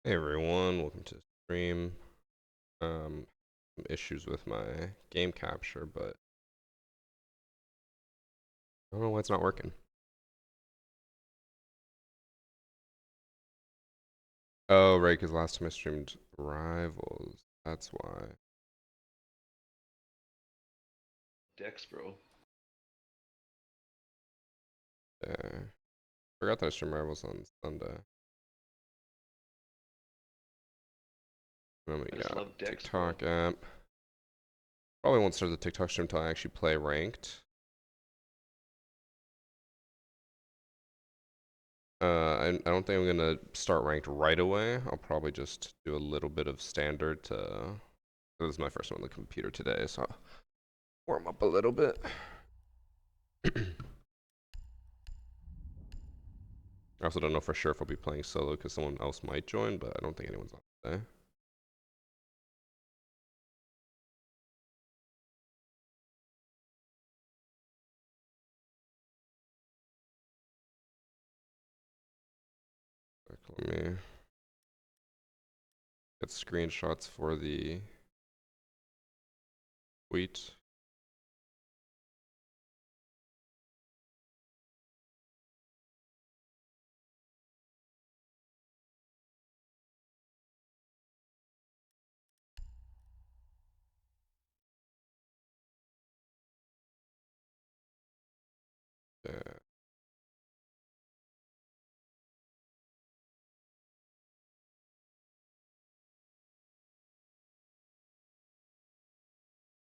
Hey everyone, welcome to the stream. Some issues with my game capture, but I don't know why it's not working. Oh, right, because last time I streamed Rivals. That's why. Dex, bro. Yeah. Forgot that I streamed Rivals on Sunday. And then I we just got love Dex, bro. TikTok app. Probably won't start the TikTok stream until I actually play ranked. I don't think I'm gonna start ranked right away. I'll probably just do a little bit of standard to. This is my first one on the computer today, so I'll warm up a little bit. I also don't know for sure if I'll be playing solo because someone else might join, but I don't think anyone's on today. Let me get screenshots for the tweet. Yeah.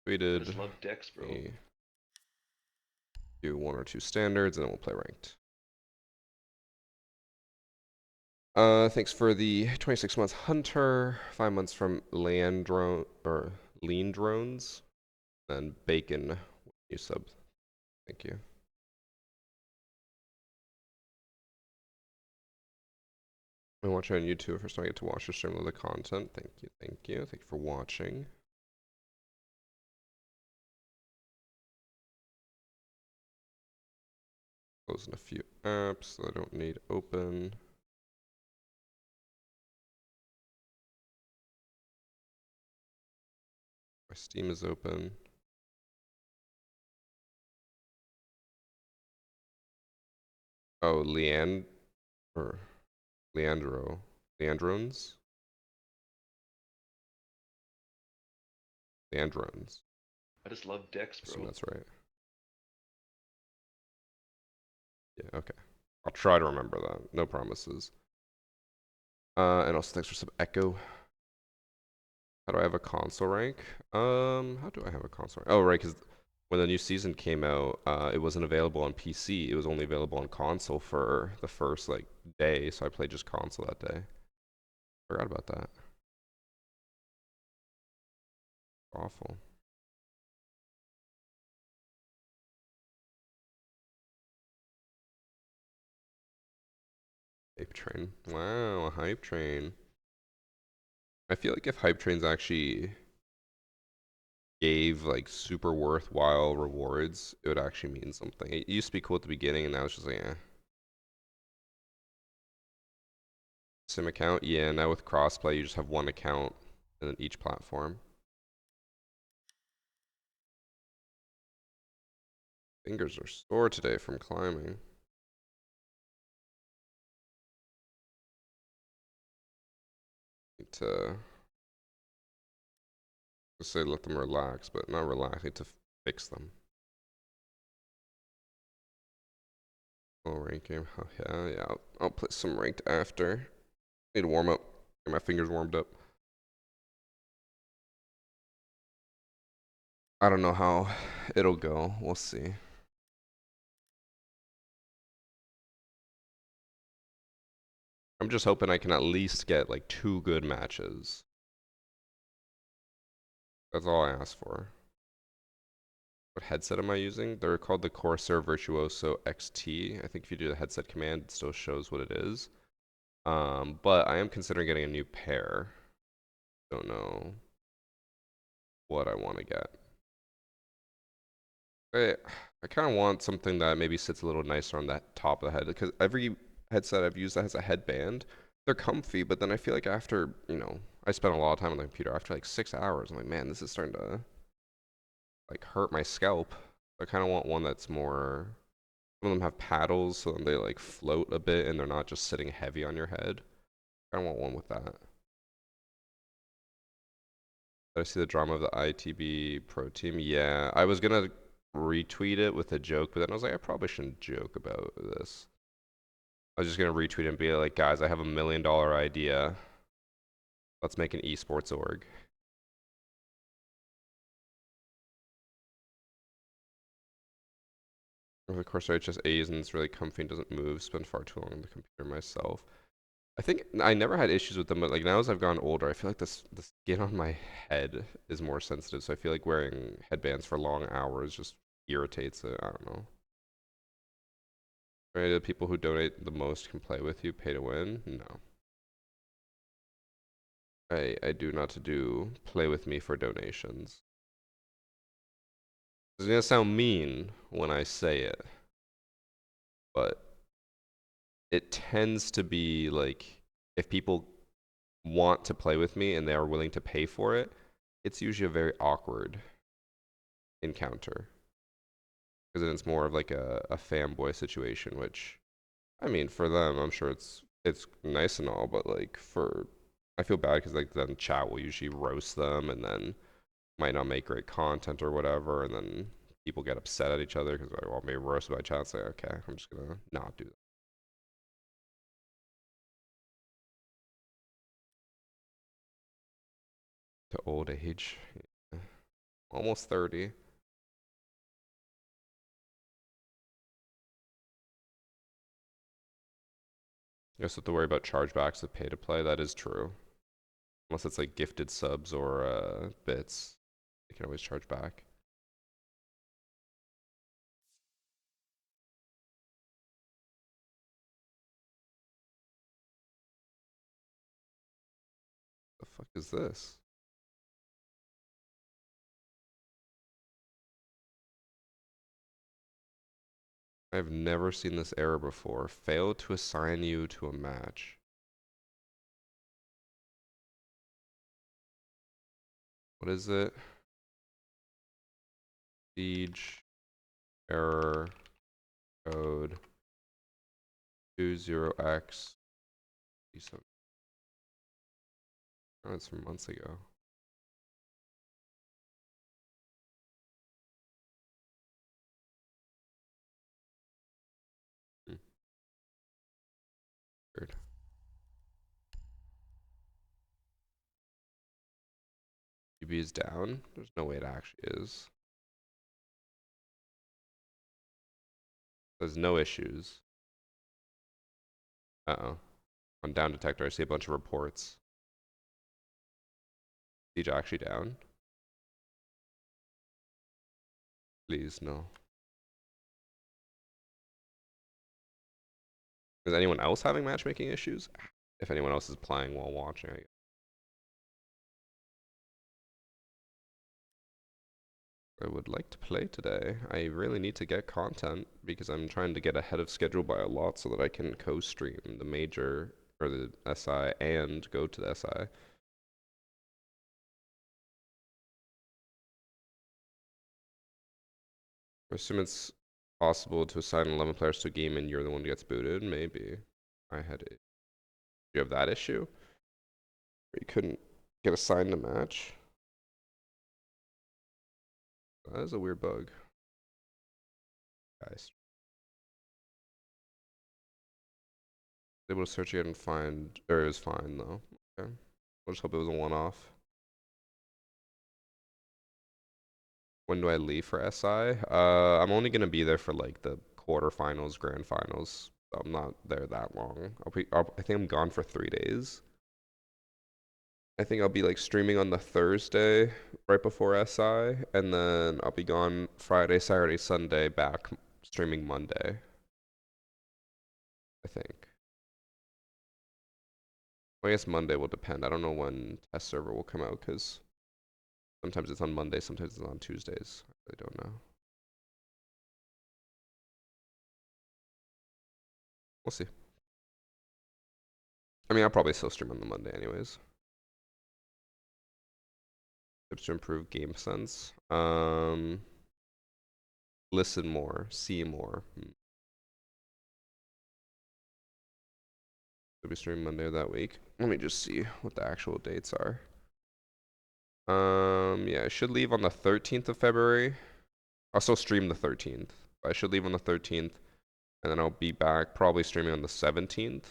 I Tweeted. just love Dex, bro. Me do one or two standards, and then we'll play ranked. Thanks for the 26 months Hunter, 5 months from Leandro or Lean Drones, and Bacon. New sub. Thank you. I'm watching on YouTube. First time I get to watch the stream of the content. Thank you, thank you, thank you for watching. Closing a few apps that I don't need open. My Steam is open. Oh, or Leandrones? Leandrones. I just love Dex, I assume bro. that's right. Yeah, okay. I'll try to remember that. No promises. And also thanks for some echo. How do I have a console rank? How do I have a console rank? Oh, right, because when the new season came out, it wasn't available on PC. It was only available on console for the first like day, so I played just console that day. Forgot about that. Awful. Hype train. Wow, a hype train. I feel like if hype trains actually gave like super worthwhile rewards, it would actually mean something. It used to be cool at the beginning, and now it's just like, eh. Sim account, yeah. Now with crossplay, you just have one account and then each platform. Fingers are sore today from climbing. Need to just say let them relax, but not relax. Need to fix them. Oh, ranked game. Oh, yeah. I'll play some ranked after. Need to warm up. Get my fingers warmed up. I don't know how it'll go. We'll see. I'm just hoping I can at least get like 2 good matches. That's all I ask for. What headset am I using? They're called the Corsair Virtuoso XT. I think if you do the headset command, it still shows what it is. But I am considering getting a new pair. Don't know what I want to get. I kind of want something that maybe sits a little nicer on that top of the head because every headset I've used that has a headband they're comfy, but then I feel like after, I spent a lot of time on the computer. After like 6 hours, I'm like, man, this is starting to like hurt my scalp. I kind of want one that's more. Some of them have paddles, so then they like float a bit and they're not just sitting heavy on your head. I want one with that. Did I see the drama of the ITB pro team? Yeah, I was gonna retweet it with a joke, but then I was like, I probably shouldn't joke about this. I was just gonna retweet and be like, guys, I have $1 million idea. Let's make an esports org. Of course, I just A's and it's really comfy and doesn't move. Spend far too long on the computer myself. I think I never had issues with them, but like now as I've gotten older, I feel like the skin on my head is more sensitive. So I feel like wearing headbands for long hours just irritates it. I don't know. Right? The people who donate the most can play with you, pay to win? No. I do not to do play with me for donations. It's gonna sound mean when I say it, but it tends to be like if people want to play with me and they are willing to pay for it, it's usually a very awkward encounter. Because then it's more of like a fanboy situation, which I mean for them I'm sure it's nice and all, but like for I feel bad because like then chat will usually roast them and then might not make great content or whatever, and then people get upset at each other because they want me to roast by chat. Say, okay, I'm just gonna not do that. To old age, yeah. Almost 30. You also have to worry about chargebacks with pay to play. That is true. Unless it's like gifted subs or bits, you can always charge back. The fuck is this? I've never seen this error before. Failed to assign you to a match. What is it? Siege error code 20x. Oh, it's from months ago. Hmm. Weird. GB is down. There's no way it actually is. There's no issues. Uh-oh. On down detector, I see a bunch of reports. Siege actually down? Please, no. Is anyone else having matchmaking issues? If anyone else is playing while watching, I guess. I would like to play today. I really need to get content because I'm trying to get ahead of schedule by a lot so that I can co-stream the major or the SI and go to the SI. I assume it's possible to assign 11 players to a game and you're the one who gets booted. Maybe. I had it. Do you have that issue? Where you couldn't get assigned a match? That is a weird bug. Guys. Able to search again and find. Or it was fine though. Okay. We'll just hope it was a one-off. When do I leave for SI? I'm only gonna be there for like the quarterfinals, grand finals. So I'm not there that long. I think I'm gone for 3 days. I think I'll be like streaming on the Thursday right before SI, and then I'll be gone Friday, Saturday, Sunday, back streaming Monday. I think. Well, I guess Monday will depend. I don't know when test server will come out because sometimes it's on Monday, sometimes it's on Tuesdays. I don't know. We'll see. I mean, I'll probably still stream on the Monday anyways. Tips to improve game sense. Listen more, see more. Will be streaming Monday of that week. Let me just see what the actual dates are. Yeah, I should leave on the 13th of February. I'll still stream the 13th. I should leave on the 13th, and then I'll be back probably streaming on the 17th.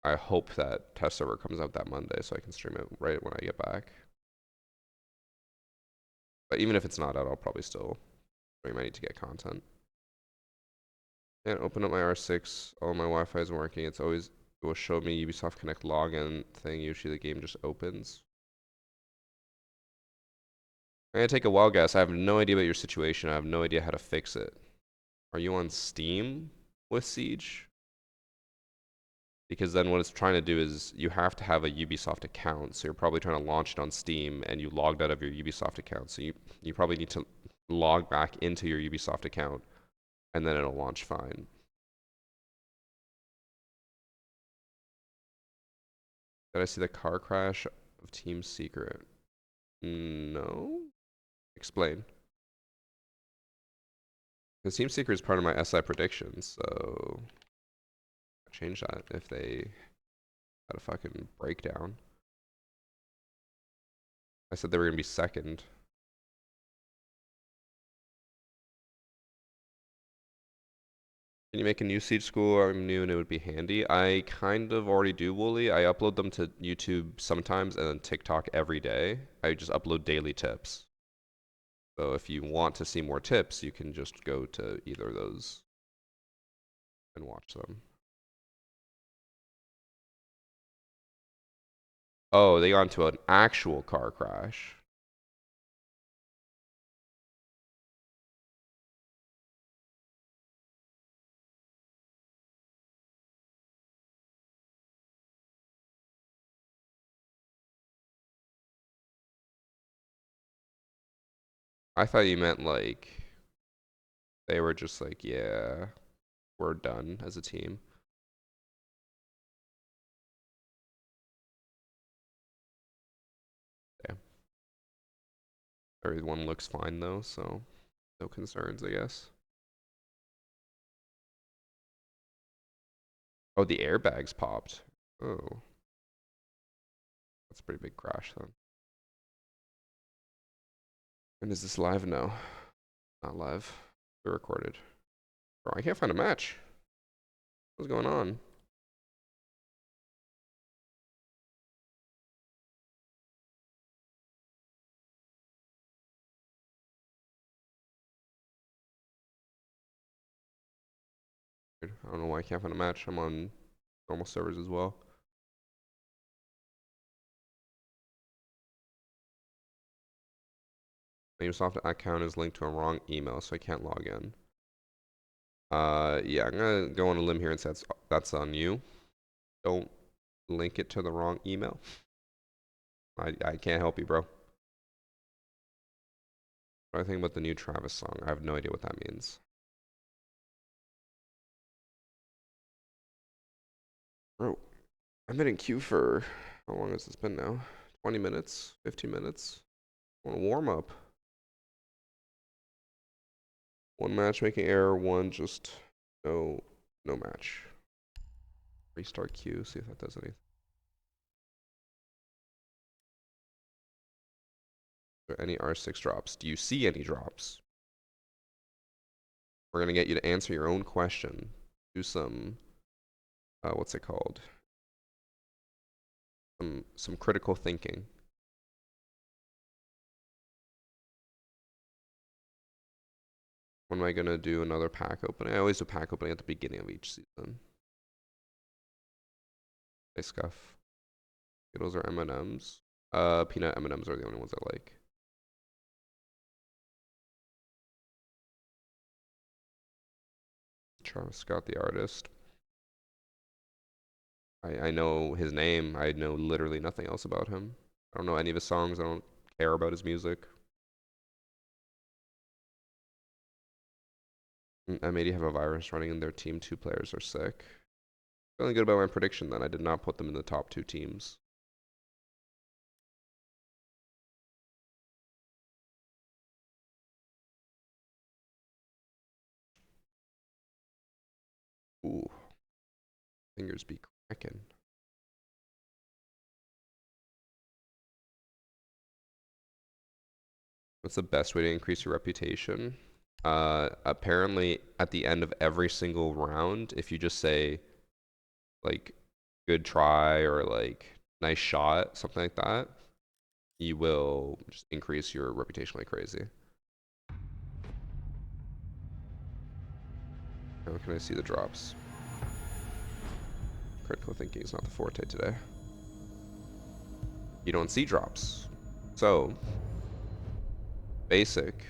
I hope that test server comes out that Monday so I can stream it right when I get back. But even if it's not out, I'll probably still stream. I need to get content. And open up my R6. All my Wi-Fi is working. It will show me Ubisoft Connect login thing. Usually the game just opens. I'm gonna take a wild guess. I have no idea about your situation. I have no idea how to fix it. Are you on Steam with Siege? Because then what it's trying to do is you have to have a Ubisoft account. So you're probably trying to launch it on Steam and you logged out of your Ubisoft account. So you probably need to log back into your Ubisoft account and then it'll launch fine. Did I see the car crash of Team Secret? No? Explain. Because Team Secret is part of my SI predictions, so I change that if they had a fucking breakdown. I said they were gonna be second. Can you make a new Siege school? I'm new and it would be handy. I kind of already do, Wooly. I upload them to YouTube sometimes and then TikTok every day. I just upload daily tips. So if you want to see more tips, you can just go to either of those and watch them. Oh, they got into an actual car crash. I thought you meant like they were just like, yeah, we're done as a team. Yeah. Everyone looks fine though, so no concerns, I guess. Oh, the airbags popped. Oh, that's a pretty big crash then. And is this live? No, not live. We recorded. Bro, I can't find a match. What's going on? I don't know why I can't find a match. I'm on normal servers as well. My Microsoft account is linked to a wrong email, so I can't log in. Yeah, I'm gonna go on a limb here and say that's on you. Don't link it to the wrong email. I can't help you, bro. What do I think about the new Travis song? I have no idea what that means. Bro, I've been in queue for how long has this been now? 20 minutes? 15 minutes? I want to warm up. One matchmaking error, one just no match. Restart queue, see if that does anything. Are there any R6 drops? Do you see any drops? We're gonna get you to answer your own question. Do some what's it called? Some critical thinking. When am I gonna do another pack opening? I always do pack opening at the beginning of each season. Hey, Scuff. Skittles are M&Ms. Peanut M&Ms are the only ones I like. Travis Scott, the artist. I know his name. I know literally nothing else about him. I don't know any of his songs. I don't care about his music. M80 have a virus running in their team. 2 players are sick. Feeling good about my prediction then. I did not put them in the top 2 teams. Ooh. Fingers be cracking. What's the best way to increase your reputation? Apparently, at the end of every single round, if you just say, like, good try or, like, nice shot, something like that, you will just increase your reputation like crazy. How can I see the drops? Critical thinking is not the forte today. You don't see drops. So, basic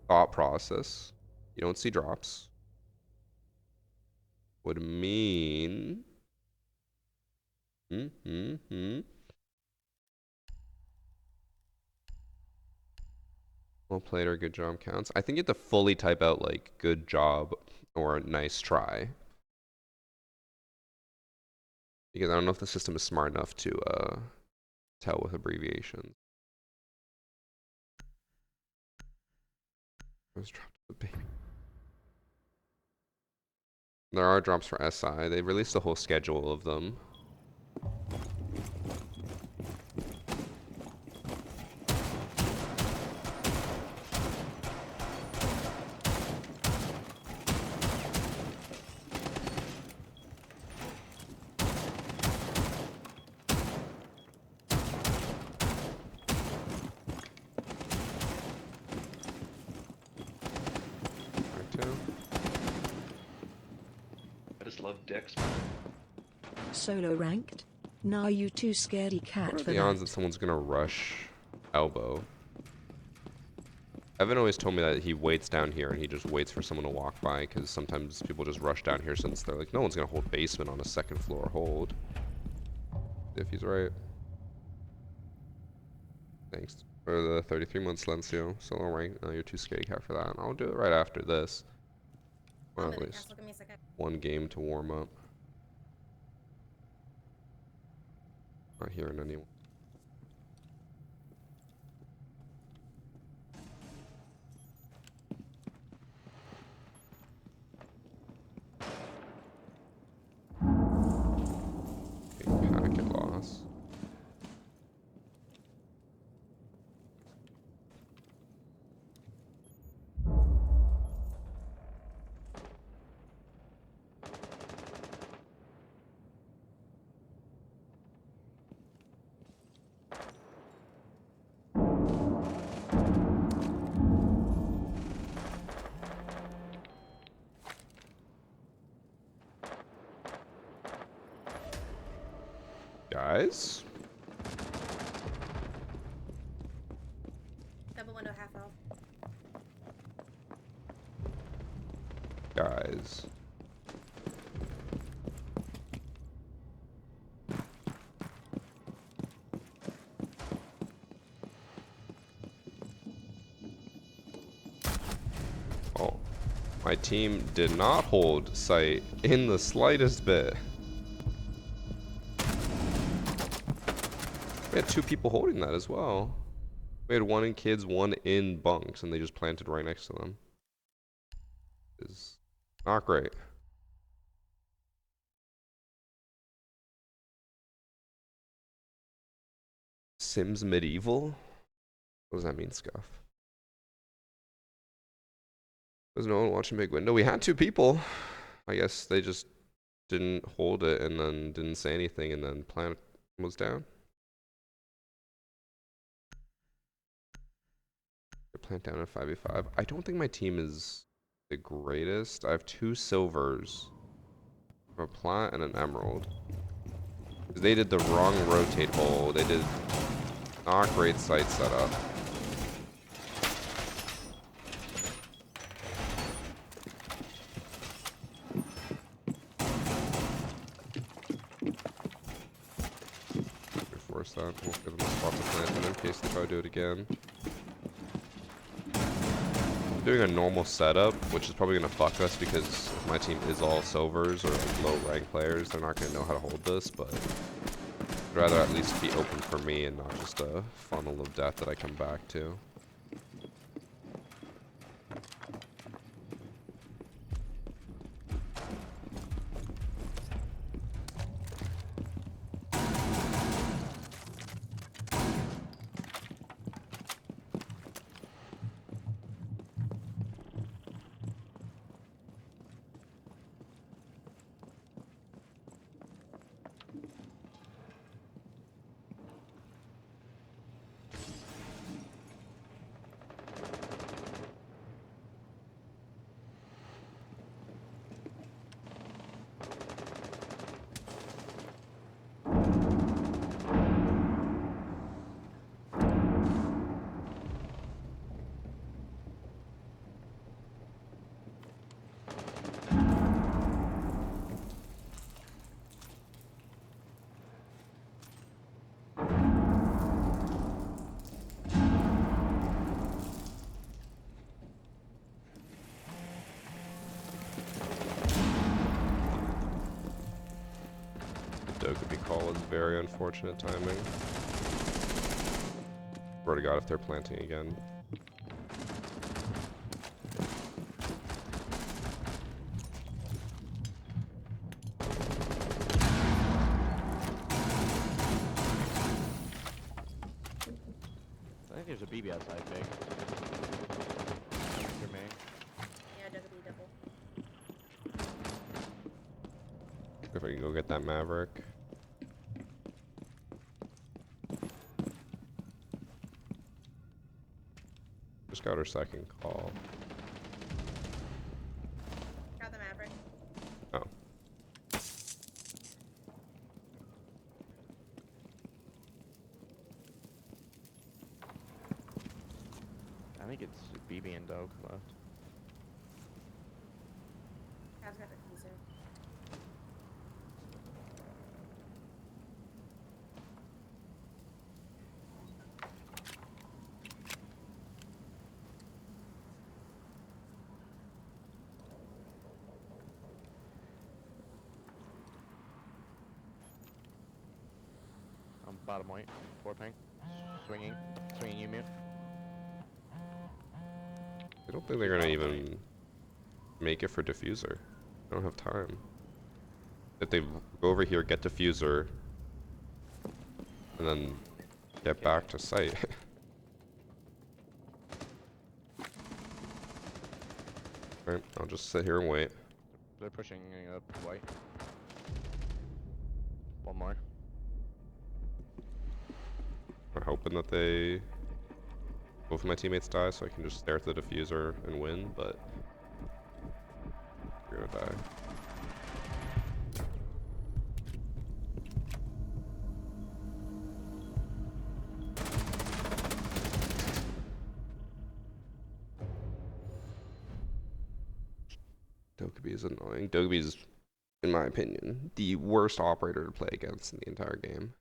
thought process, you don't see drops, would mean well played or good job counts. I think you have to fully type out like good job or nice try, because I don't know if the system is smart enough to tell with abbreviations. There are drops for SI. They released a whole schedule of them. I just love Dex. Solo ranked? Nah, you too scaredy cat What are for the odds that that. someone's gonna rush elbow? Evan always told me that he waits down here and he just waits for someone to walk by, because sometimes people just rush down here since they're like, no one's gonna hold basement on a second floor hold. If he's right. Thanks for the 33 months, Lencio. Solo rank. No, you're too scaredy cat for that. I'll do it right after this. Or at least one game to warm up. Not hearing anyone. Okay, packet loss. Guys? Double window half elf. Guys. Oh. My team did not hold sight in the slightest bit. We had 2 people holding that as well. We had 1 in kids, 1 in bunks, and they just planted right next to them. It's not great. Sims Medieval? What does that mean, Scuff? There's no one watching Big Window. We had 2 people. I guess they just didn't hold it and then didn't say anything, and then plant was down. Plant down at 5v5. I don't think my team is the greatest. I have 2 silvers, a plat, and an emerald. They did the wrong rotate hole. They did not great site setup. Force that. We'll give them a spot to plant in case they try to do it again. doing a normal setup, which is probably going to fuck us because if my team is all silvers or like low rank players, they're not going to know how to hold this, but I'd rather at least be open for me and not just a funnel of death that I come back to. Dokubi call is very unfortunate timing. Swear to God if they're planting again. I think there's a BB outside, big. Your main. Yeah, double double. If I can go get that Maverick. Just got her second call. Got the Maverick. Oh. I think it's BB and Doke left. Cav's got the Fuser. I'm bottom white. 4 ping. Swinging. Swinging you mute. I don't think they're gonna even make it for diffuser. I don't have time. If they go over here, get diffuser, and then get back to site. Alright, I'll just sit here and wait. They're pushing up white. One more. I'm hoping that they both of my teammates die so I can just stare at the diffuser and win, but we're gonna die. Dokubi is annoying. Dokubi is, in my opinion, the worst operator to play against in the entire game.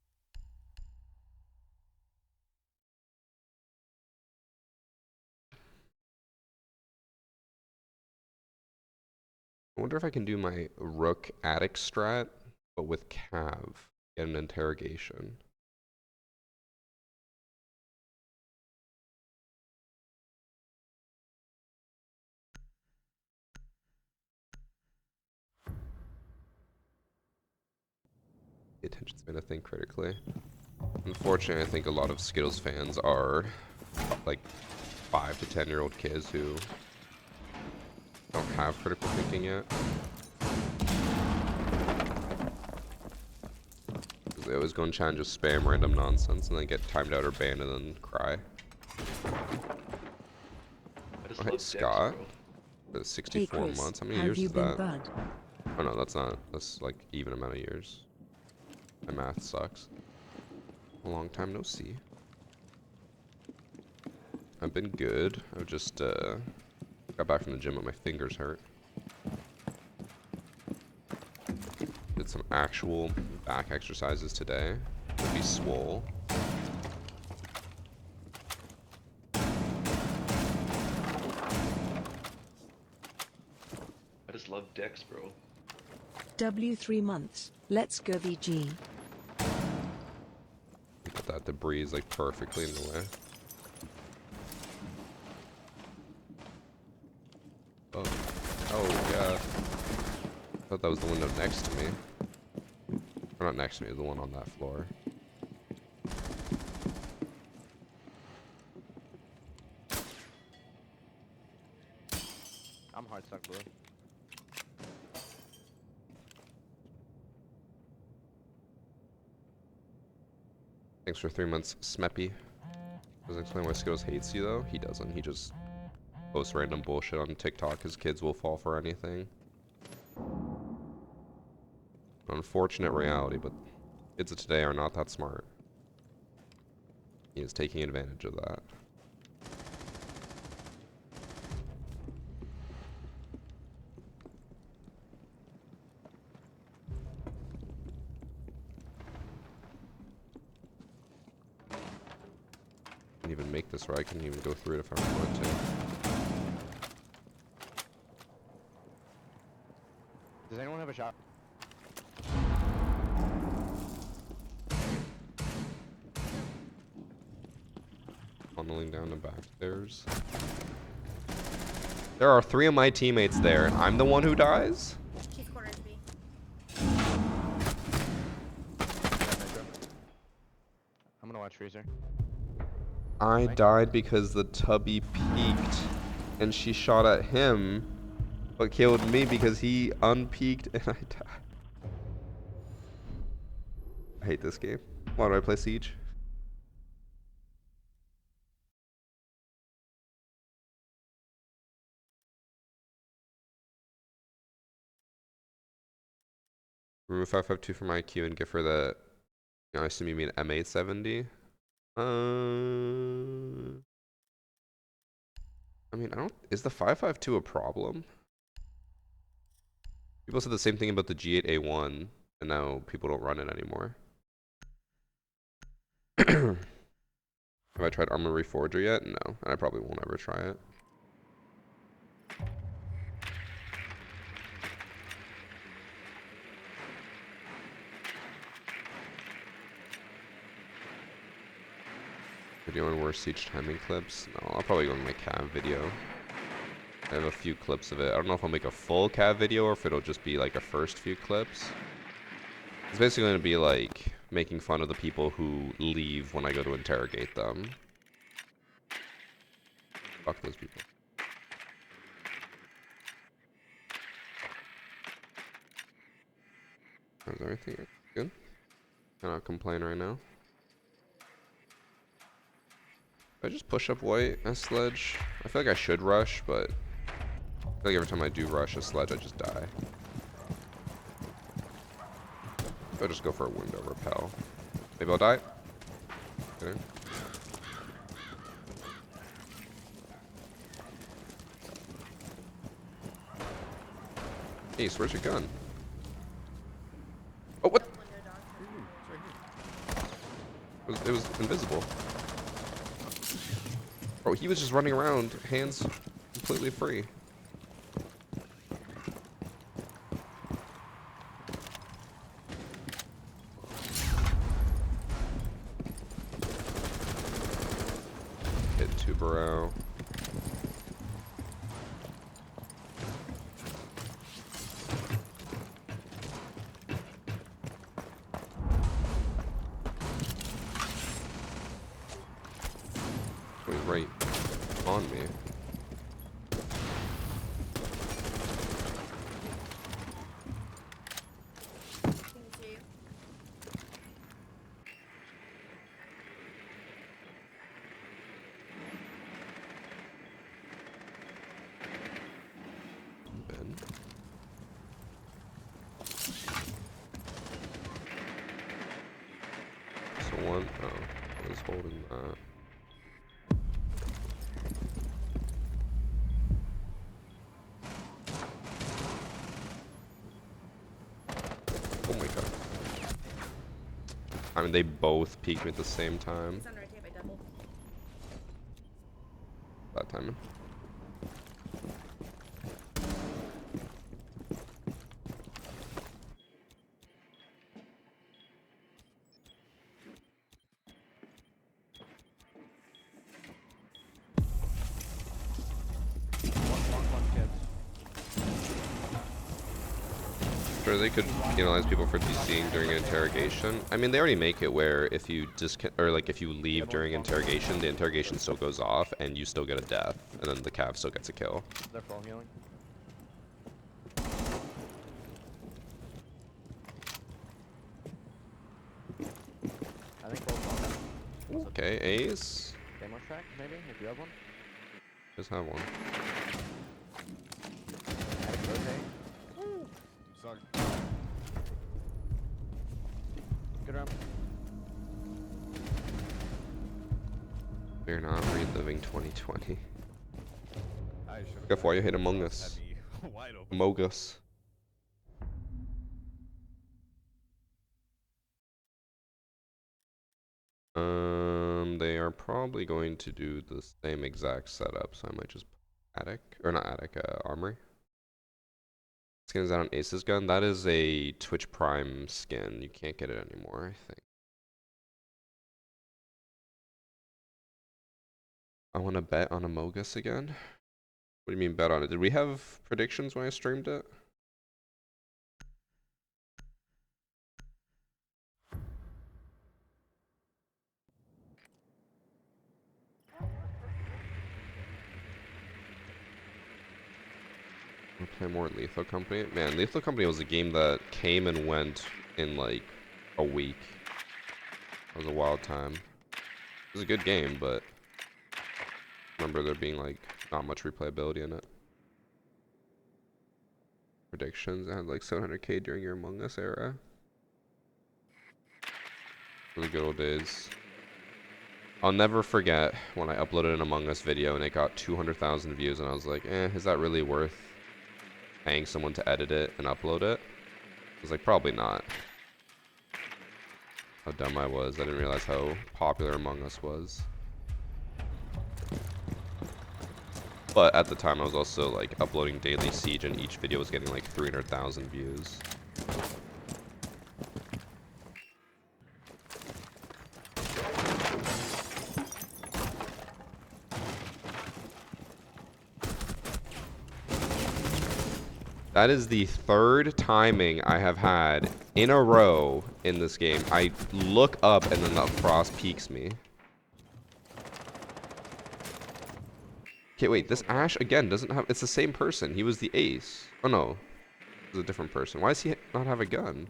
I wonder if I can do my Rook Attic strat, but with Cav in an interrogation. The attention span to think critically. Unfortunately, I think a lot of Skittles fans are like 5 to 10-year-old kids who don't have critical thinking yet. They always go and try and just spam random nonsense and then get timed out or banned and then cry. I just Oh, hey, love Scott. Dex, The Hey 64 Chris, months. How many have years you is been that? bud? Oh no, that's not. That's like even amount of years. My math sucks. A long time no see. I've been good. I've just got back from the gym and my fingers hurt. Did some actual back exercises today. Would be swole. dicks, bro. W3 months. Let's go VG. But that debris is like perfectly in the way. Oh. Oh, yeah. I thought that was the window next to me. Or not next to me, the one on that floor. I'm hard stuck, blue. Thanks for 3 months, Smeppy. Doesn't explain why Skittles hates you though. He doesn't. He just posts random bullshit on TikTok. His kids will fall for anything. Unfortunate reality, but kids of today are not that smart. He is taking advantage of that. I can even make this right. I can even go through it if I want to. Does anyone have a shot? Funneling down the back stairs. There are 3 of my teammates there, and I'm the one who dies? She's corners B. I'm gonna watch freezer. I died because the tubby peeked, and she shot at him, but killed me because he unpeeked, and I died. I hate this game. Why do I play Siege? Remove 552 from IQ and give her the. I assume you mean M870. I mean, I don't. Is the 552 a problem? People said the same thing about the G8A1, and now people don't run it anymore. Have I tried Armor Reforger yet? No, and I probably won't ever try it. Video on worst Siege timing clips? No, I'll probably go in my cav video. I have a few clips of it. I don't know if I'll make a full cav video or if it'll just be like a first few clips. It's basically going to be like making fun of the people who leave when I go to interrogate them. Fuck those people. How's everything? Good? Cannot complain right now. I just push up white as sledge. I feel like I should rush, but I feel like every time I do rush a sledge, I just die. I'll just go for a window repel. Maybe I'll die. Okay. Ace, where's your gun? Oh, what? It was invisible. Oh, he was just running around, hands completely free. Hit Tubero. Right on me. Ben. So one, oh, I was holding that. Oh my god. I mean, they both peeked me at the same time. He's under a tape, I doubled. Bad timing. Or they could penalize people for DCing during an interrogation. I mean, they already make it where if you if you leave during interrogation, the interrogation still goes off and you still get a death, and then the cav still gets a kill. They're full healing. I think both on them. Okay, Ace. Demo track, maybe, if you have one. Just have one. Attic rotate. Sorry. Good round. We're not reliving 2020. I should've Careful why you hit grabbed Among it. Us. Had me wide open. Among Us. They are probably going to do the same exact setup, so I might just attic, or not attic, armory. Skin is out on Ace's gun. That is a Twitch Prime skin. You can't get it anymore, I think. I want to bet on Amogus again. What do you mean bet on it? Did we have predictions when I streamed it? We'll play more Lethal Company. Man, Lethal Company was a game that came and went in like a week. It was a wild time. It was a good game, but I remember there being like not much replayability in it. Predictions. I had like 700k during your Among Us era. Really good old days. I'll never forget when I uploaded an Among Us video and it got 200,000 views, and I was like, is that really worth paying someone to edit it and upload it? I was like, probably not. How dumb I was. I didn't realize how popular Among Us was. But at the time, I was also like uploading daily Siege, and each video was getting like 300,000 views. That is the third timing I have had in a row in this game. I look up and then the frost peeks me. Okay, wait, this Ash again doesn't have, it's the same person. He was the ace. Oh no, it's a different person. Why does he not have a gun?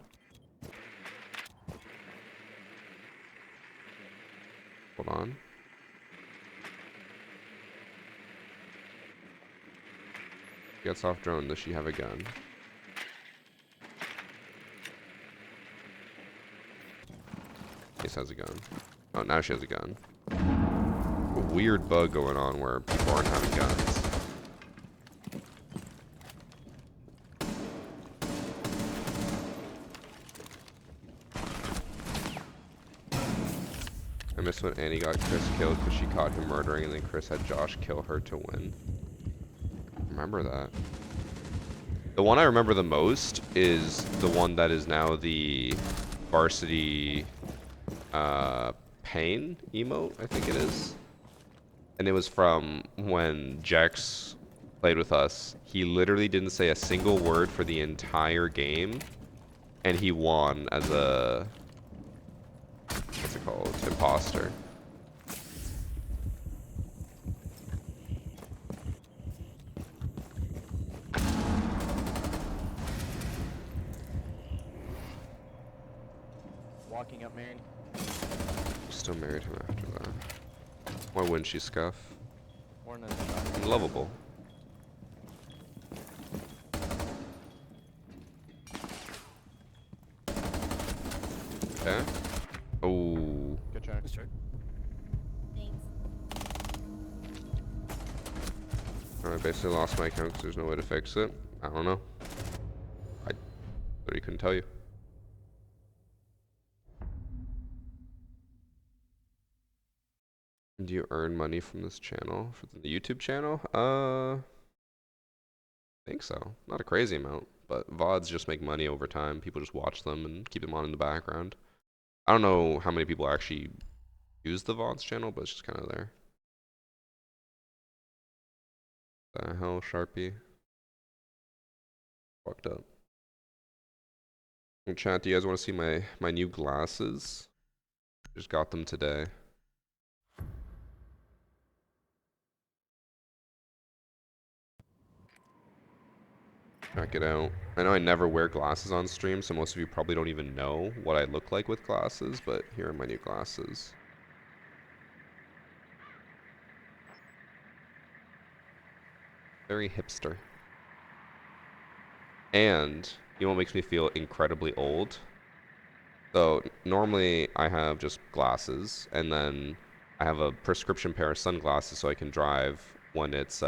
Hold on. Gets off drone, does she have a gun? Ace has a gun. Oh, now she has a gun. A weird bug going on where people aren't having guns. I miss when Annie got Chris killed because she caught him murdering, and then Chris had Josh kill her to win. Remember that. The one I remember the most is the one that is now the varsity pain emote, I think it is. And it was from when Jax played with us. He literally didn't say a single word for the entire game, and he won as a, what's it called, imposter. Walking up married. Still married him after that. Why wouldn't she scuff? Or in a shot. Lovable. Okay. Oh. Good try. Thanks. I basically lost my account because there's no way to fix it. I don't know. I literally couldn't tell you. Do you earn money from this channel? For the YouTube channel? I think so. Not a crazy amount, but VODs just make money over time. People just watch them and keep them on in the background. I don't know how many people actually use the VODs channel, but it's just kind of there. The hell, Sharpie? Fucked up. In chat, do you guys want to see my new glasses? Just got them today. Check it out. I know I never wear glasses on stream, so most of you probably don't even know what I look like with glasses, but here are my new glasses. Very hipster. And you know what makes me feel incredibly old? So normally I have just glasses, and then I have a prescription pair of sunglasses so I can drive when it's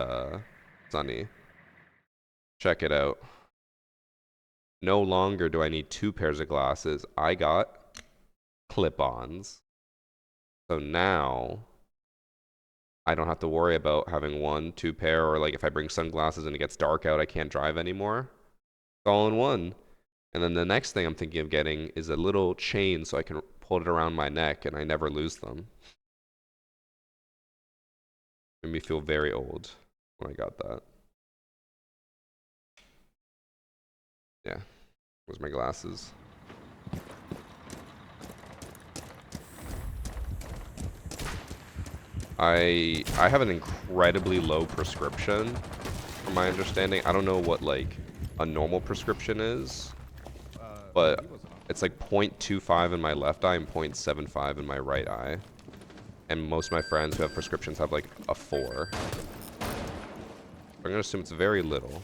sunny. Check it out. No longer do I need 2 pairs of glasses. I got clip-ons. So now I don't have to worry about having 1, 2 pair, or like if I bring sunglasses and it gets dark out, I can't drive anymore. It's all in one. And then the next thing I'm thinking of getting is a little chain so I can pull it around my neck and I never lose them. Made me feel very old when I got that. Yeah, those are my glasses. I have an incredibly low prescription, from my understanding. I don't know what like a normal prescription is, but it's like 0.25 in my left eye and 0.75 in my right eye. And most of my friends who have prescriptions have like a 4. I'm gonna assume it's very little.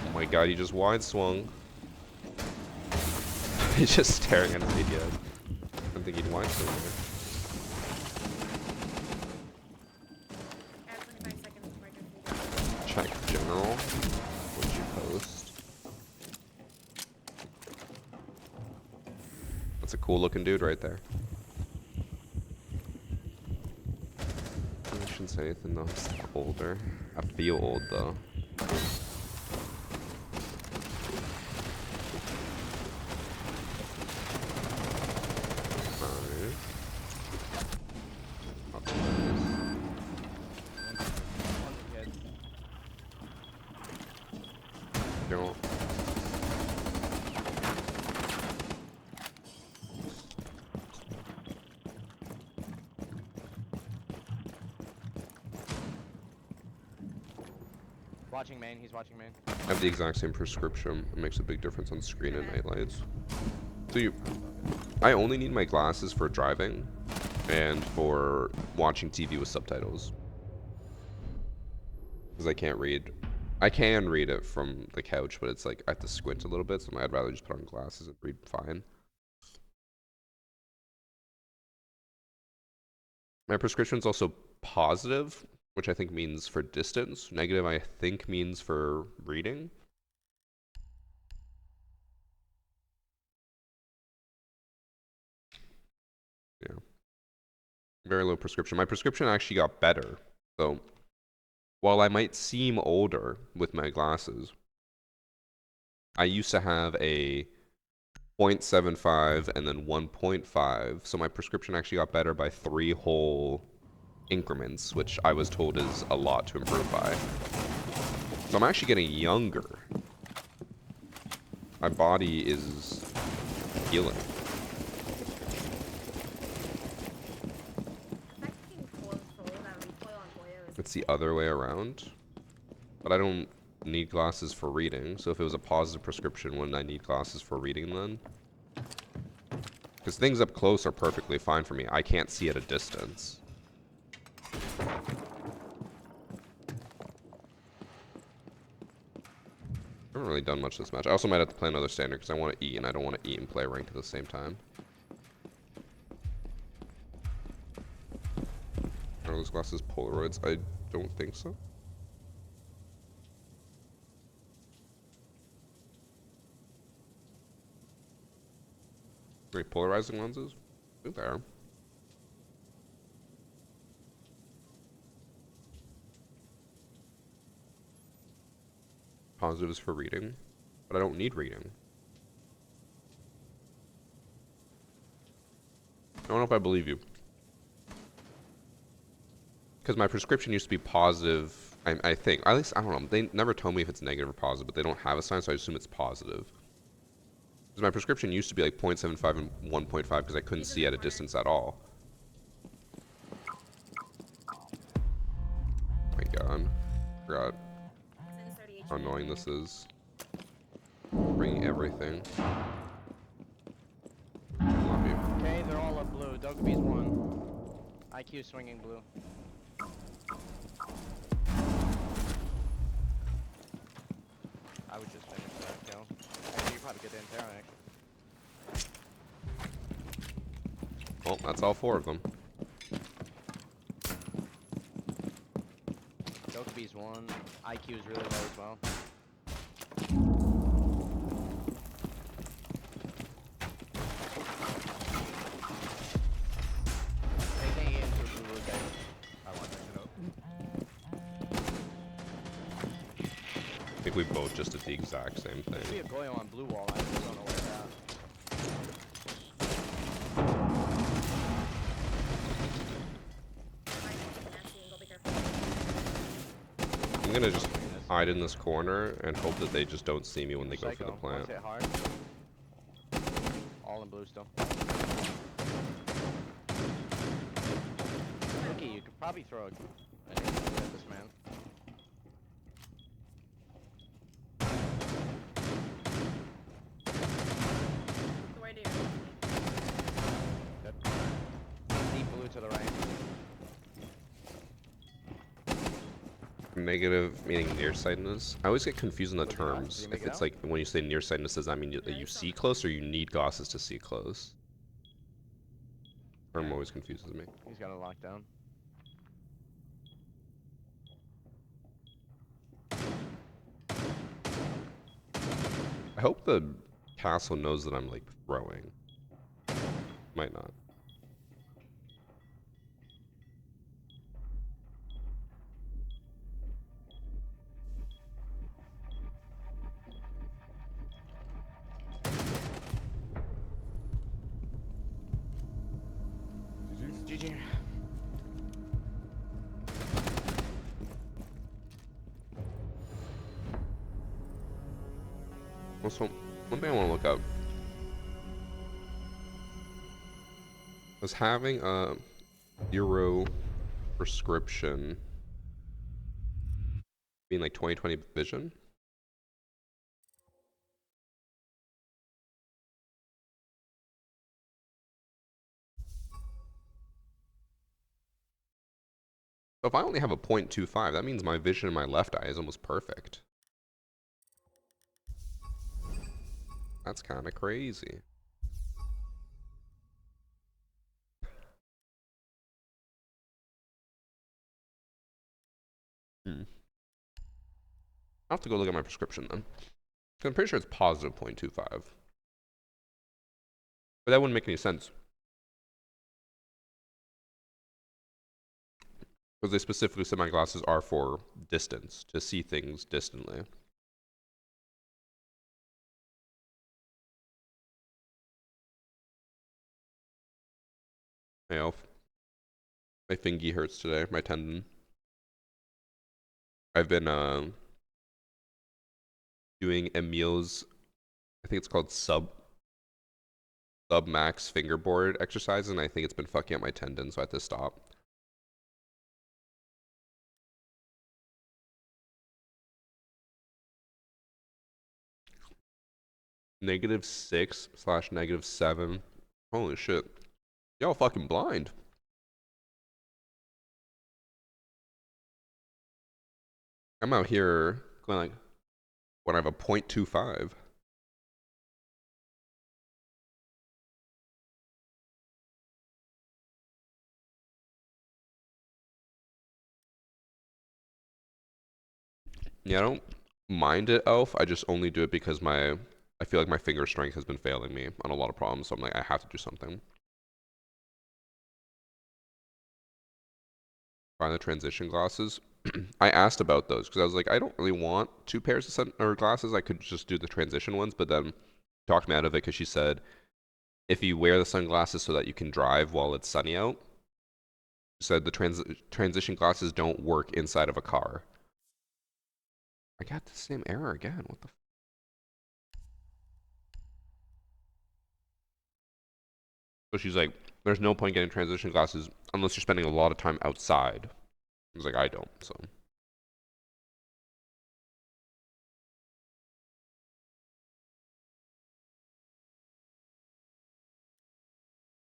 Oh my god, he just wide swung. He's just staring at his video. I don't think he'd wide swing there. Add 25 seconds before I go to Check general. What'd you post? That's a cool looking dude right there. I shouldn't say anything though. He's older. I feel old though. Don't. Watching main, he's watching main. I have the exact same prescription. It makes a big difference on screen and night lights. So I only need my glasses for driving and for watching TV with subtitles. Because I can't read. I can read it from the couch, but it's like I have to squint a little bit, so I'd rather just put on glasses and read fine. My prescription's also positive, which I think means for distance. Negative, I think, means for reading. Yeah. Very low prescription. My prescription actually got better. So while I might seem older with my glasses, I used to have a 0.75 and then 1.5. So my prescription actually got better by 3 whole increments, which I was told is a lot to improve by. So I'm actually getting younger. My body is healing. It's the other way around. But I don't need glasses for reading, so if it was a positive prescription, wouldn't I need glasses for reading then? Because things up close are perfectly fine for me. I can't see at a distance. I haven't really done much this match. I also might have to play another standard because I want to eat, and I don't want to eat and play ranked at the same time. Are those glasses Polaroids? I don't think so. Wait, polarizing lenses? Ooh, there. Positives for reading, but I don't need reading. I don't know if I believe you. Because my prescription used to be positive, I think. At least, I don't know. They never told me if it's negative or positive, but they don't have a sign, so I assume it's positive. Because my prescription used to be like 0.75 and 1.5 because I couldn't see at a distance at all. Oh my god. Forgot how annoying this is. Bringing everything. Love you. Okay, they're all up blue. Dogabee's one. IQ swinging blue. I would just finish that kill. Actually, you probably get in there, actually. Well, that's all 4 of them. Dogabee's one. IQ is really low as well. Taking it into blue again. I want to it up. I think we both just did the exact same I see thing. a Goyo on blue wall. I just don't know where it's at. I'm gonna just hide in this corner and hope that they just don't see me when they go for the Psycho. plant. One's hit hard. All in blue still. Rookie, you could probably throw an ace at this man. Where do you? Deep blue to the right. Negative meaning nearsightedness. I always get confused in the Did you not? terms. Did you make If it it's out? like when you say nearsightedness, does that mean that you see close or you need glasses to see close? Term always confuses me. He's got it locked down. I hope the castle knows that I'm like throwing. Might not. GG's. GG. Also, one thing I want to look up. Was having a 0 prescription being like 20/20 vision? So if I only have a 0.25, that means my vision in my left eye is almost perfect. That's kind of crazy. I'll have to go look at my prescription then. 'Cause I'm pretty sure it's positive 0.25. But that wouldn't make any sense. Because they specifically said my glasses are for distance, to see things distantly. Hey, Elf. My thingy hurts today, my tendon. I've been doing Emil's, I think it's called sub max fingerboard exercise, and I think it's been fucking up my tendon, so I have to stop. -6/-7. Holy shit. Y'all fucking blind. I'm out here going like, when I have a 0.25. Yeah, I don't mind it, Elf. I just only do it because my I feel like my finger strength has been failing me on a lot of problems, so I'm like, I have to do something. Find the transition glasses. I asked about those because I was like, I don't really want 2 pairs of glasses. I could just do the transition ones, but then talked me out of it because she said if you wear the sunglasses so that you can drive while it's sunny out, she said the transition glasses don't work inside of a car. I got the same error again. What the? So she's like, there's no point getting transition glasses unless you're spending a lot of time outside. I was like, I don't, so.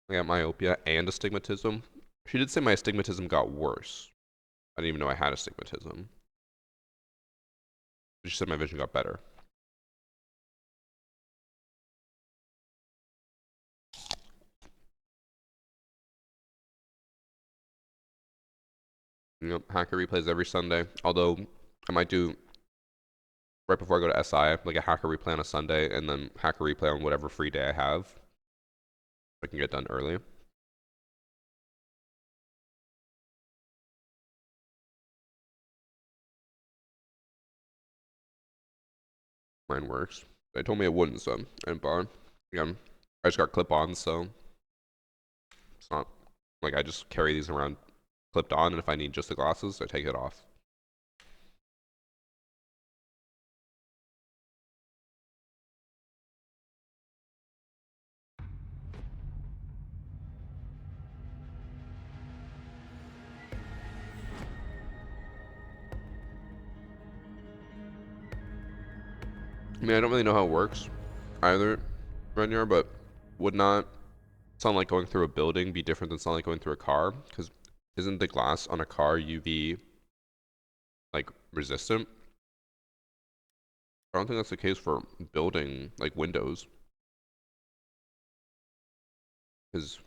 I got myopia and astigmatism. She did say my astigmatism got worse. I didn't even know I had astigmatism. She said my vision got better. Yep, hacker replays every Sunday. Although I might do right before I go to SI, like a hacker replay on a Sunday, and then hacker replay on whatever free day I have. I can get done early. Mine works. They told me it wouldn't, so I didn't bother. Again, I just got clip-ons, so it's not like I just carry these around clipped on, and if I need just the glasses, I take it off. I mean, I don't really know how it works either, Renyar, but would not sound like going through a building be different than sound like going through a car? Because isn't the glass on a car UV like resistant? I don't think that's the case for building like windows. Because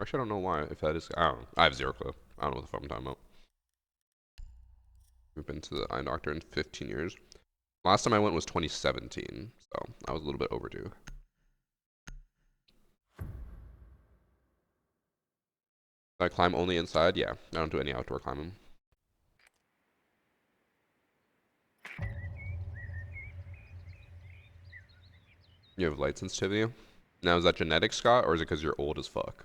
actually, I don't know why. If that is, I don't know. I have zero clue. I don't know what the fuck I'm talking about. We've been to the eye doctor in 15 years. Last time I went was 2017, so I was a little bit overdue. I climb only inside? Yeah, I don't do any outdoor climbing. You have light sensitivity? Now, is that genetic, Scott, or is it because you're old as fuck?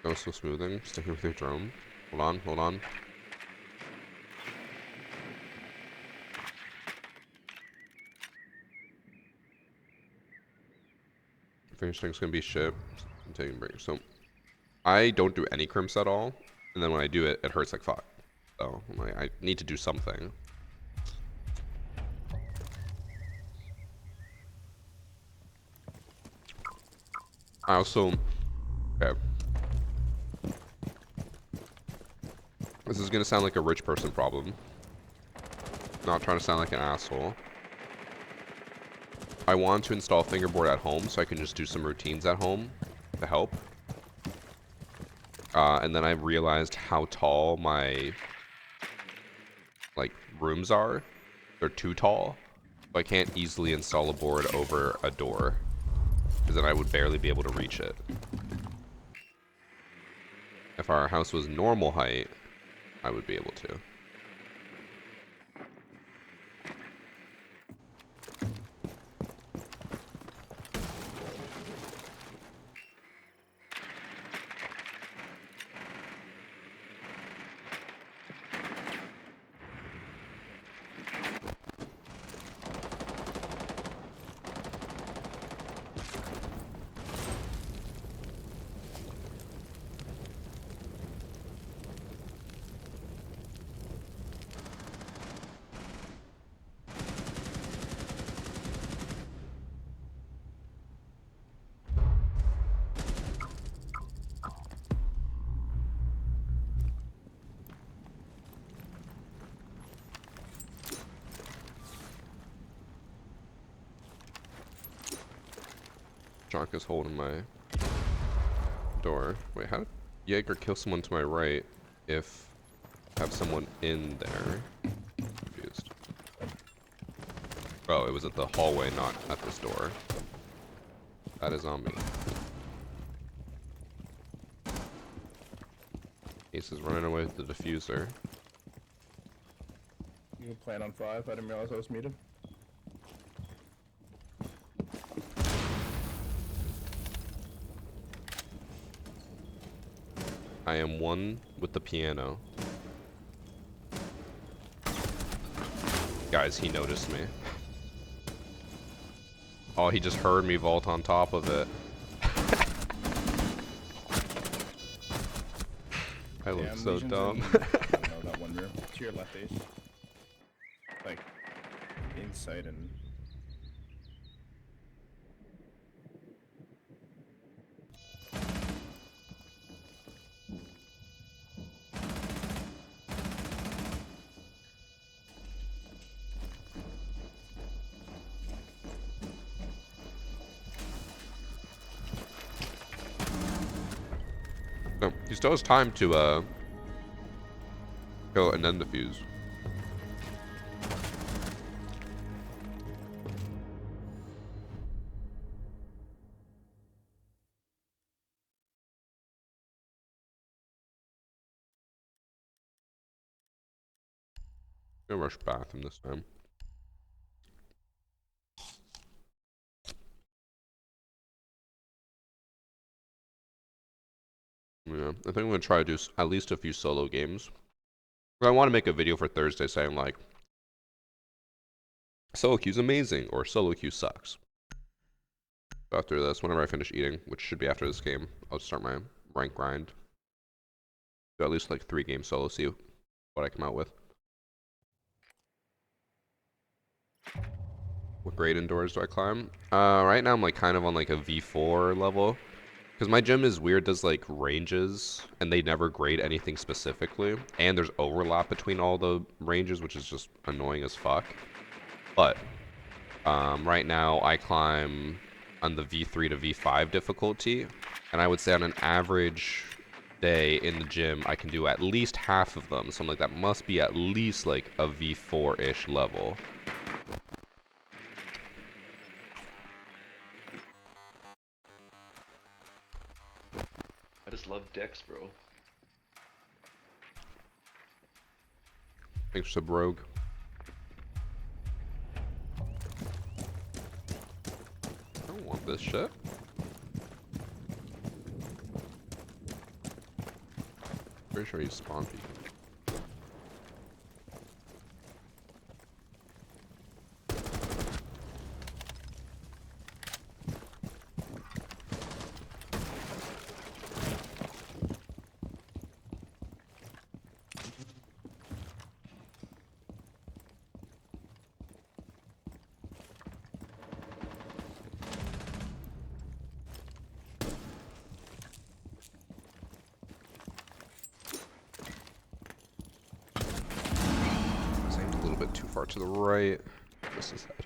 No, still smoothing. Sticking with your drone. Hold on, hold on. Finishing's gonna be shit. I'm taking a break. So, I don't do any crimps at all, and then when I do it, it hurts like fuck. So, I'm like, I need to do something. I also, okay. This is gonna sound like a rich person problem. Not trying to sound like an asshole. I want to install fingerboard at home so I can just do some routines at home to help. And then I realized how tall my like rooms are. They're too tall. So I can't easily install a board over a door, because then I would barely be able to reach it. If our house was normal height, I would be able to. Junk is holding my door. Wait, how did Jaeger kill someone to my right if I have someone in there? Confused. Oh, it was at the hallway, not at this door. That is on me. Ace is running away with the diffuser. You plan on 5? I didn't realize I was muted. I am 1 with the piano. Guys, he noticed me. Oh, he just heard me vault on top of it. I look so Lesion's dumb. in, I don't know, that one room. To your left, Ace. Like, insight and... No, he still has time to kill and then defuse. I'm gonna rush bathroom this time. Yeah, I think I'm gonna try to do at least a few solo games. I want to make a video for Thursday saying like, solo queue's amazing or solo queue sucks. After this, whenever I finish eating, which should be after this game, I'll start my rank grind. Do at least like 3 game solo, see what I come out with. What grade indoors do I climb? Right now I'm like kind of on like a V4 level. Because my gym is weird, does like ranges, and they never grade anything specifically. And there's overlap between all the ranges, which is just annoying as fuck. But right now I climb on the V3 to V5 difficulty. And I would say on an average day in the gym, I can do at least half of them. So I'm like, that must be at least like a V4-ish level. I just love dicks, bro. Thanks, Sub Rogue. I don't want this shit. Pretty sure he's spawn peeking. A little bit too far to the right. This is head.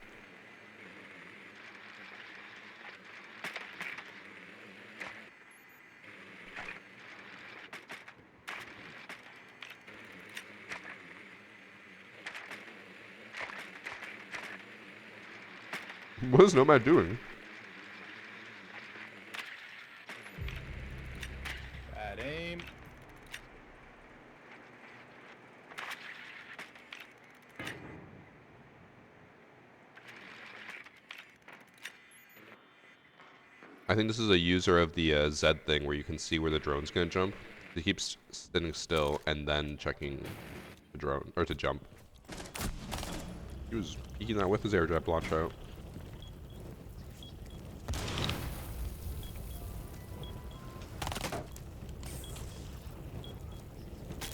What is Nomad doing? Bad aim. I think this is a user of the Z thing where you can see where the drone's gonna jump. He keeps standing still and then checking the drone, or to jump. He was peeking that with his airdrop launch out.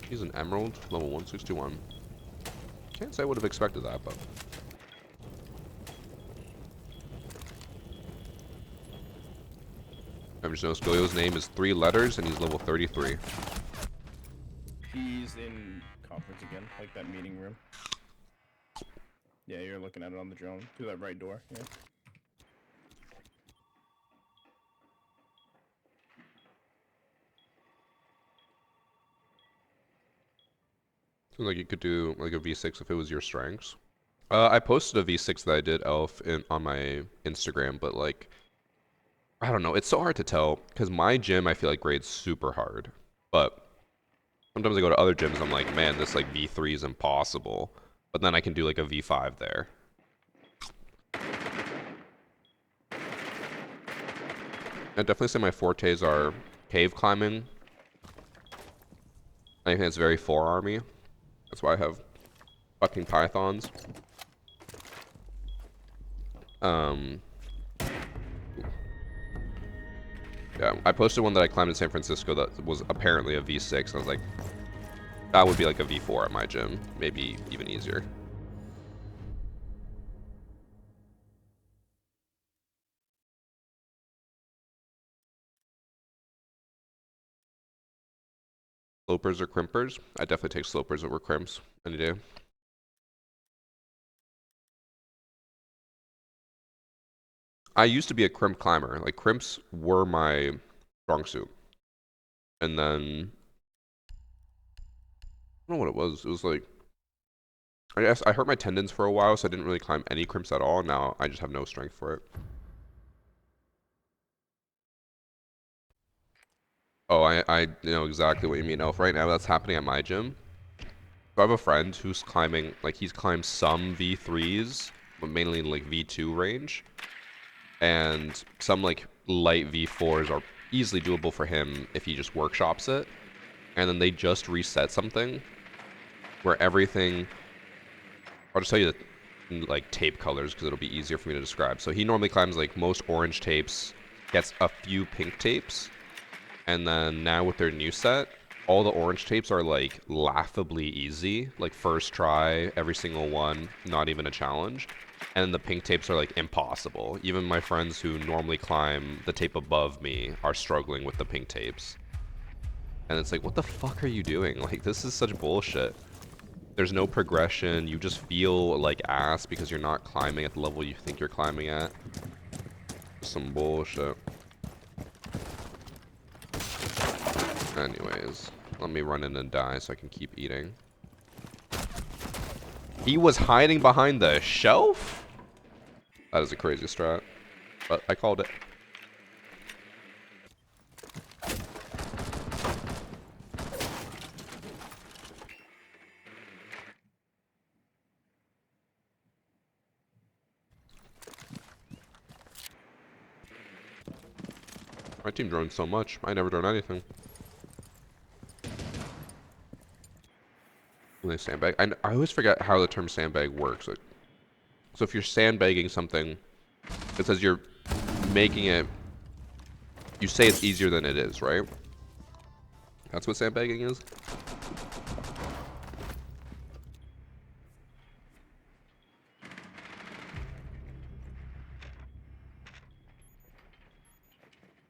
He's an emerald, level 161. Can't say I would have expected that, but... I just know Scolio's name is 3 letters, and he's level 33. He's in conference again, like that meeting room. Yeah, you're looking at it on the drone. Through that right door, yeah. Seems like you could do like a V6 if it was your strengths. I posted a V6 that I did Elf on my Instagram, but like I don't know. It's so hard to tell because my gym I feel like grades super hard, but sometimes I go to other gyms. I'm like, man, this like V3 is impossible. But then I can do like a V5 there. I definitely say my fortes are cave climbing. I think it's very forearmy. That's why I have fucking pythons. Yeah, I posted one that I climbed in San Francisco that was apparently a V6. I was like, that would be like a V4 at my gym. Maybe even easier. Slopers or crimpers? I definitely take slopers over crimps any day. I used to be a crimp climber. Like crimps were my strong suit. And then I don't know what it was. It was like I guess I hurt my tendons for a while, so I didn't really climb any crimps at all. Now I just have no strength for it. Oh, I know exactly what you mean, Elf. Right now that's happening at my gym. So I have a friend who's climbing, like he's climbed some V3s, but mainly in like V2 range. And some like light V4s are easily doable for him if he just workshops it. And then they just reset something where everything, I'll just tell you the like tape colors because it'll be easier for me to describe. So he normally climbs like most orange tapes, gets a few pink tapes, and then now with their new set, all the orange tapes are like laughably easy, like first try, every single one, not even a challenge. And the pink tapes are like impossible. Even my friends who normally climb the tape above me are struggling with the pink tapes. And it's like, what the fuck are you doing? Like, this is such bullshit. There's no progression. You just feel like ass because you're not climbing at the level you think you're climbing at. Some bullshit. Anyways, let me run in and die so I can keep eating. He was hiding behind the shelf? That is a crazy strat. But I called it. My team drones so much. I never drone anything. They sandbag. I always forget how the term sandbag works. Like, so if you're sandbagging something, it says you're making it. You say it's easier than it is, right? That's what sandbagging is.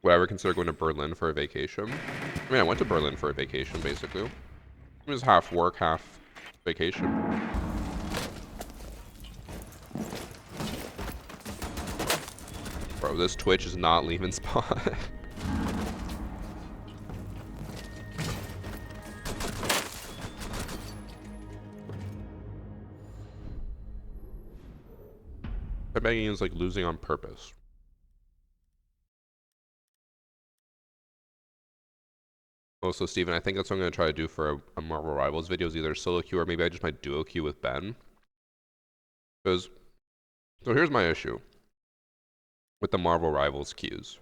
Would I ever consider going to Berlin for a vacation? I mean, I went to Berlin for a vacation, basically. It was half work, half vacation. Bro, this Twitch is not leaving spot. Begging is like losing on purpose. Also, Steven, I think that's what I'm going to try to do for a Marvel Rivals video, is either solo queue or maybe I just might duo queue with Ben. Because, so here's my issue with the Marvel Rivals queues.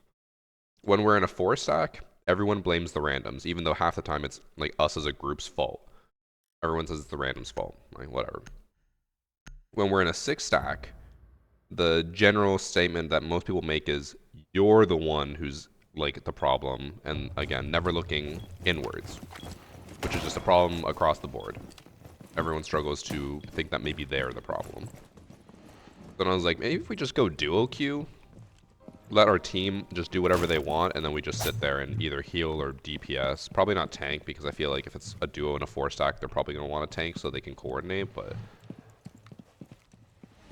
When we're in a 4-stack, everyone blames the randoms, even though half the time it's like us as a group's fault. Everyone says it's the random's fault. Like, whatever. When we're in a 6-stack, the general statement that most people make is, you're the one who's like the problem, and again, never looking inwards, which is just a problem across the board. Everyone struggles to think that maybe they're the problem. Then I was like, maybe if we just go duo queue, let our team just do whatever they want, and then we just sit there and either heal or DPS. Probably not tank, because I feel like if it's a duo and a 4-stack, they're probably going to want to tank so they can coordinate, but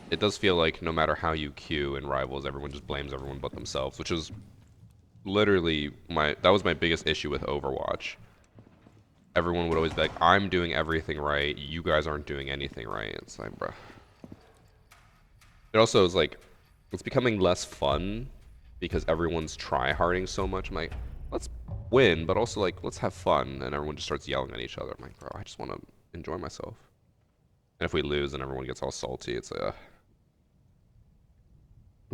it does feel like no matter how you queue in Rivals, everyone just blames everyone but themselves, which is literally that was my biggest issue with Overwatch. everyone would always be like, I'm doing everything right, you guys aren't doing anything right. It's like, bruh. It also is like, it's becoming less fun because everyone's try-harding so much. I'm like, let's win, but also like, let's have fun. And everyone just starts yelling at each other. I'm like, bro, I just want to enjoy myself. And if we lose and everyone gets all salty, it's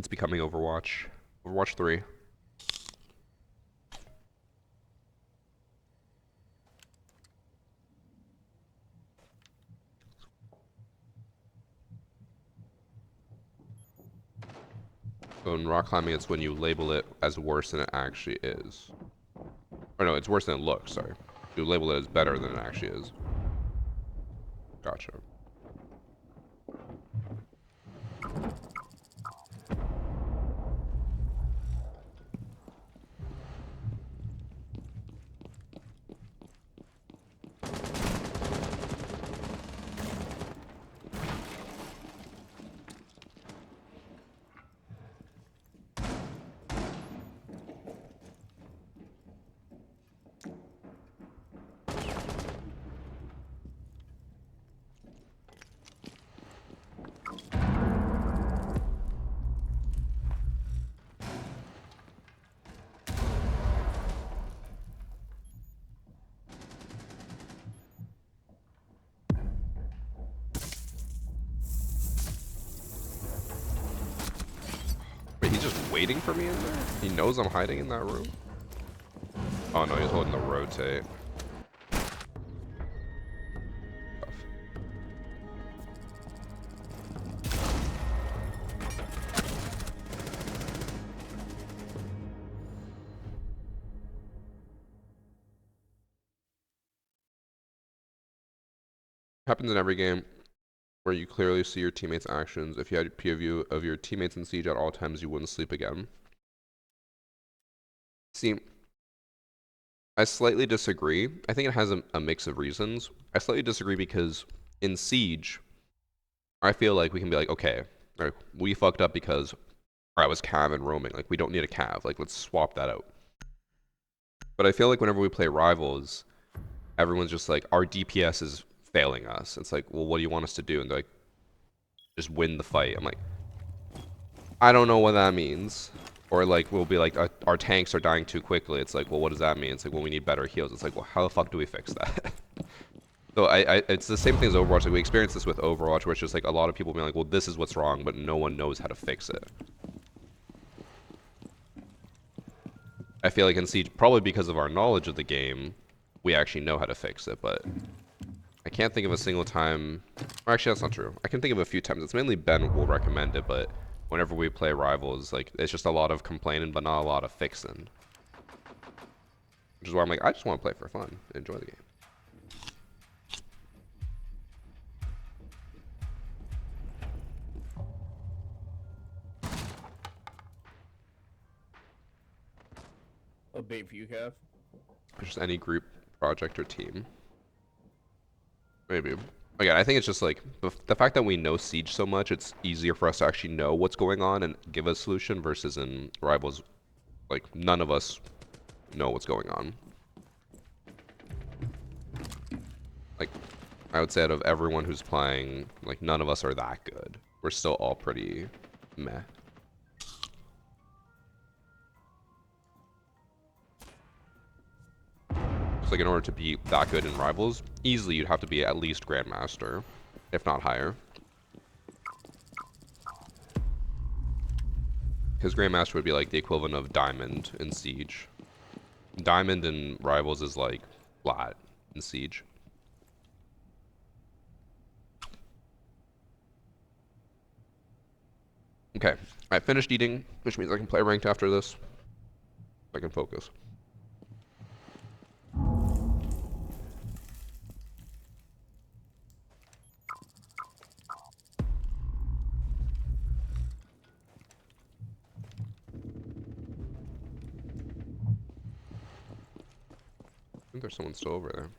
becoming Overwatch. Overwatch 3. So in rock climbing, it's when you label it as worse than it actually is. Or no, it's worse than it looks, sorry. You label it as better than it actually is. Gotcha. Wait, he's just waiting for me in there? He knows I'm hiding in that room? Oh no, he's holding the rotate. Happens in every game where you clearly see your teammates' actions. If you had a POV of your teammates in Siege at all times, you wouldn't sleep again. See, I slightly disagree. I think it has a mix of reasons. I slightly disagree because in Siege, I feel like we can be like, okay, right, we fucked up because I was cav and roaming. Like, we don't need a cav. Like, let's swap that out. But I feel like whenever we play Rivals, everyone's just like, our DPS is failing us. It's like, well, what do you want us to do? And they're like, just win the fight. I'm like, I don't know what that means. Or like, we'll be like, our tanks are dying too quickly. It's like, well, what does that mean? It's like, well, we need better heals. It's like, well, how the fuck do we fix that? So it's the same thing as Overwatch. Like, we experienced this with Overwatch, where it's just like a lot of people being like, well, this is what's wrong, but no one knows how to fix it. I feel like in Siege, probably because of our knowledge of the game, we actually know how to fix it, but I can't think of a single time. Or actually, that's not true. I can think of a few times. It's mainly Ben will recommend it, but whenever we play Rivals, like, it's just a lot of complaining, but not a lot of fixing. Which is why I'm like, I just want to play for fun, enjoy the game. A bait for you, Kev. Just any group, project, or team. Maybe. Again, I think it's just like the fact that we know Siege so much, it's easier for us to actually know what's going on and give a solution versus in Rivals, like, none of us know what's going on. Like, I would say out of everyone who's playing, like, none of us are that good. We're still all pretty meh. Like, in order to be that good in Rivals, easily you'd have to be at least Grandmaster, if not higher. Because Grandmaster would be like the equivalent of Diamond in Siege. Diamond in Rivals is like flat in Siege. Okay, I finished eating, which means I can play ranked after this. I can focus. I think there's someone still over there.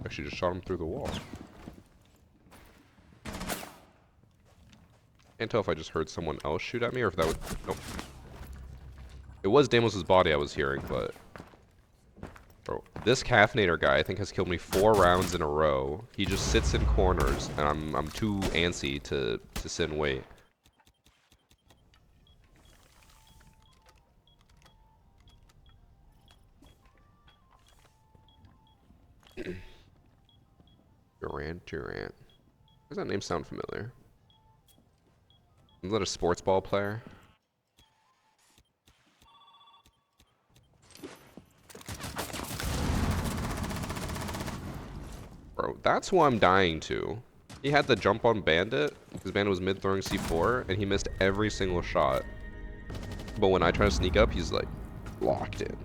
Actually just shot him through the wall. Can't tell if I just heard someone else shoot at me or if that would... Nope. It was Damos's body I was hearing, but... Bro, this caffeinator guy I think has killed me 4 rounds in a row. He just sits in corners, and I'm too antsy to sit and wait. Durant. Does that name sound familiar? Is that a sports ball player? Bro, that's who I'm dying to. He had the jump on Bandit, because Bandit was mid-throwing C4, and he missed every single shot. But when I try to sneak up, he's like, locked in.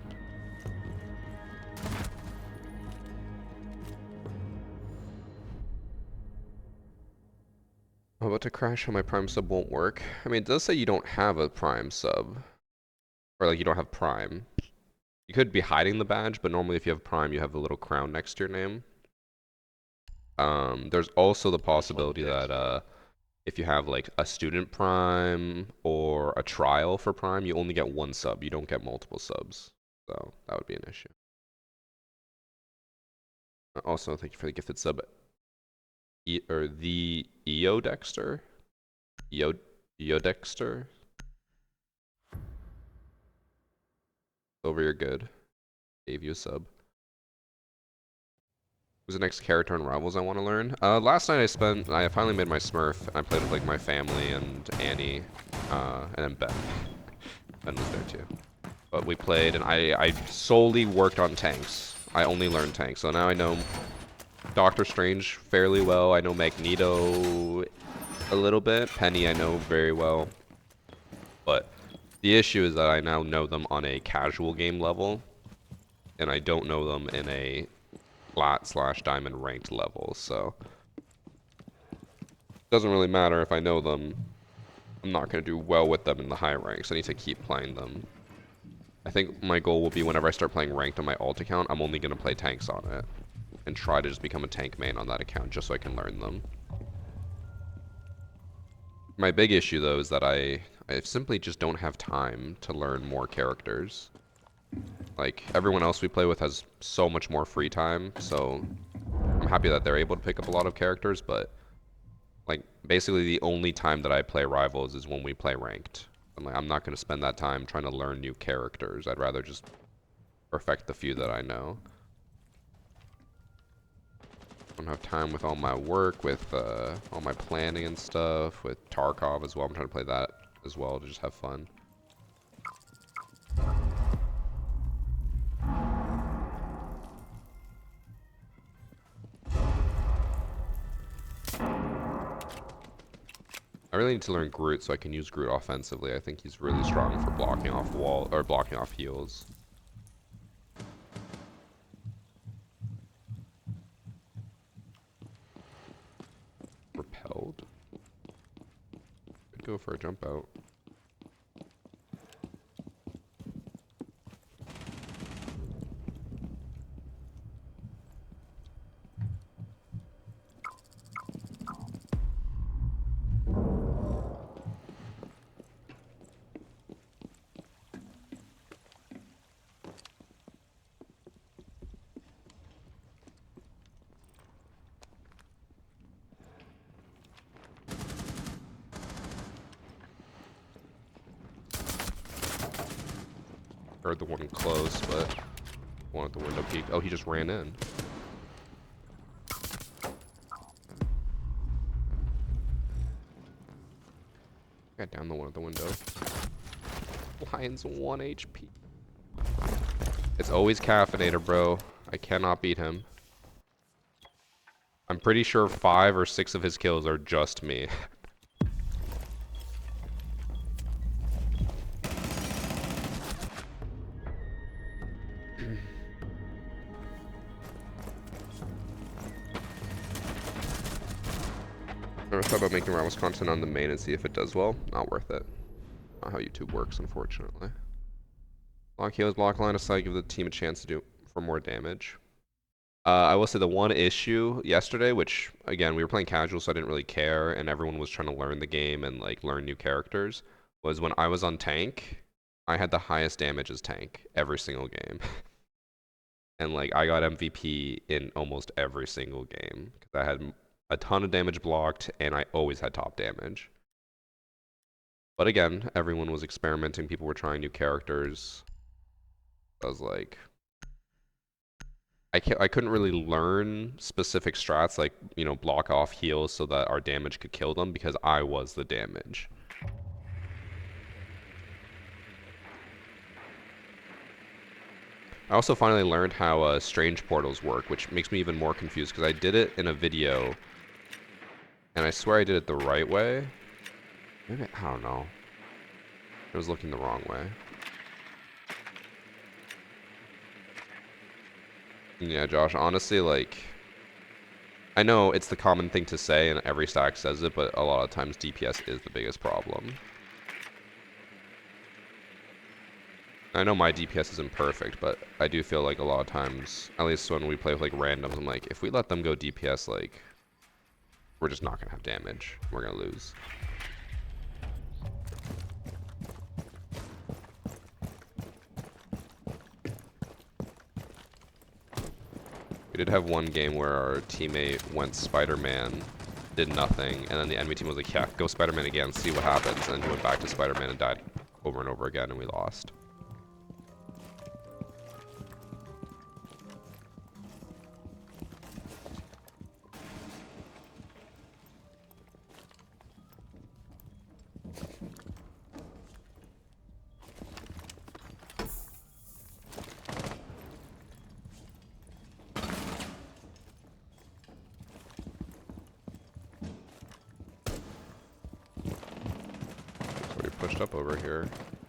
I'm about to crash how my Prime sub won't work. I mean, it does say you don't have a Prime sub. Or like you don't have Prime. You could be hiding the badge, but normally if you have Prime, you have the little crown next to your name. There's also the possibility that if you have like a student Prime or a trial for Prime, you only get 1 sub. You don't get multiple subs. So that would be an issue. Also, thank you for the gifted sub. Or the EO Dexter? EO Dexter? Over, you're good. Gave you a sub. Who's the next character in Rivals I want to learn? Last night I finally made my Smurf, and I played with like my family and Annie, and then Ben. Ben was there too. But we played, and I solely worked on tanks. I only learned tanks, so now I know Doctor Strange fairly well. I know Magneto a little bit. Penny I know very well. But the issue is that I now know them on a casual game level, and I don't know them in a plat/diamond ranked level, so it doesn't really matter if I know them. I'm not going to do well with them in the high ranks. I need to keep playing them. I think my goal will be whenever I start playing ranked on my alt account, I'm only going to play tanks on it and try to just become a tank main on that account just so I can learn them. My big issue though is that I simply just don't have time to learn more characters. Like, everyone else we play with has so much more free time, so I'm happy that they're able to pick up a lot of characters, but, like, basically the only time that I play Rivals is when we play Ranked. And, like, I'm not going to spend that time trying to learn new characters. I'd rather just perfect the few that I know. I don't have time with all my work, with all my planning and stuff, with Tarkov as well. I'm trying to play that as well to just have fun. I really need to learn Groot so I can use Groot offensively. I think he's really strong for blocking off wall or blocking off heals. Repelled. Could go for a jump out. Heard the one close, but one at the window peek. Oh, he just ran in. Got down the one at the window. Lion's 1 HP. It's always Caffeinator, bro. I cannot beat him. I'm pretty sure 5 or 6 of his kills are just me. Never thought about making Ramos content on the main and see if it does well. Not worth it. Not how YouTube works, unfortunately. Block heals, block line of sight, give the team a chance to do for more damage. I will say the one issue yesterday, which again we were playing casual, so I didn't really care, and everyone was trying to learn the game and like learn new characters, was when I was on tank, I had the highest damage as tank every single game. And like I got MVP in almost every single game because I had a ton of damage blocked and I always had top damage. But again, everyone was experimenting, people were trying new characters. I was like, I couldn't really learn specific strats like, you know, block off heals so that our damage could kill them because I was the damage. I also finally learned how strange portals work, which makes me even more confused because I did it in a video and I swear I did it the right way. Maybe, I don't know. I was looking the wrong way. Yeah, Josh, honestly, like, I know it's the common thing to say and every stack says it, but a lot of times DPS is the biggest problem. I know my DPS isn't perfect, but I do feel like a lot of times, at least when we play with like randoms, I'm like, if we let them go DPS, like, we're just not gonna have damage. We're gonna lose. We did have one game where our teammate went Spider-Man, did nothing, and then the enemy team was like, yeah, go Spider-Man again, see what happens, and he went back to Spider-Man and died over and over again, and we lost. Pushed up over here.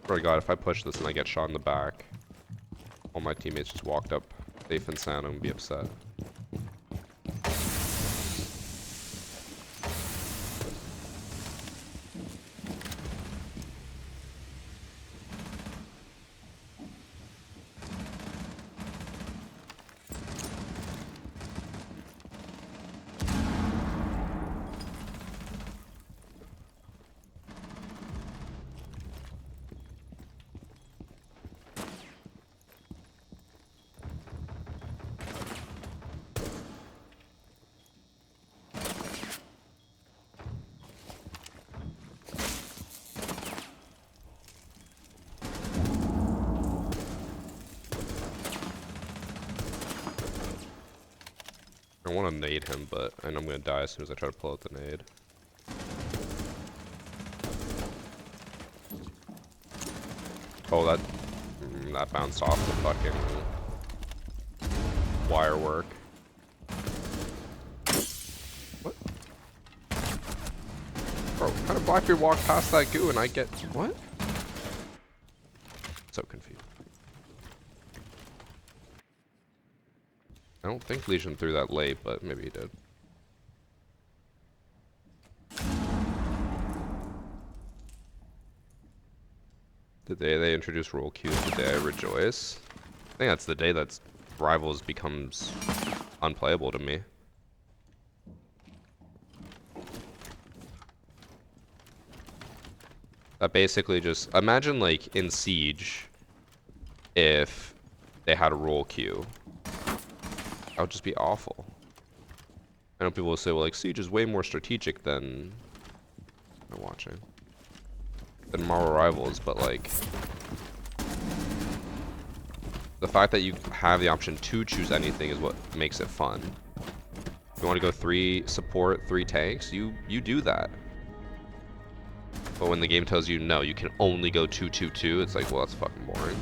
Oh my god, if I push this and I get shot in the back, all my teammates just walked up safe and sound and be upset. I want to nade him, but I know I'm going to die as soon as I try to pull out the nade. Oh, that bounced off the fucking wire work. What? Bro, how did Blackbeard walk past that goo and I get... What? So confused. I don't think Legion threw that late, but maybe he did. The day they introduce roll queues, the day I rejoice. I think that's the day that Rivals becomes unplayable to me. That basically just... Imagine like in Siege, if they had a roll queue. That would just be awful. I know people will say, well, like, Siege is way more strategic than... I'm watching. Than Marvel Rivals, but, like... The fact that you have the option to choose anything is what makes it fun. If you want to go 3 support, 3 tanks, you do that. But when the game tells you, no, you can only go 2-2-2, it's like, well, that's fucking boring.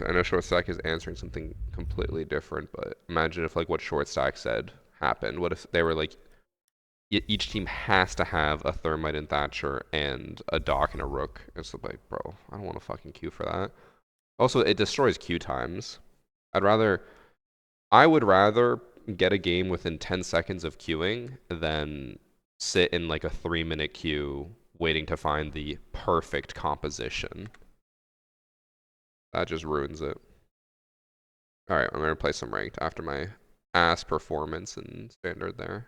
I know Short Stack is answering something completely different, but imagine if like what Short Stack said happened. What if they were like, each team has to have a Thermite and Thatcher and a Dock and a Rook. It's like, bro, I don't want to fucking queue for that. Also, it destroys queue times. I would rather get a game within 10 seconds of queuing than sit in like a 3-minute queue waiting to find the perfect composition. That just ruins it. Alright, I'm gonna play some ranked after my ass performance in standard there.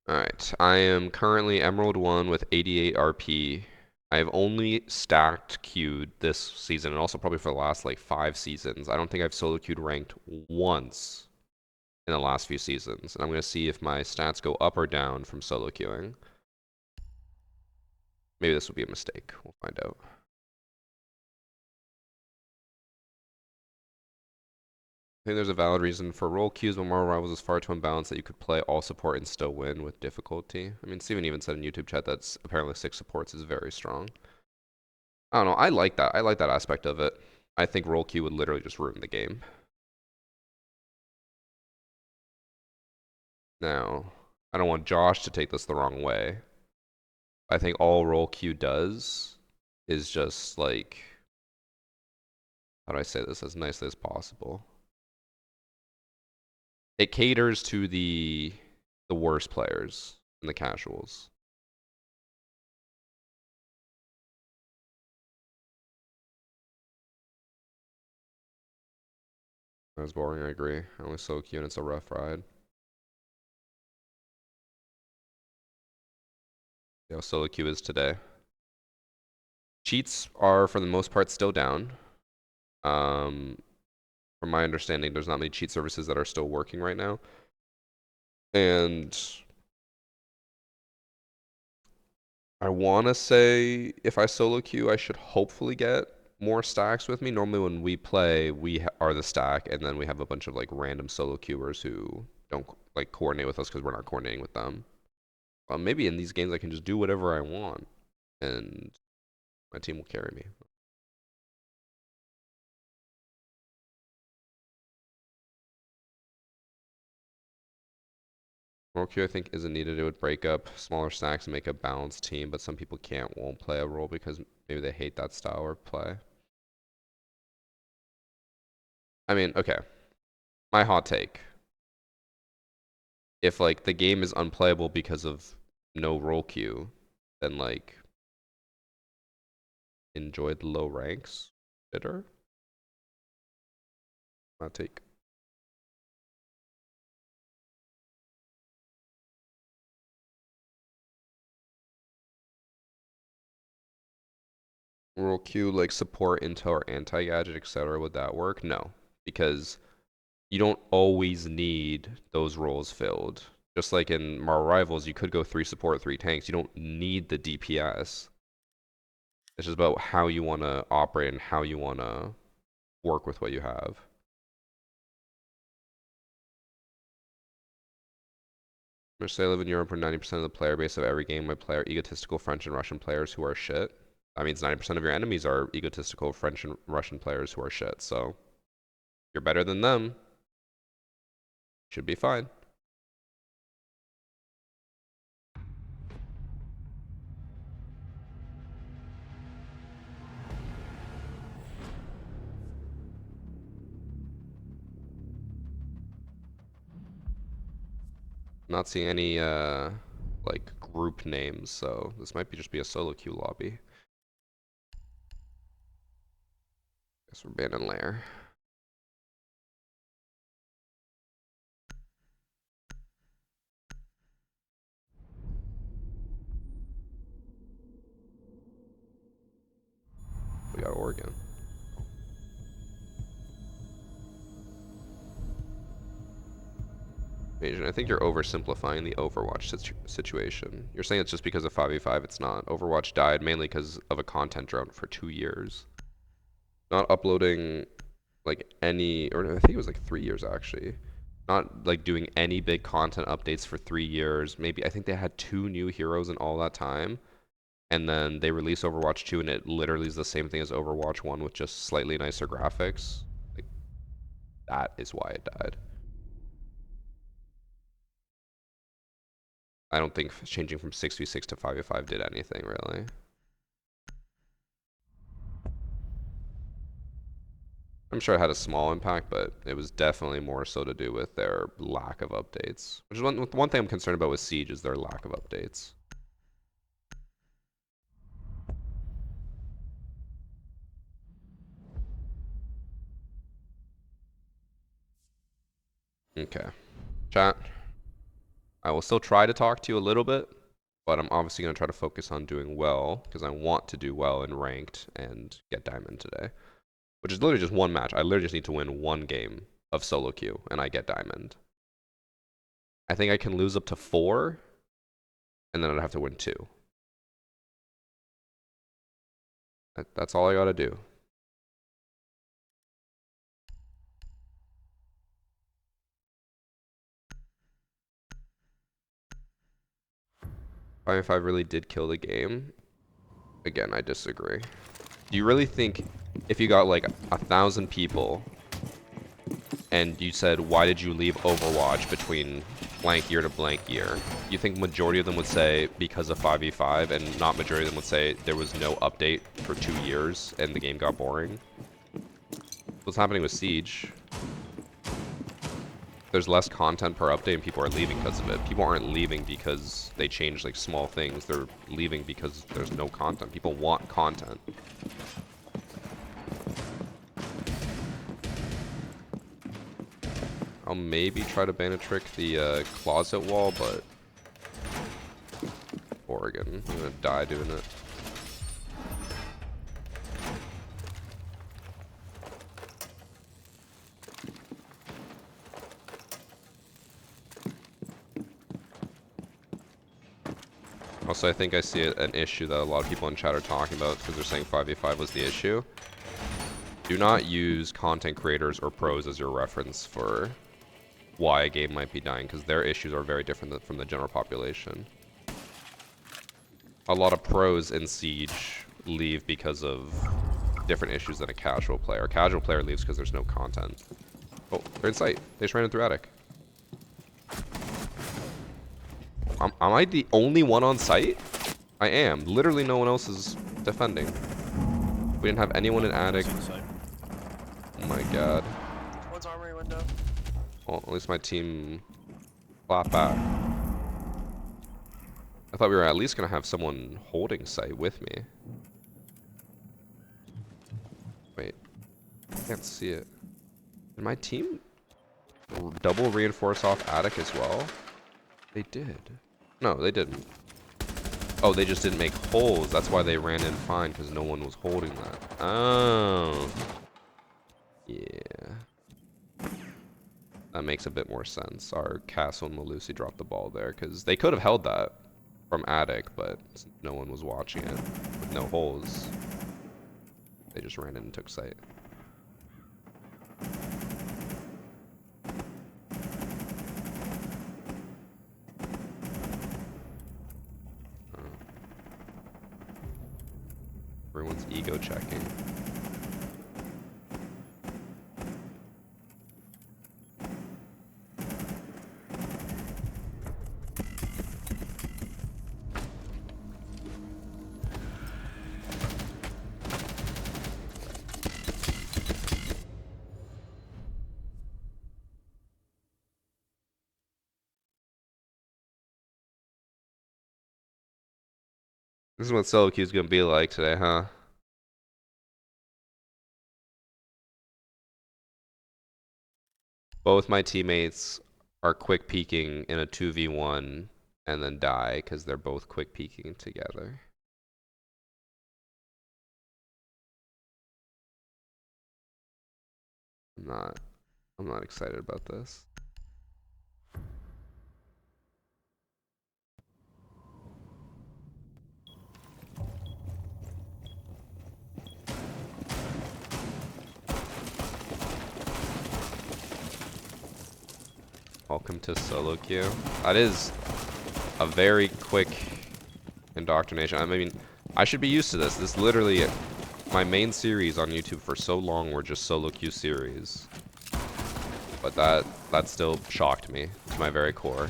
Alright, I am currently Emerald 1 with 88 RP. I have only stacked queued this season, and also probably for the last like 5 seasons. I don't think I've solo queued ranked once in the last few seasons. And I'm going to see if my stats go up or down from solo queuing. Maybe this will be a mistake. We'll find out. I think there's a valid reason for role queues, but Marvel Rivals is far too unbalanced that you could play all support and still win with difficulty. I mean, Steven even said in YouTube chat that's apparently 6 supports is very strong. I don't know. I like that. I like that aspect of it. I think role queue would literally just ruin the game. Now, I don't want Josh to take this the wrong way. I think all role queue does is just like, how do I say this as nicely as possible? It caters to the worst players and the casuals. That was boring, I agree. I only solo queue and it's a rough ride. Yeah, solo queue is today. Cheats are, for the most part, still down. From my understanding, there's not many cheat services that are still working right now. And I want to say if I solo queue, I should hopefully get more stacks with me. Normally when we play, we are the stack, and then we have a bunch of like random solo queuers who don't like coordinate with us because we're not coordinating with them. Maybe in these games I can just do whatever I want, and my team will carry me. Role queue I think isn't needed. It would break up smaller stacks and make a balanced team, but some people won't play a role because maybe they hate that style of play. I mean, okay. My hot take. If like the game is unplayable because of no role queue, then like enjoy the low ranks. Bitter. Hot take. Role queue like support, intel, or anti-gadget, etc. Would that work? No, because you don't always need those roles filled. Just like in Marvel Rivals, you could go 3 support, 3 tanks. You don't need the DPS. It's just about how you want to operate and how you want to work with what you have. I'm say I live in Europe where 90% of the player base of every game I play are egotistical French and Russian players who are shit. That means 90% of your enemies are egotistical French and Russian players who are shit. So you're better than them. Should be fine. Not seeing any like group names, so this might be just be a solo queue lobby. Guess we're banning layer. We got Oregon. I think you're oversimplifying the Overwatch situation. You're saying it's just because of 5v5. It's not. Overwatch died mainly because of a content drought for 2 years. Not uploading like any, or I think it was like 3 years actually. Not like doing any big content updates for 3 years. Maybe I think they had 2 new heroes in all that time. And then they release Overwatch 2 and it literally is the same thing as Overwatch 1 with just slightly nicer graphics. Like, that is why it died. I don't think changing from 6v6 to 5v5 did anything really. I'm sure it had a small impact, but it was definitely more so to do with their lack of updates. Which is one thing I'm concerned about with Siege is their lack of updates. Okay. Chat. I will still try to talk to you a little bit, but I'm obviously going to try to focus on doing well because I want to do well in ranked and get diamond today. Which is literally just one match. I literally just need to win one game of solo queue and I get diamond. I think I can lose up to 4 and then I'd have to win 2. That's all I gotta do. If I really did kill the game, again, I disagree. Do you really think if you got like 1,000 people and you said, why did you leave Overwatch between blank year to blank year? You think majority of them would say because of 5v5 and not majority of them would say there was no update for 2 years and the game got boring? What's happening with Siege? There's less content per update and people are leaving because of it. People aren't leaving because they changed like small things. They're leaving because there's no content. People want content. I'll maybe try to Banatrick the closet wall, but Oregon, I'm gonna die doing it. Also, I think I see an issue that a lot of people in chat are talking about because they're saying 5v5 was the issue. Do not use content creators or pros as your reference for why a game might be dying, because their issues are very different from the general population. A lot of pros in Siege leave because of different issues than a casual player. A casual player leaves because there's no content. Oh, they're in sight. They just ran in through attic. Am I the only one on site? I am. Literally no one else is defending. We didn't have anyone in attic. Oh my god. One's armory window. Well, at least my team clapped back. I thought we were at least going to have someone holding site with me. Wait. I can't see it. Did my team double reinforce off attic as well? They did. No, they didn't. Oh, they just didn't make holes. That's why they ran in fine, because no one was holding that. Oh. Yeah. That makes a bit more sense. Our Castle and Malusi dropped the ball there, because they could have held that from attic, but no one was watching it with no holes. They just ran in and took sight. Everyone's ego checking. This is what solo queue's gonna be like today, huh? Both my teammates are quick peeking in a 2v1 and then die because they're both quick peeking together. I'm not excited about this. Welcome to solo queue. That is a very quick indoctrination. I mean, I should be used to this. This literally, my main series on YouTube for so long were just solo queue series. But that still shocked me to my very core.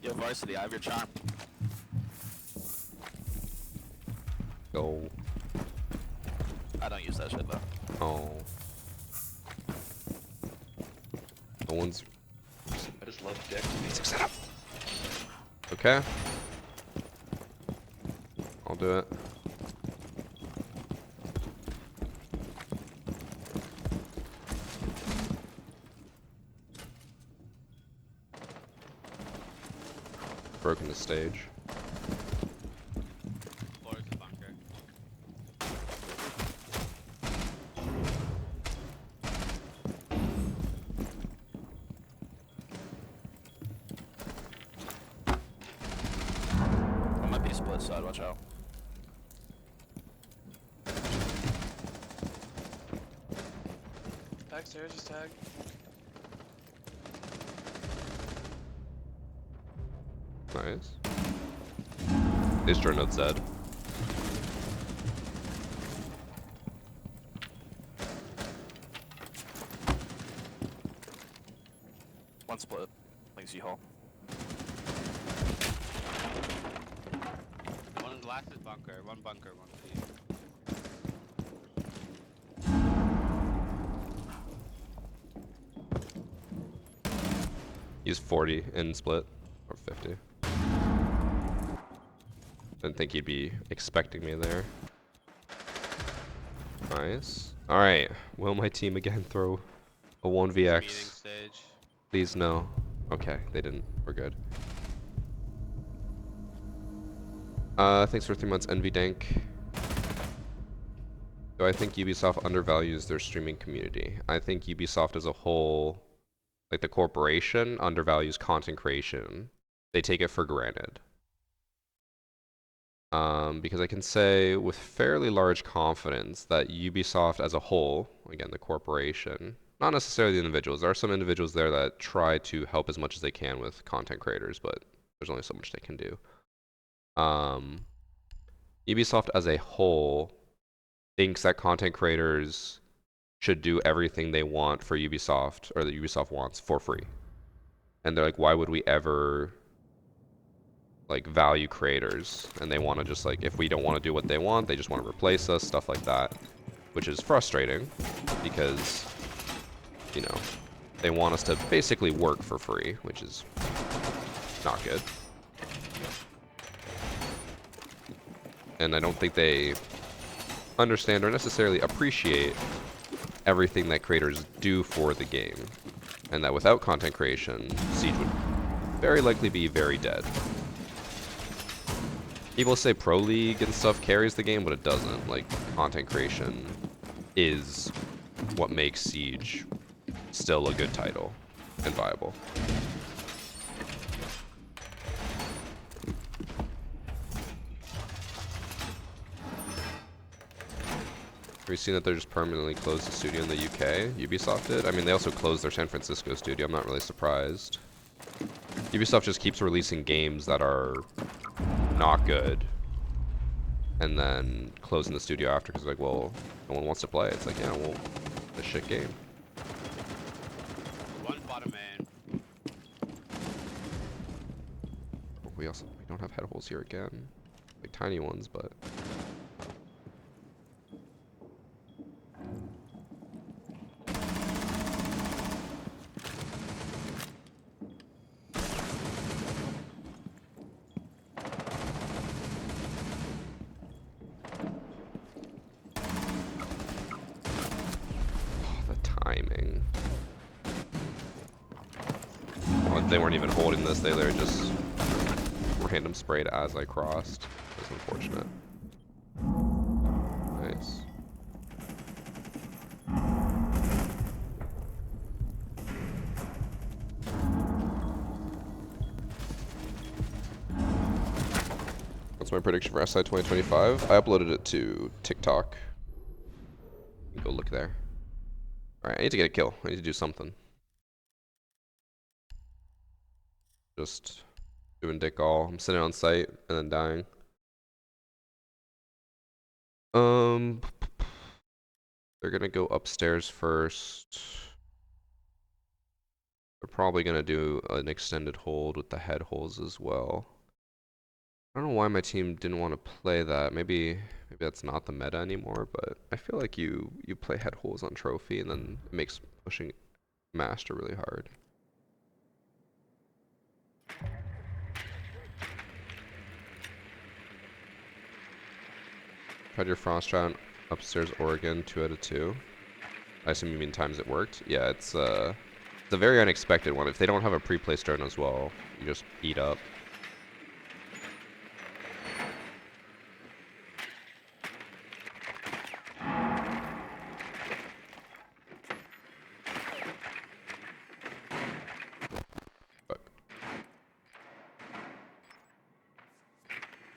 Yo, Varsity, I have your charm. Go. I don't use that shit though. Oh. No one's I just love Dex. basic setup. Okay. I'll do it. Broken the stage. Floor is the bunker. One might be split side, watch out. Backstairs, just tag. Nice. These turn out Zed. One split. Like Z-hole. One last is bunker. One bunker, one C. He's 40 in split. Or 50. Didn't think he'd be expecting me there. Nice. Alright. Will my team again throw a 1vx? Meeting stage. Please no. Okay, they didn't. We're good. Thanks for 3 months, Envy Dank. Do I think Ubisoft undervalues their streaming community? I think Ubisoft as a whole, like the corporation, undervalues content creation. They take it for granted. Because I can say with fairly large confidence that Ubisoft as a whole, again, the corporation, not necessarily the individuals. There are some individuals there that try to help as much as they can with content creators, but there's only so much they can do. Ubisoft as a whole thinks that content creators should do everything they want for Ubisoft, or that Ubisoft wants, for free. And they're like, why would we ever like value creators? And they want to just like, if we don't want to do what they want, they just want to replace us, stuff like that, which is frustrating because, you know, they want us to basically work for free, which is not good. And I don't think they understand or necessarily appreciate everything that creators do for the game. And that without content creation, Siege would very likely be very dead. People say Pro League and stuff carries the game, but it doesn't. Like, content creation is what makes Siege still a good title and viable. Have you seen that they're just permanently closed the studio in the UK? Ubisoft did? I mean, they also closed their San Francisco studio. I'm not really surprised. Ubisoft just keeps releasing games that are not good and then closing the studio after because like, well, no one wants to play. It's like, yeah, well, it's a shit game. One bottom man. We don't have head holes here again. Like tiny ones, but timing. Oh, they weren't even holding this. They literally just random sprayed as I crossed. That's unfortunate. Nice. That's my prediction for SI 2025. I uploaded it to TikTok. Go look there. Alright, I need to get a kill. I need to do something. Just doing dick all. I'm sitting on site and then dying. They're gonna go upstairs first. They're probably gonna do an extended hold with the head holes as well. I don't know why my team didn't want to play that. Maybe that's not the meta anymore, but I feel like you play head holes on trophy and then it makes pushing master really hard. Tried your frost round upstairs Oregon 2 out of 2. I assume you mean times it worked? Yeah, it's a very unexpected one. If they don't have a pre-placed drone as well, you just eat up.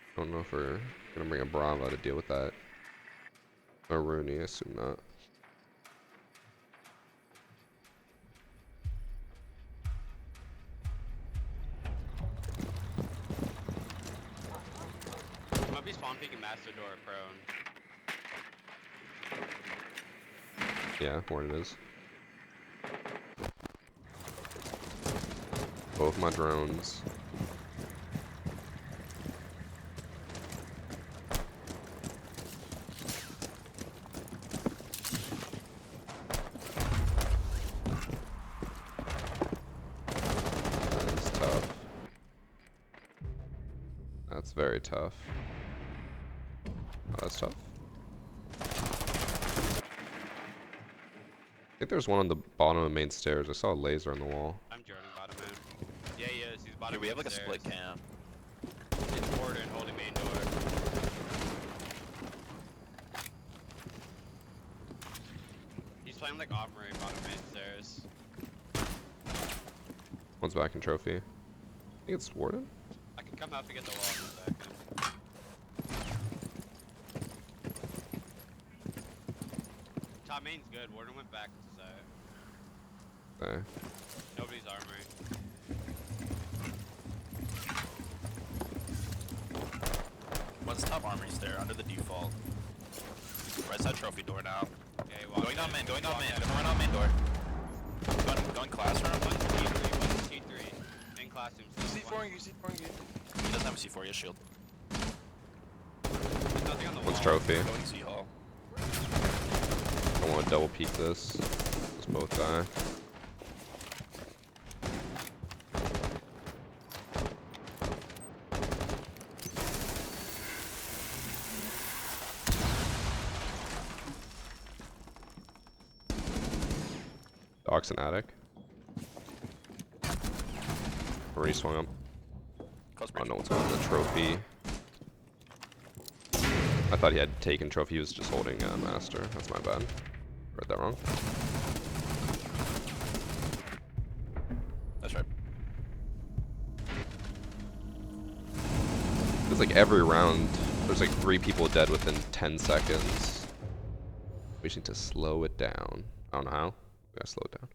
I don't know if we're gonna bring a Bravo to deal with that. Or Rooney, I assume not. Might be spawn peeking master door prone. Yeah, Hornet is. Both my drones. That's tough. That's very tough. Oh, that's tough. I think there's one on the bottom of main stairs. I saw a laser on the wall. I'm joining bottom man. Yeah, he is. He's bottom. Dude, we have like a stairs. split cam. He's border and holding main door. He's playing like armory bottom main stairs. One's back in trophy. I think it's Warden. I can come up to get the wall in a second. Top main's good. Warden went back to side. Okay. Nobody's armory. One's top armory stair under the default. Right side trophy door now. Yeah, he walked Going on in. main, going He on walked main. in. Gonna run on main door. Going classroom. One's T3, one's T3. In classroom. You C4 and you C4 and you. He doesn't have a C4, he has shield. There's nothing on the What's wall. trophy? Going C hall. I want to double peek this. Just both die. Doc's an attic. Already swung up. Close Oh, breach. no one's going to the trophy. I thought he had taken trophy. He was just holding master. That's my bad. Read that wrong. That's right. It's like every round, there's like 3 people dead within 10 seconds. We just need to slow it down. I don't know how. We gotta slow it down.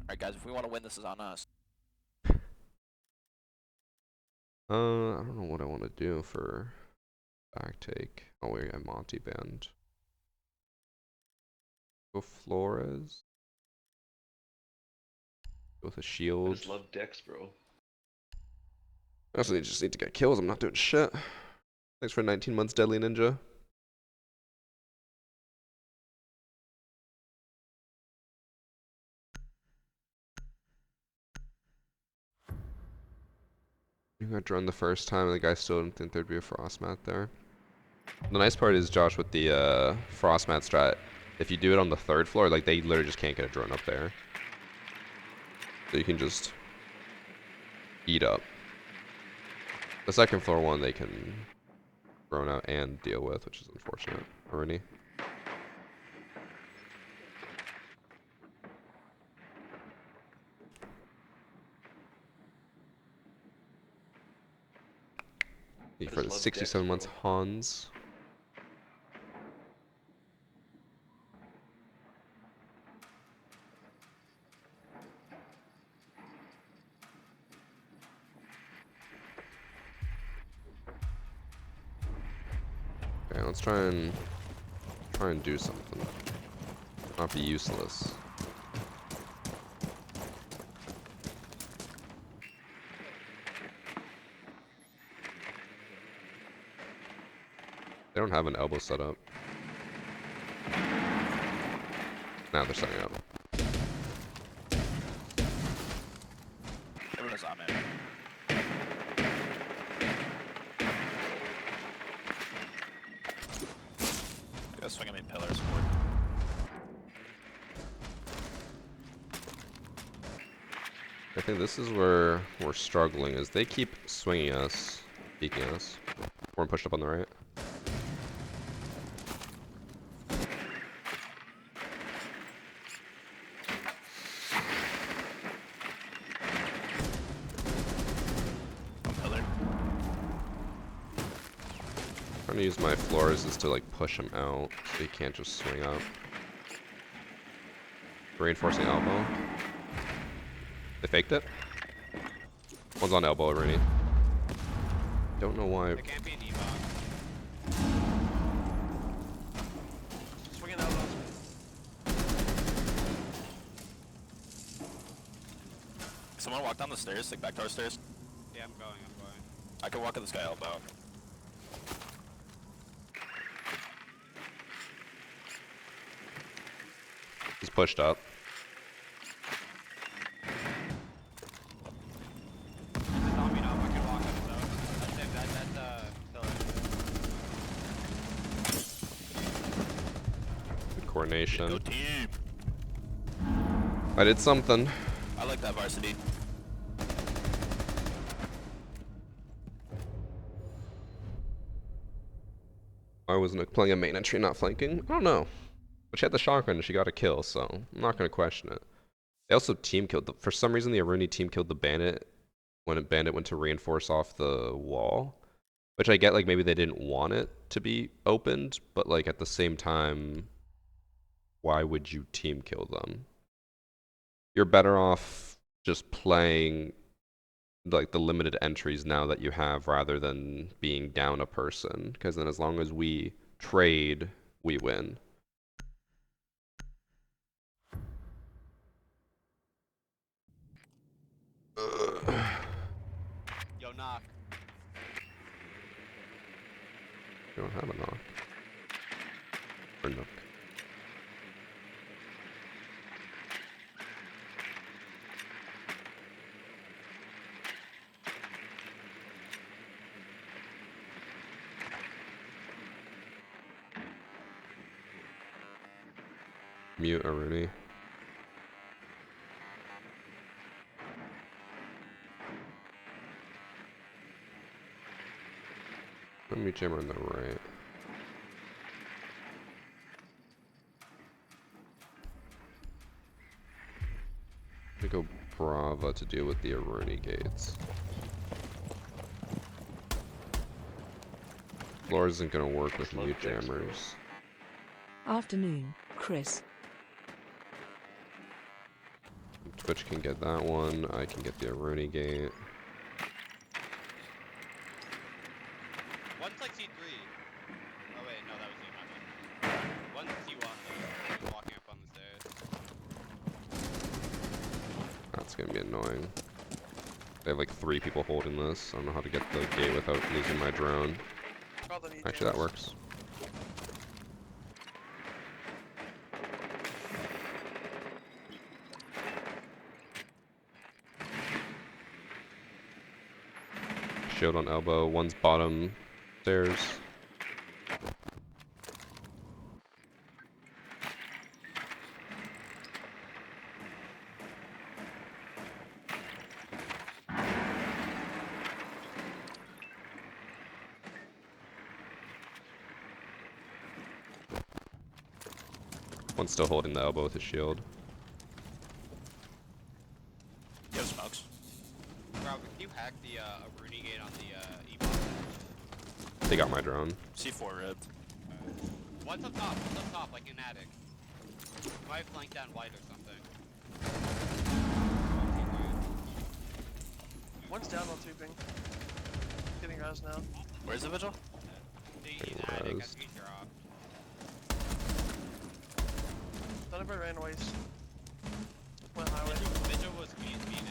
Alright guys, if we want to win, this is on us. I don't know what I want to do for back take. Oh, we got Monty banned. Go Flores. Go with a I shield. just love Dex, bro. I also just need to get kills. I'm not doing shit. Thanks for 19 months, Deadly Ninja. You got drawn the first time, and the guy still didn't think there'd be a frost mat there. The nice part is, Josh, with the frost mat strat, if you do it on the 3rd floor, like they literally just can't get a drone up there. So you can just eat up. The 2nd floor one they can drone out and deal with, which is unfortunate already. For the love 67 Dex, months, bro. Hans. Okay, let's try and do something. Not be useless. They don't have an elbow set up. Now they're setting up. Everyone's on it. I got swinging me pillars. I think this is where we're struggling, is they keep swinging us, peeking us. We're pushed up on the right. One pillar. Trying to use my floors is to like push him out, so he can't just swing up. Reinforcing elbow. They faked it. One's on elbow already. Don't know why. There can't be an E-bomb. Swinging elbows. Someone walk down the stairs, like back to our stairs. Yeah, I'm going. I can walk at this guy elbow. He's pushed up. It's a zombie knob, I can walk up it though. That's him, that's pillar. Good coordination. Go team. I did something. I like that varsity. I was playing a main entry, not flanking. I don't know. But she had the shotgun and she got a kill, so I'm not going to question it. They also team killed for some reason the Aruni team killed the bandit when a bandit went to reinforce off the wall. Which I get, like, maybe they didn't want it to be opened, but like at the same time, why would you team kill them? You're better off just playing like the limited entries now that you have rather than being down a person, because then as long as we trade, we win. Yo, knock. You don't have a knock. Or knock. Mute Aruni. Let me jammer on the right. We go Brava to deal with the Aruni gates. Floor isn't gonna work with mute jammers. Afternoon, Chris. Twitch can get that one. I can get the Aruni gate. One's like C3. Oh wait, no, that was you, my bad. One's C1 though, he's walking up on the stairs. That's gonna be annoying. They have like 3 people holding this. I don't know how to get the gate without losing my drone. Actually, that works. Shield on elbow. One's bottom stairs. One's still holding the elbow with his shield. Yo, smokes. Bro, can you hack the Aruni gate on the E-bomb? They got my drone. C4 ribbed. One's up top, like in attic. Might flank down white or something. One's down on sweeping. Getting res now. Where's the vigil? He's attic, I think you're off. Thunderbird ran away. Went highway. Vigil was meeting.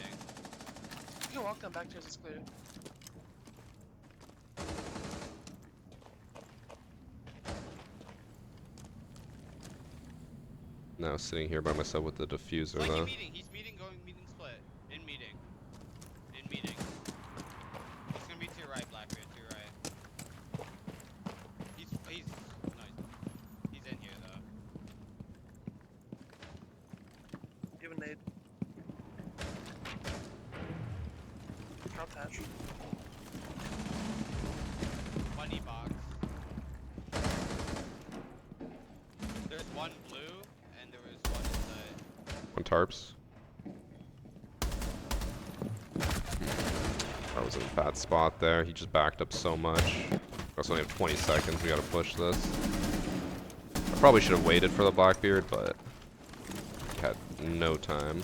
You can walk them back to us, it's clear. Now sitting here by myself with the diffuser Lucky though. meeting. He's meeting, going meeting split. In meeting. In meeting. He's gonna be to your right, Blackbeard, to your right. He's nice. He's in here though. Give a nade. Drop hatch. One E box. There's one blue, and there was one inside. One tarps. I was in a bad spot there. He just backed up so much. We also only have 20 seconds. We gotta push this. I probably should have waited for the Blackbeard, but he had no time.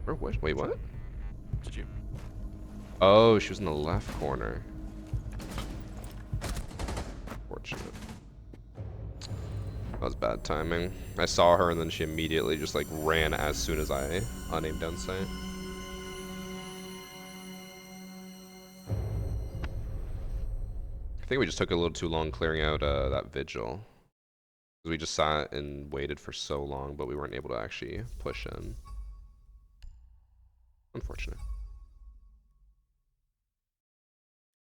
Or what? Wait, what? Did you? Oh, she was in the left corner. Fortunate. That was bad timing. I saw her and then she immediately just like ran as soon as I unaimed down sight. I think we just took a little too long clearing out that vigil. We just sat and waited for so long, but we weren't able to actually push in. Unfortunate.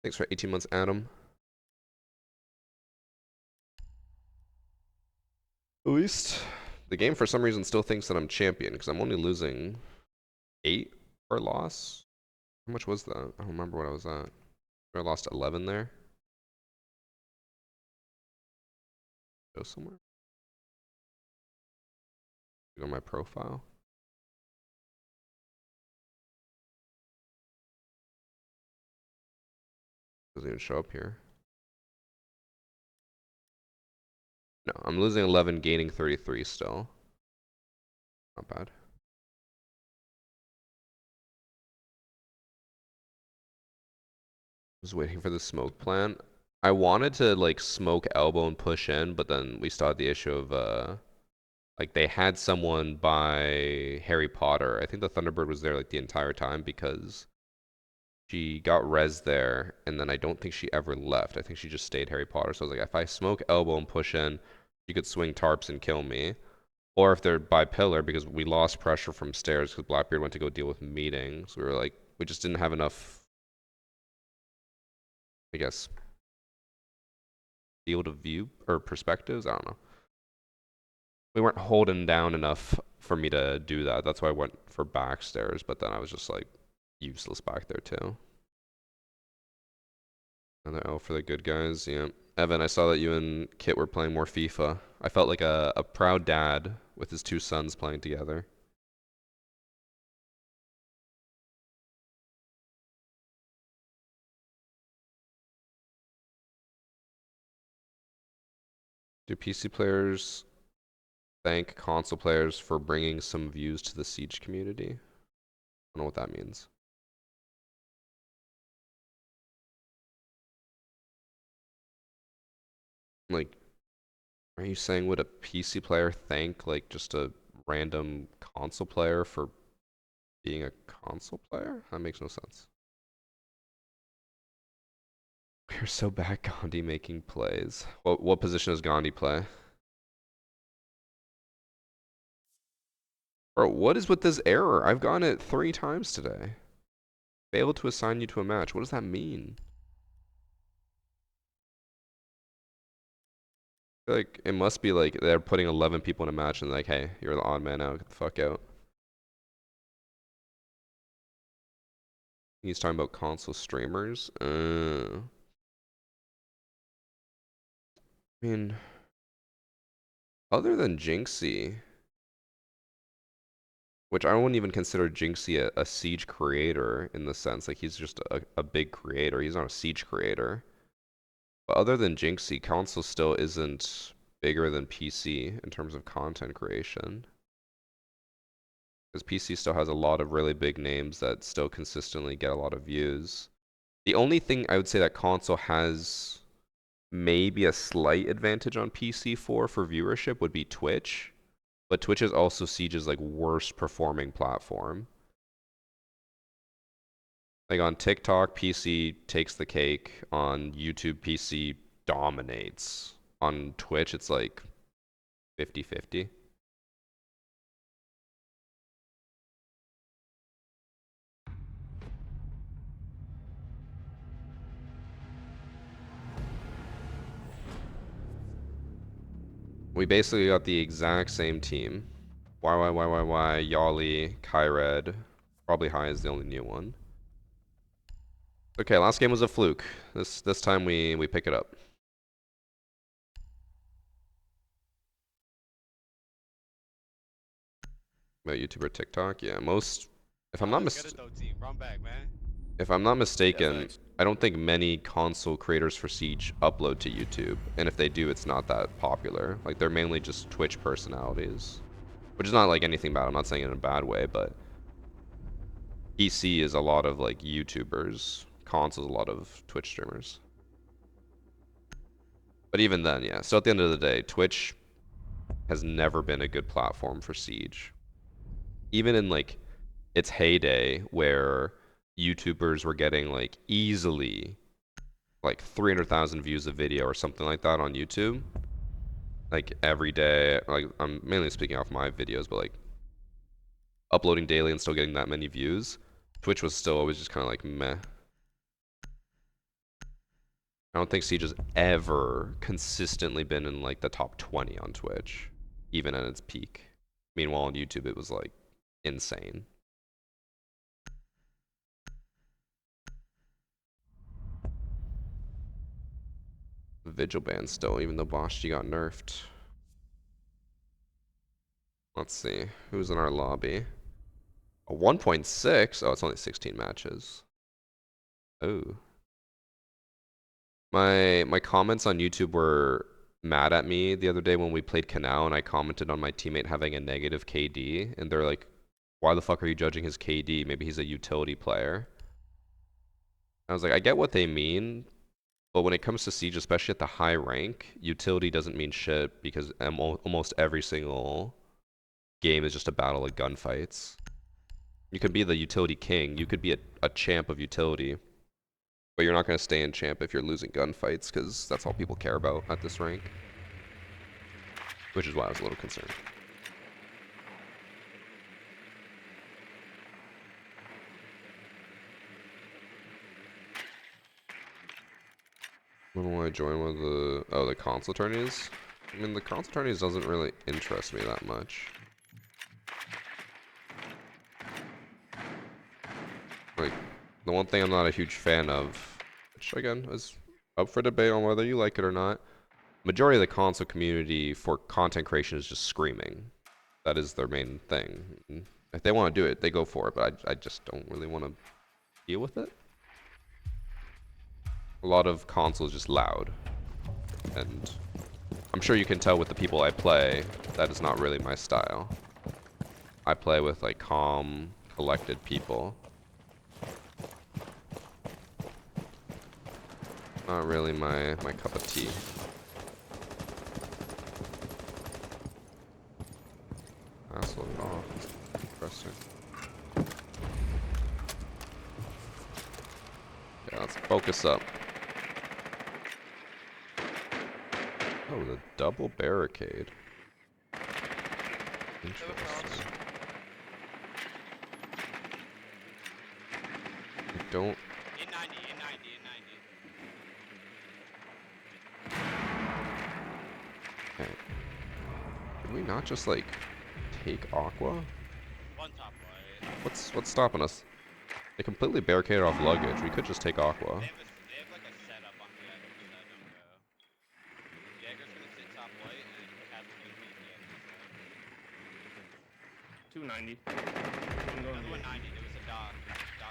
Thanks for 18 months, Adam. At least the game for some reason still thinks that I'm champion because I'm only losing 8 per loss. How much was that? I don't remember what I was at. I lost 11 there. Go somewhere. Go to my profile. Doesn't even show up here. No, I'm losing 11, gaining 33 still. Not bad. Just waiting for the smoke plant. I wanted to like smoke elbow and push in, but then we still had the issue of like they had someone by Harry Potter. I think the Thunderbird was there like the entire time because she got res there, and then I don't think she ever left. I think she just stayed Harry Potter. So I was like, if I smoke elbow and push in, you could swing tarps and kill me. Or if they're by pillar, because we lost pressure from stairs because Blackbeard went to go deal with meetings. We were like, we just didn't have enough, I guess, field of view or perspectives. I don't know. We weren't holding down enough for me to do that. That's why I went for back stairs, but then I was just like useless back there too. Another L for the good guys, yeah. Evan, I saw that you and Kit were playing more FIFA. I felt like a proud dad with his 2 sons playing together. Do PC players thank console players for bringing some views to the Siege community? I don't know what that means. Like, are you saying would a PC player thank like just a random console player for being a console player? That makes no sense. We're so bad Gandhi making plays. What position does Gandhi play? Bro, what is with this error? I've gotten it 3 times today. Failed to assign you to a match. What does that mean? I feel like it must be like they're putting 11 people in a match and like, hey, you're the odd man out. Get the fuck out. He's talking about console streamers. I mean, other than Jinxie, which I wouldn't even consider Jinxie a Siege creator in the sense, like he's just a big creator. He's not a Siege creator. But other than Jinxie, console still isn't bigger than PC in terms of content creation. Because PC still has a lot of really big names that still consistently get a lot of views. The only thing I would say that console has maybe a slight advantage on PC for viewership would be Twitch. But Twitch is also Siege's like worst performing platform. Like on TikTok, PC takes the cake. On YouTube, PC dominates. On Twitch, it's like 50-50. We basically got the exact same team. YYYYY, Yali, Kyred. Probably High is the only new one. Okay, last game was a fluke. This time we pick it up. About YouTuber TikTok, yeah. Most, if I'm not Let's get it though, team. Run back, man. if I'm not mistaken, thanks. I don't think many console creators for Siege upload to YouTube, and if they do, it's not that popular. Like they're mainly just Twitch personalities, which is not like anything bad. I'm not saying it in a bad way, but PC is a lot of like YouTubers, consoles a lot of Twitch streamers. But even then, yeah. So at the end of the day, Twitch has never been a good platform for Siege. Even in like its heyday where YouTubers were getting like easily like 300,000 views a video or something like that on YouTube, like every day. Like I'm mainly speaking off my videos, but like uploading daily and still getting that many views, Twitch was still always just kind of like meh. I don't think Siege has ever consistently been in like the top 20 on Twitch, even at its peak. Meanwhile on YouTube it was like insane. Vigil ban still, even though Bosch got nerfed. Let's see, who's in our lobby? A 1.6? Oh, it's only 16 matches. Oh. My comments on YouTube were mad at me the other day when we played Canal and I commented on my teammate having a negative KD and they're like, why the fuck are you judging his KD? Maybe he's a utility player. I was like, I get what they mean, but when it comes to Siege, especially at the high rank, utility doesn't mean shit because almost every single game is just a battle of gunfights. You could be the utility king, you could be a champ of utility, but you're not going to stay in champ if you're losing gunfights because that's all people care about at this rank. Which is why I was a little concerned. When will I join one of the console tourneys? I mean, the console tourneys doesn't really interest me that much. Like, the one thing I'm not a huge fan of, which again is up for debate on whether you like it or not, majority of the console community for content creation is just screaming. That is their main thing. If they want to do it, they go for it, but I just don't really want to deal with it. A lot of consoles just loud. And I'm sure you can tell with the people I play, that is not really my style. I play with like calm, collected people. Not really my cup of tea. Asshole it off. Interesting. Yeah, let's focus up. Oh, the double barricade. Interesting. I don't. In 90, in 90, in 90. Okay. Can we not just like take Aqua? One top right. What's stopping us? They completely barricaded off luggage. We could just take Aqua. They have like a setup on the other side, don't go. Jaeger's gonna sit top white and Cat's gonna be the other side. 290. Another 190, there was a dock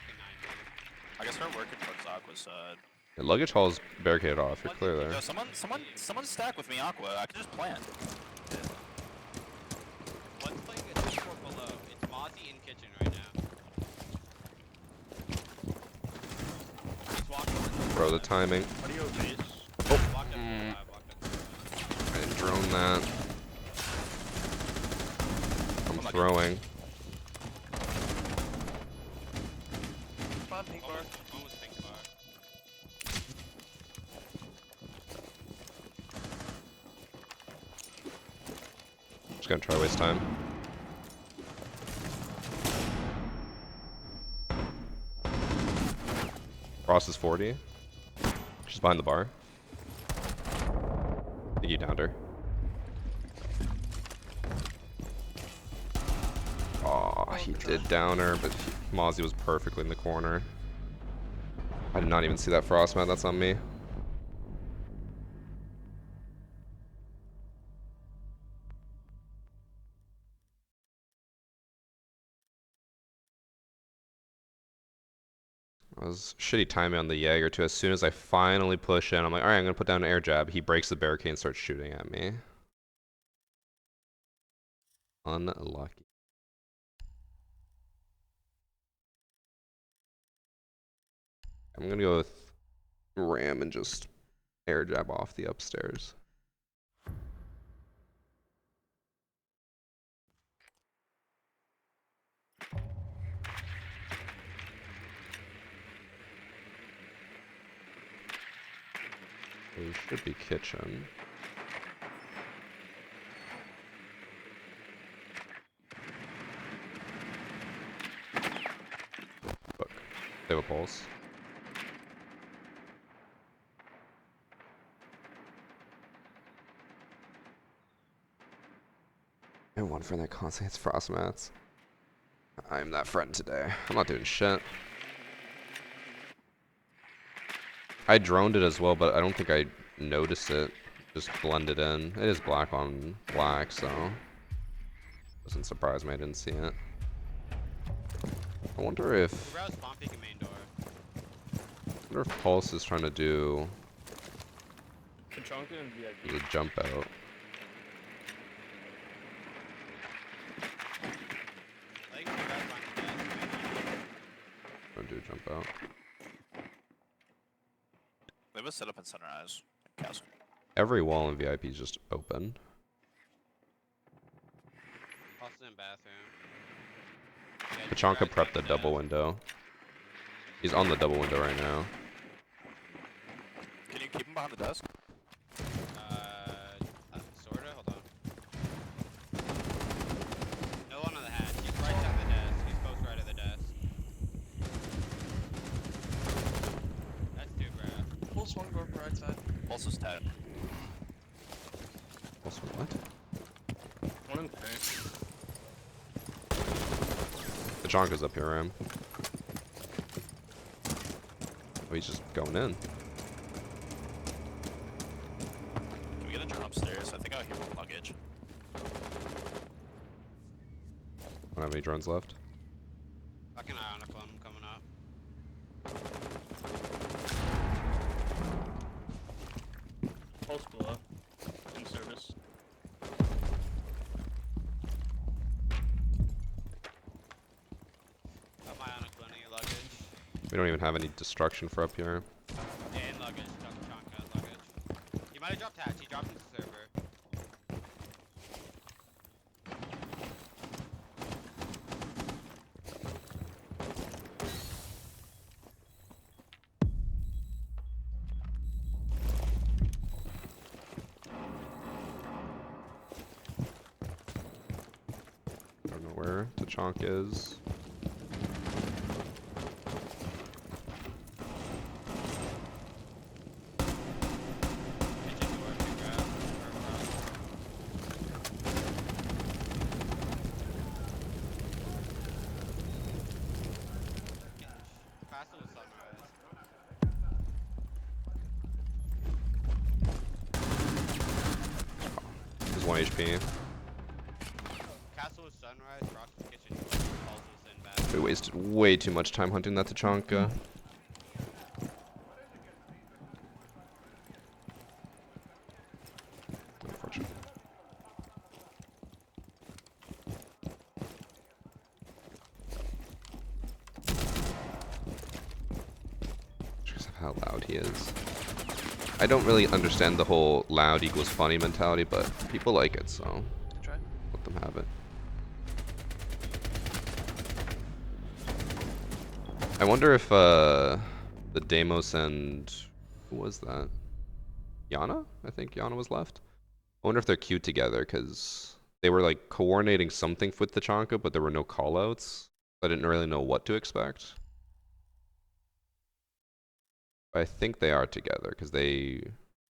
in 90. I guess we're working towards Aqua's side. Yeah, luggage hall's barricaded off. You're clear there. Yo, someone stack with me Aqua. I can just plant. One's playing a 2-4 below. It's Mozzie in kitchen right now. He's walking on Bro, the timing. Audio base. walked up to the side, walked up to the side. I didn't drone that. I'm throwing. Spawn pink bar. Almost pink bar. waste time. Frost is 40. She's behind the bar. I think you downed her. Oh, he did down her, but Mozzie was perfectly in the corner. I did not even see that Frost, man. That's on me. It was shitty timing on the Jaeger too. As soon as I finally push in, I'm like, alright, I'm gonna put down an air jab. He breaks the barricade and starts shooting at me. Unlucky. I'm gonna go with Ram and just air jab off the upstairs. We should be kitchen. Look, they have a pulse. And one friend that constantly hits frost mats. I'm that friend today. I'm not doing shit. I droned it as well, but I don't think I noticed it. Just blended in. It is black on black, so doesn't surprise me I didn't see it. I wonder if Bro, spawn peeking main door. Pulse is trying to do Pachanka and VIP. the jump out. I think Brav's on the desk. Trying to do a jump out. They have a setup in Sunrise. Castle. Every wall in VIP is just open. Austin in bathroom. Pachanka prepped the double window. He's on the double window right now. Can you keep him behind the desk? Sorta. Hold on. No one on the hatch. He's right on the desk. He's post right at the desk. That's two, bro. Full swung door for right side. Pulse is 10. Also, what? One in tank. Pachanka's up here, Ram. Oh, he's just going in. Can we get a drone upstairs? I think I hear one luggage. Don't have any drones left. Fucking Ionic one coming up. Pulse below. In service. Got my Ionic one in your luggage. We don't even have any destruction for up here. Yeah, in luggage. Chunk has luggage. He might have dropped hatch. He dropped into server. I don't know where Tachanka is. Kitchen door, big grab. Castle was sunrise. He's 1 HP. Castle was sunrise. Frost was kitchen door. Pulse was in bathroom. We wasted way too much time hunting that Tachanka. Unfortunate. Just how loud he is. I don't really understand the whole loud equals funny mentality, but people like it, so Good try. let them have it. I wonder if the Deimos and who was that? Yana? I think Yana was left. I wonder if they're queued together because they were like coordinating something with the Chonka, but there were no callouts. I didn't really know what to expect. I think they are together because the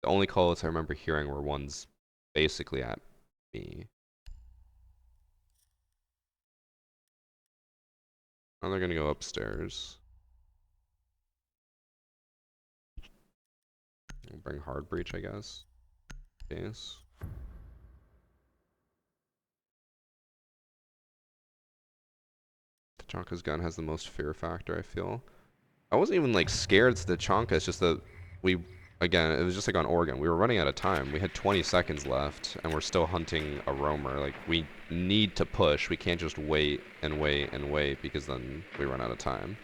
only callouts I remember hearing were ones basically at me. Now they're gonna go upstairs. We'll bring hard breach, I guess. Yes. Tachanka's gun has the most fear factor, I feel. I wasn't even like scared to the Tachanka, it's just that again, it was just like on Oregon, we were running out of time. We had 20 seconds left, and we're still hunting a roamer. Like, we need to push. We can't just wait and wait and wait, because then we run out of time.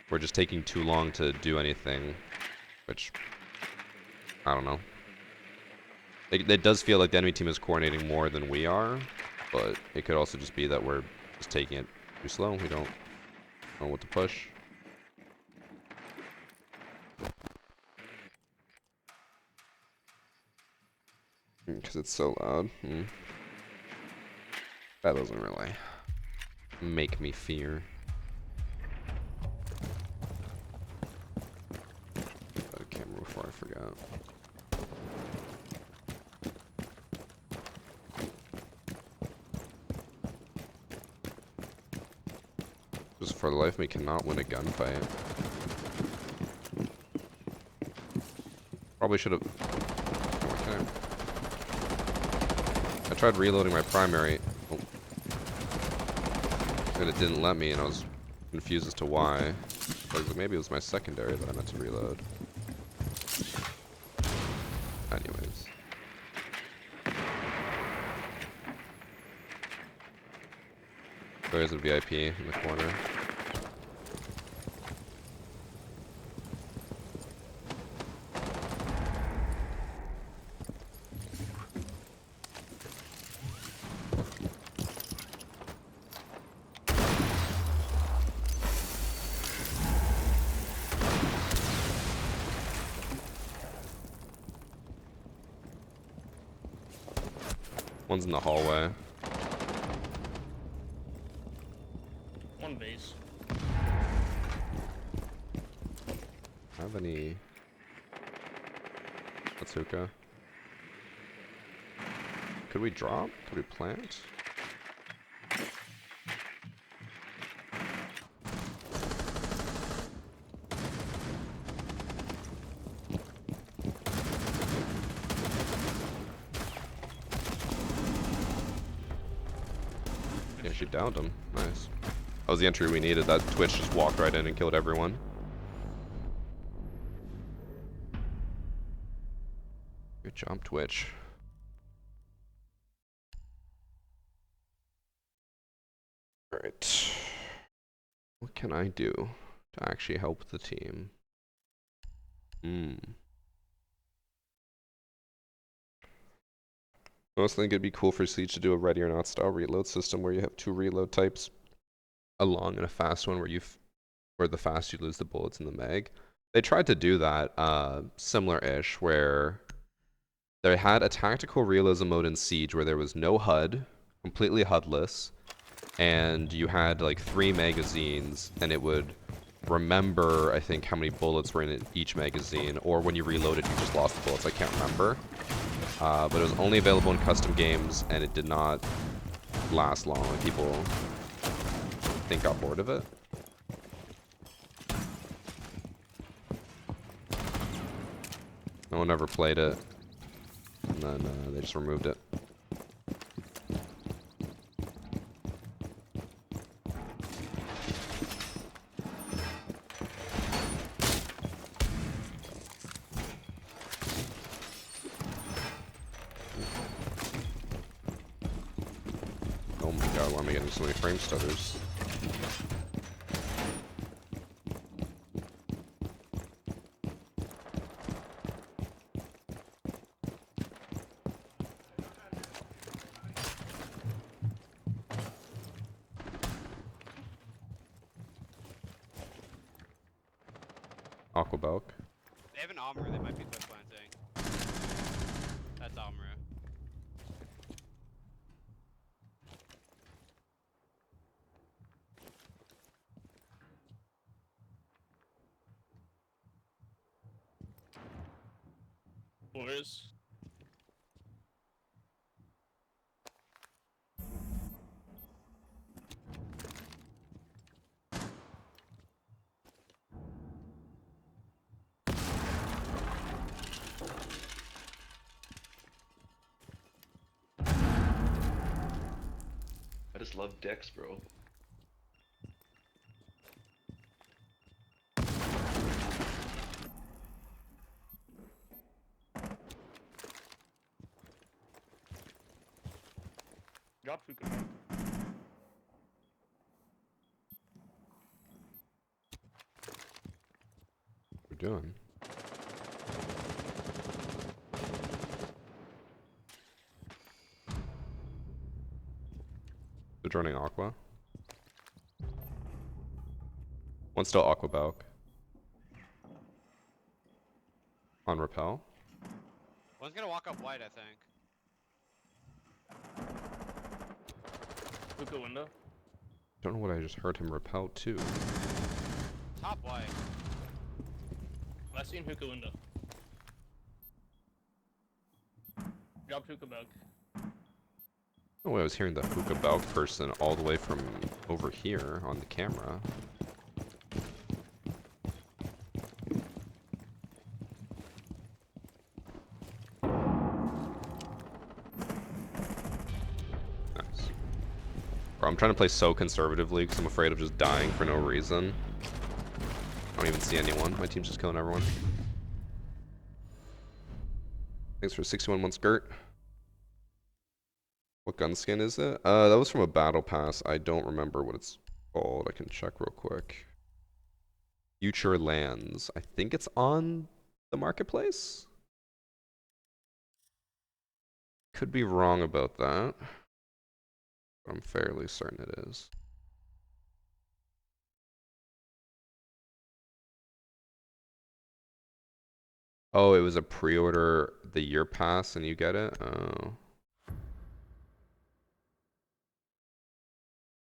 We're just taking too long to do anything, which, I don't know. It does feel like the enemy team is coordinating more than we are, but it could also just be that we're just taking it too slow. We don't know what to push. Because it's so loud. That doesn't really make me fear. Got a camera before I forgot. Just for the life of me, cannot win a gunfight. Probably should have. I tried reloading my primary, and it didn't let me, and I was confused as to why. I was like, maybe it was my secondary that I meant to reload. Anyways. There's a VIP in the corner. One's in the hallway. One base. Have any Atsuka? Could we drop? Could we plant? Yeah, she downed him. Nice. That was the entry we needed. That Twitch just walked right in and killed everyone. Good job, Twitch. Alright. What can I do to actually help the team? I also think it'd be cool for Siege to do a ready or not style reload system where you have two reload types, a long and a fast one, where the fast you lose the bullets in the mag. They tried to do that, similar-ish, where they had a tactical realism mode in Siege where there was no HUD, completely HUDless, and you had like 3 magazines, and it would remember, I think, how many bullets were in each magazine, or when you reloaded, you just lost the bullets. I can't remember. But it was only available in custom games, and it did not last long. Like, people, I think, got bored of it. No one ever played it, and then they just removed it. Oh my god, why am I getting so many frame stutters? Aquabelk. They have an armor, they might be quick planting. That's armor. boys. I just love Dex, bro. Drop hookah. What are we doing? They're joining Aqua. One's still Aqua Balk. On Repel. One's gonna walk up white, I think. Hookah window. Don't know what I just heard him repel to. Top white. Last seen hookah window. Drop hookah bug. Oh, I was hearing the hookah Balk person all the way from over here on the camera. Nice. Bro, I'm trying to play so conservatively because I'm afraid of just dying for no reason. I don't even see anyone. My team's just killing everyone. Thanks for 61 months, Gert. What gun skin is it? That was from a battle pass. I don't remember what it's called. I can check real quick. Future Lands. I think it's on the marketplace. Could be wrong about that, but I'm fairly certain it is. Oh, it was a pre-order the year pass and you get it? Oh.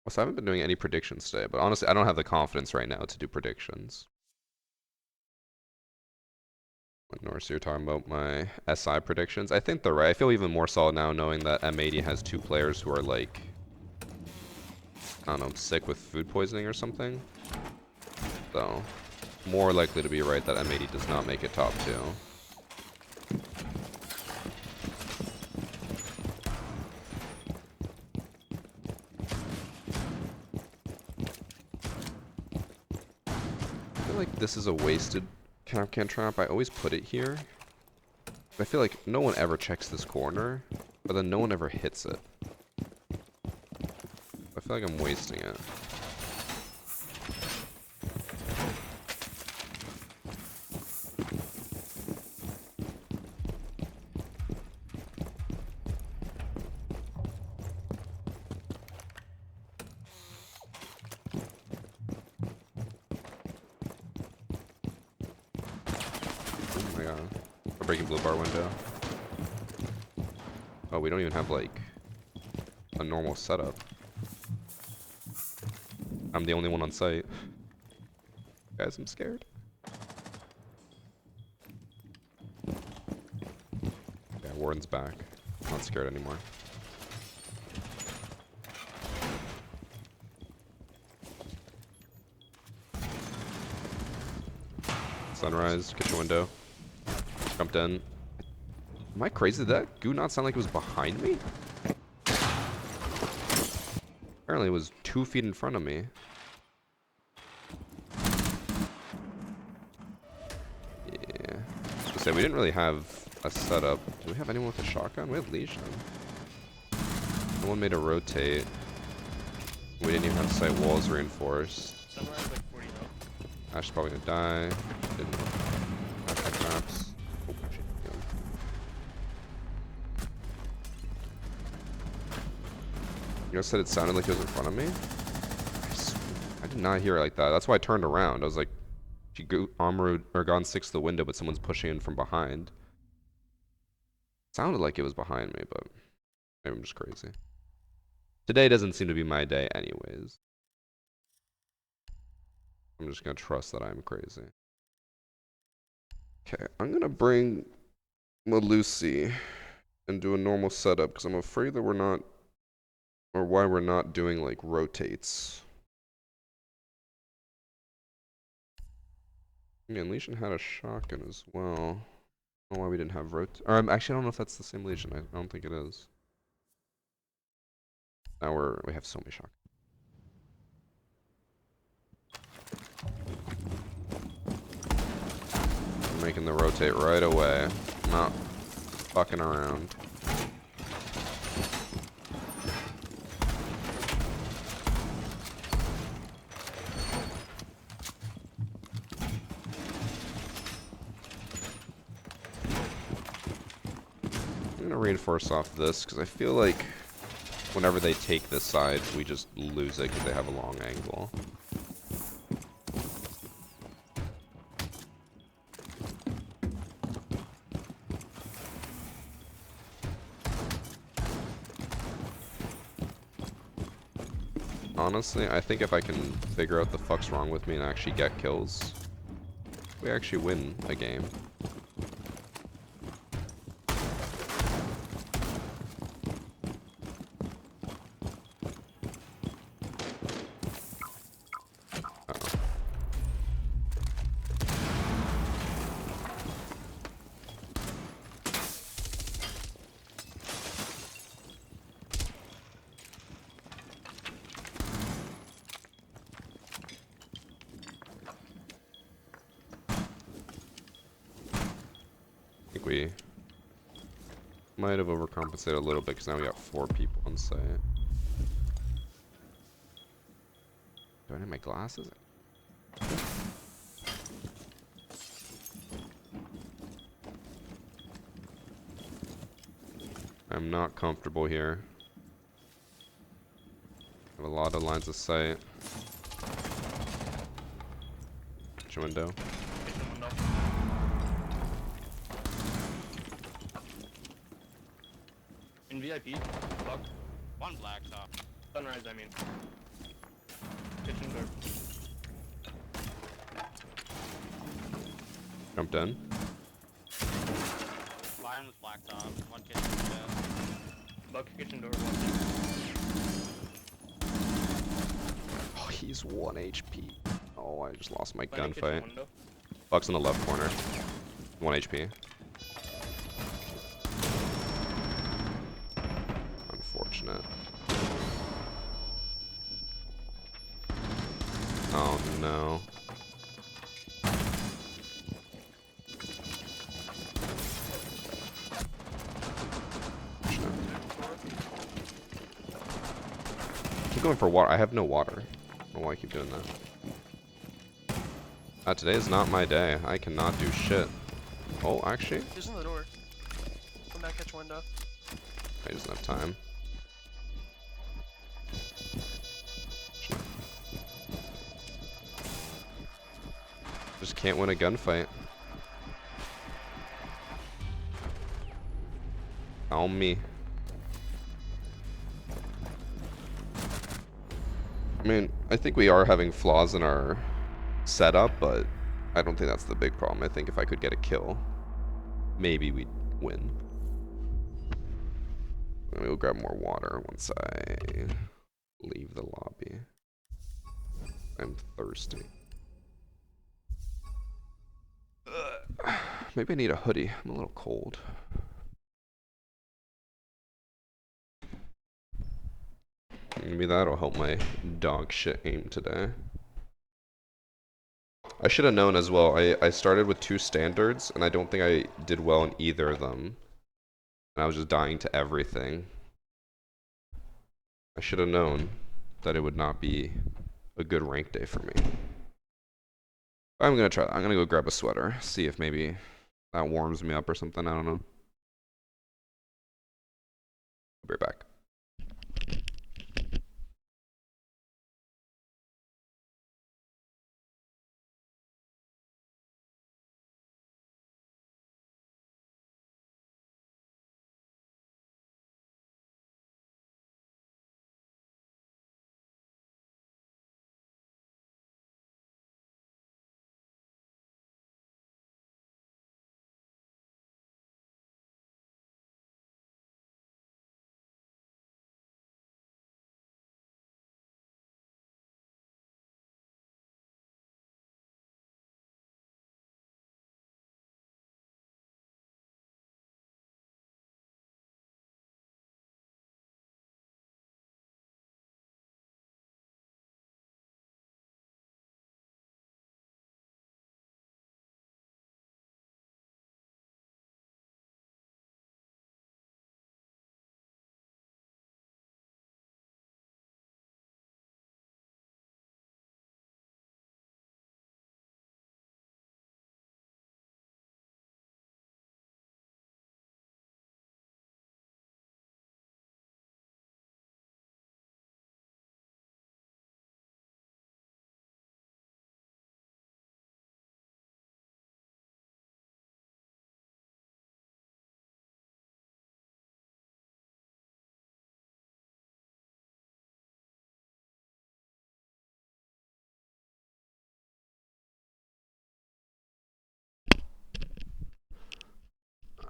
So I haven't been doing any predictions today, but honestly, I don't have the confidence right now to do predictions. Like Norris, you're talking about my SI predictions. I think they're right. I feel even more solid now knowing that M80 has 2 players who are like, I don't know, sick with food poisoning or something. So, more likely to be right that M80 does not make it top 2. I feel like this is a wasted can trap. I always put it here. I feel like no one ever checks this corner, but then no one ever hits it. I feel like I'm wasting it. Oh my god. I'm breaking blue bar window. Oh, we don't even have like a normal setup. I'm the only one on site. Guys, I'm scared. Yeah, Warden's back. Not scared anymore. Sunrise, kitchen window. Jumped in. Am I crazy? Did that goo not sound like it was behind me? Apparently it was 2 feet in front of me. Yeah. So say we didn't really have a setup. Do we have anyone with a shotgun? We have Legion. No one made a rotate. We didn't even have site walls reinforced. Sunrise like 40 though. Ash is probably gonna die. Didn't have head traps. Oh, shit. Yeah. You guys said it sounded like it was in front of me? I did not hear it like that. That's why I turned around. I was like, she go armor or gone 6 to the window, but someone's pushing in from behind. Sounded like it was behind me, but maybe I'm just crazy. Today doesn't seem to be my day anyways. I'm just gonna trust that I'm crazy. Okay, I'm gonna bring Malusi and do a normal setup because I'm afraid that we're not, or why we're not doing like rotates. Yeah, and Legion had a shotgun as well. I don't know why we didn't have actually, I don't know if that's the same Legion. I don't think it is. Now we have so many shotguns. I'm making the rotate right away. I'm not fucking around. I'm gonna reinforce off this because I feel like whenever they take this side, we just lose it because they have a long angle. Honestly, I think if I can figure out the fuck's wrong with me and actually get kills, we actually win a game. I think we might have overcompensated a little bit because now we got 4 people on site. Do I need my glasses? I'm not comfortable here. I have a lot of lines of sight. Kitchen window. Kitchen window. In VIP. Block. One black top. Sunrise, I mean. Kitchen door. Jumped in. Lion was black top. One kitchen window. Block kitchen door. One. Oh, he's 1 HP. Oh, I just lost my Lion kitchen gunfight. window. Buck's in the left corner. 1 HP. Unfortunate. Oh no. Keep going for water. I have no water. I don't know why I keep doing that. Today is not my day. I cannot do shit. Oh, actually, He's in the door. Come back, catch window. I just don't have time. Just can't win a gunfight. On me. I mean, I think we are having flaws in our setup, but I don't think that's the big problem. I think if I could get a kill, maybe we'd win. Let me go grab more water once I leave the lobby. I'm thirsty. Maybe I need a hoodie. I'm a little cold. Maybe that'll help my dog shit aim today. I should have known as well. I started with 2 standards, and I don't think I did well in either of them. And I was just dying to everything. I should have known that it would not be a good rank day for me. I'm gonna try that. I'm gonna go grab a sweater, see if maybe that warms me up or something. I don't know. I'll be right back.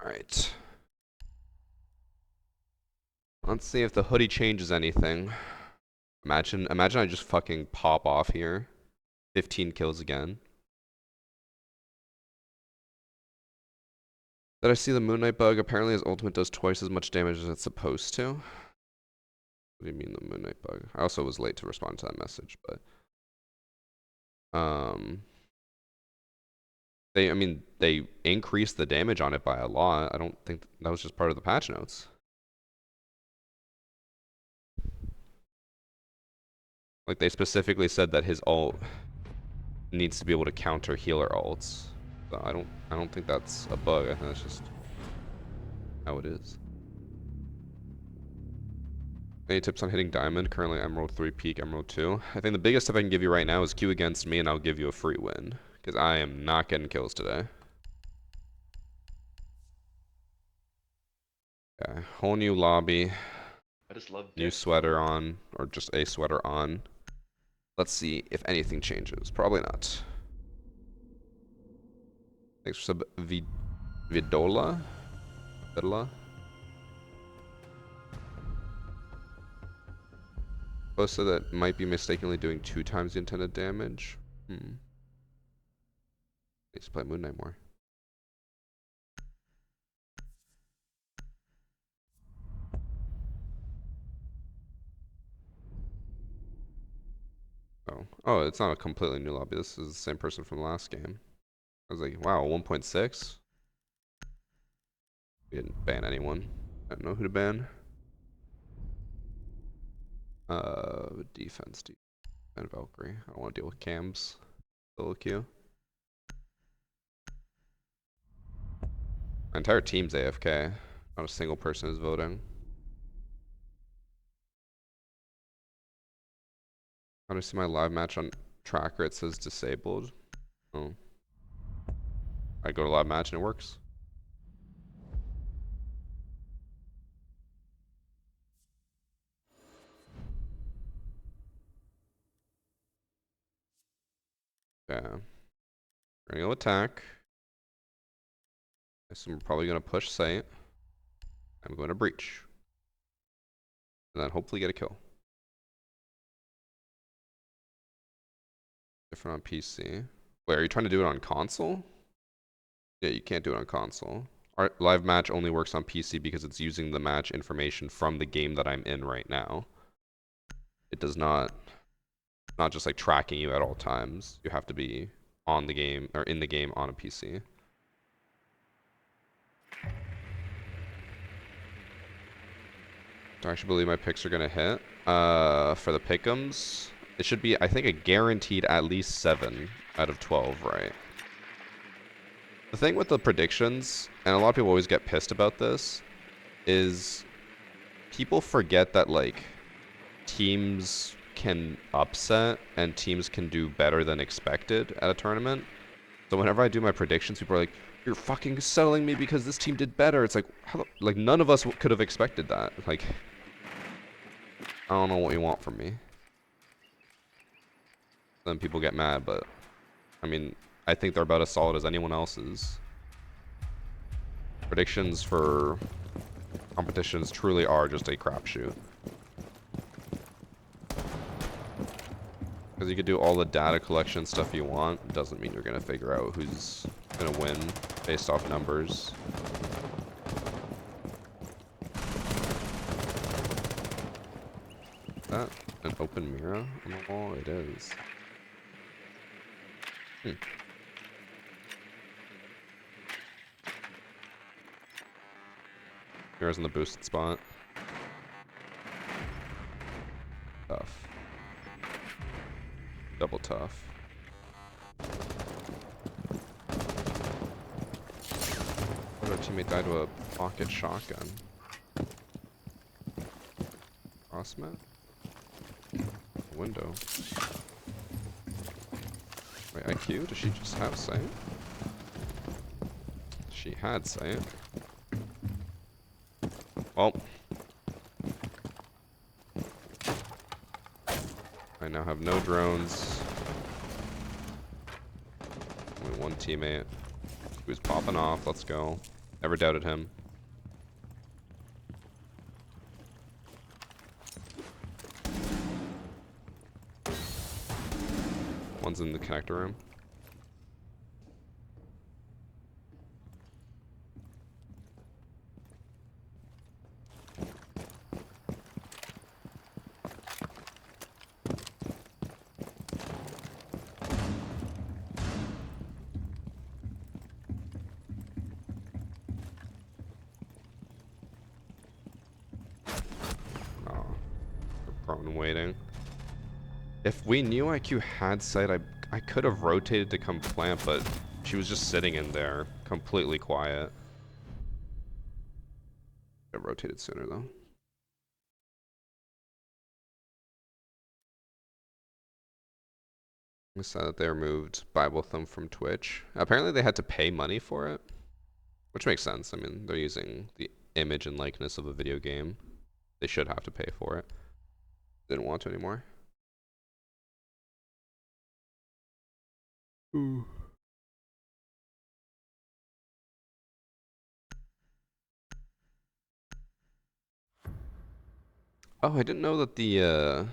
Alright. Let's see if the hoodie changes anything. Imagine I just fucking pop off here. 15 kills again. Did I see the Moon Knight bug? Apparently his ultimate does twice as much damage as it's supposed to. What do you mean the Moon Knight bug? I also was late to respond to that message, but they increased the damage on it by a lot. I don't think that was just part of the patch notes. Like they specifically said that his ult needs to be able to counter healer ults. So I don't think that's a bug. I think that's just how it is. Any tips on hitting diamond? Currently Emerald 3, peak Emerald 2. I think the biggest tip I can give you right now is queue against me and I'll give you a free win. Because I am not getting kills today. Okay, whole new lobby. I just love New dicks. sweater on, or just a sweater on. Let's see if anything changes. Probably not. Thanks for sub Vidola. Vidola. Posted that might be mistakenly doing 2 times the intended damage. Needs to play Moon Knight more. Oh, it's not a completely new lobby. This is the same person from the last game. I was like, wow, 1.6? We didn't ban anyone. I don't know who to ban. Defense, and Valkyrie. I don't want to deal with cams. Solo queue. My entire team's AFK. Not a single person is voting. How do I see my live match on tracker? It says disabled. Oh. I go to live match and it works. Yeah. We're gonna go attack. I assume we're probably gonna push site. I'm going to breach. And then hopefully get a kill. Different on PC. Wait, are you trying to do it on console? Yeah, you can't do it on console. Our live match only works on PC because it's using the match information from the game that I'm in right now. It does not just like tracking you at all times. You have to be on the game or in the game on a PC. Do I actually believe my picks are gonna hit? For the pick'ems, it should be, I think, a guaranteed at least 7 out of 12, right? The thing with the predictions, and a lot of people always get pissed about this, is people forget that, like, teams can upset and teams can do better than expected at a tournament. So whenever I do my predictions, people are like, you're fucking selling me because this team did better. It's like, like none of us could have expected that. Like, I don't know what you want from me. Then people get mad, but I mean, I think they're about as solid as anyone else's. Predictions for competitions truly are just a crapshoot. Because you could do all the data collection stuff you want, doesn't mean you're going to figure out who's going to win based off numbers. Is that an open mirror on the wall? It is. Mirror's in the boosted spot. Tough. Double tough. Our teammate died to a pocket shotgun. Crossmat? Window. Wait, IQ? Does she just have sight? She had sight. Well. I now have no drones. Only one teammate who's popping off. Let's go. Never doubted him. One's in the connector room. Oh, we're prone waiting. If we knew IQ had sight, I could have rotated to come plant, but she was just sitting in there, completely quiet. I rotated sooner though. I saw that they removed Bible Thumb from Twitch. Apparently they had to pay money for it, which makes sense. I mean, they're using the image and likeness of a video game. They should have to pay for it. Didn't want to anymore. Ooh. Oh, I didn't know that the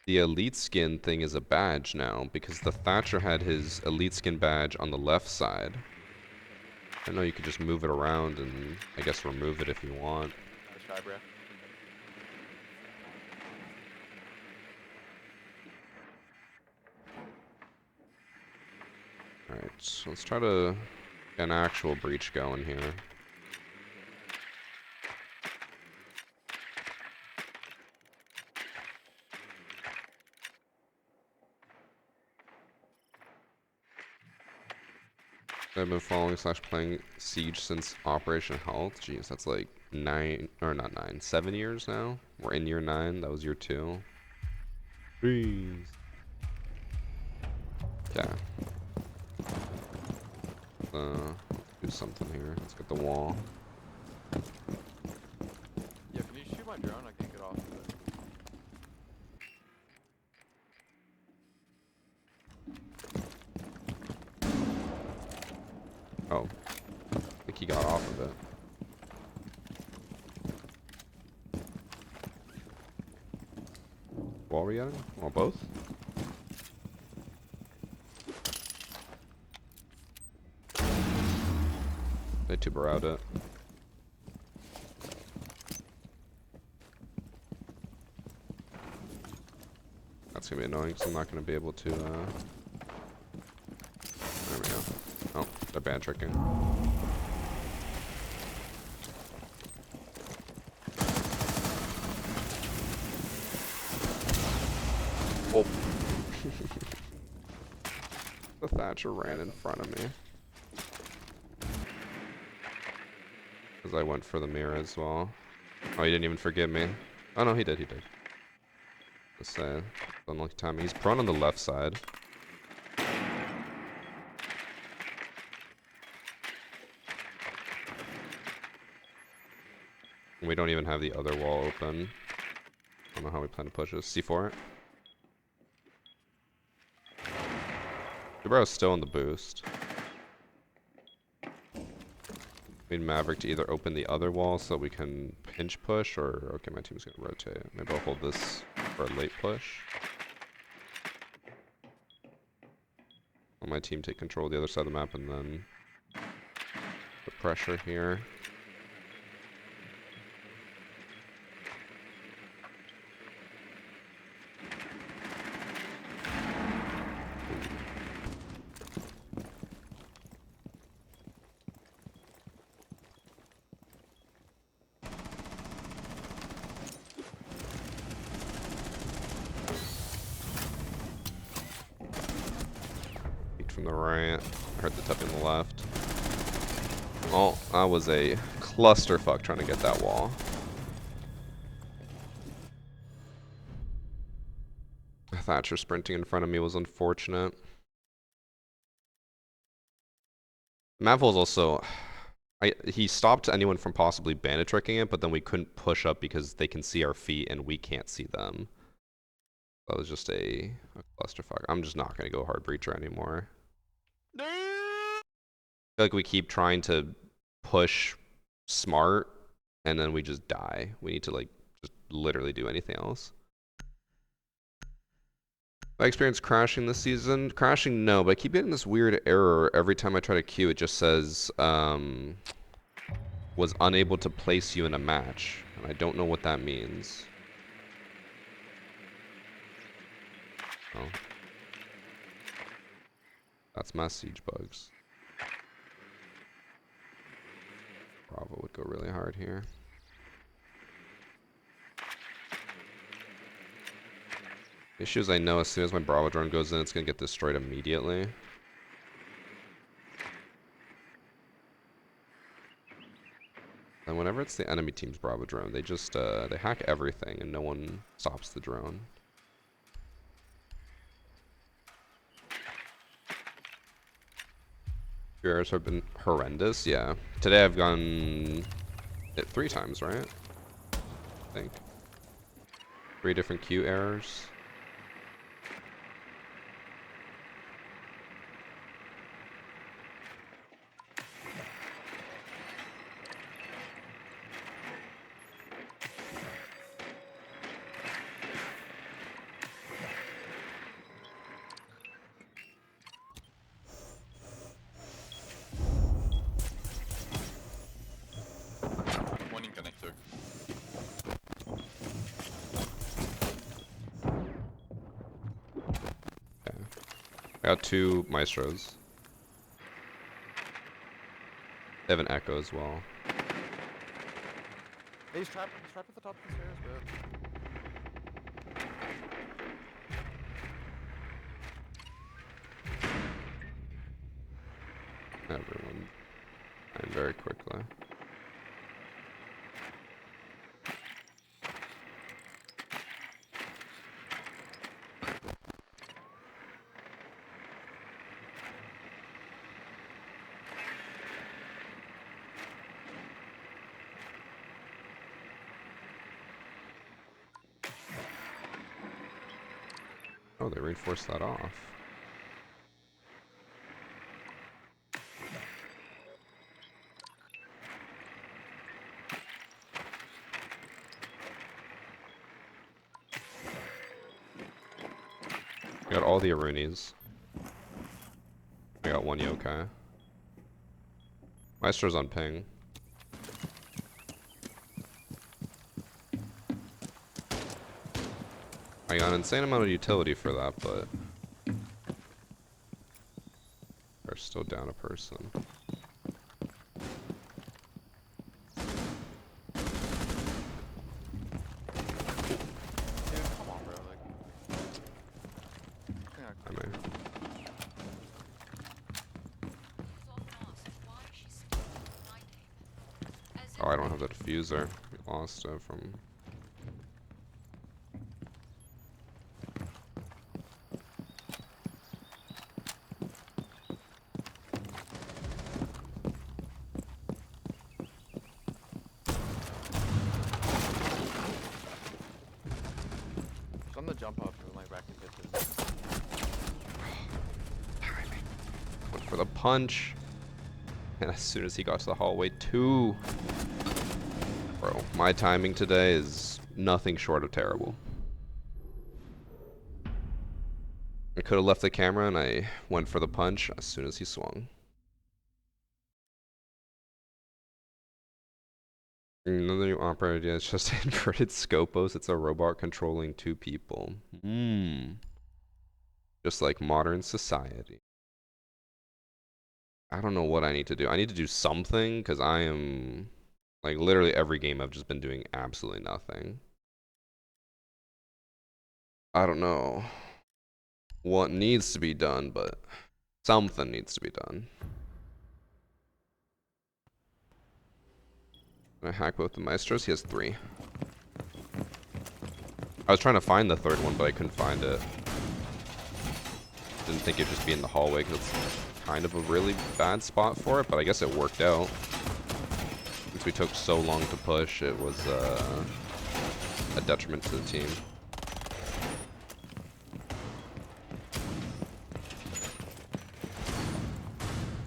elite skin thing is a badge now, because the Thatcher had his elite skin badge on the left side. I didn't know you could just move it around and I guess remove it if you want. Nice try, bro. Alright, so let's try to get an actual breach going here. I've been following / playing Siege since Operation Health. Jeez, that's like 7 years now. We're in year 9. That was year 2. Jeez. Yeah. Do something here. Let's get the wall. Yeah, can you shoot my drone? I can't get off of it. Oh. I think he got off of it. Wall are we getting? Well, both? They tuber out it. That's gonna be annoying because I'm not gonna be able to, There we go. Oh, they're bad tricking. Oh. The Thatcher ran in front of me. Because I went for the mirror as well. Oh, he didn't even forgive me. Oh no, he did, he did. Just unlucky time. He's prone on the left side. We don't even have the other wall open. I don't know how we plan to push this. C4 it. Jabro's still in the boost. We need Maverick to either open the other wall so we can pinch push, or okay, my team's gonna rotate. Maybe I'll hold this for a late push. Let my team take control of the other side of the map and then the pressure here. From the right, I heard the tip on the left. Oh, that was a clusterfuck trying to get that wall. Thatcher sprinting in front of me was unfortunate. Mavhol's also, he stopped anyone from possibly bandit tricking it, but then we couldn't push up because they can see our feet and we can't see them. That was just a clusterfuck. I'm just not gonna go hard breacher anymore. I feel like we keep trying to push smart, and then we just die. We need to like just literally do anything else. I experienced crashing this season. Crashing, no, but I keep getting this weird error every time I try to queue. It just says, was unable to place you in a match. And I don't know what that means. Oh. That's my siege bugs. Bravo would go really hard here. Issue is I know as soon as my Bravo drone goes in, it's going to get destroyed immediately. And whenever it's the enemy team's Bravo drone, they just, they hack everything and no one stops the drone. Your errors have been horrendous, yeah. Today I've gone it 3 times, right? I think. 3 different queue errors. One in connector. Okay. I got 2 Maestros. They have an Echo as well. Hey, he's trapped at the top of the stairs, bro. Everyone dying very quickly. Oh, they reinforced that off. Got all the Arunis. I got 1 yokai. Maestro's on ping. I got an insane amount of utility for that, but they're still down a person. Dude, come on, bro. Like, I mean, oh, I don't have the diffuser. We lost it from. it's on the jump up and like back and get this. Went for the punch. And as soon as he got to the hallway, 2. Bro, my timing today is nothing short of terrible. I could have left the camera and I went for the punch as soon as he swung. Another new operator idea, it's just inverted Scopos. It's a robot controlling 2 people. Just like modern society. I don't know what I need to do. I need to do something because I am like literally every game I've just been doing absolutely nothing. I don't know what needs to be done, but something needs to be done. Can I hack both the Maestros? He has 3. I was trying to find the 3rd one, but I couldn't find it. Didn't think it'd just be in the hallway because it's kind of a really bad spot for it, but I guess it worked out. Since we took so long to push, it was a detriment to the team.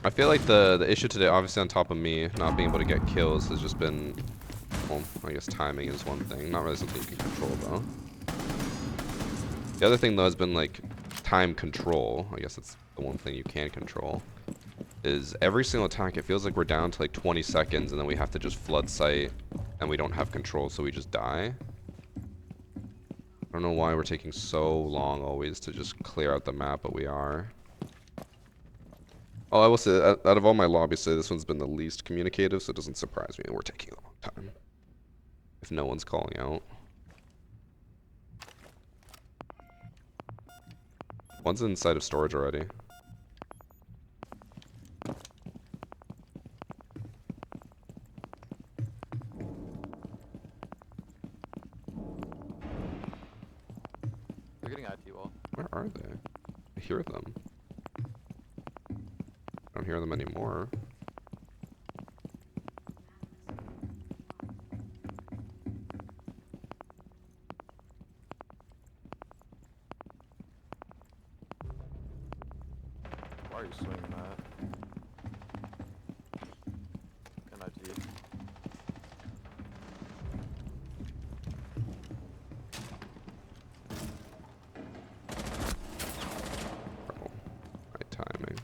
I feel like the issue today, obviously on top of me not being able to get kills, has just been, well, I guess timing is one thing. Not really something you can control though. The other thing though has been like time control. I guess that's the one thing you can control. Is every single attack, it feels like we're down to like 20 seconds and then we have to just flood site and we don't have control, so we just die. I don't know why we're taking so long always to just clear out the map, but we are. Oh, I will say, out of all my lobbies, say this one's been the least communicative, so it doesn't surprise me. We're taking a long time. If no one's calling out. One's inside of storage already. They're getting IT wall. Where are they? I hear them. I don't hear them anymore. Why are you swinging that? Can IT? Oh, right timing.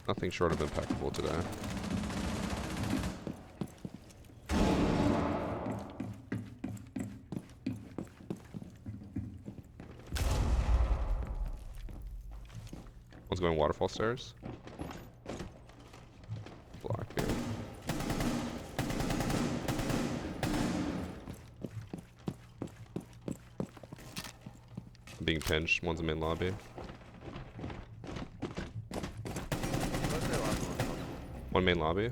Nothing short of impeccable today. One's going waterfall stairs. Block here. I'm being pinched. One's in main lobby. One main lobby.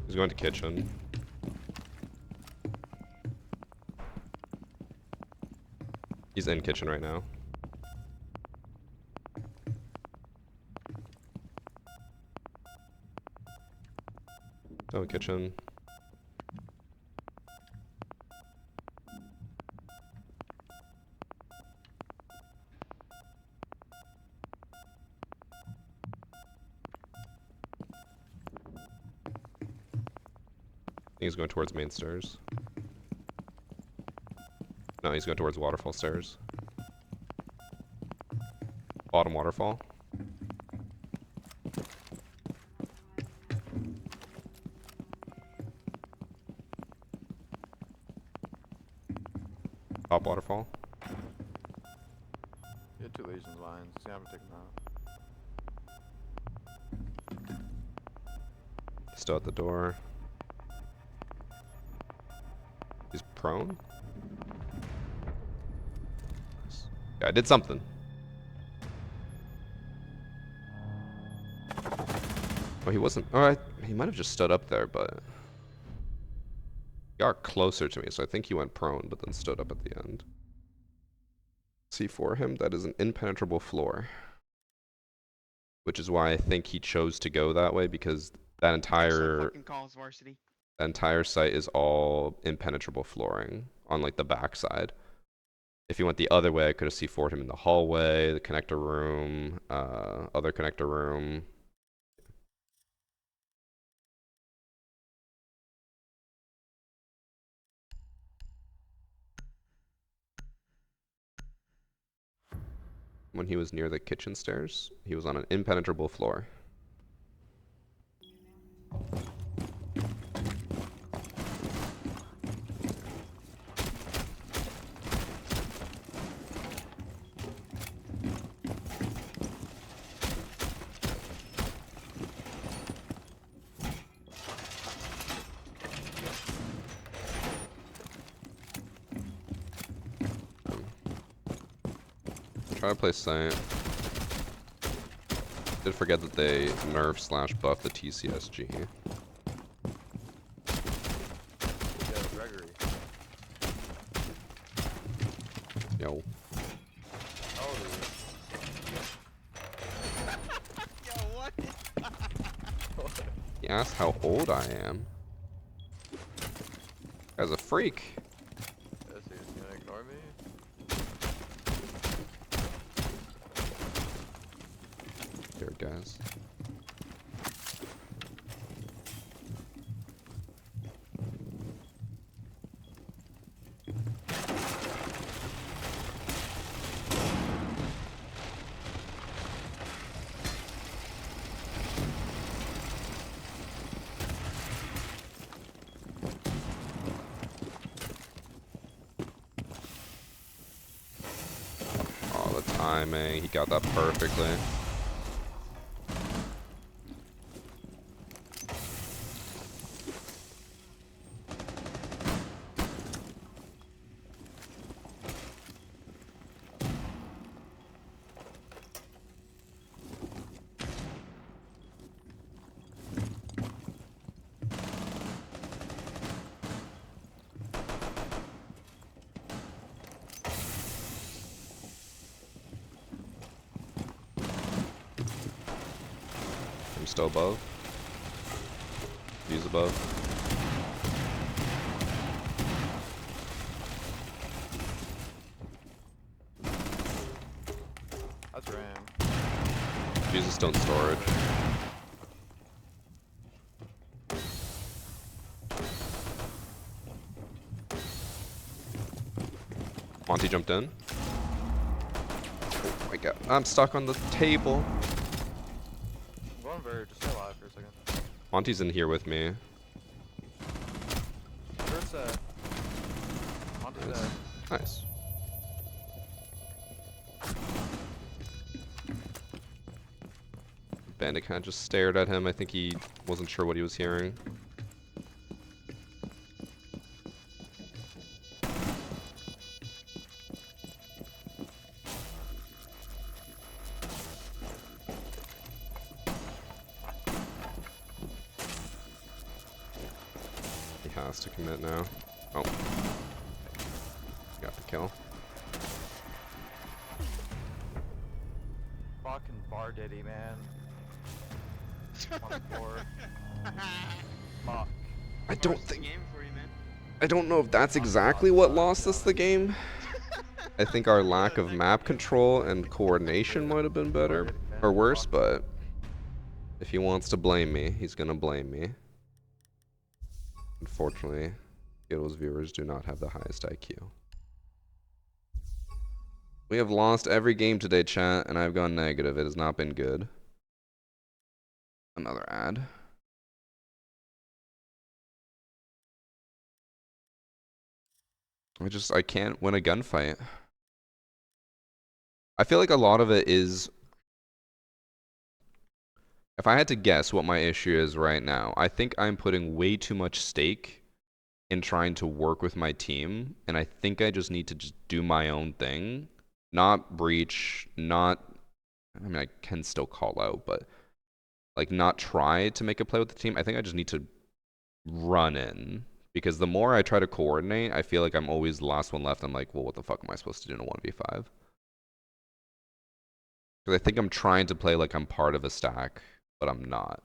He's going to kitchen. He's in kitchen right now. Oh, kitchen. He's going towards main stairs. No, he's going towards waterfall stairs. Bottom waterfall. Top waterfall. You had two Legions lines. See, I'm taking them out. Still at the door. He's prone? Yeah, I did something. Oh, he wasn't. Alright, he might have just stood up there, but he got closer to me, so I think he went prone, but then stood up at the end. See, for him, that is an impenetrable floor. Which is why I think he chose to go that way, because that entire site is all impenetrable flooring on like the back side. If he went the other way, I could have C4'd him in the hallway, the connector room, other connector room. When he was near the kitchen stairs, he was on an impenetrable floor. Try to play Saint. Did forget that they nerf/buff the TCSG. Yeah, Gregory. Yo. How old are Yo, what? He asked how old I am. Guy's a freak. you? Is he just gonna ignore me? scared, guys. Oh, the timing. He got that perfectly. I'm still above. He's above. That's Ram. Jesus, don't storage. Monty jumped in. Oh my god. I'm stuck on the table. I'm going very, just stay alive for a second. Monty's in here with me. Where's Monty's Nice. Nice. Bandit kind of just stared at him. I think he wasn't sure what he was hearing. He has to commit now. Oh. Got the kill. fucking bar diddy, man. On the floor. Fuck. I don't First think... game for you, man. I don't know if that's exactly what lost us the game. I think our lack of map control and coordination might have been better or worse, but if he wants to blame me, he's gonna blame me. Unfortunately, Skittles viewers do not have the highest IQ. We have lost every game today, chat, and I've gone negative. It has not been good. Another ad. I can't win a gunfight. I feel like a lot of it is... If I had to guess what my issue is right now, I think I'm putting way too much stake in trying to work with my team, and I think I just need to just do my own thing. Not breach, not... I mean, I can still call out, but... Like, not try to make a play with the team. I think I just need to run in. Because the more I try to coordinate, I feel like I'm always the last one left. I'm like, well, what the fuck am I supposed to do in a 1v5? Because I think I'm trying to play like I'm part of a stack, but I'm not.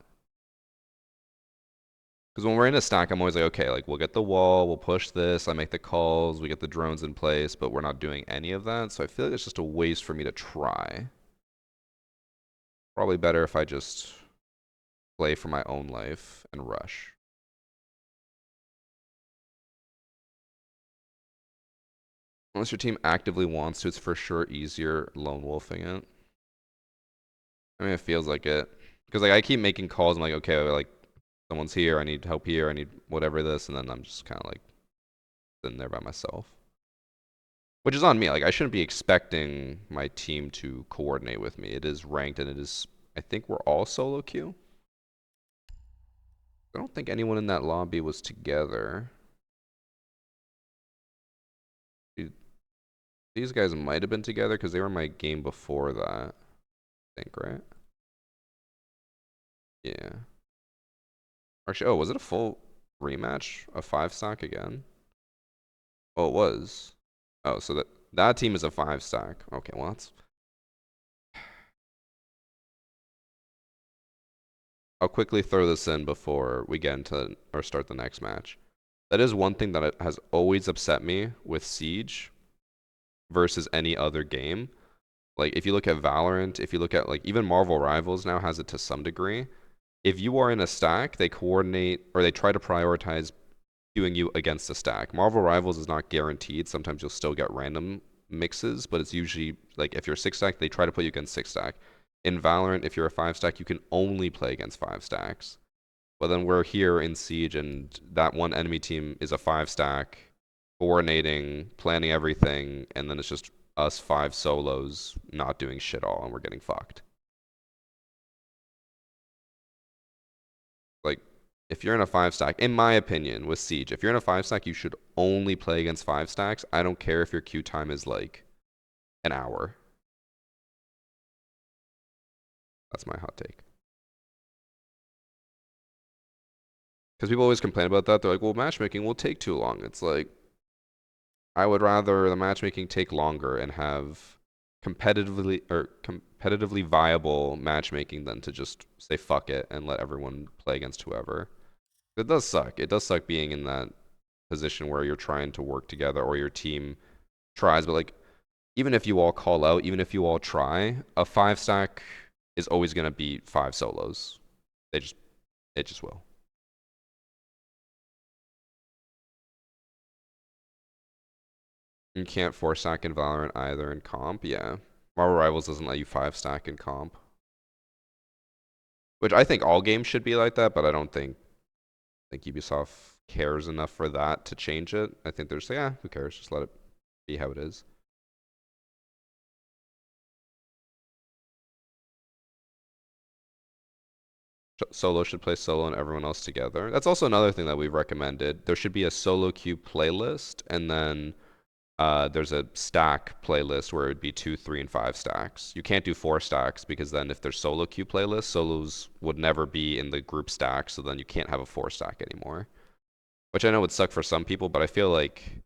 Because when we're in a stack, I'm always like, okay, like we'll get the wall, we'll push this, I make the calls, we get the drones in place, but we're not doing any of that. So I feel like it's just a waste for me to try. Probably better if I just play for my own life and rush. Unless your team actively wants to, it's for sure easier lone wolfing it. I mean, it feels like it. Because like I keep making calls, I'm like, okay, like someone's here, I need help here, I need whatever this, and then I'm just kind of like sitting there by myself. Which is on me. Like I shouldn't be expecting my team to coordinate with me. It is ranked and it is, I think we're all solo queue. I don't think anyone in that lobby was together. These guys might have been together because they were in my game before that. I think, right? Yeah. Actually, oh, was it a full rematch? A 5-stack again? Oh, it was. Oh, so that team is a 5-stack. Okay, well, that's... I'll quickly throw this in before we get into or start the next match. That is one thing that has always upset me with Siege versus any other game. Like, if you look at Valorant, if you look at, like, even Marvel Rivals now has it to some degree. If you are in a stack, they coordinate, or they try to prioritize queuing you against a stack. Marvel Rivals is not guaranteed. Sometimes you'll still get random mixes, but it's usually, like, if you're a 6-stack, they try to put you against 6-stack. In Valorant, if you're a 5-stack, you can only play against 5-stacks. But then we're here in Siege, and that one enemy team is a 5-stack, coordinating, planning everything, and then it's just us 5 solos not doing shit all, and we're getting fucked. Like, if you're in a 5-stack, in my opinion, with Siege, if you're in a 5-stack, you should only play against 5-stacks. I don't care if your queue time is like an hour. That's my hot take. Because people always complain about that. They're like, well, matchmaking will take too long. It's like, I would rather the matchmaking take longer and have competitively viable matchmaking than to just say fuck it and let everyone play against whoever. It does suck. It does suck being in that position where you're trying to work together or your team tries, but like, even if you all call out, even if you all try, a 5-stack is always going to beat 5 solos. It just will. You can't 4-stack in Valorant either in comp. Yeah. Marvel Rivals doesn't let you 5-stack in comp. Which I think all games should be like that, but I don't think Ubisoft cares enough for that to change it. I think they're just like, yeah, who cares? Just let it be how it is. Solo should play solo and everyone else together. That's also another thing that we've recommended. There should be a solo queue playlist, and then there's a stack playlist where it would be 2, 3, and 5 stacks. You can't do 4 stacks because then if there's solo queue playlist, solos would never be in the group stack, so then you can't have a 4-stack anymore. Which I know would suck for some people, but I feel like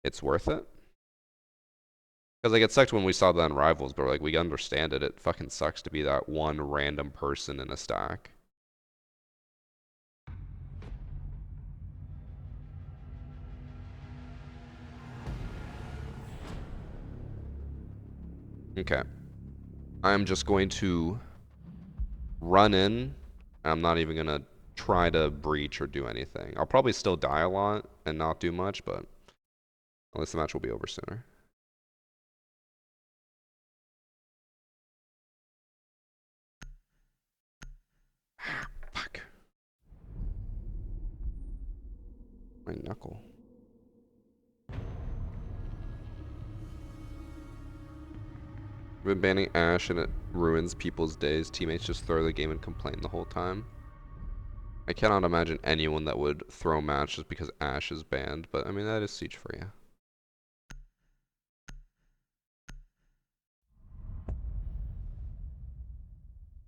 it's worth it. Because like it sucked when we saw that in Rivals, but like we understand it. It fucking sucks to be that one random person in a stack. Okay. I'm just going to run in. I'm not even going to try to breach or do anything. I'll probably still die a lot and not do much, but at least the match will be over sooner. Fuck. My knuckle. I've been banning Ashe and it ruins people's days. Teammates just throw the game and complain the whole time. I cannot imagine anyone that would throw match just because Ashe is banned, but I mean, that is Siege for you.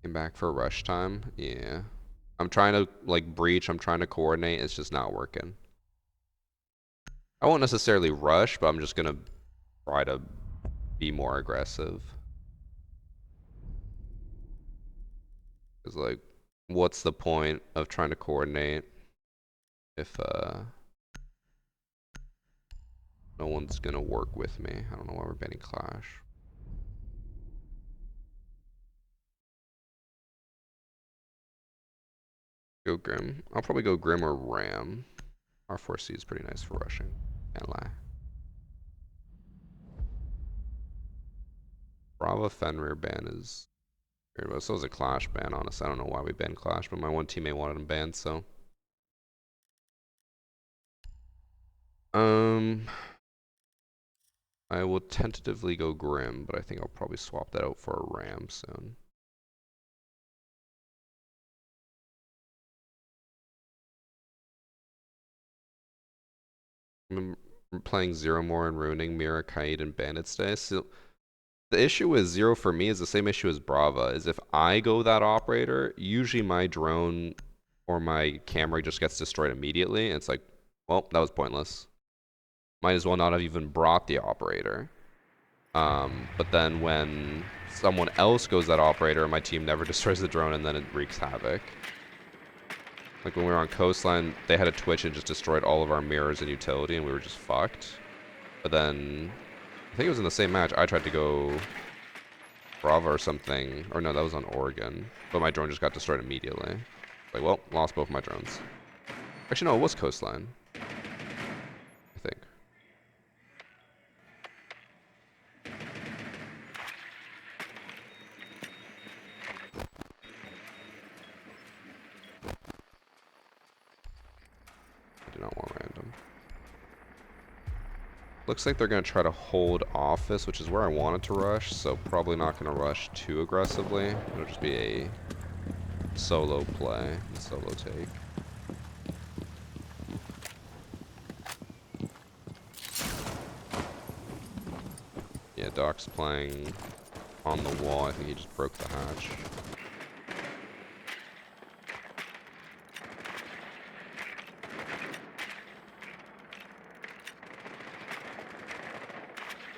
Came back for rush time? Yeah. I'm trying to, like, breach, I'm trying to coordinate, it's just not working. I won't necessarily rush, but I'm just gonna try to be more aggressive. Because, like, what's the point of trying to coordinate if, no one's gonna work with me? I don't know why we're banning Clash. Go Grim. I'll probably go Grim or Ram. R4C is pretty nice for rushing. Can't lie. Brava Fenrir ban is weird, but so is a Clash ban, honestly. I don't know why we banned Clash, but my one teammate wanted him banned, so. I will tentatively go Grim, but I think I'll probably swap that out for a Ram soon. I'm playing Zero more and ruining Mira, Kaid, and Bandit today. So the issue with Zero for me is the same issue as Brava, is if I go that operator, usually my drone or my camera just gets destroyed immediately, and it's like, well, that was pointless. Might as well not have even brought the operator. But then when someone else goes that operator, my team never destroys the drone, and then it wreaks havoc. Like when we were on Coastline, they had a Twitch and just destroyed all of our mirrors and utility, and we were just fucked. But then I think it was in the same match. I tried to go Brava or something. Or no, that was on Oregon. But my drone just got destroyed immediately. Like, well, lost both my drones. Actually, no, it was Coastline. I think. I do not want random. Looks like they're going to try to hold office, which is where I wanted to rush, so probably not going to rush too aggressively. It'll just be a solo play, solo take. Yeah, Doc's playing on the wall. I think he just broke the hatch.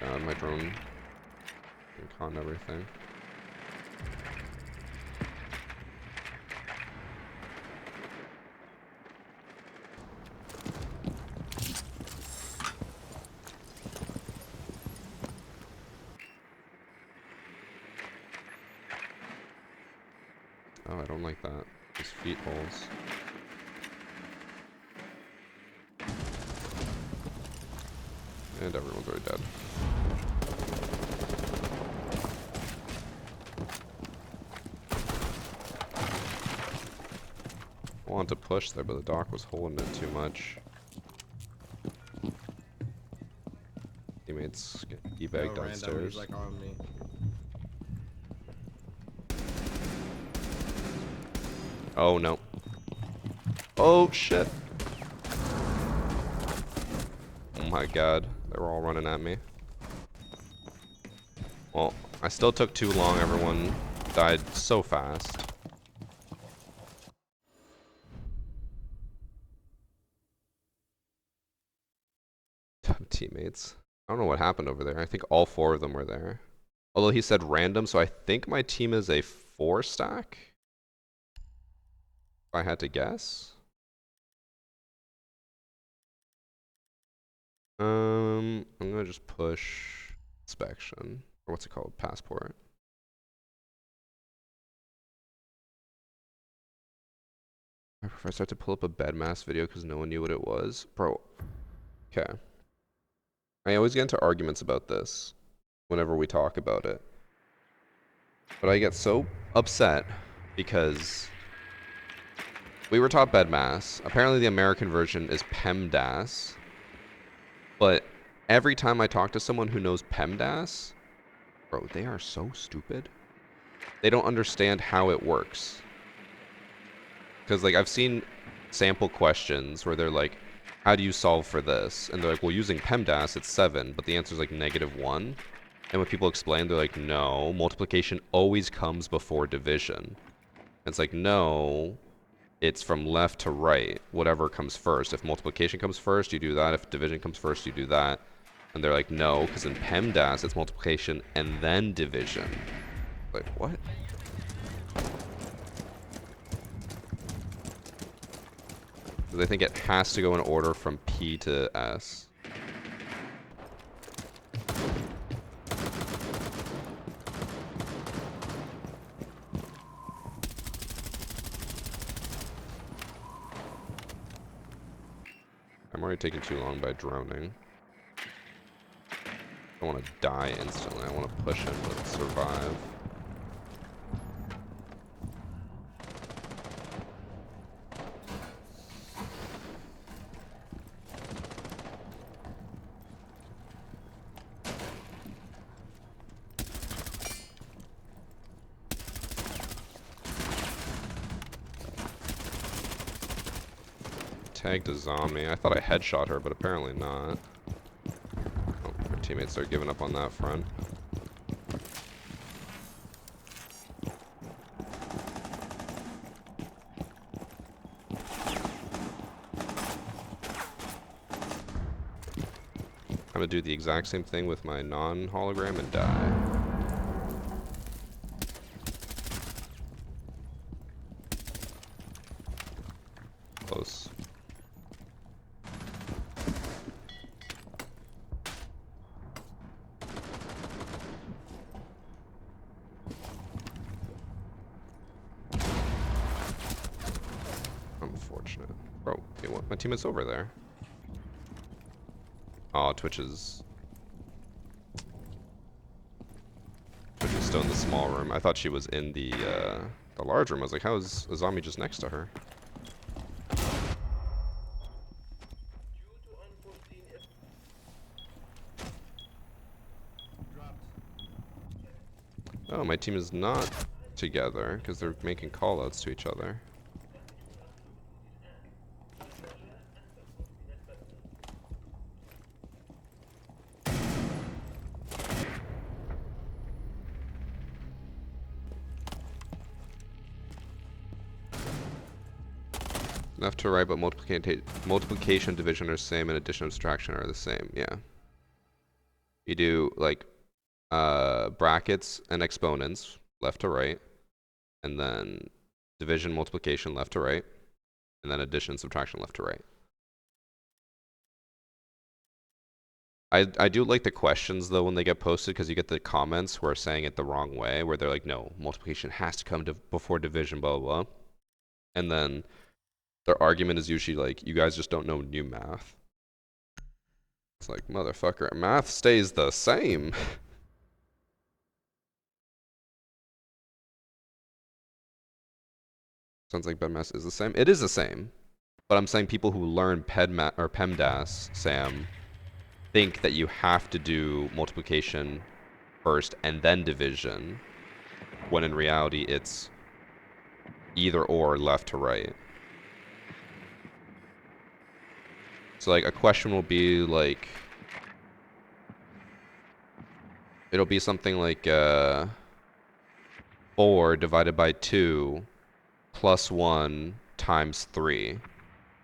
God, my drone can con everything. Oh, I don't like that. His feet holes. And everyone's already dead. I wanted to push there, but the dock was holding it too much. Teammates get debagged downstairs. Like on me. Oh no. Oh shit. Oh my god. They were all running at me. Well, I still took too long. Everyone died so fast. Teammates. I don't know what happened over there. I think all 4 of them were there. Although he said random, so I think my team is a 4 stack. If I had to guess. I'm gonna just push inspection. Or what's it called? Passport. I started to pull up a bedmass video because no one knew what it was. Bro. Okay. I always get into arguments about this whenever we talk about it. But I get so upset because we were taught bedmass. Apparently the American version is PEMDAS. But every time I talk to someone who knows PEMDAS, bro, they are so stupid. They don't understand how it works. Because, like, I've seen sample questions where they're like, how do you solve for this? And they're like, well, using PEMDAS, it's 7, but the answer is like -1. And when people explain, they're like, no, multiplication always comes before division. And it's like, no, it's from left to right, whatever comes first. If multiplication comes first, you do that. If division comes first, you do that. And they're like, no, because in PEMDAS, it's multiplication and then division. Like, what? They think it has to go in order from P to S. I'm already taking too long by droning. I don't want to die instantly. I want to push him but survive. Tagged a zombie. I thought I headshot her, but apparently not. Oh, her teammates are giving up on that front. I'm gonna do the exact same thing with my non-hologram and die. Close. My teammate's over there. Oh, Twitch is still in the small room. I thought she was in the large room. I was like, how is a zombie just next to her? Oh, my team is not together because they're making callouts to each other. Left to right, but multiplication and division are the same, and addition and subtraction are the same. Yeah. You do like brackets and exponents left to right, and then division, multiplication left to right, and then addition, subtraction left to right. I do like the questions though when they get posted because you get the comments who are saying it the wrong way, where they're like, no, multiplication has to come before division, blah, blah, blah. And then their argument is usually like, you guys just don't know new math. It's like, motherfucker, math stays the same. Sounds like BEDMAS is the same. It is the same. But I'm saying people who learn PEMDAS, Sam, think that you have to do multiplication first and then division, when in reality it's either or, left to right. So like a question will be like, it'll be something like 4 divided by 2 plus 1 times 3.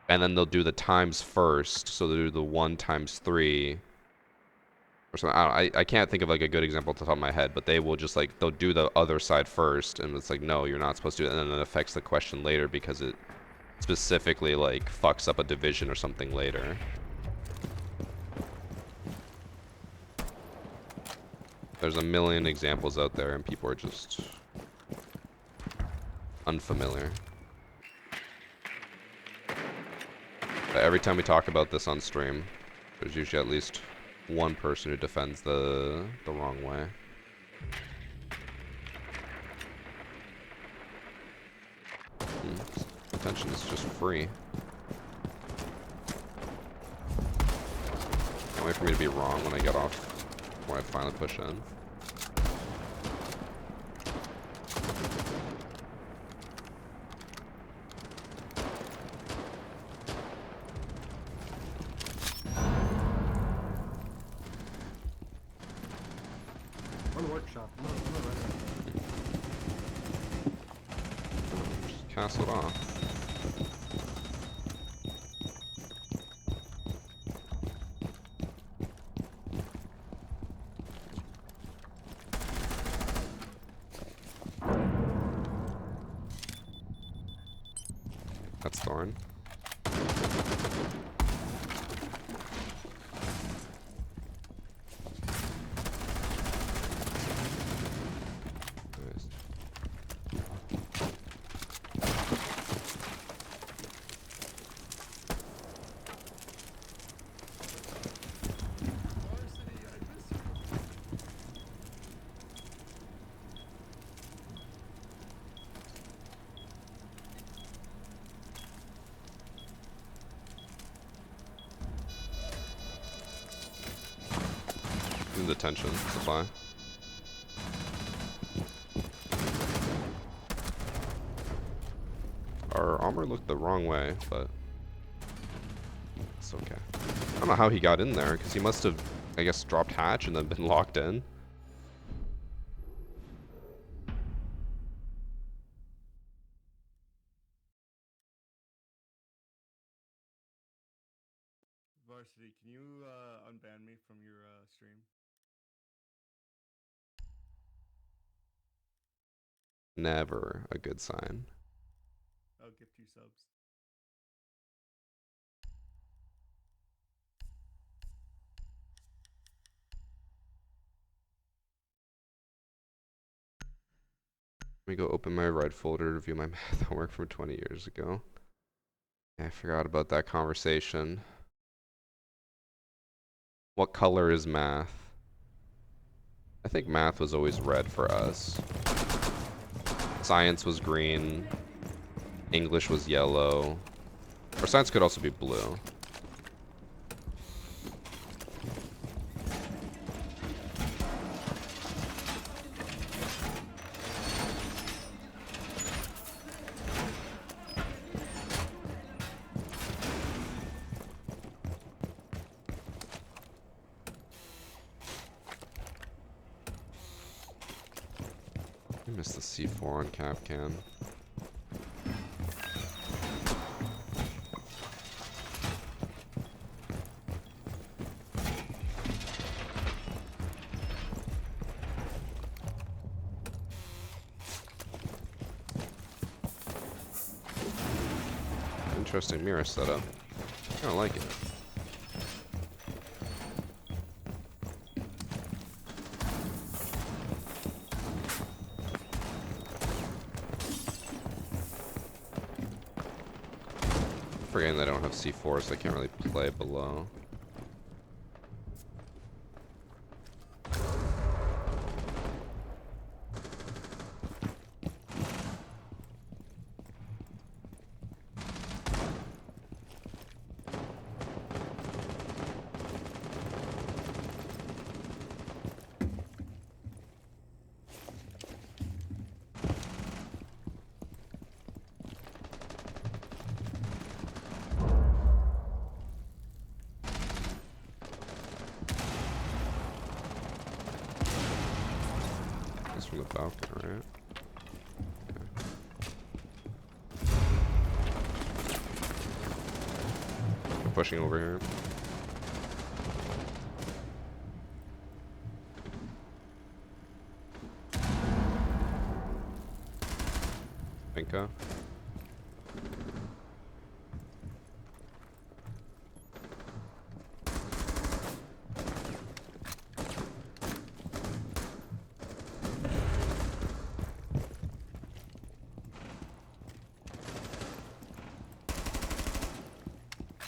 And then they'll do the times first, so they'll do the 1 times 3 or something. I can't think of like a good example off the top of my head, but they will just like, they'll do the other side first, and it's like, no, you're not supposed to do it, and then it affects the question later because it specifically like fucks up a division or something later. There's a million examples out there and people are just unfamiliar. But every time we talk about this on stream, there's usually at least one person who defends the wrong way. Attention is just free. Can't wait for me to be wrong when I get off, when I finally push in. One workshop. No, Just cast it off. That's Thorn. The tension supply. Our armor looked the wrong way, but it's okay. I don't know how he got in there, because he must have, I guess, dropped hatch and then been locked in. Varsity, can you unban me from your stream? Never a good sign. I'll gift you subs. Let me go open my red folder to review my math homework from 20 years ago. I forgot about that conversation. What color is math? I think math was always red for us. Science was green. English was yellow. Or science could also be blue. I missed the C4 on Capcan. Interesting mirror setup. I don't like it. Forgetting they don't have C4, so they can't really play below. From the balcony, right? I'm pushing over here. Pinka.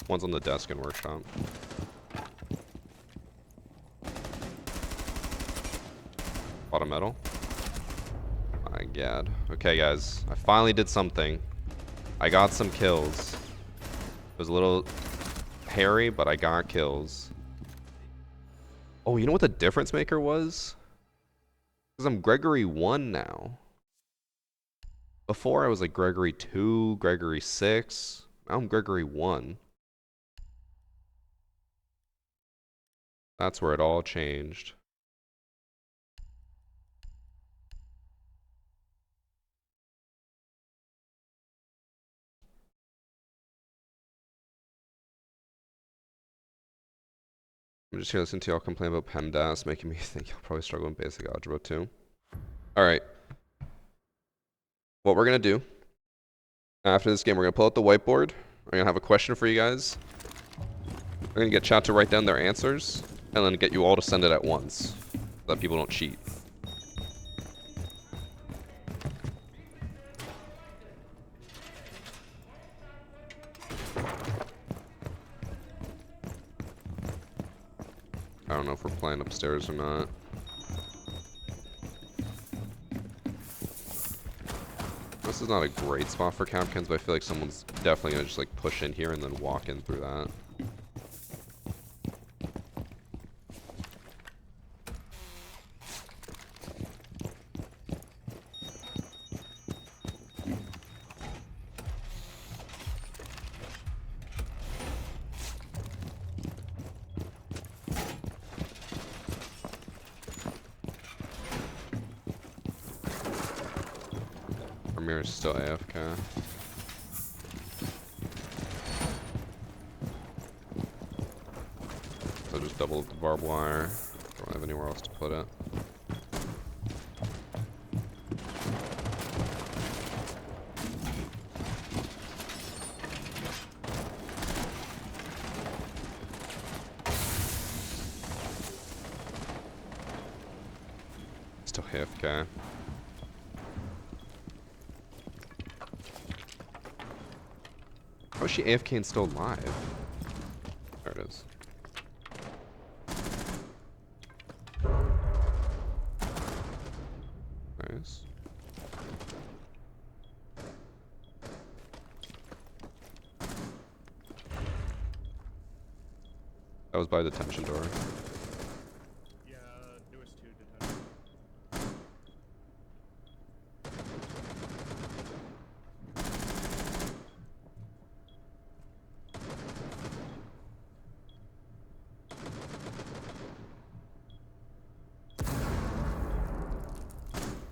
One's on the desk in workshop. Bottom metal. My god. Okay, guys. I finally did something. I got some kills. It was a little hairy, but I got kills. Oh, you know what the difference maker was? Because I'm Gregory 1 now. Before I was like Gregory 2, Gregory 6. Now I'm Gregory 1. That's where it all changed. I'm just here listening to y'all complain about PEMDAS, making me think y'all probably struggle in basic algebra too. Alright. What we're gonna do after this game, we're gonna pull out the whiteboard. We're gonna have a question for you guys. We're gonna get chat to write down their answers, and then get you all to send it at once, so that people don't cheat. I don't know if we're playing upstairs or not. This is not a great spot for Capcans, but I feel like someone's definitely gonna just like push in here and then walk in through that. Mirror's still AFK. So just double the barbed wire. Don't have anywhere else to put it. Still AFK. I is she AFK and still alive? There it is. Nice. That was by the detention door. Yeah, there was 2 detention.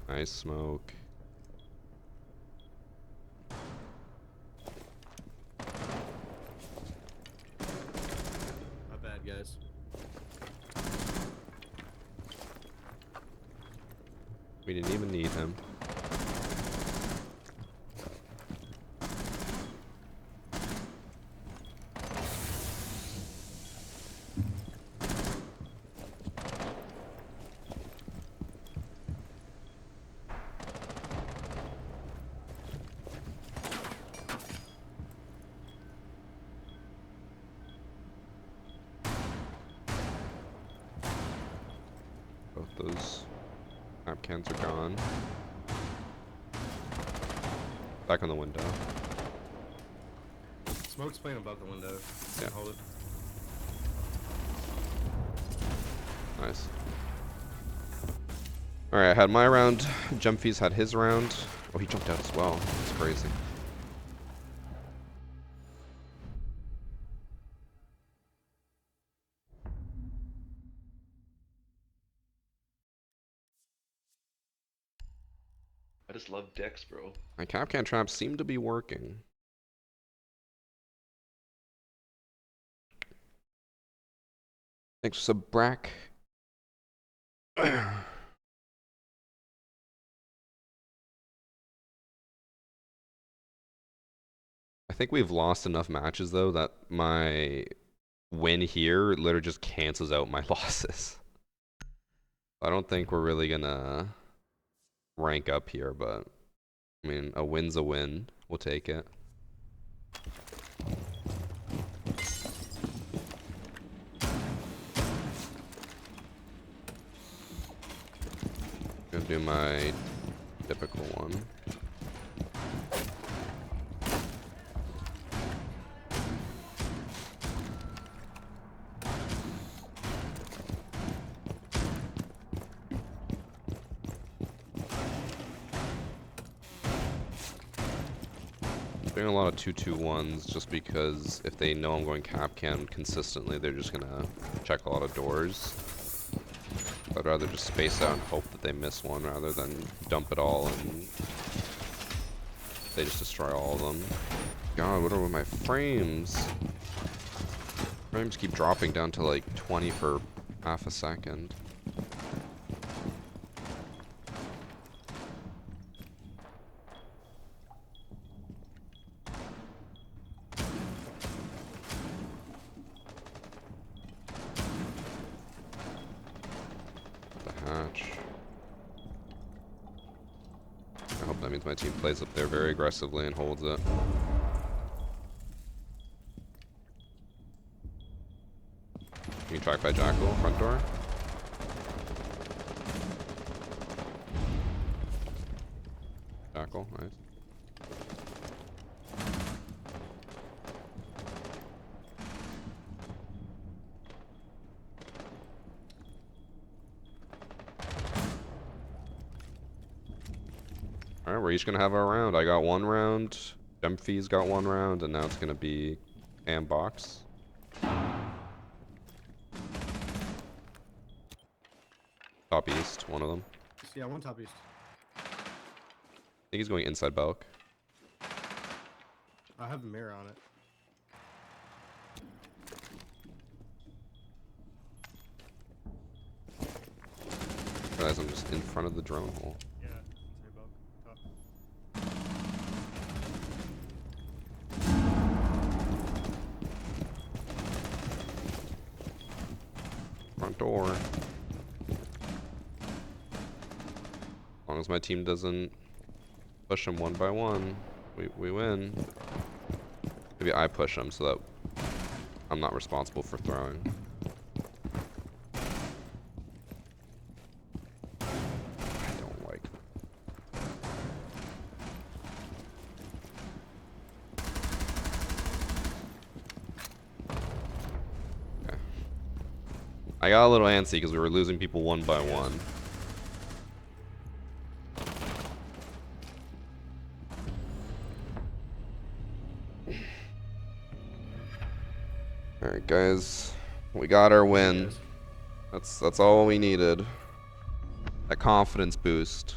Nice smoke. Not bad, guys. We didn't even need him. Both those map cans are gone. Back on the window. Smoke's playing above the window. Yeah. Hold it. Nice. Alright, I had my round. Jumpy's had his round. Oh, he jumped out as well. That's crazy. I just love Dex, bro. My Capcan traps seem to be working. Thanks for sub, Brack. I think we've lost enough matches though that my win here literally just cancels out my losses. I don't think we're really gonna rank up here, but I mean, a win's a win. We'll take it. Gonna do my typical one. Doing a lot of 2-2-1s just because if they know I'm going Capcan consistently, they're just gonna check a lot of doors. I'd rather just space out and hope that they miss one rather than dump it all and they just destroy all of them. God, what are with my frames? Frames keep dropping down to like 20 for half a second. I hope that means my team plays up there very aggressively and holds it. Can you track by Jackal, front door? Jackal, nice. Alright, we're each gonna have our round. I got one round, Jumpy's got one round, and now it's gonna be Cam Box. Top east, one of them. Yeah, one top east. I think he's going inside Belk. I have a mirror on it. Realize I'm just in front of the drone hole. Yeah, inside bulk. Top. Front door. As long as my team doesn't push them one by one, we win. Maybe maybe I push him so that I'm not responsible for throwing. I don't like. Okay. I got a little antsy because we were losing people one by one. Alright guys, we got our win. That's all we needed. That confidence boost.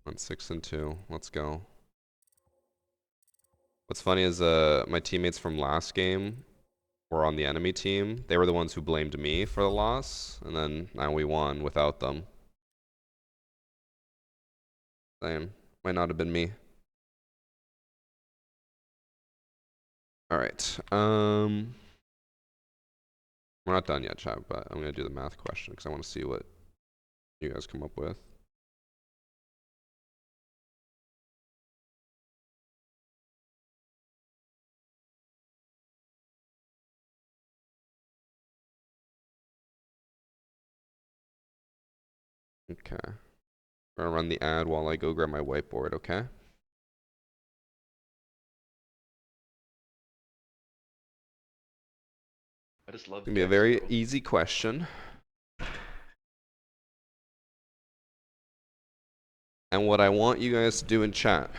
Went 6-2. Let's go. What's funny is my teammates from last game were on the enemy team. They were the ones who blamed me for the loss, and then now we won without them. Same. Might not have been me. Alright. We're not done yet, chat, but I'm gonna do the math question because I want to see what you guys come up with. Okay. I'm gonna run the ad while I go grab my whiteboard, okay? I just love It's gonna be a Dex, very bro. easy question. And what I want you guys to do in chat,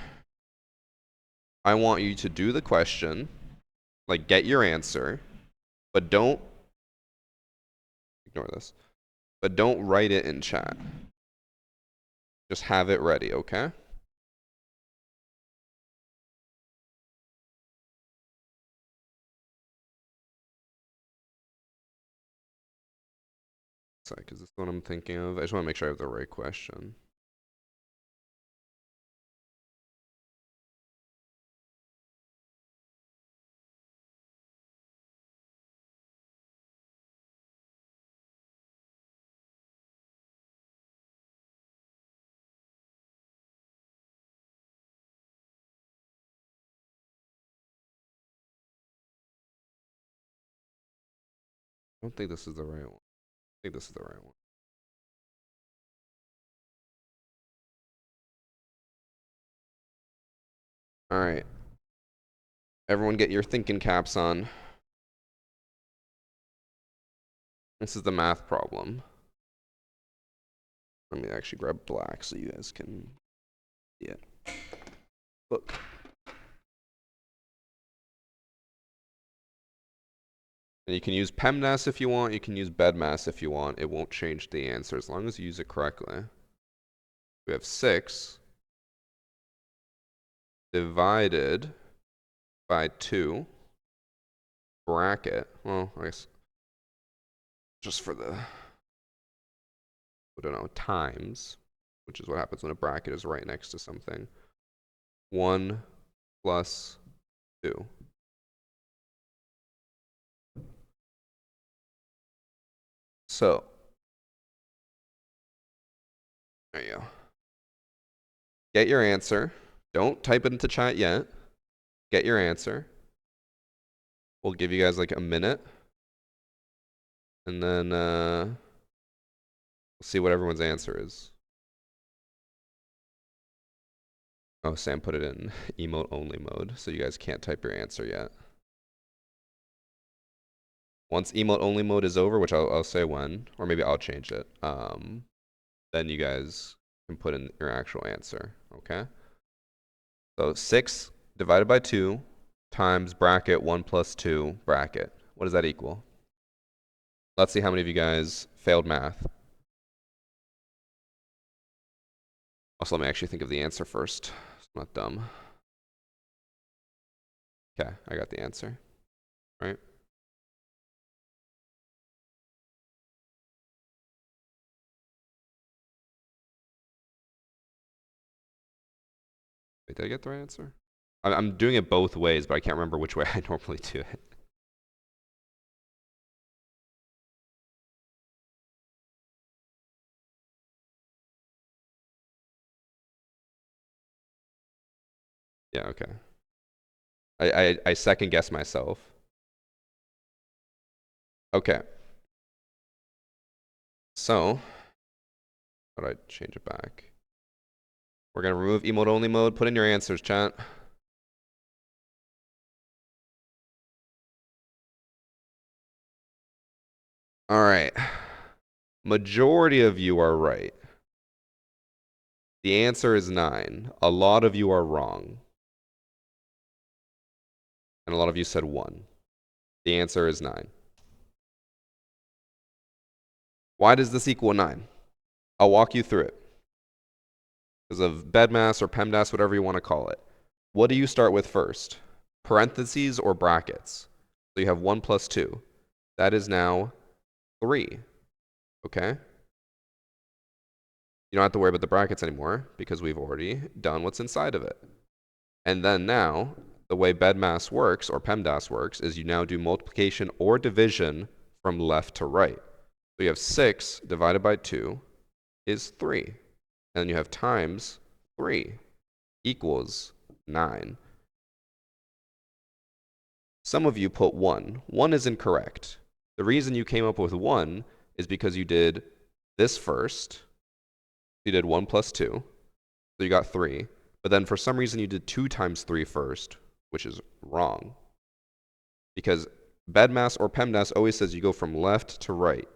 I want you to do the question, like get your answer, but don't ignore this. But don't write it in chat. Just have it ready, okay? Sorry, because this is what I'm thinking of. I just want to make sure I have the right question. I don't think this is the right one. I think this is the right one. All right. Everyone get your thinking caps on. This is the math problem. Let me actually grab black so you guys can see it. Look. And you can use PEMDAS if you want, you can use BEDMAS if you want. It won't change the answer as long as you use it correctly. We have 6 divided by 2 bracket. Well, I guess just for the, I don't know, times, which is what happens when a bracket is right next to something. 1 plus 2. So, there you go. Get your answer. Don't type it into chat yet. Get your answer. We'll give you guys like a minute. And then we'll see what everyone's answer is. Oh, Sam put it in emote only mode, so you guys can't type your answer yet. Once emote only mode is over, which I'll say when, or maybe I'll change it, then you guys can put in your actual answer, okay? So 6 divided by 2 times bracket 1 plus 2 bracket. What does that equal? Let's see how many of you guys failed math. Also, let me actually think of the answer first. I'm not dumb. Okay, I got the answer. Right? Wait, did I get the right answer? I'm doing it both ways, but I can't remember which way I normally do it. Yeah, okay. I second guess myself. Okay. So, how do I change it back? We're gonna remove emote only mode. Put in your answers, chat. All right. Majority of you are right. The answer is 9. A lot of you are wrong. And a lot of you said 1. The answer is 9. Why does this equal 9? I'll walk you through it. Because of bedmass or PEMDAS, whatever you want to call it. What do you start with first? Parentheses or brackets? So you have 1 plus 2. That is now 3. Okay? You don't have to worry about the brackets anymore because we've already done what's inside of it. And then now, the way bedmass works or PEMDAS works is you now do multiplication or division from left to right. So you have 6 divided by 2 is 3. And then you have times 3 equals 9. Some of you put 1. 1 is incorrect. The reason you came up with 1 is because you did this first. You did 1 plus 2. So you got 3. But then for some reason you did 2 times 3 first, which is wrong. Because bedmass or PEMDAS always says you go from left to right.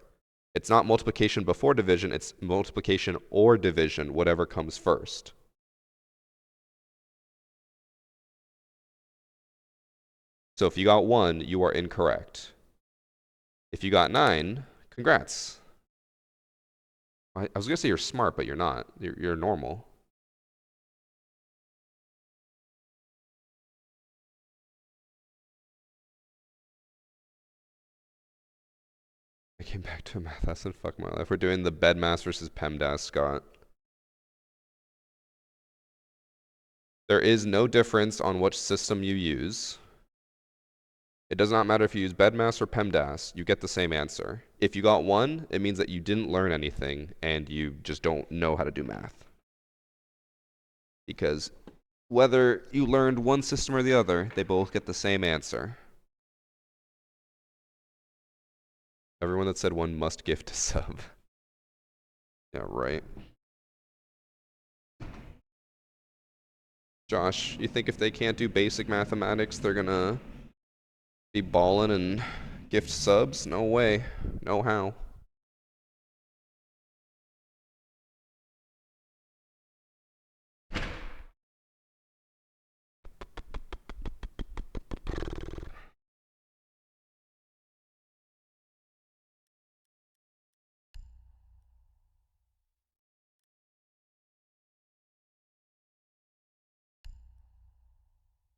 It's not multiplication before division, it's multiplication or division, whatever comes first. So if you got 1, you are incorrect. If you got 9, congrats. I was going to say you're smart, but you're not. You're normal. I came back to a math lesson. Fuck my life. We're doing the bedmass versus PEMDAS, Scott. There is no difference on which system you use. It does not matter if you use bedmass or PEMDAS, you get the same answer. If you got 1, it means that you didn't learn anything and you just don't know how to do math. Because whether you learned one system or the other, they both get the same answer. Everyone that said 1 must gift a sub. Yeah, right. Josh, you think if they can't do basic mathematics, they're gonna be ballin' and gift subs? No way. No how.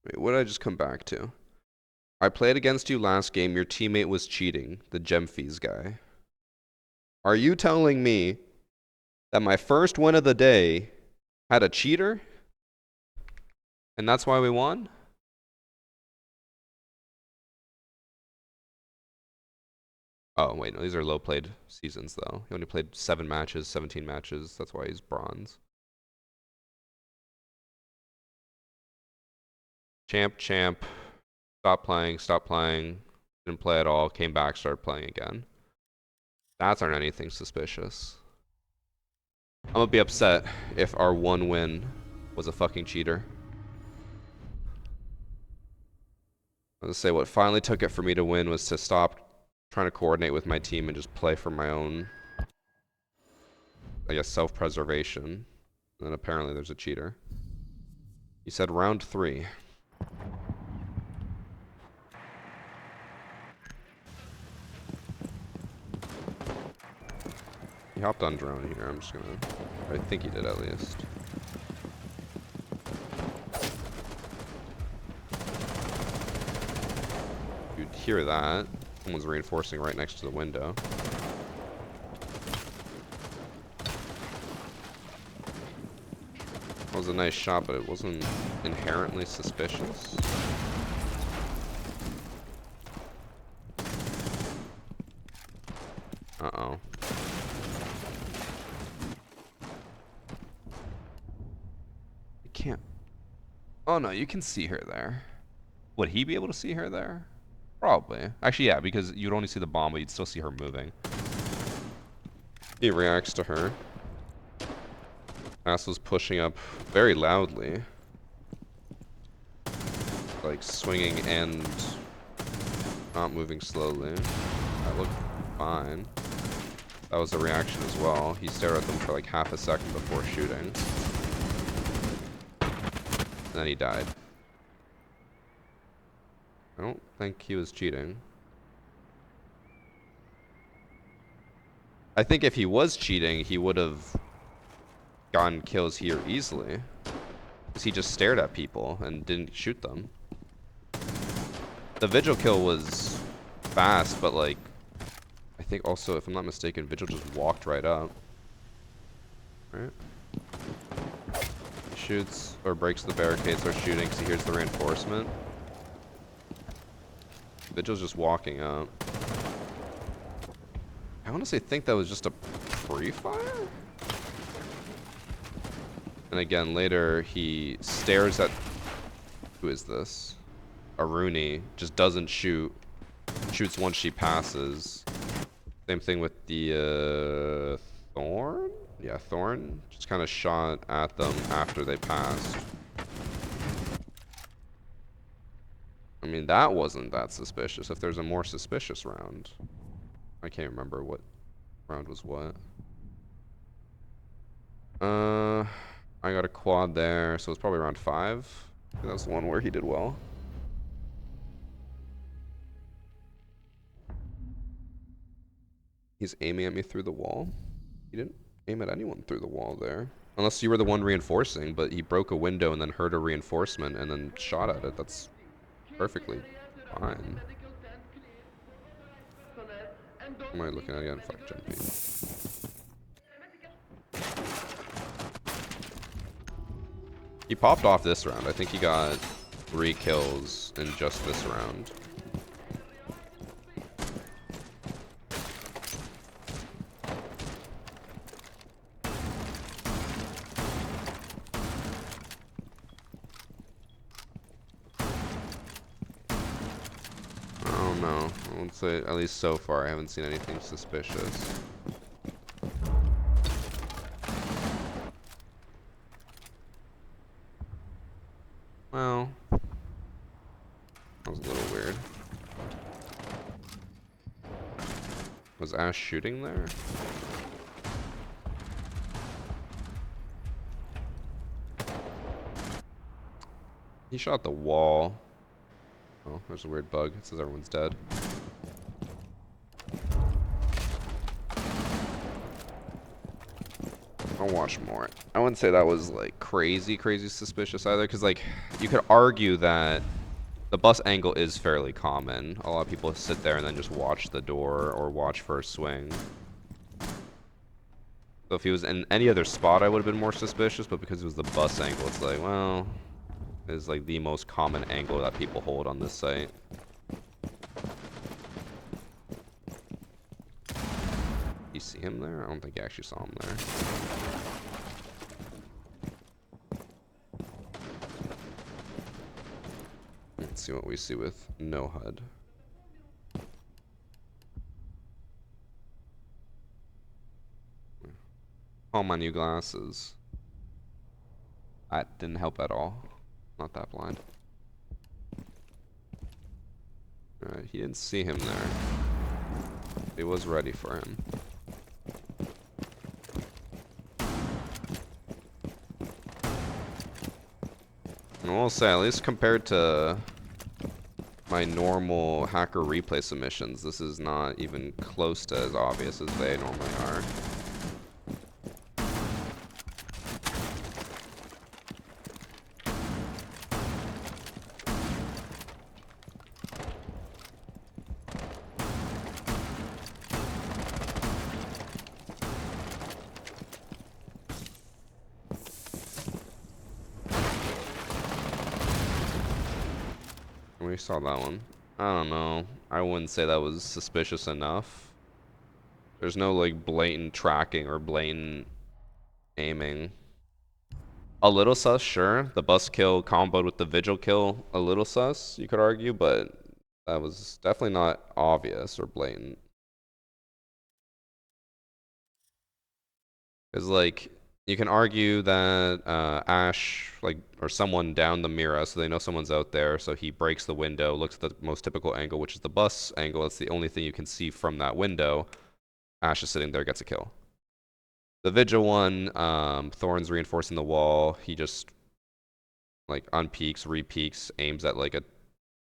Wait, what did I just come back to? I played against you last game. Your teammate was cheating. The Gemfees guy. Are you telling me that my first win of the day had a cheater? And that's why we won? Oh, wait, no, these are low played seasons, though. He only played 7 matches, 17 matches. That's why he's bronze. Champ. Stop playing. Didn't play at all. Came back, started playing again. That's aren't anything suspicious. I'm gonna be upset if our 1 win was a fucking cheater. I was gonna say what finally took it for me to win was to stop trying to coordinate with my team and just play for my own, I guess, self-preservation. And then apparently there's a cheater. He said round 3. He hopped on drone here. I'm just gonna... I think he did at least. You'd hear that. Someone's reinforcing right next to the window. That was a nice shot, but it wasn't inherently suspicious. Uh-oh. I can't... Oh no, you can see her there. Would he be able to see her there? Probably. Actually, yeah, because you'd only see the bomb, but you'd still see her moving. He reacts to her. Ass was pushing up very loudly. Like swinging and not moving slowly. That looked fine. That was a reaction as well. He stared at them for like half a second before shooting. And then he died. I don't think he was cheating. I think if he was cheating, he would have gotten kills here easily. Because he just stared at people and didn't shoot them. The Vigil kill was fast, but like, I think also, if I'm not mistaken, Vigil just walked right up. Right? He shoots or breaks the barricade, starts shooting because he hears the reinforcement. Vigil's just walking up. I honestly think that was just a pre-fire? And again, later he stares at... Who is this? Aruni just doesn't shoot. Shoots once she passes. Same thing with the Thorn? Yeah, Thorn. Just kind of shot at them after they passed. I mean, that wasn't that suspicious. If there's a more suspicious round. I can't remember what round was what. I got a quad there, so it's probably round 5. I think that's the one where he did well. He's aiming at me through the wall. He didn't aim at anyone through the wall there. Unless you were the one reinforcing, but he broke a window and then heard a reinforcement and then shot at it. That's perfectly fine. What am I looking at again? Fuck, jumping. He popped off this round. I think he got 3 kills in just this round. I don't know. I would say, at least so far, I haven't seen anything suspicious. Well, that was a little weird. Was Ash shooting there? He shot the wall. Oh, there's a weird bug. It says everyone's dead. I'll watch more. I wouldn't say that was like crazy suspicious either, because like you could argue that the bus angle is fairly common. A lot of people sit there and then just watch the door or watch for a swing. So if he was in any other spot, I would have been more suspicious, but because it was the bus angle, it's like, well, it's like the most common angle that people hold on this site. You see him there? I don't think you actually saw him there. Let's see what we see with no HUD. Oh, my new glasses. That didn't help at all. Not that blind. Alright, he didn't see him there. He was ready for him. And I will say, at least compared to my normal hacker replay submissions, this is not even close to as obvious as they normally are. We saw that one. I don't know. I wouldn't say that was suspicious enough. There's no like blatant tracking or blatant aiming. A little sus, sure. The bus kill comboed with the vigil kill, a little sus, you could argue, but that was definitely not obvious or blatant. Because, like, you can argue that Ash, like, or someone downed the Mira, so they know someone's out there, so he breaks the window, looks at the most typical angle, which is the bus angle. That's the only thing you can see from that window. Ash is sitting there, gets a kill. The Vigil one, Thorn's reinforcing the wall. He just, like, unpeaks, repeaks, aims at, like, a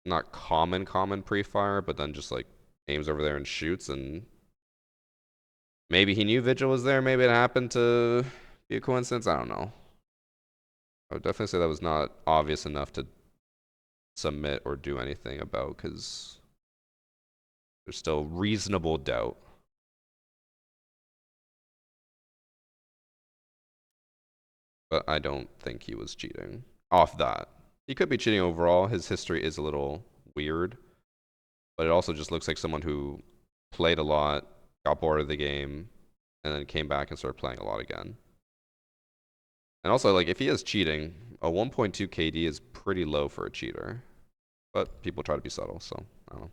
not common pre-fire, but then just, like, aims over there and shoots, and maybe he knew Vigil was there, maybe it happened to be a coincidence, I don't know. I would definitely say that was not obvious enough to submit or do anything about, because there's still reasonable doubt. But I don't think he was cheating off that. He could be cheating overall. His history is a little weird, but it also just looks like someone who played a lot, got bored of the game, and then came back and started playing a lot again. And also, like, if he is cheating, a 1.2 KD is pretty low for a cheater. But people try to be subtle, so I don't know.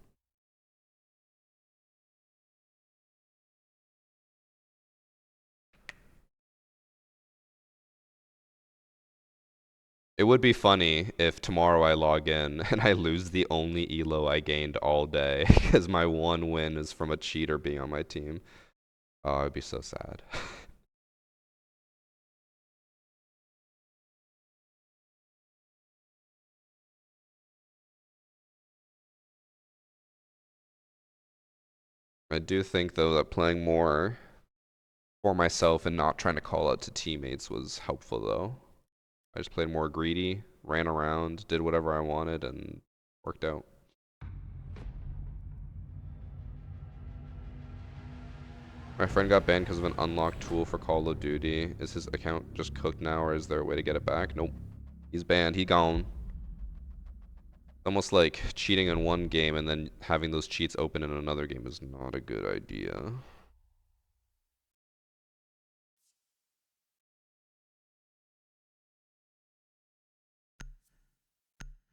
It would be funny if tomorrow I log in and I lose the only elo I gained all day because my one win is from a cheater being on my team. Oh, I'd be so sad. I do think, though, that playing more for myself and not trying to call out to teammates was helpful, though. I just played more greedy, ran around, did whatever I wanted, and worked out. My friend got banned because of an unlocked tool for Call of Duty. Is his account just cooked now, or is there a way to get it back? Nope. He's banned. He gone. Almost like cheating in one game and then having those cheats open in another game is not a good idea.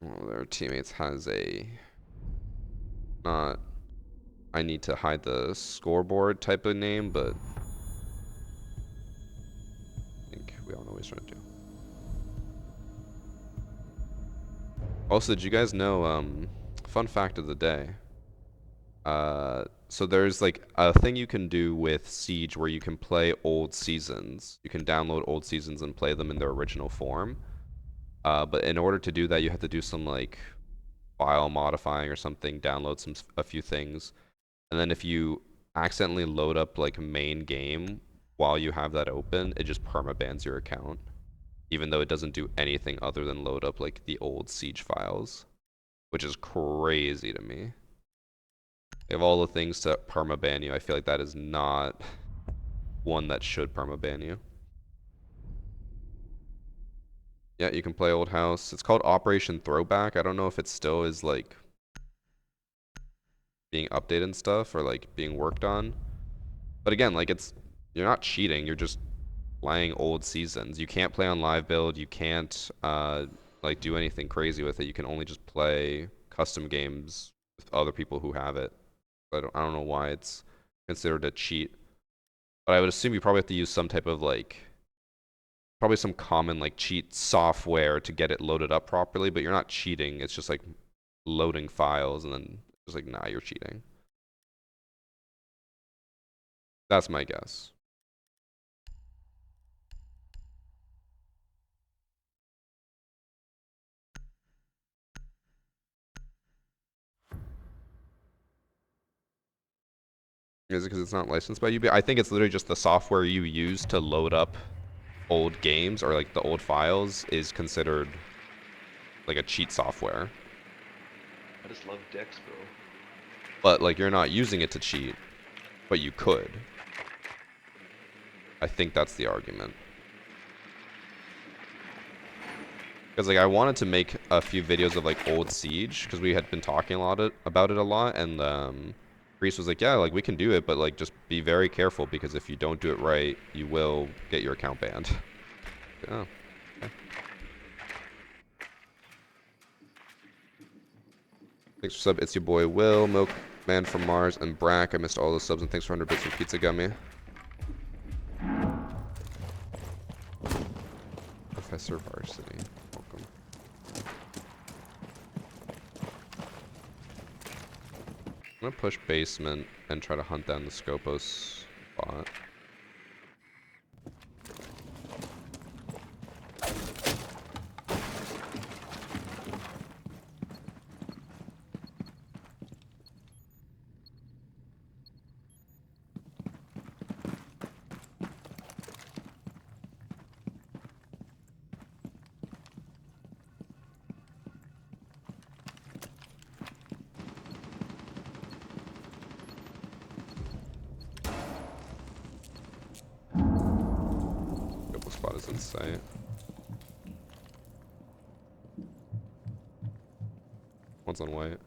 Well, their teammates has a not I need to hide the scoreboard type of name, but I think we all know what he's trying to do. Also, did you guys know, fun fact of the day, so there's like a thing you can do with Siege where you can play old seasons. You can download old seasons and play them in their original form. But in order to do that, you have to do some like file modifying or something, download a few things, and then if you accidentally load up like main game while you have that open, it just permabans your account, even though it doesn't do anything other than load up like the old Siege files, which is crazy to me. Of all the things to permaban you, I feel like that is not one that should permaban you. Yeah, you can play Old House. It's called Operation Throwback. I don't know if it still is like being updated and stuff or like being worked on. But again, like you're not cheating, you're just playing old seasons. You can't play on live build, you can't like do anything crazy with it. You can only just play custom games with other people who have it. I don't know why it's considered a cheat. But I would assume you probably have to use some type of like probably some common like cheat software to get it loaded up properly, but you're not cheating. It's just like loading files and then it's like, nah, you're cheating. That's my guess. Is it because it's not licensed by UB? I think it's literally just the software you use to load up old games or like the old files is considered like a cheat software. I just love Dex, bro. But like you're not using it to cheat, but you could. I think that's the argument. Because like I wanted to make a few videos of like old Siege because we had been talking about it a lot, and Reese was like, yeah, like we can do it, but like just be very careful because if you don't do it right, you will get your account banned. Yeah. Thanks for sub. It's your boy Will, Milkman from Mars, and Brack. I missed all those subs, and thanks for 100 bits for Pizza Gummy. Professor Varsity, welcome. I'm gonna push basement and try to hunt down the Scopos bot. Spot is in sight. One's on white.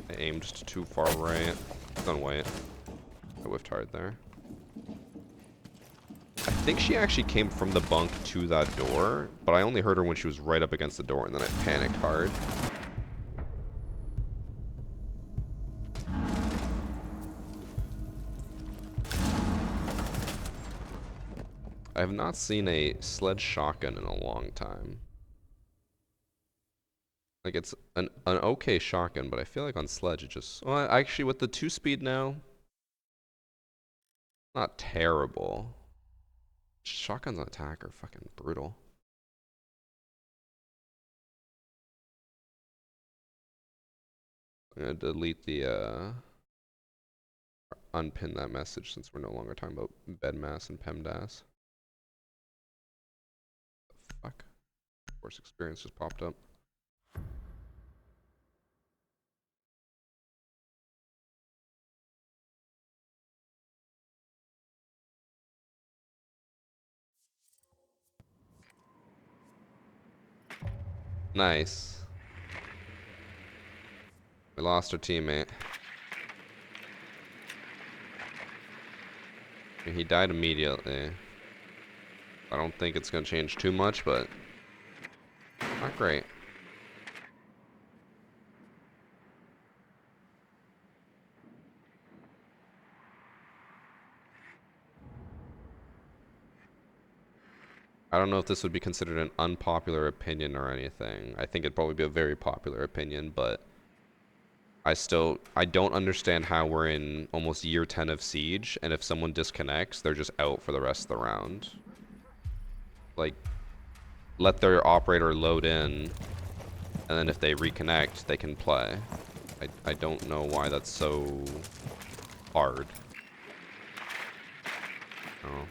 I aimed too far right. It's on white. I whiffed hard there. I think she actually came from the bunk to that door, but I only heard her when she was right up against the door, and then I panicked hard. I have not seen a sledge shotgun in a long time. Like, it's an okay shotgun, but I feel like on sledge it just... Well, actually, with the 2-speed now, not terrible. Shotguns on attack are fucking brutal. I'm gonna delete the, unpin that message since we're no longer talking about bedmass and PEMDAS. The fuck? Course experience just popped up. Nice. We lost our teammate. He died immediately. I don't think it's gonna change too much, but not great. I don't know if this would be considered an unpopular opinion or anything. I think it'd probably be a very popular opinion, but I don't understand how we're in almost year 10 of Siege, and if someone disconnects, they're just out for the rest of the round. Like, let their operator load in, and then if they reconnect, they can play. I don't know why that's so hard. Oh.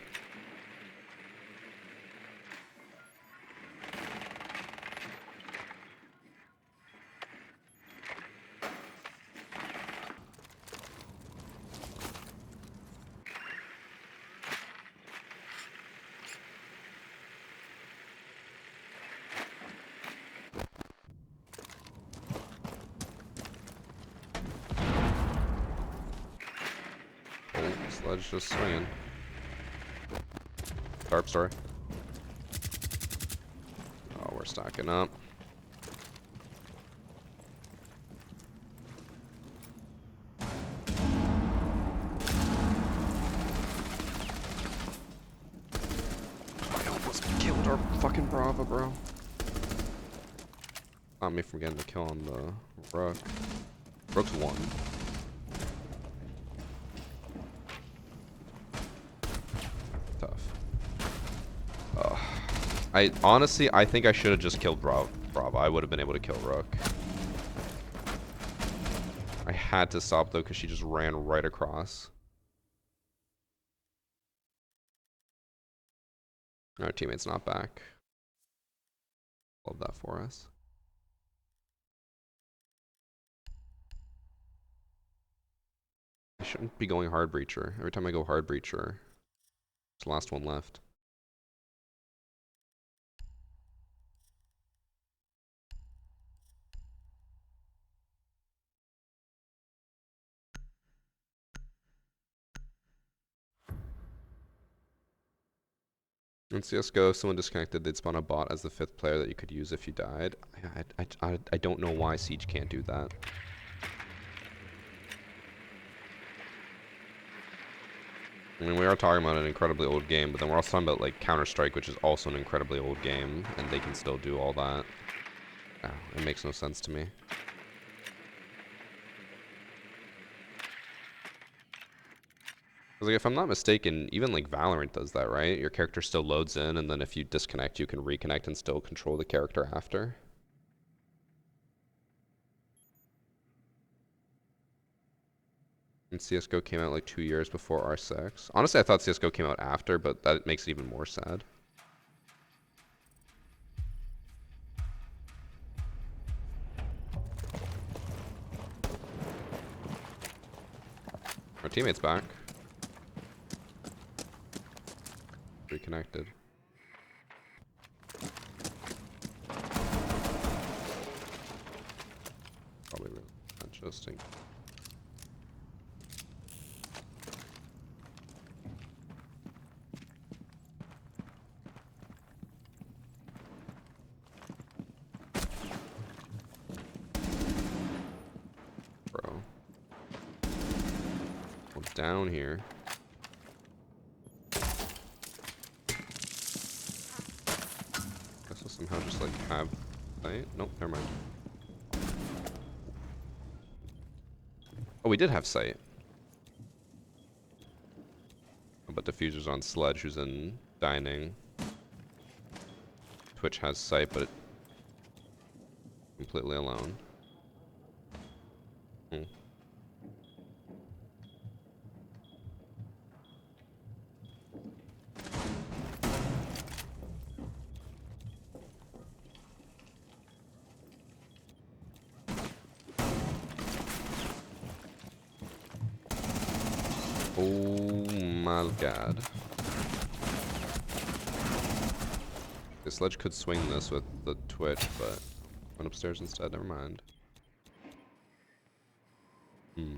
Sledge just swinging. Sharp story. Oh, we're stacking up. I almost killed our fucking Brava, bro. Not me from getting the kill on the Rook. Rook's 1. Tough. I honestly, I think I should have just killed Bravo. I would have been able to kill Rook. I had to stop though because she just ran right across. Our teammate's not back. Love that for us. I shouldn't be going hard breacher. Every time I go hard breacher, it's the last one left. In CSGO, if someone disconnected, they'd spawn a bot as the 5th player that you could use if you died. I don't know why Siege can't do that. I mean, we are talking about an incredibly old game, but then we're also talking about like Counter-Strike, which is also an incredibly old game, and they can still do all that. Oh, it makes no sense to me. Because like, if I'm not mistaken, even like Valorant does that, right? Your character still loads in, and then if you disconnect, you can reconnect and still control the character after. And CSGO came out like 2 years before R6. Honestly, I thought CSGO came out after, but that makes it even more sad. Our teammate's back. Reconnected. Probably really interesting. Bro. Well, down here. Guess I'll somehow just like have sight. Nope, never mind. Oh, we did have sight. But Diffuser's on Sledge, who's in Dining. Twitch has sight, but completely alone. Hmm. Oh my god. The Sledge could swing this with the Twitch, but went upstairs instead. Never mind. Hmm.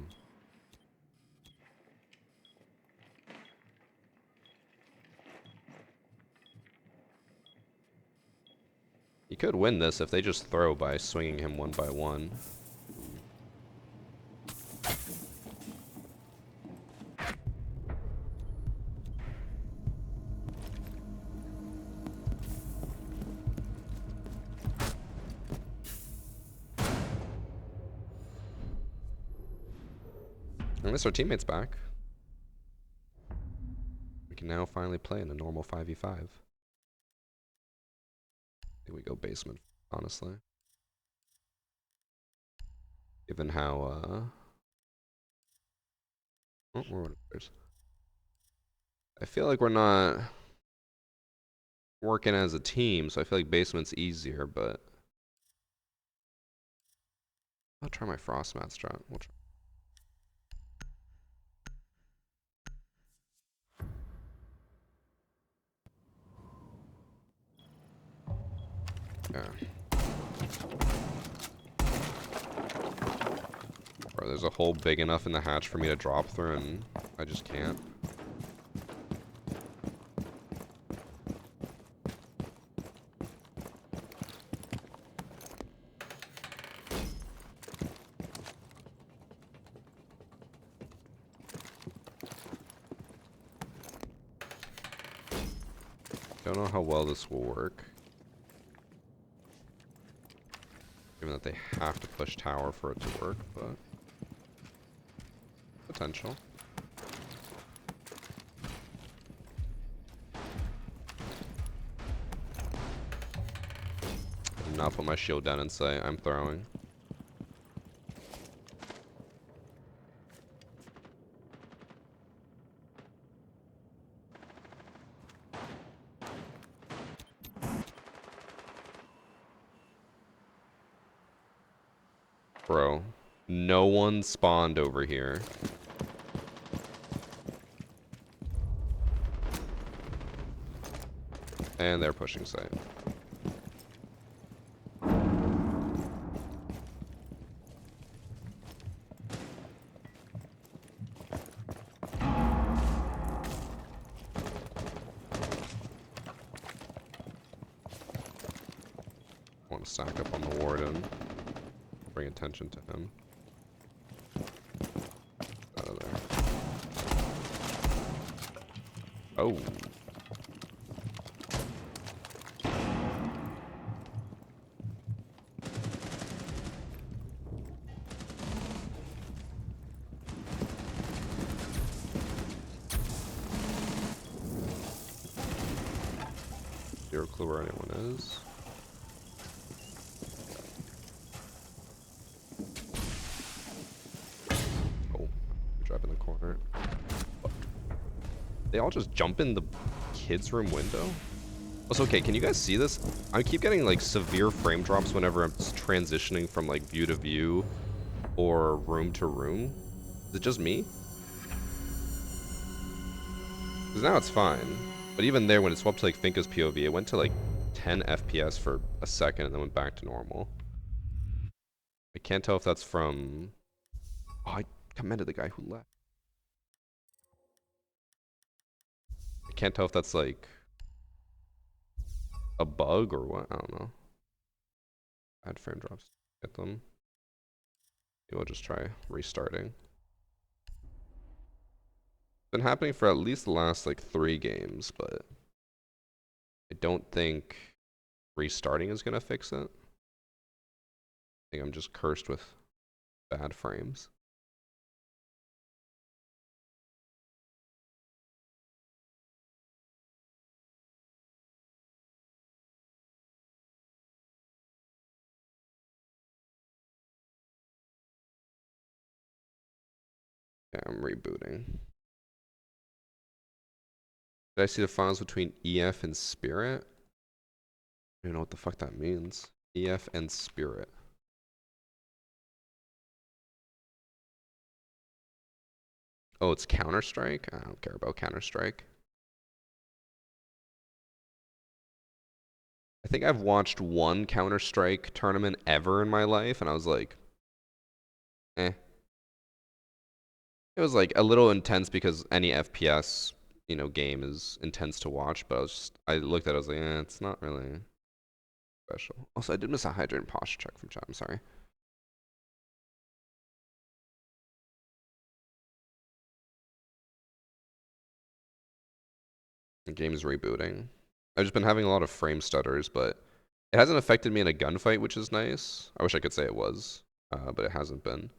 You could win this if they just throw by swinging him one by one. Unless our teammate's back. We can now finally play in a normal 5v5. Here we go basement, honestly. Given how, oh, we're upstairs. I feel like we're not working as a team, so I feel like basement's easier, but I'll try my frost mat strat. We'll try. Yeah. Bro, there's a hole big enough in the hatch for me to drop through, and I just can't. Don't know how well this will work. Given that they have to push tower for it to work, but potential. I did not put my shield down and say I'm throwing. Bro, no one spawned over here. And they're pushing site. Want to stack up on the warden. Bring attention to him. Out of there. Oh. Zero clue where anyone is. Oh, drop in the corner. They all just jump in the kids' room window? Also, okay, can you guys see this? I keep getting like severe frame drops whenever I'm transitioning from like view to view or room to room. Is it just me? Because now it's fine. But even there, when it swapped to like Finka's POV, it went to like 10 FPS for a second and then went back to normal. I can't tell if that's from... Oh, I commended the guy who left. I can't tell if that's like a bug or what. I don't know. Add frame drops. Get them. Maybe we'll just try restarting. Been happening for at least the last like 3 games, but I don't think restarting is gonna fix it. I think I'm just cursed with bad frames. Yeah, I'm rebooting. Did I see the files between EF and Spirit? I don't know what the fuck that means. EF and Spirit. Oh, it's Counter-Strike? I don't care about Counter-Strike. I think I've watched one Counter-Strike tournament ever in my life, and I was like, eh. It was like a little intense because any FPS, you know, game is intense to watch, but I looked at it, I was like, eh, it's not really special. Also, I did miss a hydrant posture check from chat, I'm sorry. The game is rebooting. I've just been having a lot of frame stutters, but it hasn't affected me in a gunfight, which is nice. I wish I could say it was, but it hasn't been.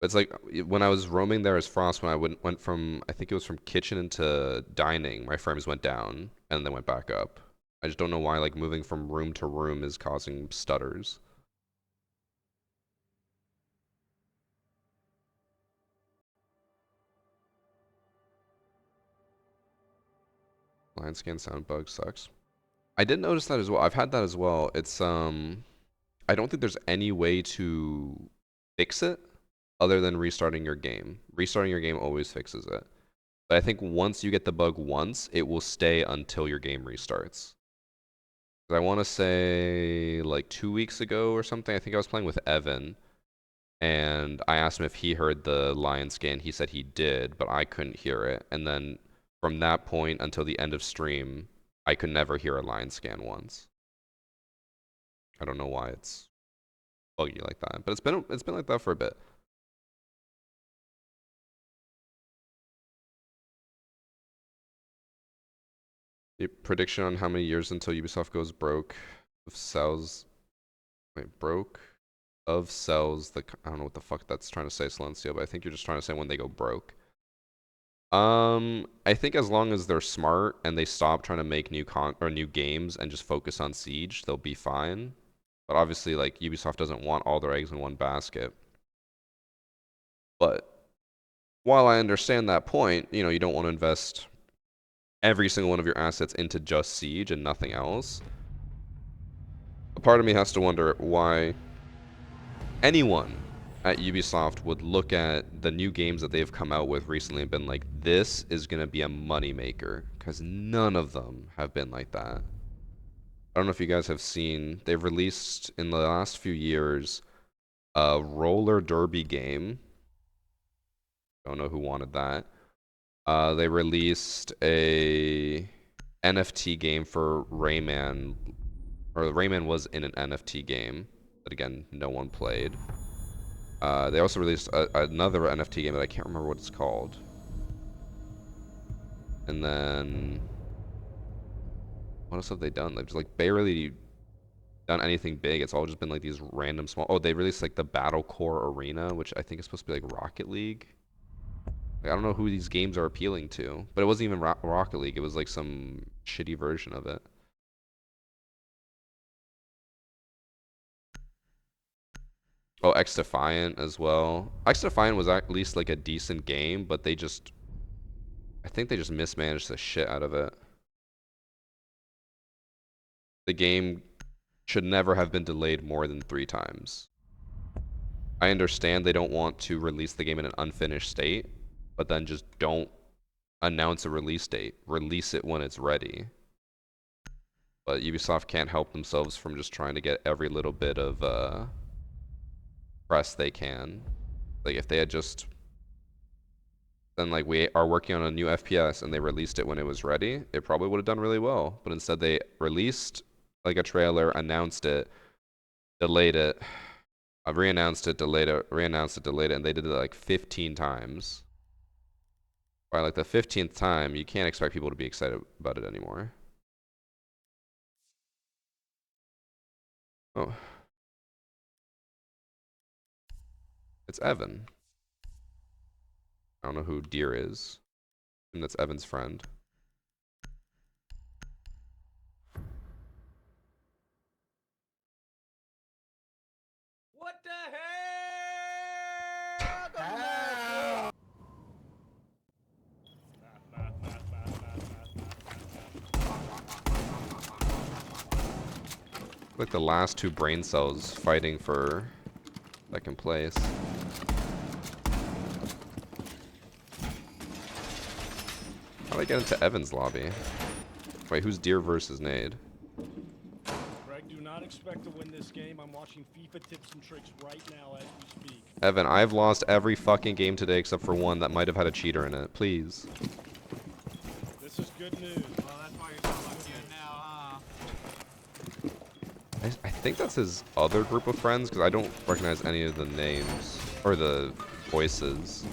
But it's like when I was roaming there as Frost, when I went from, I think it was from kitchen into dining, my frames went down and then went back up. I just don't know why like moving from room to room is causing stutters. Line scan sound bug sucks. I did notice that as well. I've had that as well. It's I don't think there's any way to fix it other than restarting your game. Restarting your game always fixes it. But I think once you get the bug once, it will stay until your game restarts. I want to say like 2 weeks ago or something, I think I was playing with Evan, and I asked him if he heard the lion scan. He said he did, but I couldn't hear it. And then from that point until the end of stream, I could never hear a lion scan once. I don't know why it's buggy like that, but it's been like that for a bit. The prediction on how many years until Ubisoft goes broke of sales. Wait, broke? of sells the. I don't know what the fuck that's trying to say, Silencio, but I think you're just trying to say when they go broke. I think as long as they're smart and they stop trying to make new games and just focus on Siege, they'll be fine. But obviously, like Ubisoft doesn't want all their eggs in one basket. But while I understand that point, you know, you don't want to invest every single one of your assets into just Siege and nothing else. A part of me has to wonder why anyone at Ubisoft would look at the new games that they've come out with recently and been like, this is going to be a moneymaker. Because none of them have been like that. I don't know if you guys have seen, they've released in the last few years a roller derby game. Don't know who wanted that. They released a NFT game for Rayman, or Rayman was in an NFT game, but again, no one played. They also released another NFT game that I can't remember what it's called. And then, what else have they done? They've just like barely done anything big. It's all just been like these random small. Oh, they released like the Battle Core Arena, which I think is supposed to be like Rocket League. Like, I don't know who these games are appealing to, but it wasn't even Rocket League. It was like some shitty version of it. Oh, X Defiant as well. X Defiant was at least like a decent game, but they just, I think they just mismanaged the shit out of it. The game should never have been delayed more than 3 times. I understand they don't want to release the game in an unfinished state, but then just don't announce a release date. Release it when it's ready. But Ubisoft can't help themselves from just trying to get every little bit of press they can. Like if they had just then like we are working on a new FPS and they released it when it was ready, it probably would have done really well. But instead they released like a trailer, announced it, delayed it, re-announced it, delayed it, re-announced it, delayed it, and they did it like 15 times. By like the 15th time, you can't expect people to be excited about it anymore. Oh. It's Evan. I don't know who Deer is. And that's Evan's friend. What the hell? Like the last 2 brain cells fighting for second place. How do I get into Evan's lobby? Wait, who's Deer versus Nade? Greg, do not expect to win this game. I'm watching FIFA tips and tricks right now as we speak. Evan, I've lost every fucking game today except for one that might have had a cheater in it. Please. This is good news. Well, that's why you're so lucky now, huh? I think that's his other group of friends because I don't recognize any of the names or the voices.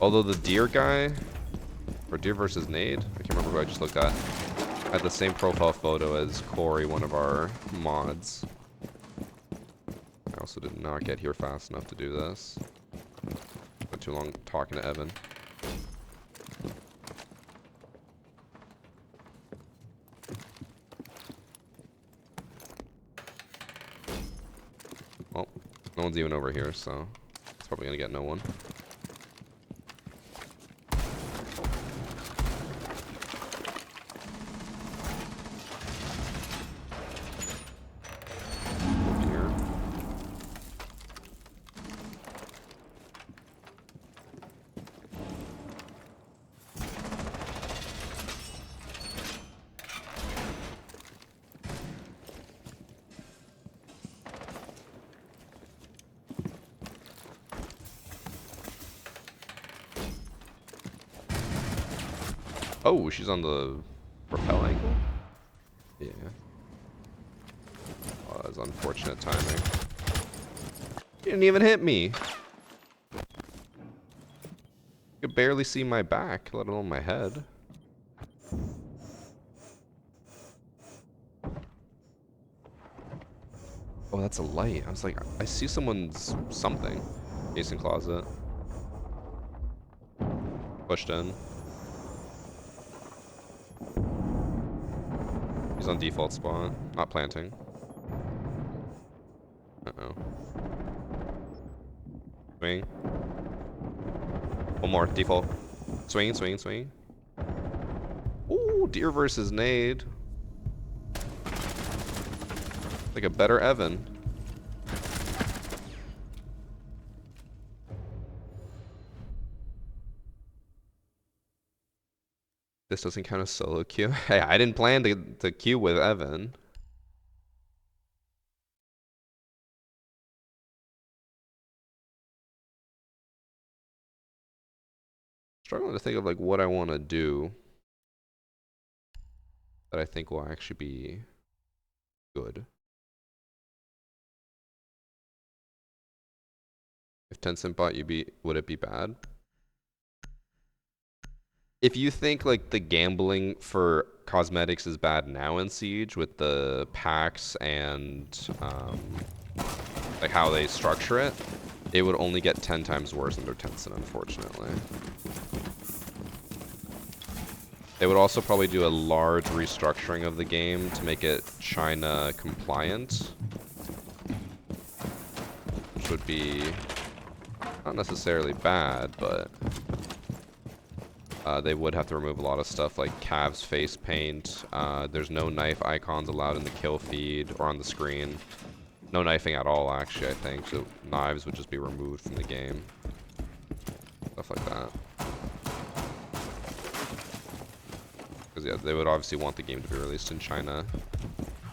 Although the Deer guy, or Deer versus Nade, I can't remember who I just looked at, had the same profile photo as Corey, one of our mods. I also did not get here fast enough to do this. Spent too long talking to Evan. Well, no one's even over here, so it's probably gonna get no one. Oh, she's on the rappel angle? Yeah. Oh, that was unfortunate timing. You didn't even hit me. You could barely see my back, let alone my head. Oh, that's a light. I was like, I see someone's something. Casing closet. Pushed in. He's on default spot. Not planting. Uh-oh. Swing. One more. Default. Swing, swing, swing. Ooh, deer versus nade. Like a better Evan. This doesn't count as solo queue. Hey, I didn't plan to queue with Evan. Struggling to think of like what I want to do that I think will actually be good. If Tencent bought you, would it be bad? If you think like the gambling for cosmetics is bad now in Siege with the packs and like how they structure it, it would only get 10 times worse under Tencent, unfortunately. They would also probably do a large restructuring of the game to make it China compliant, which would be not necessarily bad, but they would have to remove a lot of stuff like Cav's face paint. There's no knife icons allowed in the kill feed or on the screen. No knifing at all, actually, I think. So knives would just be removed from the game. Stuff like that. Because yeah, they would obviously want the game to be released in China.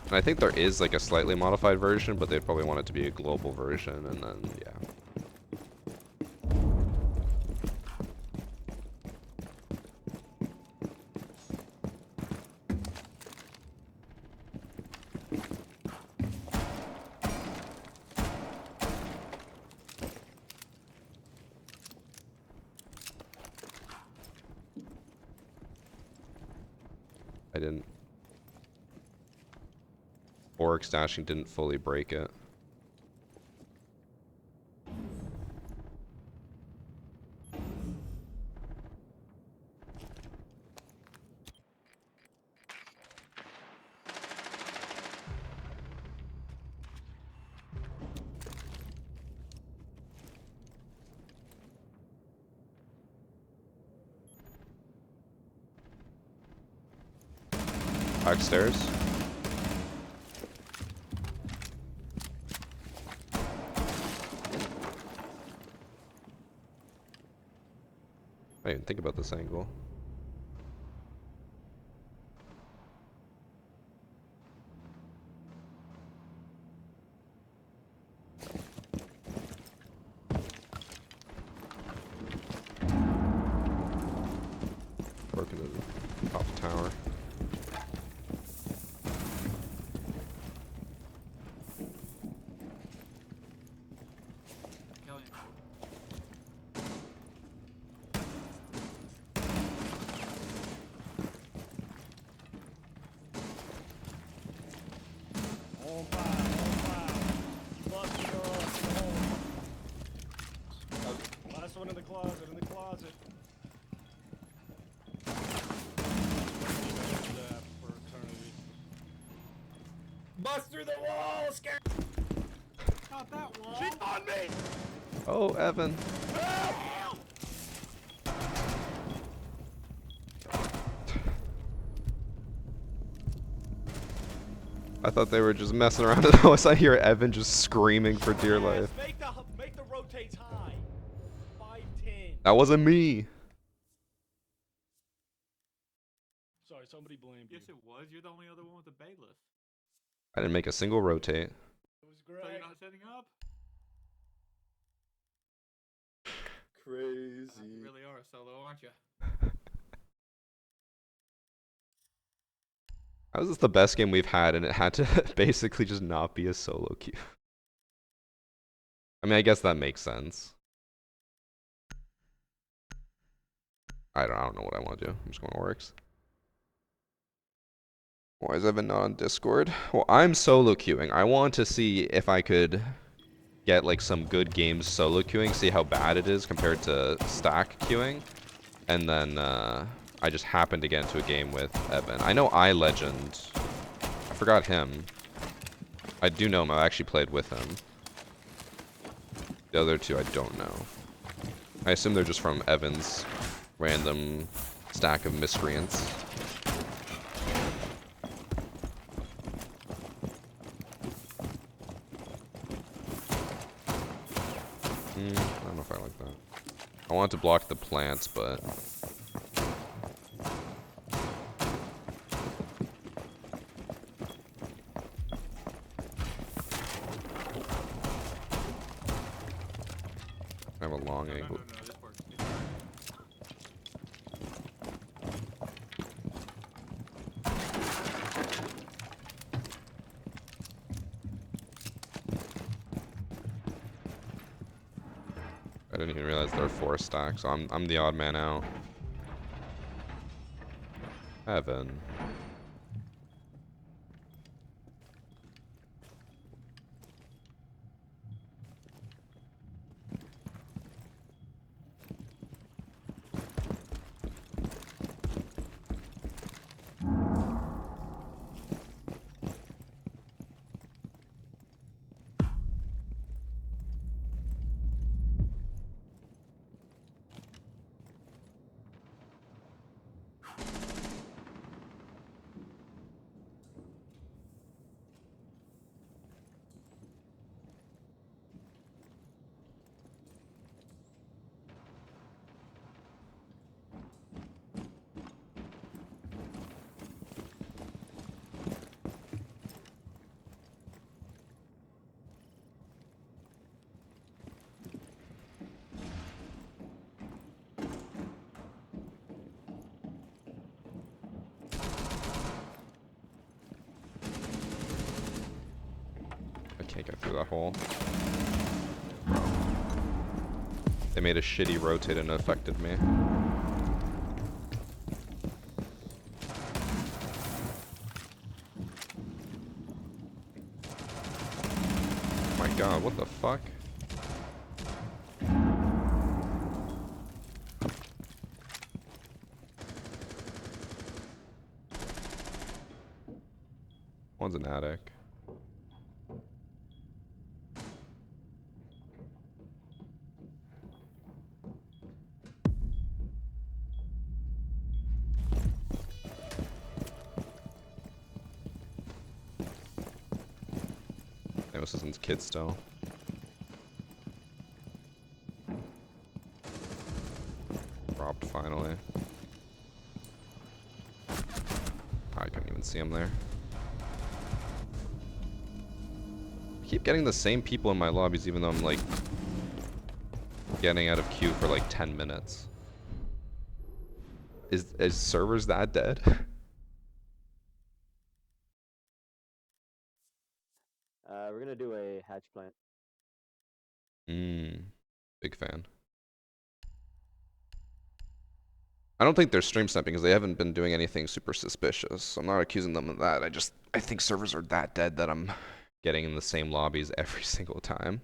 And I think there is like a slightly modified version, but they'd probably want it to be a global version, and then yeah. I didn't. Oryx dashing didn't fully break it. Backstairs. I didn't even think about this angle. Broken to the top tower. On fire. Busted her off in the hole. Last one in the closet, For eternity. Bust through the wall, scare. Not that wall. She's on me! Oh, Evan. I thought they were just messing around. All of a sudden I hear Evan just screaming for dear life. Make the rotates high. 510. That wasn't me. Sorry, somebody blamed you. Yes, it was. You're the only other one with a bailiff. I didn't make a single rotate. It was great. So you're not setting up? Crazy. You really are a solo, aren't you? How is this the best game we've had, and it had to basically just not be a solo queue? I mean, I guess that makes sense. I don't know what I want to do. I'm just going to Oryx. Why is Evan not on Discord? Well, I'm solo queuing. I want to see if I could get like some good games solo queuing, see how bad it is compared to stack queuing. And then I just happened to get into a game with Evan. I know iLegend. I forgot him. I do know him. I actually played with him. The other two I don't know. I assume they're just from Evan's random stack of miscreants. I don't know if I like that. I want to block the plants, but... I have a long angle. No, this works. I didn't even realize there were 4 stacks. So I'm the odd man out. Evan. I can't get through that hole. They made a shitty rotate and it affected me. Oh my god, what the fuck? One's an attic. This isn't kid still. Dropped finally. I couldn't even see him there. I keep getting the same people in my lobbies even though I'm like getting out of queue for like 10 minutes. Is servers that dead? We're gonna do a hatch plant. Big fan. I don't think they're stream sniping because they haven't been doing anything super suspicious. I'm not accusing them of that. I think servers are that dead that I'm getting in the same lobbies every single time.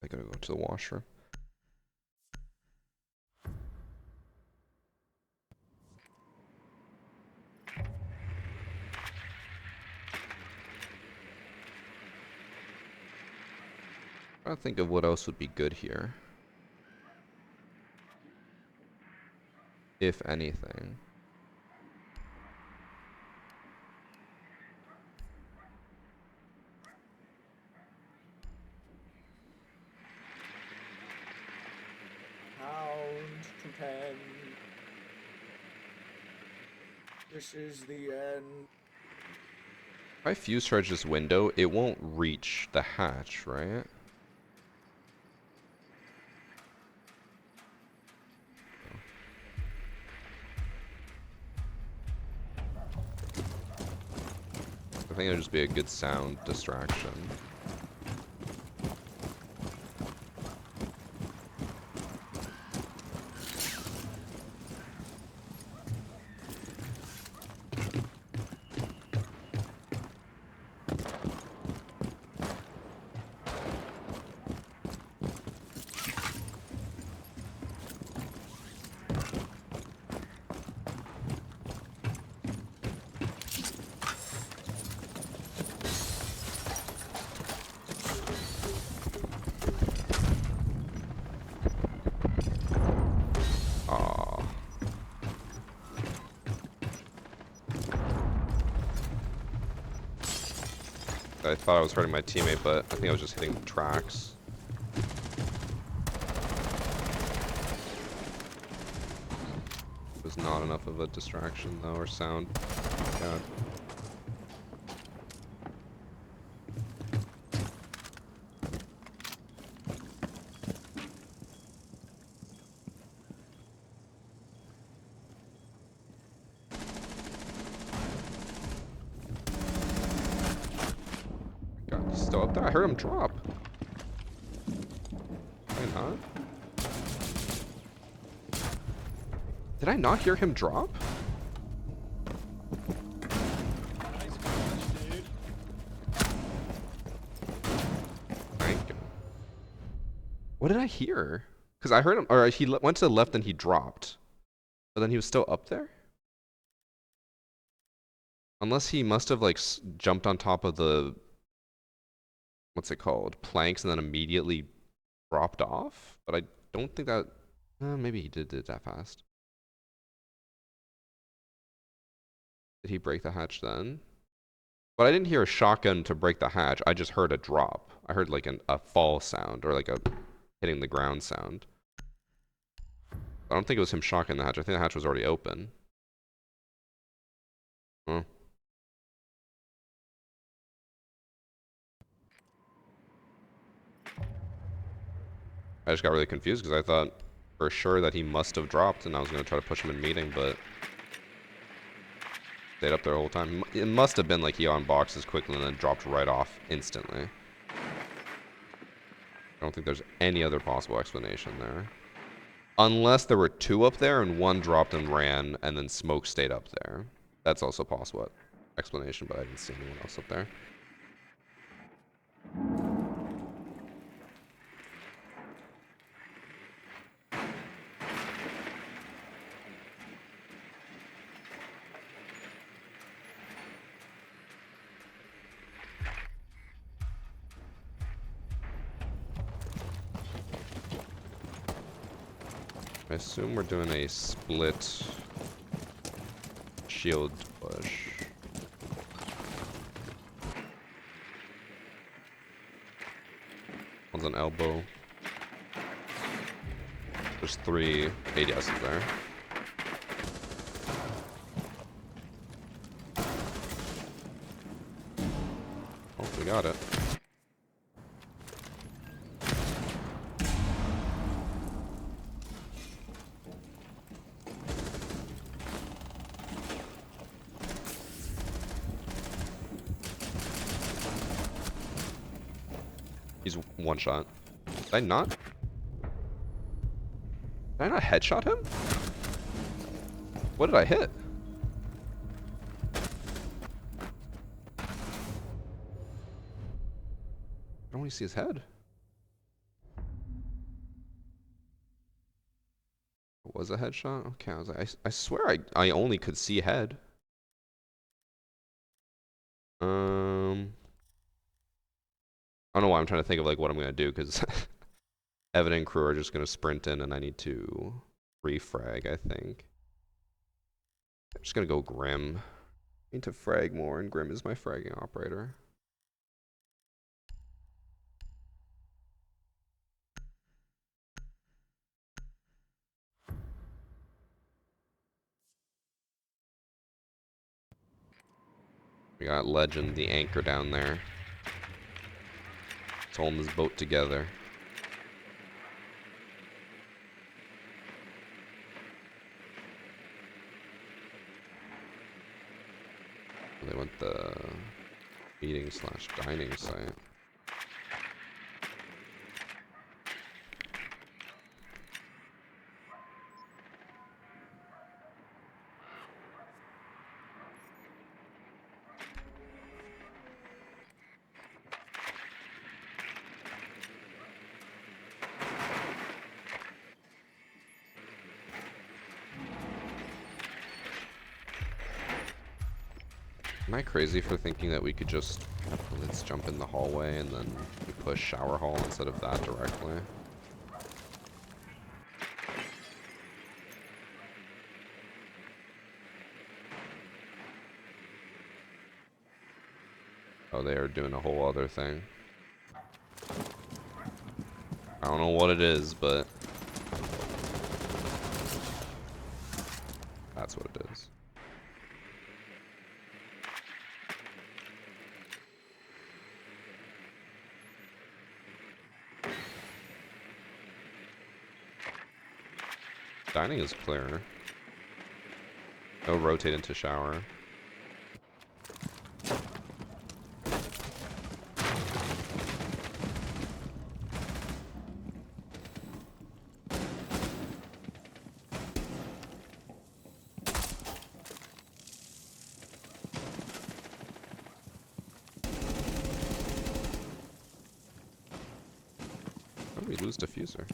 I gotta go to the washroom. I think of what else would be good here. If anything. Pound contend. This is the end. If I fuse charge this window, it won't reach the hatch, right? I think it'll just be a good sound distraction. I thought I was hurting my teammate, but I think I was just hitting the tracks. It was not enough of a distraction though, or sound. God. God, he's still up there? I heard him drop. Did I not? Did I not hear him drop? Nice clutch, dude. Thank you. What did I hear? Because I heard him, or he went to the left and he dropped. But then he was still up there? Unless he must have like jumped on top of the, what's it called, planks, and then immediately dropped off. But I don't think that, maybe he did it that fast. Did he break the hatch then? But I didn't hear a shotgun to break the hatch. I just heard a drop. I heard like a fall sound, or like a hitting the ground sound. I don't think it was him shotgunning the hatch. I think the hatch was already open. Huh. I just got really confused because I thought for sure that he must have dropped, and I was going to try to push him in meeting, but stayed up there the whole time. It must have been like he unboxed as quickly and then dropped right off instantly. I don't think there's any other possible explanation there. Unless there were two up there and one dropped and ran, and then smoke stayed up there. That's also a possible explanation, but I didn't see anyone else up there. I assume we're doing a split shield push. One's on elbow. There's 3 ADSs there. Oh, we got it. He's one shot. Did I not? Did I not headshot him? What did I hit? I don't want to see his head. It was a headshot? Okay, I was like, I swear I only could see head. I don't know why I'm trying to think of like what I'm gonna do, because Evan and crew are just gonna sprint in and I need to refrag, I think. I'm just gonna go Grim. I need to frag more, and Grim is my fragging operator. We got Legend, the anchor down there. It's holding this boat together. They went the meeting / dining site. Am I crazy for thinking that we could just, let's jump in the hallway and then we push shower hall instead of that directly? Oh, they are doing a whole other thing. I don't know what it is, but that's what it is. Dining is clear. No rotate into shower. How did we lose diffuser?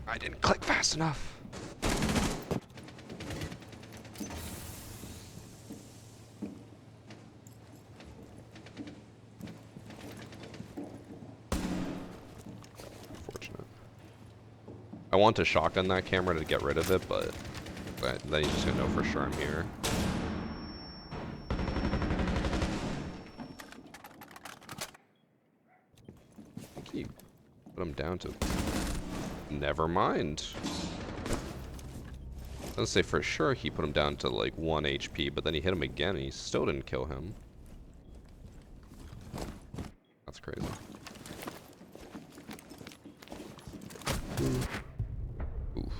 I didn't click fast enough. Unfortunate. I want to shotgun that camera to get rid of it, but then he's just gonna know for sure I'm here. I think he put him down to... Never mind. Let's say for sure he put him down to like 1 HP, but then he hit him again and he still didn't kill him. That's crazy. Oof.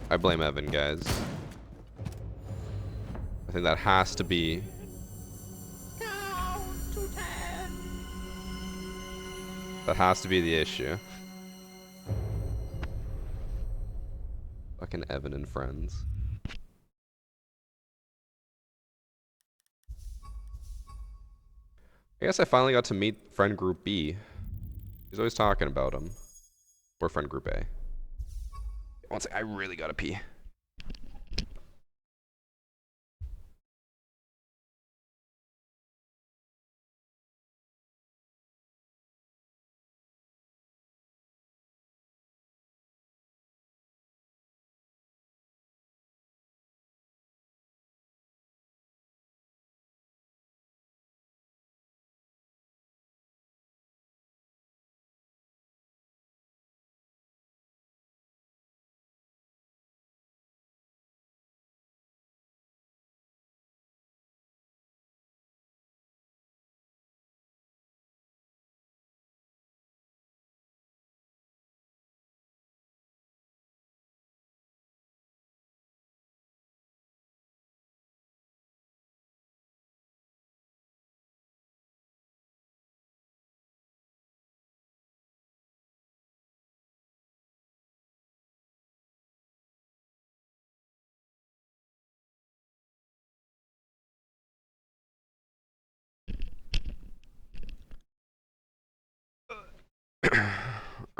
I blame Evan, guys. I think that has to be... That has to be the issue. Fucking Evan and friends. I guess I finally got to meet friend group B. He's always talking about him. Or friend group A. One sec, I really gotta pee.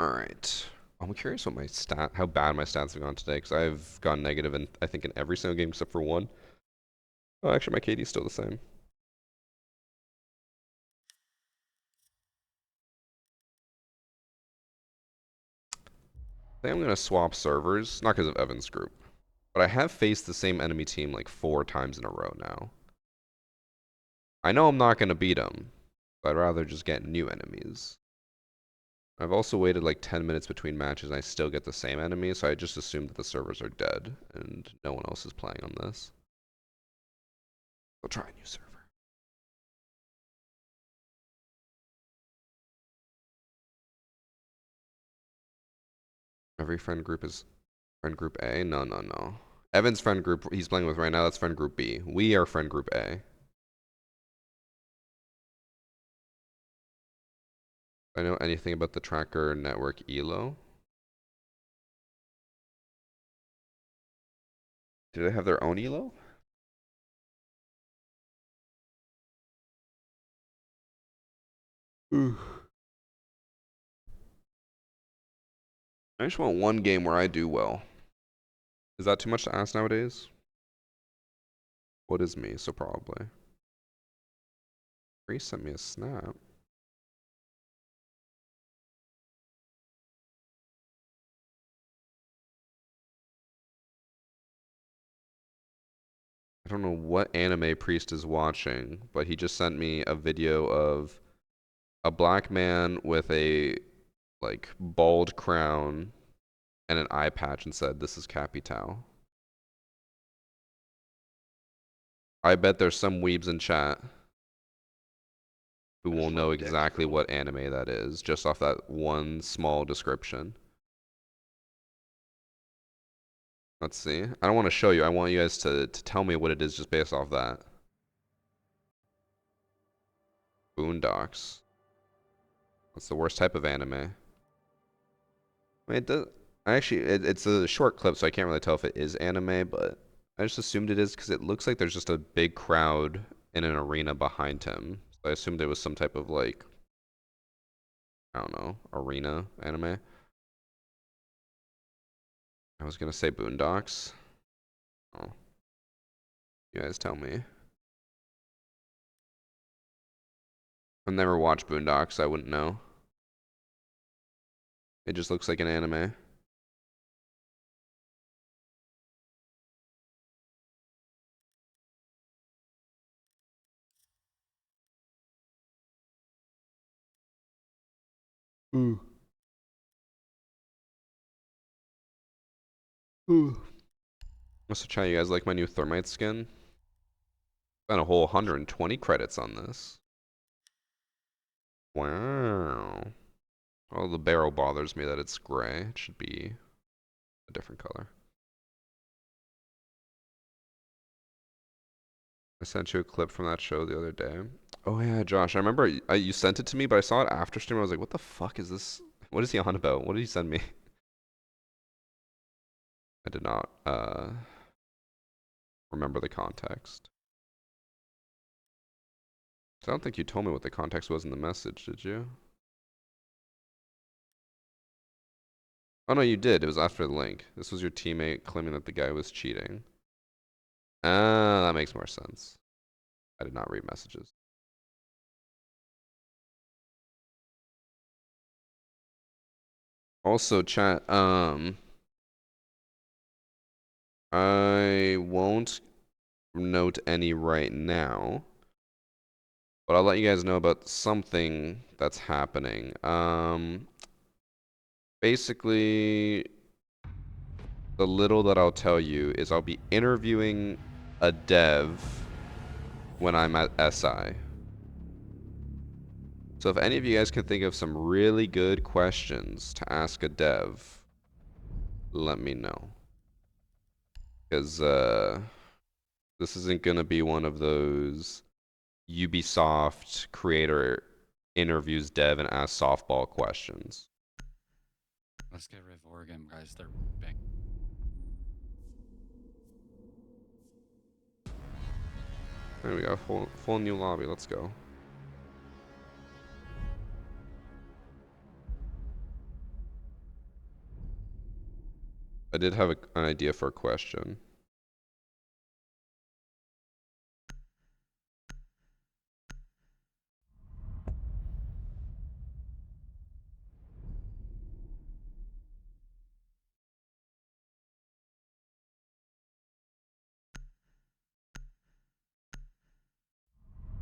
Alright. I'm curious what how bad my stats have gone today, because I've gone negative in, I think, in every single game except for one. Oh, actually, my KD is still the same. I think I'm going to swap servers, not because of Evan's group, but I have faced the same enemy team like 4 times in a row now. I know I'm not going to beat them, but I'd rather just get new enemies. I've also waited like 10 minutes between matches and I still get the same enemy, so I just assumed that the servers are dead and no one else is playing on this. I'll try a new server. Every friend group is friend group A? No, no, no. Evan's friend group he's playing with right now, that's friend group B. We are friend group A. I know anything about the tracker network ELO? Do they have their own ELO? I just want one game where I do well. Is that too much to ask nowadays? What is me? So probably. Ray sent me a snap. I don't know what anime Priest is watching, but he just sent me a video of a black man with a like bald crown and an eye patch and said, "This is Capital." I bet there's some weebs in chat who I will just know love dicks, exactly bro. what anime that is just off that one small description. Let's see. I don't want to show you. I want you guys to tell me what it is just based off that. Boondocks. That's the worst type of anime. I mean, it does. It's a short clip, so I can't really tell if it is anime, but I just assumed it is because it looks like there's just a big crowd in an arena behind him. So I assumed it was some type of like, I don't know, arena anime. I was gonna say Boondocks. Oh, you guys tell me. I've never watched Boondocks, I wouldn't know. It just looks like an anime. Ooh. Ooh. Must have chat, you guys like my new Thermite skin? Spent a whole 120 credits on this. Wow. Oh, the barrel bothers me that it's gray. It should be a different color. I sent you a clip from that show the other day. Oh yeah, Josh, I remember you sent it to me, but I saw it after stream. I was like, what the fuck is this? What is he on about? What did he send me? I did not remember the context. I don't think you told me what the context was in the message, did you? Oh no, you did. It was after the link. This was your teammate claiming that the guy was cheating. Ah, that makes more sense. I did not read messages. Also, chat, I won't note any right now, but I'll let you guys know about something that's happening. Basically, the little that I'll tell you is I'll be interviewing a dev when I'm at SI. So if any of you guys can think of some really good questions to ask a dev, let me know. Because this isn't going to be one of those Ubisoft creator interviews dev and asks softball questions. Let's get rid of Oregon, guys. They're big. There we go. Full new lobby. Let's go. I did have an idea for a question.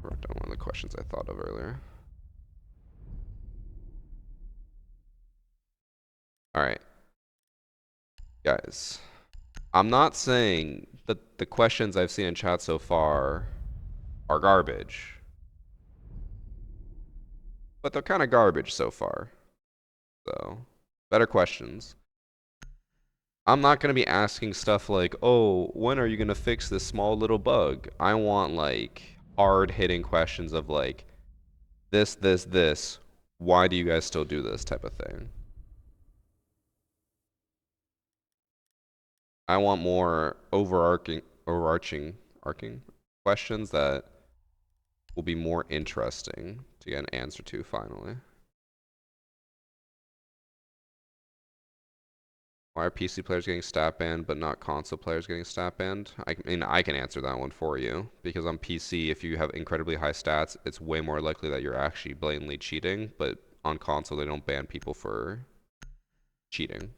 Wrote down one of the questions I thought of earlier. All right. Guys, I'm not saying that the questions I've seen in chat so far are garbage, but they're kind of garbage so far. So, better questions. I'm not going to be asking stuff like, oh, when are you going to fix this small little bug? I want like hard-hitting questions of like, this. Why do you guys still do this type of thing? I want more overarching questions that will be more interesting to get an answer to finally. Why are PC players getting stat banned but not console players getting stat banned? I mean, I can answer that one for you. Because on PC, if you have incredibly high stats, it's way more likely that you're actually blatantly cheating. But on console, they don't ban people for cheating.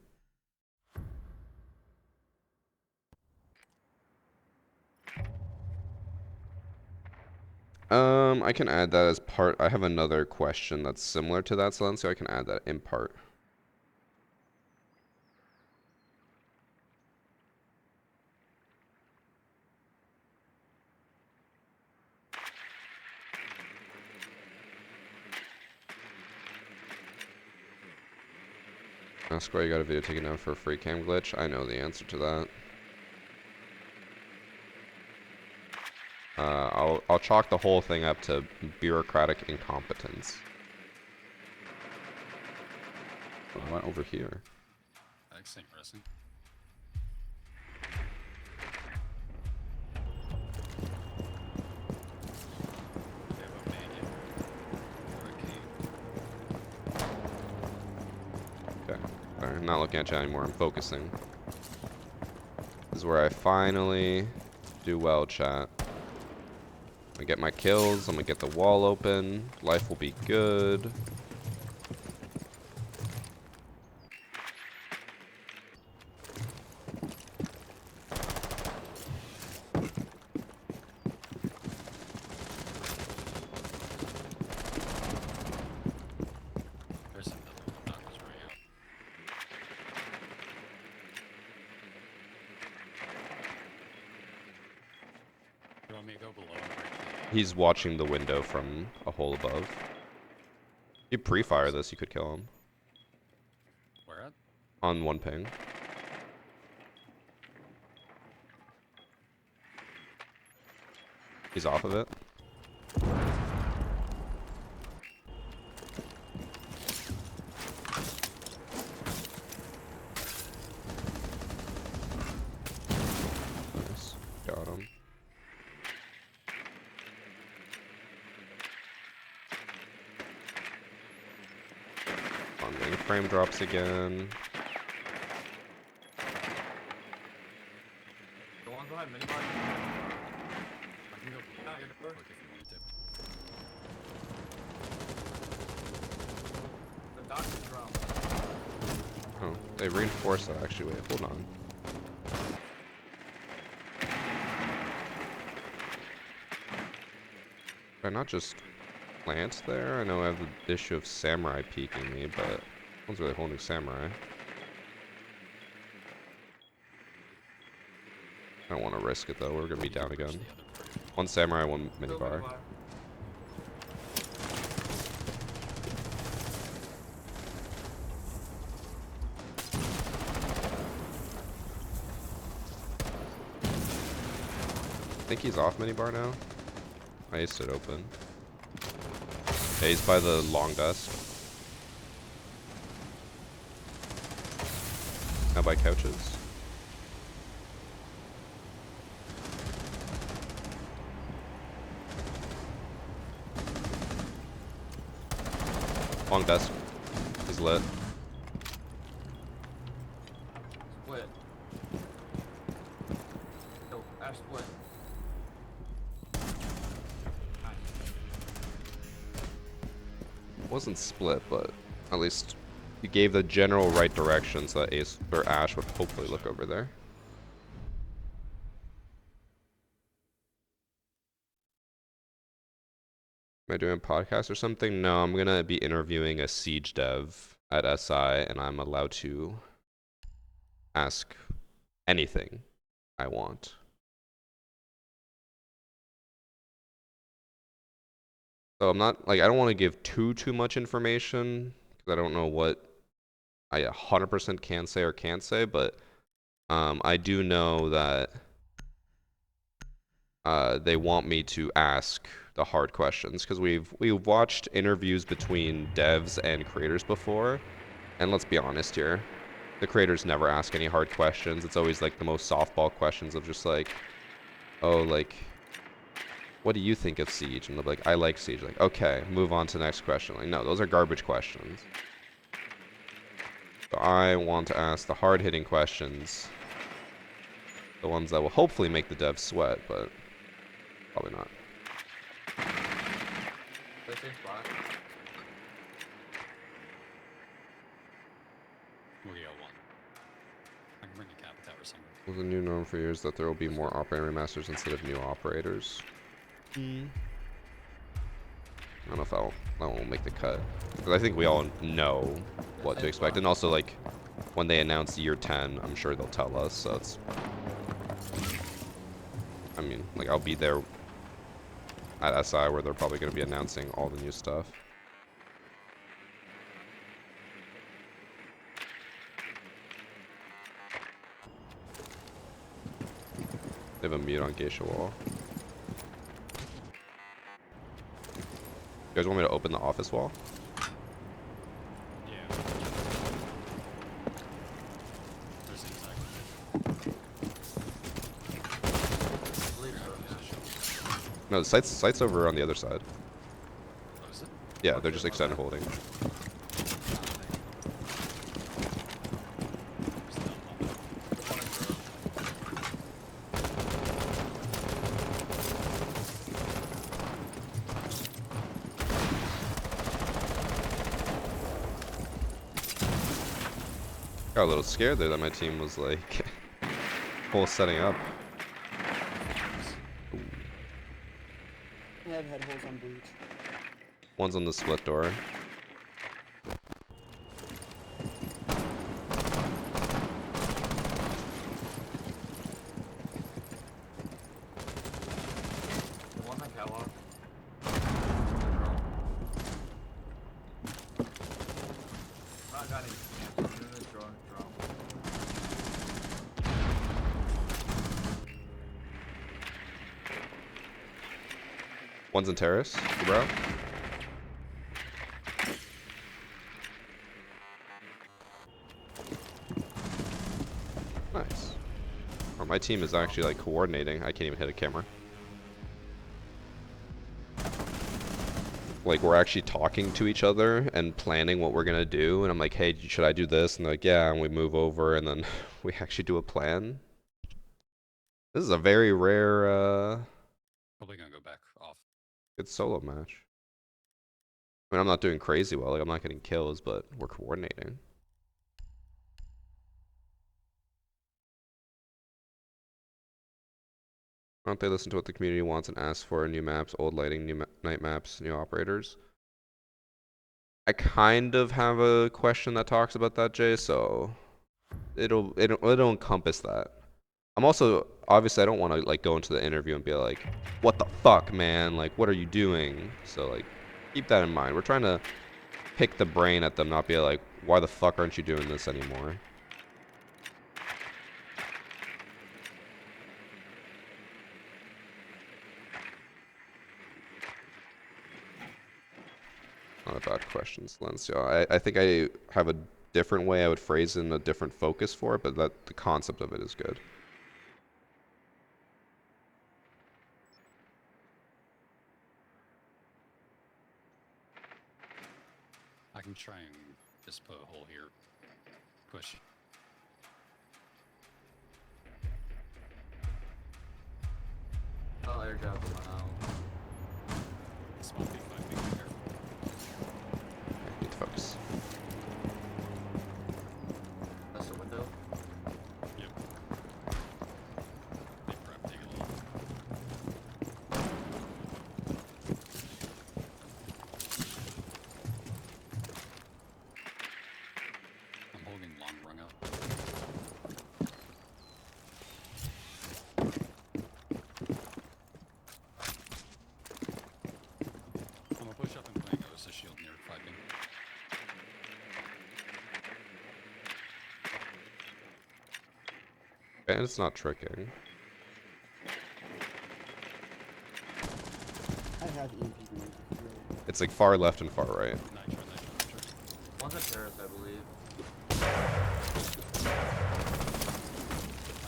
I can add that as part. I have another question that's similar to that, so I can add that in part. Ask why you got a video taken down for a free cam glitch. I know the answer to that. I'll chalk the whole thing up to bureaucratic incompetence. Oh, I went over here. That's interesting. Okay. Alright, I'm not looking at you anymore. I'm focusing. This is where I finally do well, chat. I get my kills. I'm gonna get the wall open. Life will be good. There's another one on his way up. You want me to go below and break the... He's watching the window from a hole above. You pre-fire this, you could kill him. Where at? On one ping. He's off of it. Nice. Got him. On wing frame drops again. The one behind minibar. I can go out your door. Look if you wanted to. The doctor's drowned. Oh, they reinforced that actually. Wait, hold on. Did I not just plant there? I know I have the issue of samurai peeking me, but no one's really holding samurai. I don't want to risk it though. We're gonna be down again. One samurai, one minibar. I think he's off minibar now. I used it open. Yeah, he's by the long desk. Now by couches. Long desk. He's lit. Split. Yo, Ash split. Wasn't split, but at least you gave the general right direction so that Ace or Ash would hopefully look over there. Am I doing a podcast or something? No, I'm gonna be interviewing a Siege dev at SI, and I'm allowed to ask anything I want. So I'm not, like, I don't want to give too much information, because I don't know what I 100% can say or can't say, but I do know that they want me to ask the hard questions, because we've watched interviews between devs and creators before, and let's be honest here, the creators never ask any hard questions. It's always like the most softball questions of just like, oh, like, what do you think of Siege? And they'll be like, I like Siege. Like, okay, move on to the next question. Like, no, those are garbage questions. So I want to ask the hard-hitting questions. The ones that will hopefully make the devs sweat, but probably not. The same spot. We'll get one. I can bring a Capital or something. Well, the new norm for years that there will be more operator remasters instead of new operators. I don't know if that won't make the cut. Because I think we all know what to expect. And also, like, when they announce year 10, I'm sure they'll tell us. So it's... I mean, like, I'll be there at SI where they're probably going to be announcing all the new stuff. They have a mute on Geisha Wall. You guys want me to open the office wall? Yeah. There's exactly. No, the site's over on the other side. Oh, is it? Yeah, they're just extend holding. Got a little scared there that my team was like full setting up. Ooh. I have head holes on bleach. One's on the split door. The one on catwalk. Not got any camps. I'm doing this drone. One's in terrace, bro. Nice. Oh, my team is actually like coordinating. I can't even hit a camera. Like, we're actually talking to each other and planning what we're gonna do. And I'm like, hey, should I do this? And they're like, yeah. And we move over and then we actually do a plan. This is a very rare, Probably gonna go back off. good solo match. I mean, I'm not doing crazy well. Like, I'm not getting kills, but we're coordinating. Why don't they listen to what the community wants and ask for new maps, old lighting, new night maps, new operators? I kind of have a question that talks about that, Jay, so it'll encompass that. I'm also, obviously I don't want to like go into the interview and be like, what the fuck, man? Like, what are you doing? So like, keep that in mind. We're trying to pick the brain at them, not be like, why the fuck aren't you doing this anymore? Not a bad question, Silencio. I think I have a different way I would phrase it and a different focus for it, but that the concept of it is good. I can try and just put a hole here. Push. I'll airdrop the one out. Small P5, be careful. I need to focus. That's the window. Yep. Big prep, take it low. I'm holding long rung out. I'm gonna push up and playing Osa shield near 5 ping. And it's not tricking. I have EMP grenades. It's like far left and far right. Nitro. One's on terrace, I believe. I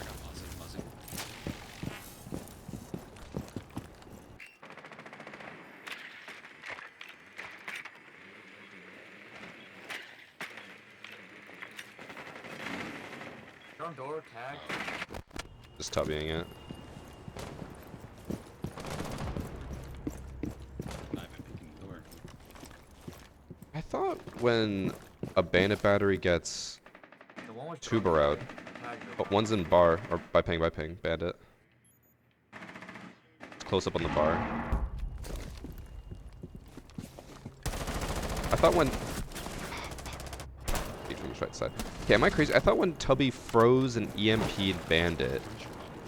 got fuzzy. Front door, tag. Just tubbying it. Not even picking the door. I thought when a bandit battery gets The one was tuber out, but one's in bar, or by ping, bandit. It's close up on the bar. I thought when... from the right side. Okay, am I crazy? I thought when Tubby froze and EMP'd bandit,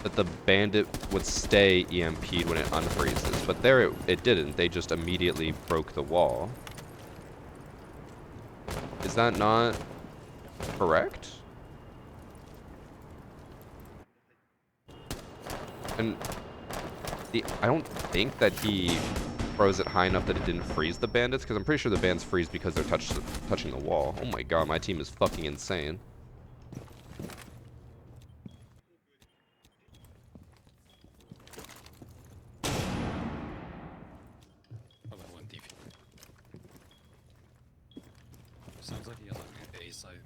that the bandit would stay EMP'd when it unfreezes, but there it didn't. They just immediately broke the wall. Is that not correct? And I don't think that he froze it high enough that it didn't freeze the bandits, because I'm pretty sure the bands freeze because they're touching the wall. Oh my god, my team is fucking insane. Oh, that one DP. Sounds like he has like an A site.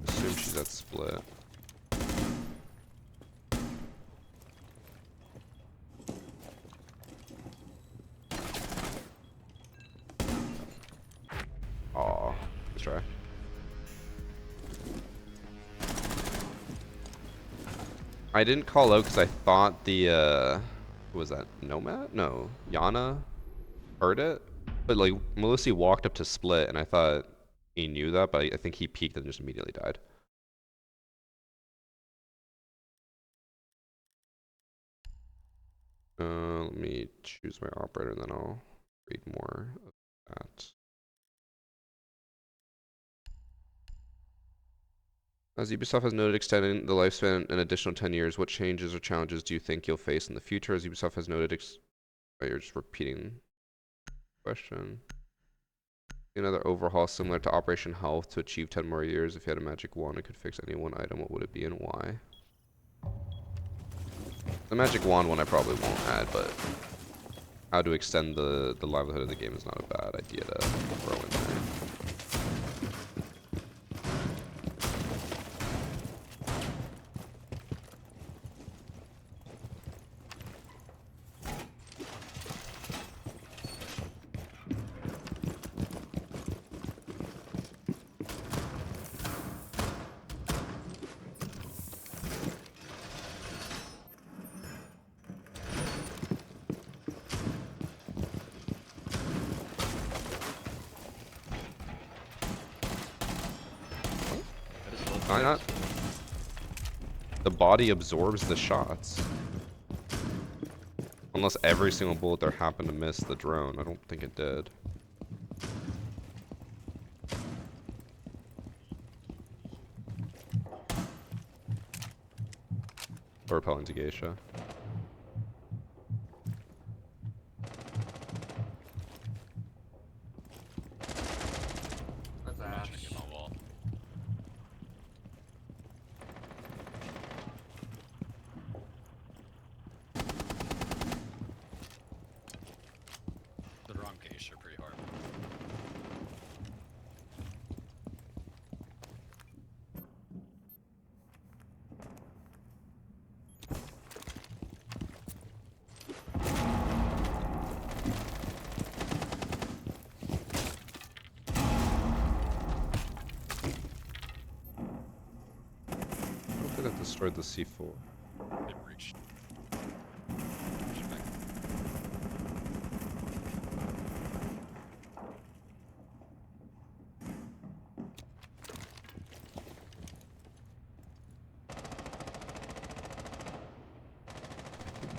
Assume she's at split. Aw, let's try. I didn't call out because I thought the who was that? Nomad? No, Yana heard it, but like Melissi walked up to split, and I thought he knew that, but I think he peeked and just immediately died. Let me choose my operator, and then I'll read more of that. As Ubisoft has noted, extending the lifespan an additional 10 years, what changes or challenges do you think you'll face in the future? As Ubisoft has noted, oh, you're just repeating the question. Another overhaul similar to Operation Health to achieve 10 more years. If you had a magic wand, it could fix any one item. What would it be and why? The magic wand one I probably won't add, but how to extend the livelihood of the game is not a bad idea to throw in there. Why not? The body absorbs the shots. Unless every single bullet there happened to miss the drone. I don't think it did. Or repelling to Geisha. That's I'm not Ash. trying to get my wall. The wrong case are pretty hard. I don't think that destroyed the C4. It reached.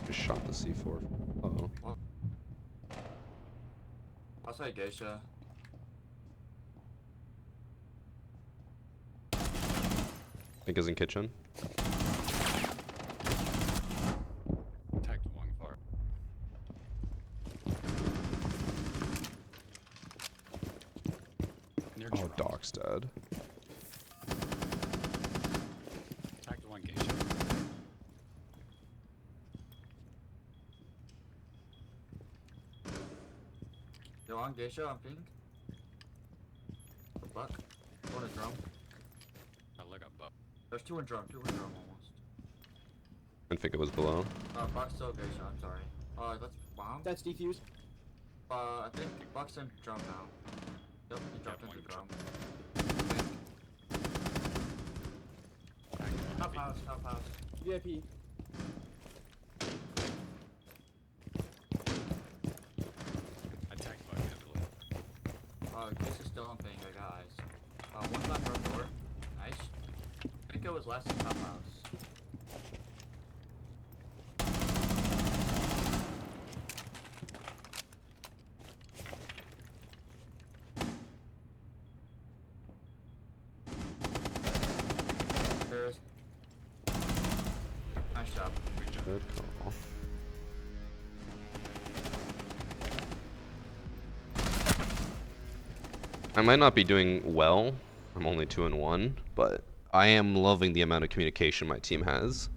Just shot the C4. Uh-oh. Outside Geisha. Think is in kitchen. Tagged one far. Near Oh, drum. Doc's dead. Tagged one geisha. Go on, Geisha, I'm pink. Buck. One in drum. I look up Buck. There's two in drum almost. I think it was below. Buck's still Geisha, I'm sorry. That's bomb. That's defused. I think Buck's in drum now. Yep, he dropped one into in drum. drum. Top house. VIP. I tagged Buck heavily. Geisha's still on ping, I got eyes. One time front door. Nice. I think it was last in top house. There's... Nice job. Good call. I might not be doing well. I'm only 2-1, but I am loving the amount of communication my team has.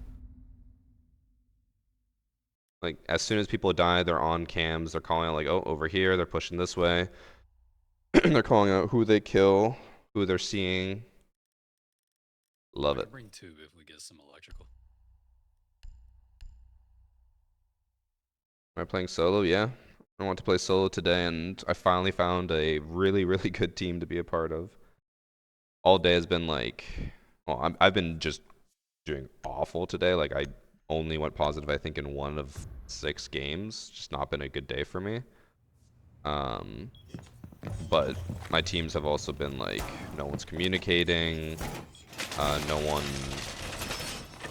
Like, as soon as people die, they're on cams. They're calling out, like, oh, over here. They're pushing this way. They're calling out who they kill, who they're seeing. Love I it. can bring two if we get some electrical. Am I playing solo? Yeah. I want to play solo today, and I finally found a really, really good team to be a part of. All day has been like, well, I've been just doing awful today. Like, I only went positive, I think, in 1 of 6 games. Just not been a good day for me. But my teams have also been like, no one's communicating, no one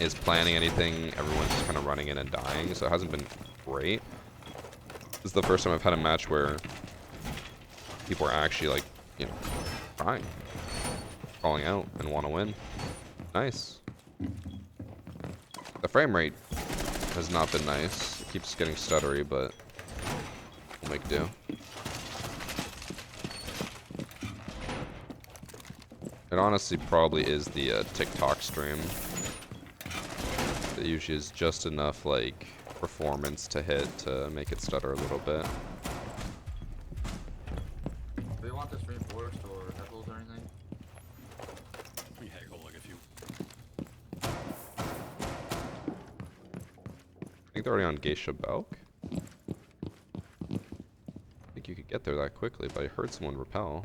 is planning anything, everyone's just kind of running in and dying, so it hasn't been great. This is the first time I've had a match where people are actually like, you know, trying, calling out and want to win. Nice. The frame rate has not been nice. It keeps getting stuttery, but we'll make do. It honestly probably is the TikTok stream. It usually is just enough like performance to hit to make it stutter a little bit. Do you want this reinforced or heavils or anything? We hag hole like a few. I think they're already on Geisha Belk. I think you could get there that quickly, but I heard someone repel.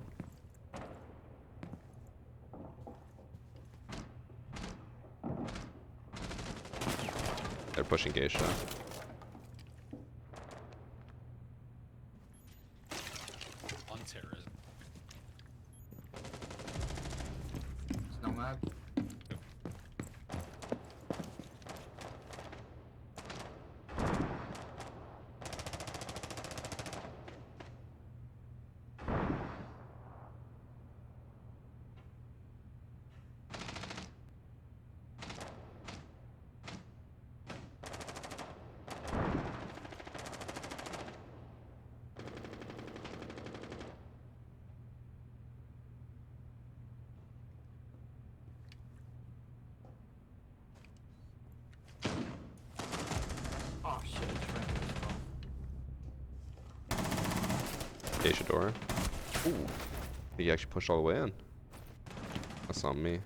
They're pushing Geisha. On terrorism. Snowmap. Oh shit, it's right. Geisha door. Ooh. He actually pushed all the way in. That's on me.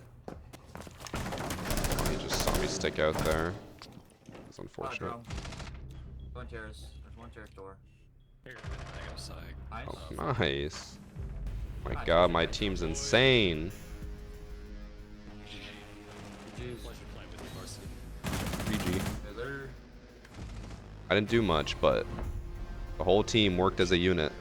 He just saw me stick out there. That's unfortunate. One terrace. There's one terrace door. Here, I got a side. Nice. Oh, nice. My god, my team's insane. GG's. Pleasure playing with you, Varsity. GG. There. I didn't do much, but the whole team worked as a unit.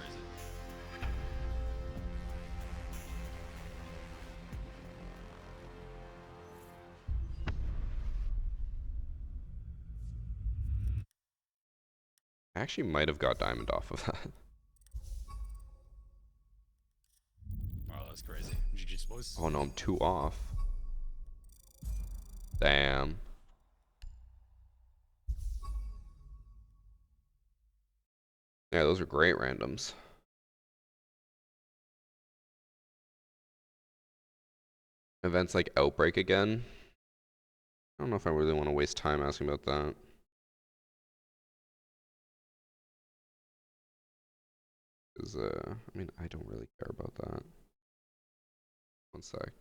I actually might have got diamond off of that. Oh, that's crazy. GG's boys. Oh no, I'm 2 off. Damn. Yeah, those are great randoms. Events like Outbreak again. I don't know if I really want to waste time asking about that. Because, I mean, I don't really care about that. One sec.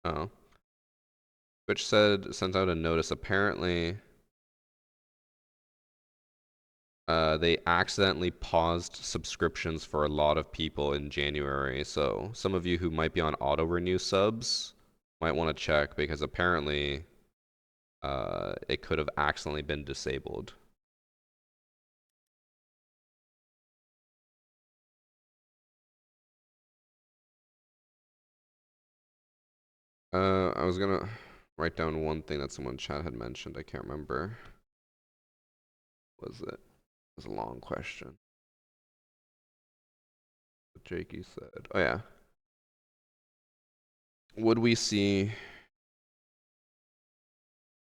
Oh. Twitch sent out a notice. Apparently, they accidentally paused subscriptions for a lot of people in January. So some of you who might be on auto renew subs might want to check because apparently, it could have accidentally been disabled. I was gonna write down one thing that someone in chat had mentioned. I can't remember. Was it? It was a long question. What Jakey said. Oh yeah. Would we see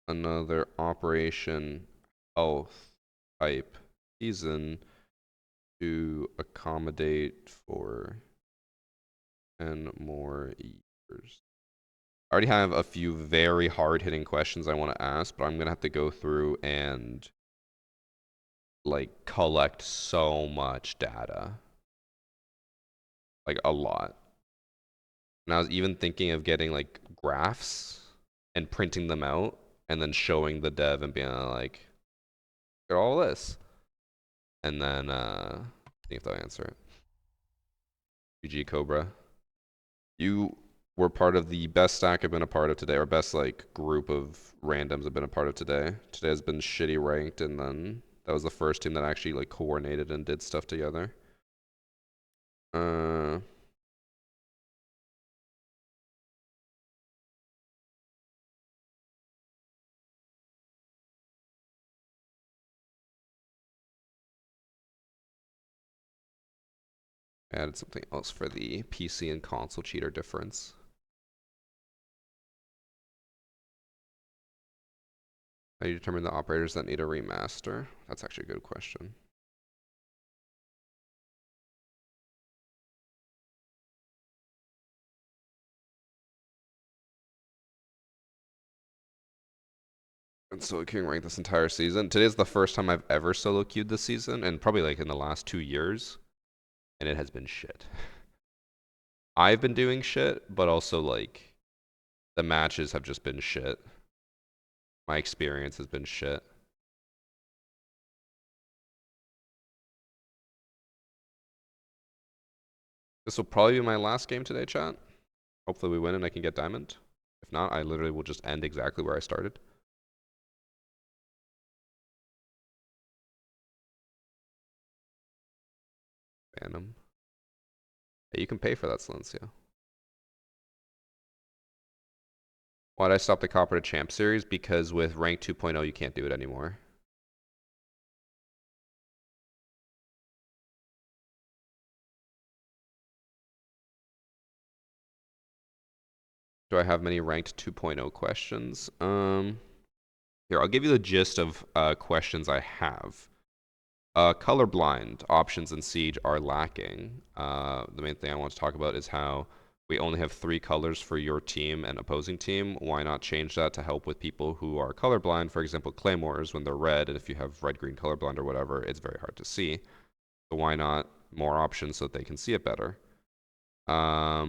another Operation Health type season to accommodate for 10 more years? I already have a few very hard-hitting questions I want to ask, but I'm gonna have to go through and like collect so much data. Like a lot. And I was even thinking of getting like graphs and printing them out and then showing the dev and being like, look at all this. And then see if they'll answer it. GG Cobra. You were part of the best stack I've been a part of today, or best like group of randoms I've been a part of today. Today has been shitty ranked, and then that was the first team that actually like coordinated and did stuff together. Added something else for the PC and console cheater difference. How do you determine the operators that need a remaster? That's actually a good question. And solo queuing ranked this entire season. Today's the first time I've ever solo queued this season, and probably like in the last 2 years, and it has been shit. I've been doing shit, but also like the matches have just been shit. My experience has been shit. This will probably be my last game today, chat. Hopefully we win and I can get diamond. If not, I literally will just end exactly where I started. Phantom. Hey, you can pay for that, Silencio. Why did I stop the Copper to Champ series? Because with rank 2.0 you can't do it anymore. Do I have many ranked 2.0 questions? Here, I'll give you the gist of questions I have. Colorblind options in Siege are lacking. The main thing I want to talk about is how we only have 3 colors for your team and opposing team. Why not change that to help with people who are colorblind? For example, claymores, when they're red, and if you have red-green colorblind or whatever, it's very hard to see. So why not more options so that they can see it better? I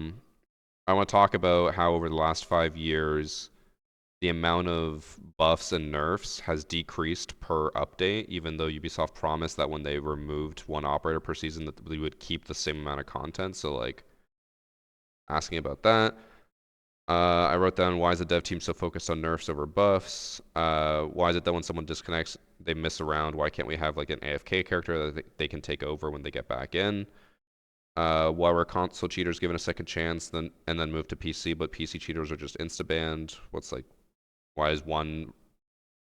want to talk about how over the last 5 years, the amount of buffs and nerfs has decreased per update, even though Ubisoft promised that when they removed 1 operator per season that we would keep the same amount of content. So like asking about that. I wrote down, why is the dev team so focused on nerfs over buffs? Why is it that when someone disconnects, they miss a round? Why can't we have like an AFK character that they can take over when they get back in? Why were console cheaters given a second chance and then moved to PC, but PC cheaters are just insta-banned? Why is one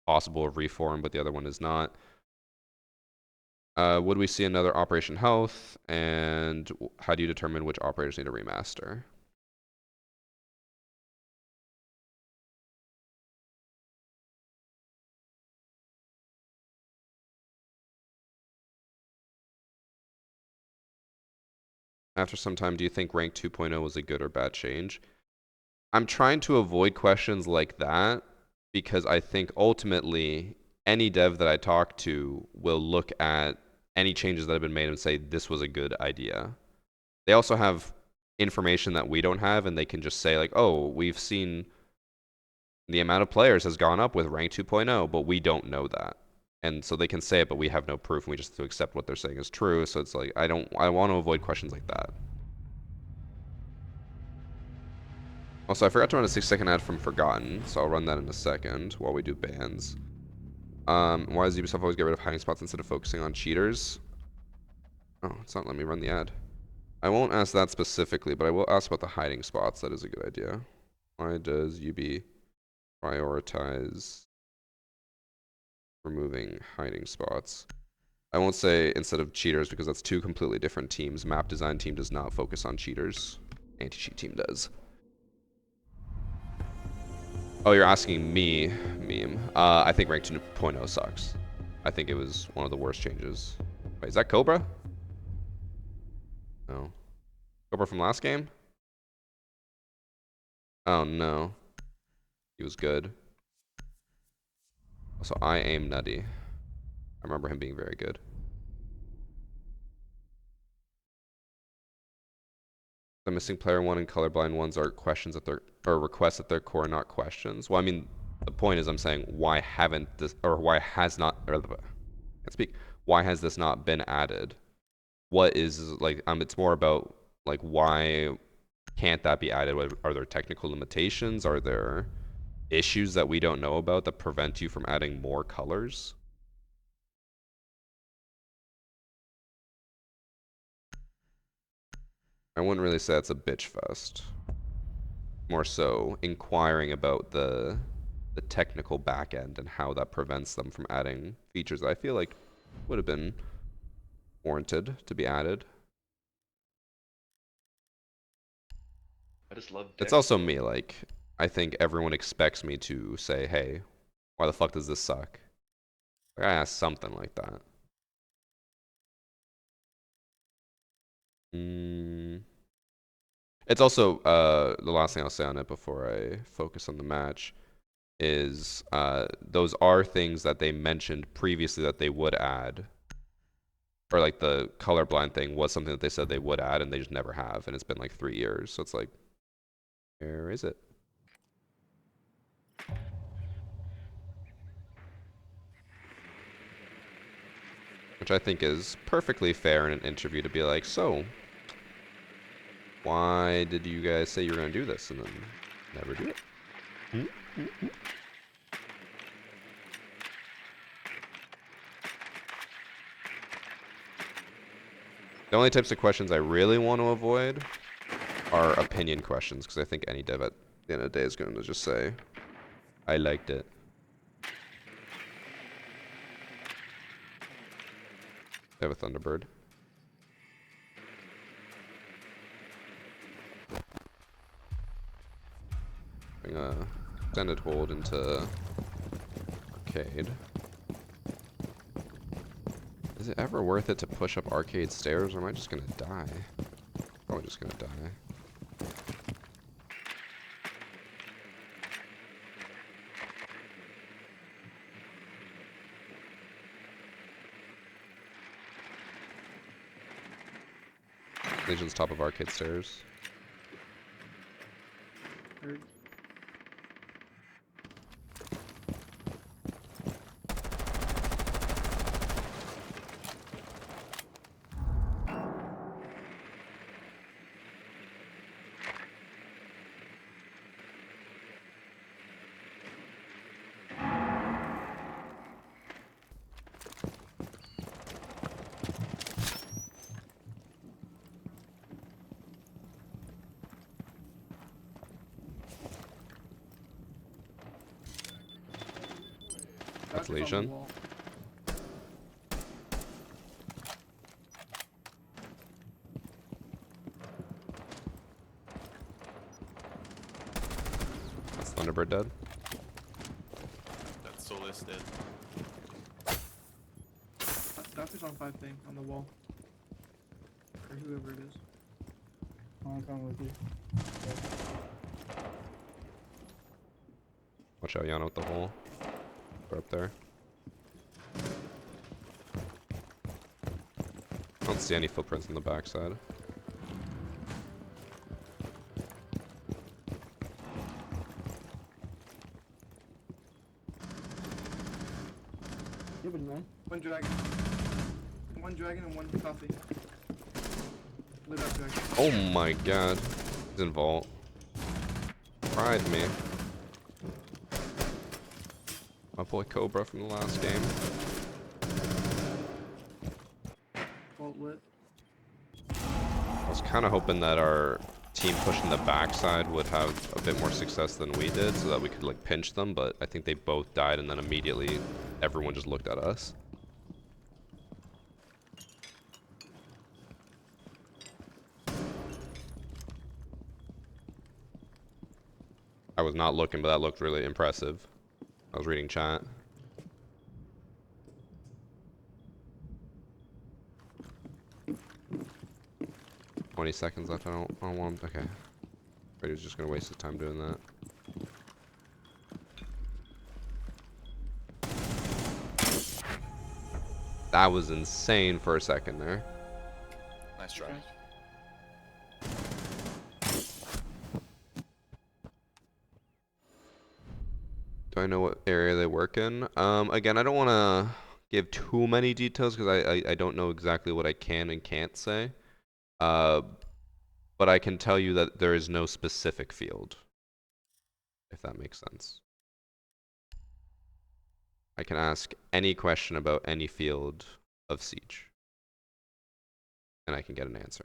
possible of reform, but the other one is not? Would we see another Operation Health? And how do you determine which operators need a remaster? After some time, do you think rank 2.0 was a good or bad change? I'm trying to avoid questions like that because I think ultimately any dev that I talk to will look at any changes that have been made and say this was a good idea. They also have information that we don't have, and they can just say like, oh, we've seen the amount of players has gone up with rank 2.0, but we don't know that. And so they can say it, but we have no proof, and we just have to accept what they're saying is true. So it's like I want to avoid questions like that. Also, I forgot to run a 6-second ad from Forgotten, so I'll run that in a second while we do bans. Why does Ubisoft always get rid of hiding spots instead of focusing on cheaters? Oh, it's not letting me run the ad. I won't ask that specifically, but I will ask about the hiding spots. That is a good idea. Why does UB prioritize removing hiding spots? I won't say instead of cheaters because that's two completely different teams. Map design team does not focus on cheaters. Anti-cheat team does. Oh, you're asking me, meme. I think rank 2.0 sucks. I think it was one of the worst changes. Wait, is that Cobra? No. Cobra from last game? Oh, no. He was good. Also, I aim nutty. I remember him being very good. The missing player one and colorblind ones are questions at their, or requests at their core, not questions. Well, I mean, the point is I'm saying why haven't this, or why has not, or, I can't speak. Why has this not been added? What is, like, it's more about, like, why can't that be added? Are there technical limitations? Are there issues that we don't know about that prevent you from adding more colors? I wouldn't really say it's a bitch fest. More so inquiring about the technical back end and how that prevents them from adding features that I feel like would have been warranted to be added. I just love It's Dex, also bro. me, like, I think everyone expects me to say, hey, why the fuck does this suck? Like, I ask something like that. It's also, the last thing I'll say on it before I focus on the match is those are things that they mentioned previously that they would add. Or like the colorblind thing was something that they said they would add and they just never have, and it's been like 3 years. So it's like, where is it? Which I think is perfectly fair in an interview to be like, so, why did you guys say you were going to do this and then never do it? The only types of questions I really want to avoid are opinion questions, because I think any dev at the end of the day is going to just say, I liked it. I have a Thunderbird. Bring a extended hold into arcade. Is it ever worth it to push up arcade stairs, or am I just gonna die? Probably just gonna die. Legion's top of arcade stairs. Heard. That's Doctor's on the Legion. wall. That's Thunderbird dead. That's Solis dead. Doctor's on 5 thing on the wall. Or whoever it is. I'll come with you. Watch out, Yana, with the hole. They're up there. I don't see any footprints on the backside. Give it, man. One dragon. One dragon and one coffee. Lit up dragon. Oh my god. He's in vault. Fried me. My boy Cobra from the last game. Vault lit. I was kind of hoping that our team pushing the backside would have a bit more success than we did so that we could like pinch them, but I think they both died and then immediately everyone just looked at us. I was not looking, but that looked really impressive. I was reading chat. "20 seconds left. I don't want. Okay. Brady's just gonna waste his time doing that. That was insane for a second there. Nice try. Do I know what area they work in? Again, I don't want to give too many details because I don't know exactly what I can and can't say. But I can tell you that there is no specific field, if that makes sense. I can ask any question about any field of Siege, and I can get an answer.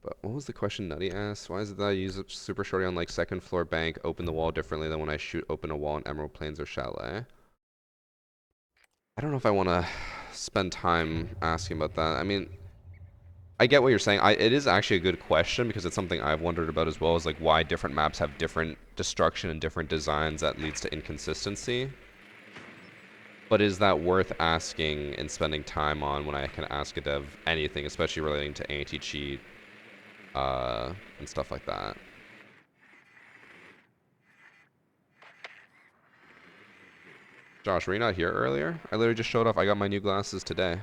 But what was the question Nutty asked? Why is it that I use a super shorty on like second floor bank, open the wall differently than when I shoot open a wall in Emerald Plains or Chalet? I don't know if I want to spend time asking about that. I mean, I get what you're saying. It is actually a good question because it's something I've wondered about as well, is like why different maps have different destruction and different designs that leads to inconsistency. But is that worth asking and spending time on when I can ask a dev anything, especially relating to anti-cheat and stuff like that? Josh, were you not here earlier? I literally just showed off. I got my new glasses today.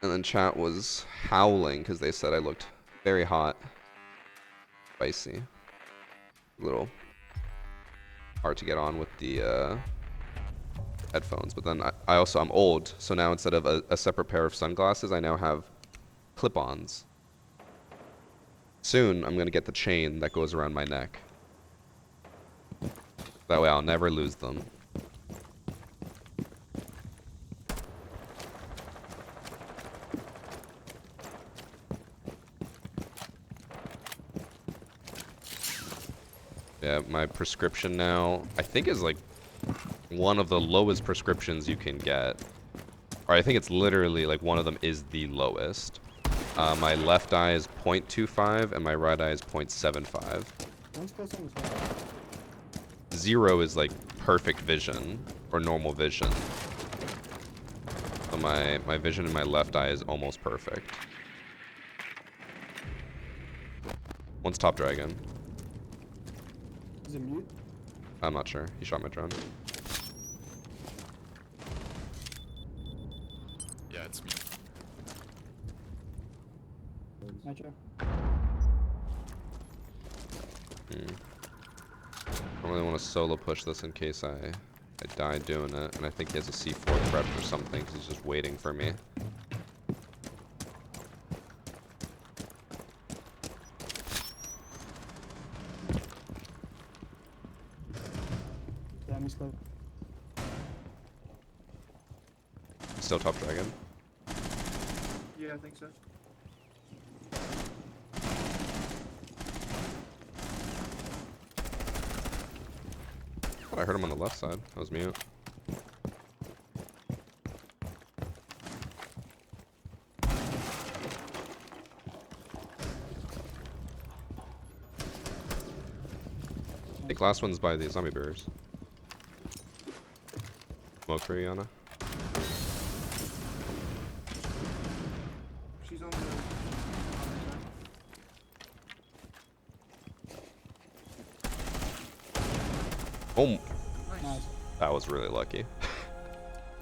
And then chat was howling because they said I looked very hot. Spicy. A little hard to get on with the headphones. But then I'm old, so now instead of a separate pair of sunglasses, I now have clip-ons. Soon, I'm going to get the chain that goes around my neck. That way I'll never lose them. Yeah, my prescription now, I think is like one of the lowest prescriptions you can get. Or I think it's literally like one of them is the lowest. My left eye is 0.25 and my right eye is 0.75. 0 is like perfect vision or normal vision. So my vision in my left eye is almost perfect. One's top dragon. Is it mute? I'm not sure. He shot my drone. Yeah, it's me. Nitro. I don't really want to solo push this in case I die doing it. And I think he has a C4 prepped or something because he's just waiting for me. Damn, he's slow. Still top dragon. Yeah, I think so. I thought I heard him on the left side. That was mute. I think last one's by the zombie bears. Smoke for you, Yana. She's on the. Oh, Nice. that was really lucky.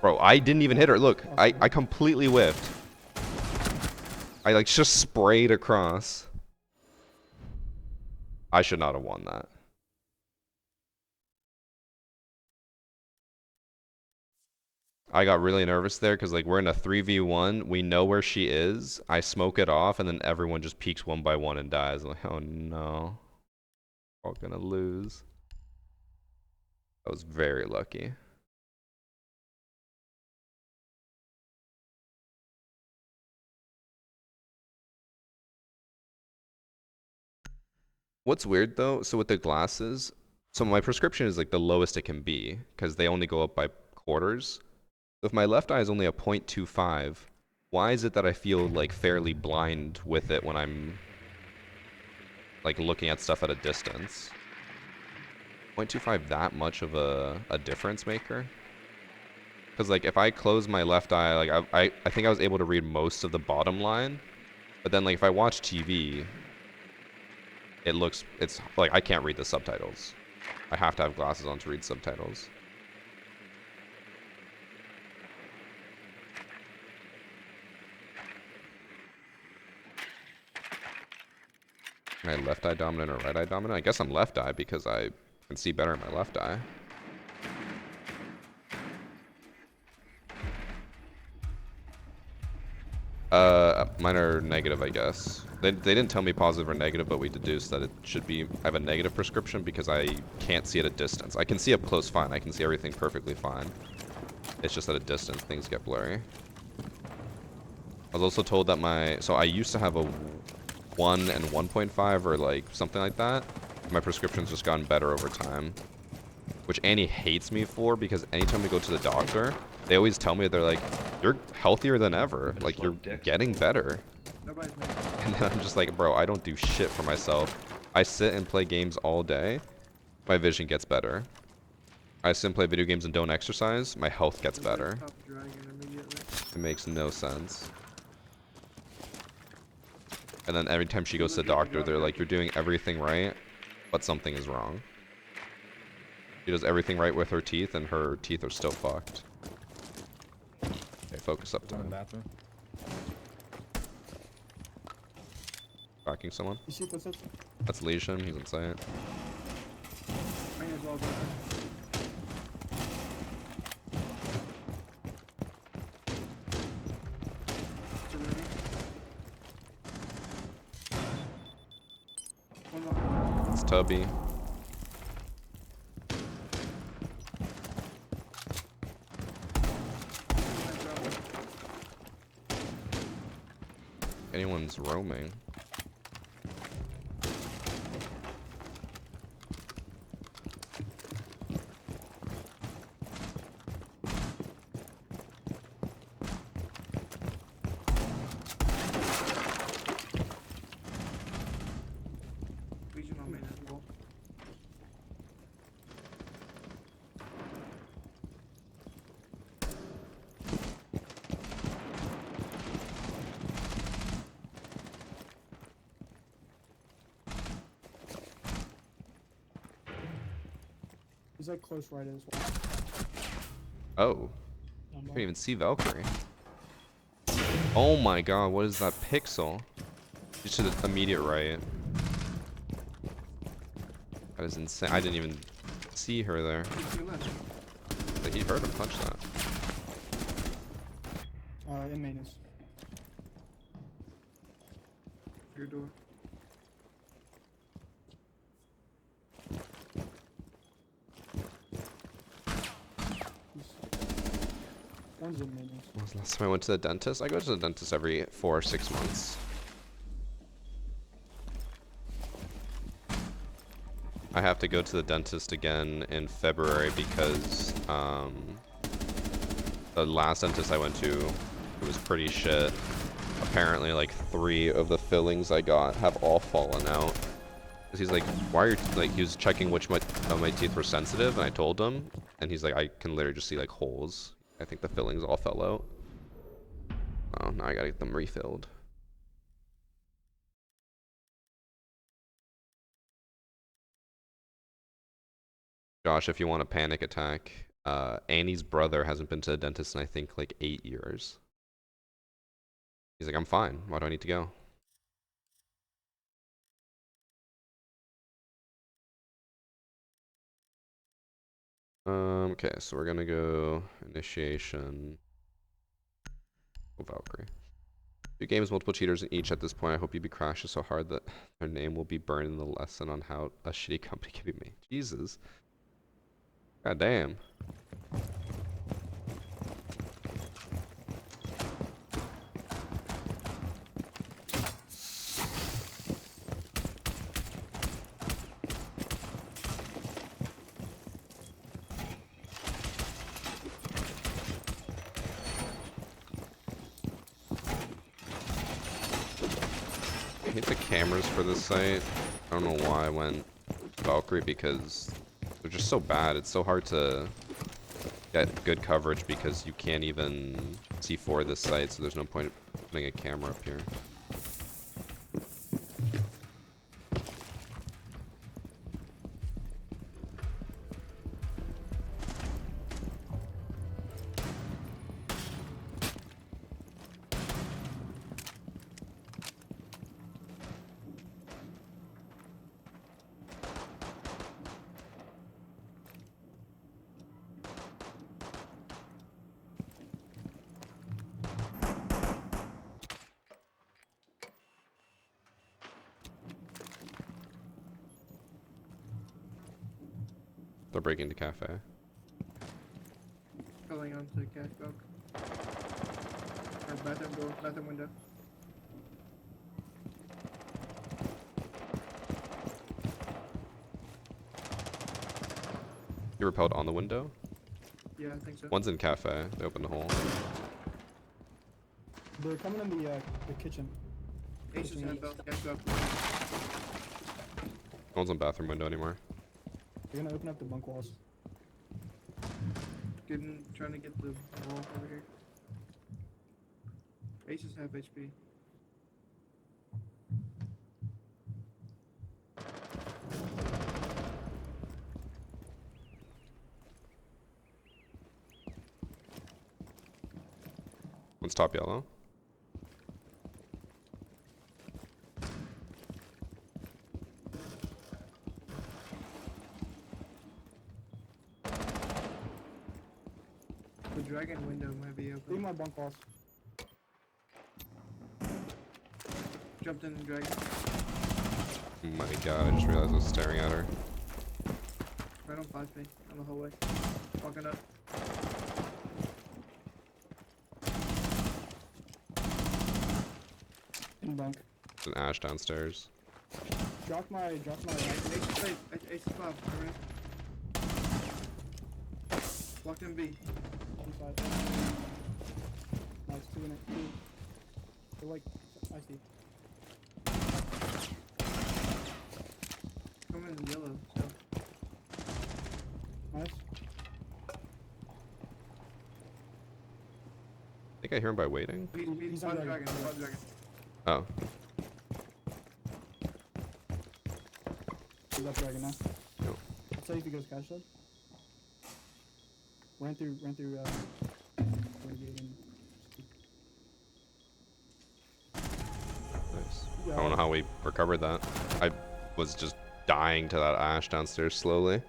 Bro, I didn't even hit her. Look, I completely whiffed. I like just sprayed across. I should not have won that. I got really nervous there because like we're in a 3v1. We know where she is. I smoke it off and then everyone just peeks one by one and dies. I'm like, oh no. We're all gonna lose. I was very lucky. What's weird though, so with the glasses, so my prescription is like the lowest it can be because they only go up by quarters. So if my left eye is only a 0.25, why is it that I feel like fairly blind with it when I'm like looking at stuff at a distance? 0.25 that much of a difference maker? Because like if I close my left eye, like I think I was able to read most of the bottom line, but then like if I watch TV, it's like I can't read the subtitles. I have to have glasses on to read subtitles. Am I left eye dominant or right eye dominant? I guess I'm left eye because I can see better in my left eye. Mine are negative, I guess. They didn't tell me positive or negative, but we deduced that it should be, I have a negative prescription because I can't see at a distance. I can see up close fine. I can see everything perfectly fine. It's just at a distance, things get blurry. I was also told that so I used to have a 1 and 1.5 or like something like that. My prescription's just gotten better over time. Which Annie hates me for because anytime we go to the doctor, they always tell me, they're like, you're healthier than ever. Like, you're getting better. And then I'm just like, bro, I don't do shit for myself. I sit and play games all day. My vision gets better. I sit and play video games and don't exercise. My health gets better. It makes no sense. And then every time she goes to the doctor, they're like, you're doing everything right, but something is wrong. She does everything right with her teeth, and her teeth are still fucked. Okay, focus up to it. Tracking someone. That's Legion, he's in sight. It's Tubby. Anyone's roaming. He's like close right as well. Oh. I can't even see Valkyrie. Oh my god, what is that pixel? Just to the immediate right. That is insane. I didn't even see her there. Like, he heard him punch that. In maintenance. Your door. One's in maintenance. When was the last time I went to the dentist? I go to the dentist every 4 or 6 months. I have to go to the dentist again in February because the last dentist I went to, it was pretty shit. Apparently like 3 of the fillings I got have all fallen out. Cause he's like, why are you, like, he was checking which of my teeth were sensitive, and I told him, And he's like, I can literally just see like holes. I think the fillings all fell out. Oh, now I gotta get them refilled. Josh, if you want a panic attack, Annie's brother hasn't been to the dentist in I think like 8 years. He's like, I'm fine. Why do I need to go? Okay, so we're gonna go initiation. Oh, Valkyrie. 2 games, multiple cheaters in each at this point. I hope UB crashes so hard that their name will be burned in the lesson on how a shitty company can be made. Jesus. God damn. I hate the cameras for this site. I don't know why I went Valkyrie because they're just so bad. It's so hard to get good coverage because you can't even C4 this site, so there's no point putting a camera up here. They're breaking the cafe. Calling on to cash box. Or bathroom door, bathroom window. You repelled on the window? Yeah, I think so. One's in cafe. They opened the hole. They're coming in the kitchen. Aces and bell, cash box. No one's on bathroom window anymore. They're gonna open up the bunk walls. Trying to get the wall over here. Aces have HP. One's top yellow. The dragon window might be Leave open. my bunk walls. Jumped in the dragon. Oh my god, I just realized I was staring at her. Right on 5 feet, on the hallway. Walking up. In bunk. There's an Ash downstairs. Drop my Ace is safe. Ace is 5. Alright. Walked in B. inside. Nice, 2 in it. 2. They're like, I see. Coming in yellow, so. Nice. I think I hear him by waiting. He's on on dragon. dragon. He's on dragon. Oh. He's up dragon now. Yep. I'll tell you if he goes cash shed. Ran through, gate and... Nice. Yeah, I don't know how we recovered that. I was just dying to that Ash downstairs slowly.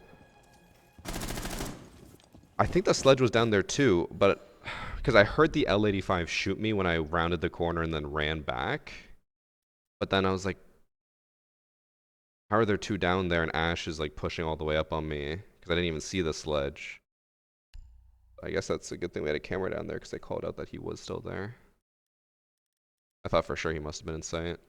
I think the sledge was down there too, but because I heard the L85 shoot me when I rounded the corner and then ran back. But then I was like, how are there 2 down there and Ash is like pushing all the way up on me? Because I didn't even see the sledge. I guess that's a good thing we had a camera down there because they called out that he was still there. I thought for sure he must have been in sight.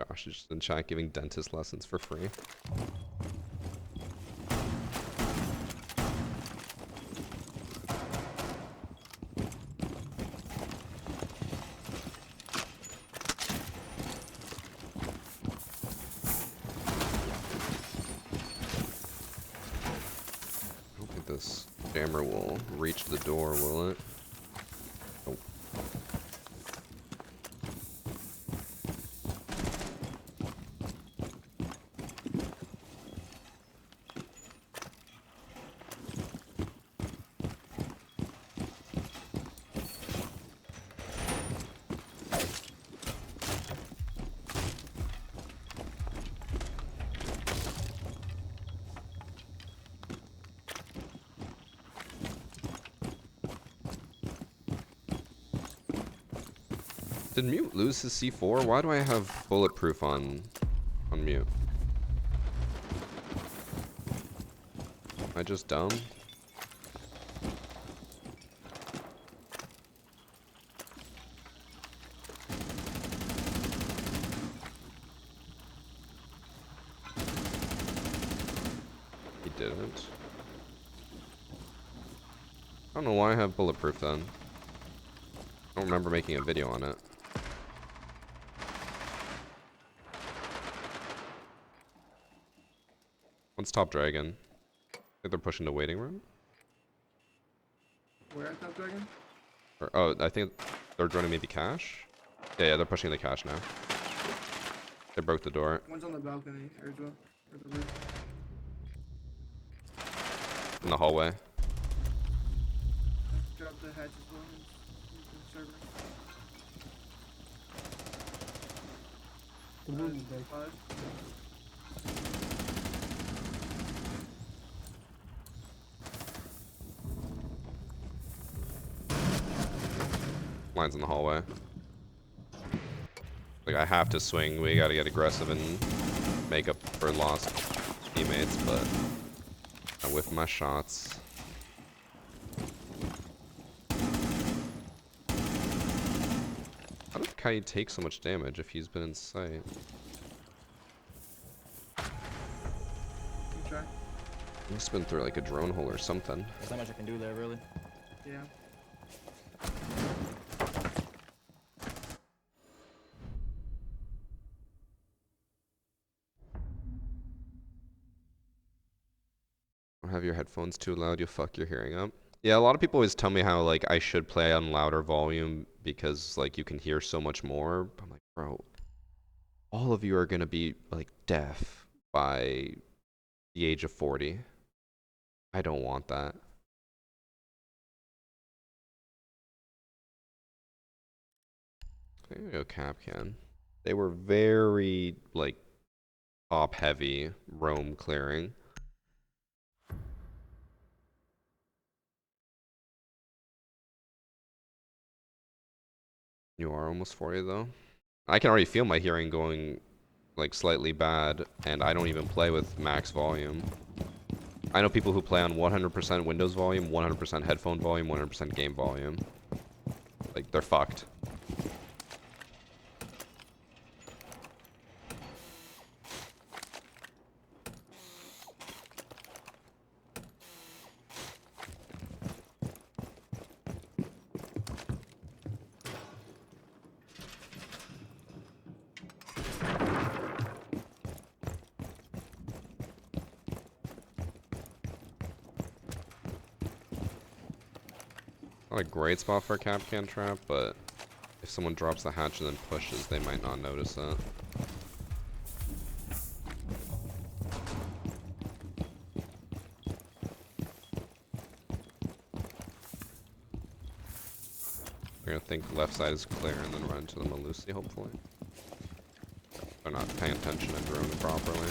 Josh is just in chat giving dentist lessons for free. I don't think this jammer will reach the door, will it? Nope. Did Mute lose his C4? Why do I have bulletproof on Mute? Am I just dumb? He didn't. I don't know why I have bulletproof then. I don't remember making a video on it. One's top dragon. I think they're pushing the waiting room. Where at Top Dragon? Or, oh, I think they're joining maybe cash. Yeah, they're pushing the cash now. They broke the door. One's on the balcony, or the roof. In the hallway. Drop the hatch as well. The server. The room is big. 5. Lines in the hallway. Like, I have to swing. We gotta get aggressive and make up for lost teammates, but I whiff my shots. How did Kai take so much damage if he's been in sight? Good try. He's been through like a drone hole or something. There's not much I can do there, really. Yeah. Don't have your headphones too loud, you'll fuck your hearing up. Yeah, a lot of people always tell me how like I should play on louder volume because like you can hear so much more. I'm like, bro, all of you are gonna be like deaf by the age of 40. I don't want that. There we go, Capcan. They were very like top heavy roam clearing. You are almost 40 though. I can already feel my hearing going like slightly bad, and I don't even play with max volume. I know people who play on 100% Windows volume, 100% headphone volume, 100% game volume. Like, they're fucked. Not a great spot for a Capcan trap, but if someone drops the hatch and then pushes, they might not notice it. We're gonna think left side is clear and then run to the Malusi, hopefully. They're not paying attention and droning properly.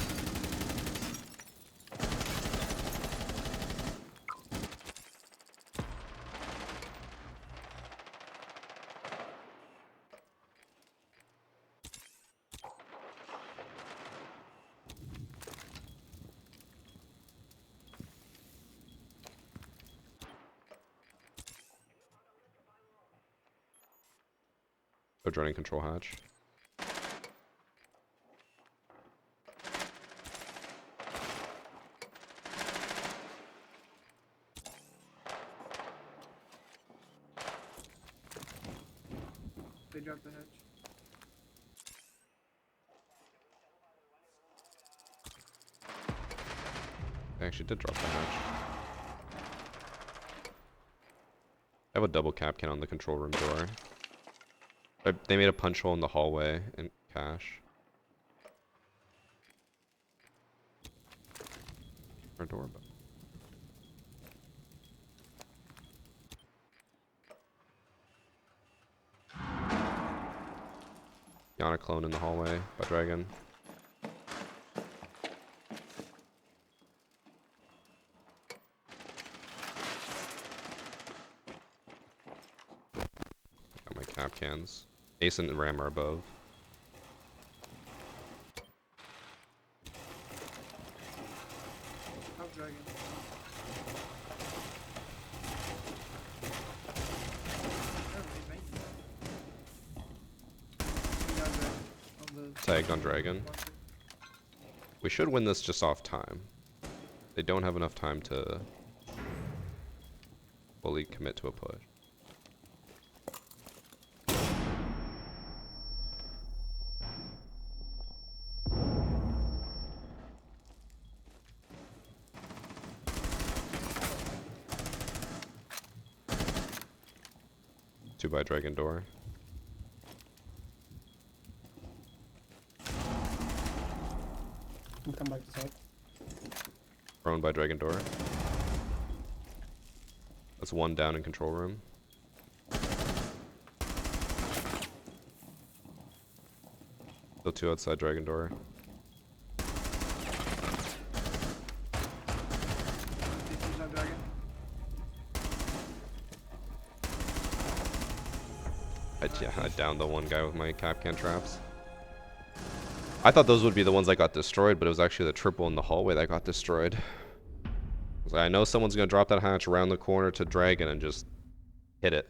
They're joining control hatch. dropped the hatch. They actually did drop the hatch. I have a double cap can on the control room door. They made a punch hole in the hallway in cash. Our doorbell. Yana clone in the hallway by Dragon. Got my cap cans. Ace and Ram are above. Top dragon. Tagged on Dragon. We should win this just off time. They don't have enough time to fully commit to a push. Two by Dragon door. We'll come back to side. Thrown by Dragon door. That's one down in control room. Still two outside Dragon door. I downed the one guy with my Capcan traps. I thought those would be the ones that got destroyed, but it was actually the triple in the hallway that got destroyed. I was like, I know someone's gonna drop that hatch around the corner to Dragon and just hit it.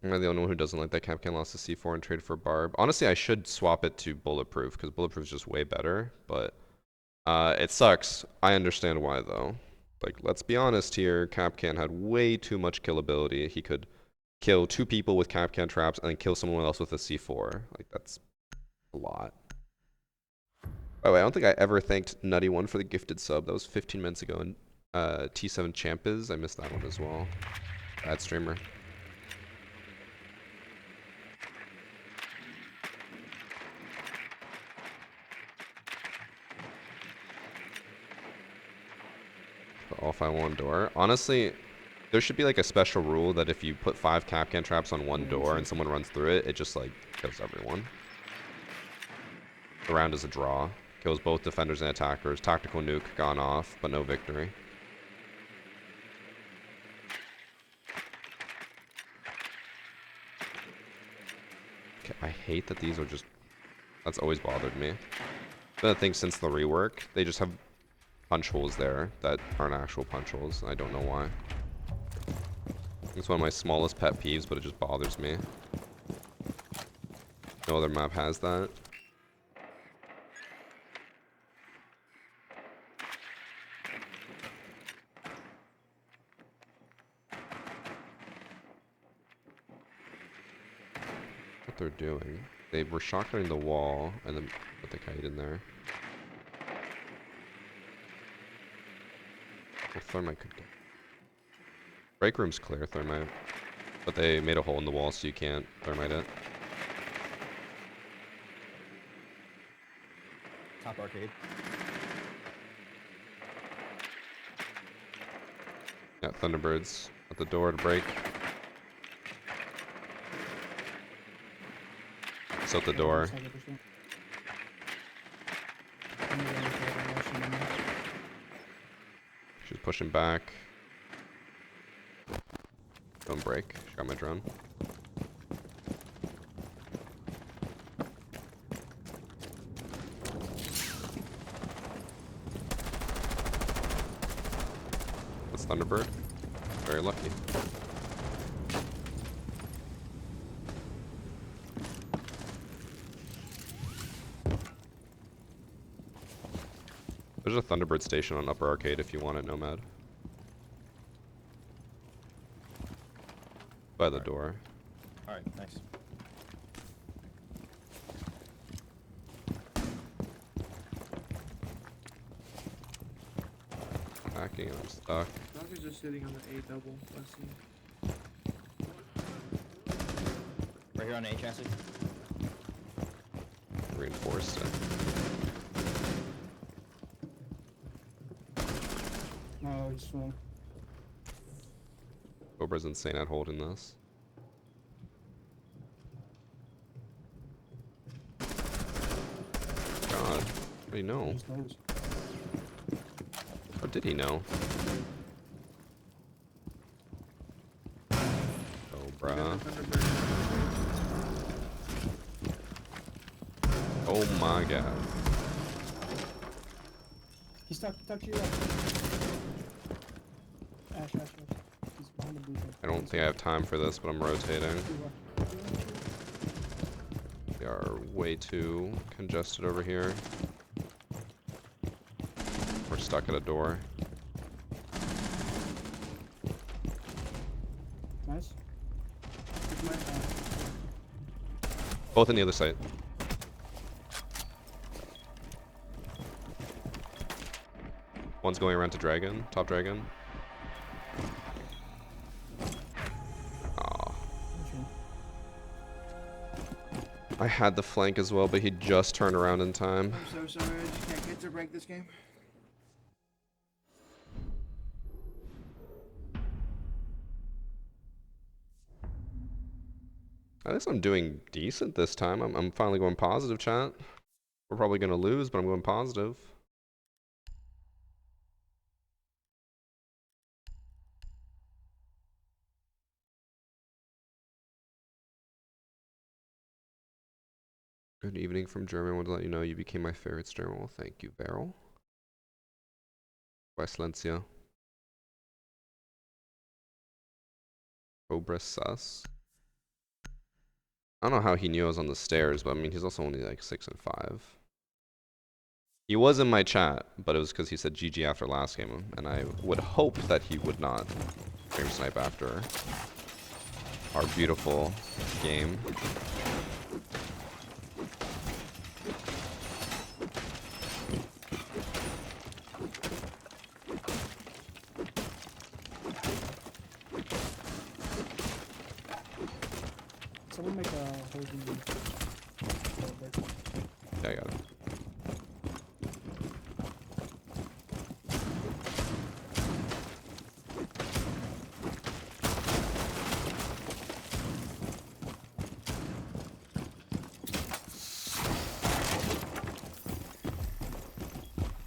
Am I the only one who doesn't like that Capcan lost to C4 and trade for Barb? Honestly, I should swap it to Bulletproof, because Bulletproof is just way better, but it sucks. I understand why, though. Like, let's be honest here, Capcan had way too much kill ability. He could kill two people with Capcan traps and then kill someone else with a C4. Like, that's a lot. By the way, I don't think I ever thanked Nutty1 for the gifted sub. That was 15 minutes ago, and T7 Champiz, I missed that one as well. Bad streamer. Off I one door. Honestly, there should be like a special rule that if you put 5 Capcan traps on one door and someone runs through it, it just like kills everyone. The round is a draw. Kills both defenders and attackers. Tactical nuke gone off, but no victory. Okay, I hate that these are just... That's always bothered me. Been a thing since the rework. They just have punch holes there that aren't actual punch holes. I don't know why. It's one of my smallest pet peeves, but it just bothers me. No other map has that. What they're doing. They were shotgunning the wall and then put the kite in there. Well, Thermite could get. Break room's clear, Thermite. But they made a hole in the wall so you can't Thermite it. Top arcade. Yeah, Thunderbirds at the door to break. It's out the door. She's pushing back. Don't break. She got my drone. That's Thunderbird. Very lucky. There's a Thunderbird station on Upper Arcade if you want it, Nomad. By the door. Alright, nice. Hacking, I'm stuck. Doc is just sitting on the A double. Let's see. Right here on A chassis. Reinforced it. No, he's swung. Cobra's insane at holding this. God, what did he know? His nose. How did he know? Cobra. Oh my god. He's stuck to your left. Ash. He's behind the blue thing. I don't think I have time for this, but I'm rotating. To your left. We are way too congested over here. We're stuck at a door. Nice. Both on the other side. One's going around to Dragon, top Dragon. Aw. I had the flank as well, but he just turned around in time. I'm so sorry, I just can't get to break this game. At least I'm doing decent this time. I'm finally going positive, chat. We're probably gonna lose, but I'm going positive. Good evening from Germany. I want to let you know you became my favorite streamer. Well, thank you, Beryl. By Silencio. Cobra sus. I don't know how he knew I was on the stairs, but I mean, he's also only like 6 and 5. He was in my chat, but it was because he said GG after last game, and I would hope that he would not frame snipe after our beautiful game. Someone make a holding. Yeah, I got it.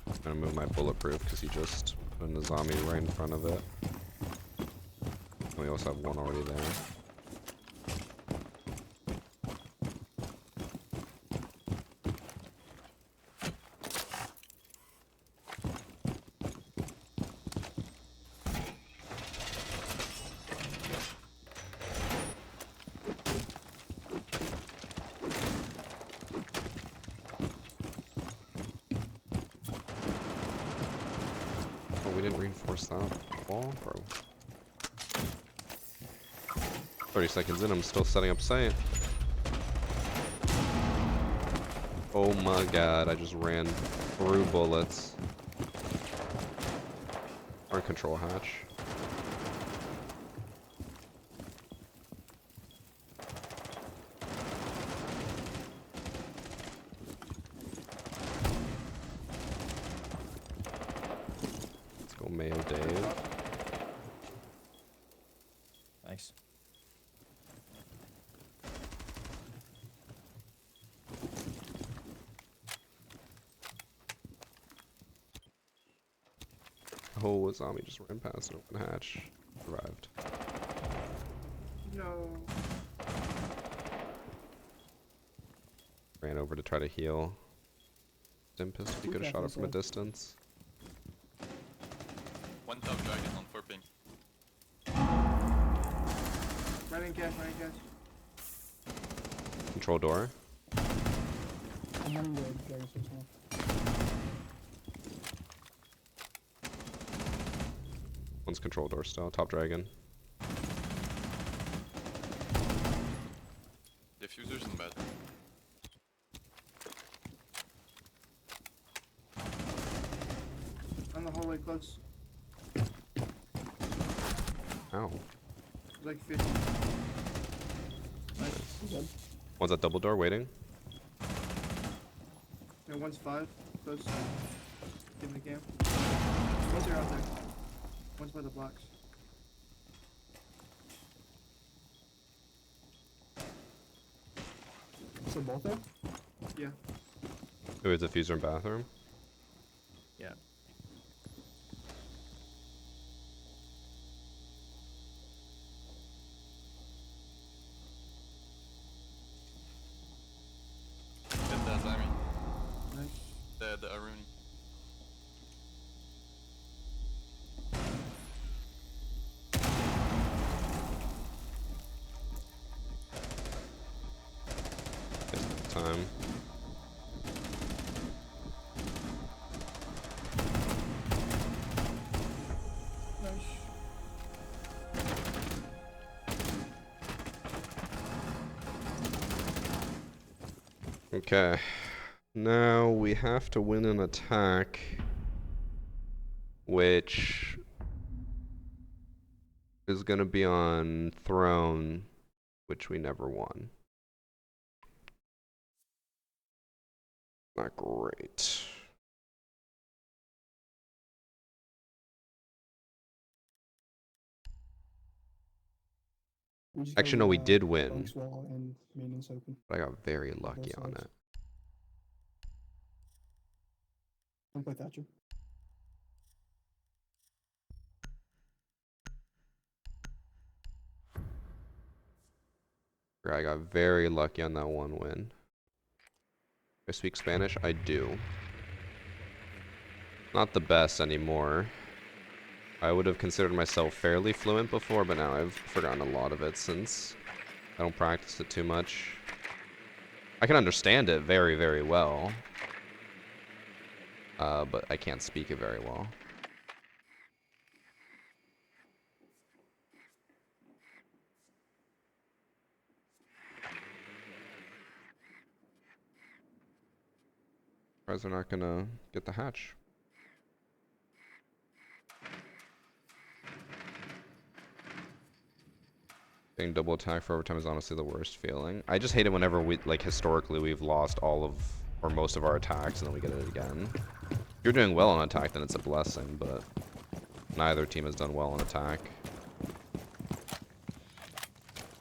I'm gonna move my bulletproof because he just put a Nizami right in front of it. And we also have one already there. Oh, we didn't reinforce that wall, bro. 30 seconds in, I'm still setting up site. Oh my god, I just ran through bullets. Our control hatch. Let's go Mayo Dave. Nice. Oh, Zombie just ran past an open hatch. Survived. No. Ran over to try to heal. Stim pistol, he could have shot it from a distance. One top dragon on 4 ping. Right in cash. Control door. I'm running the dragon switch now. Dragon's control door still. Top dragon. Diffuser's in bed. On the hallway close. Ow. Like 50. Nice. Good. One's at double door waiting. No, one's 5. Close. Give me the cam. One's here out there. One's by the blocks. So both there? Yeah. Who is diffuser in bathroom? Yeah. Get that, Zami. Nice. The Arun. Time. Nice. Okay. Now we have to win an attack, which is gonna be on throne, which we never won. Not great. We just Actually, gotta no, we leave, did win, Bunks wall and maintenance open. but I got very lucky on sides. it. Don't play Thatcher. I got very lucky on that one win. I speak Spanish? I do. Not the best anymore. I would have considered myself fairly fluent before, but now I've forgotten a lot of it since I don't practice it too much. I can understand it very, very well. But I can't speak it very well. Surprised they're not gonna get the hatch. Getting double attack for overtime is honestly the worst feeling. I just hate it whenever we, like, historically we've lost all of, or most of our attacks and then we get it again. If you're doing well on attack, then it's a blessing, but neither team has done well on attack.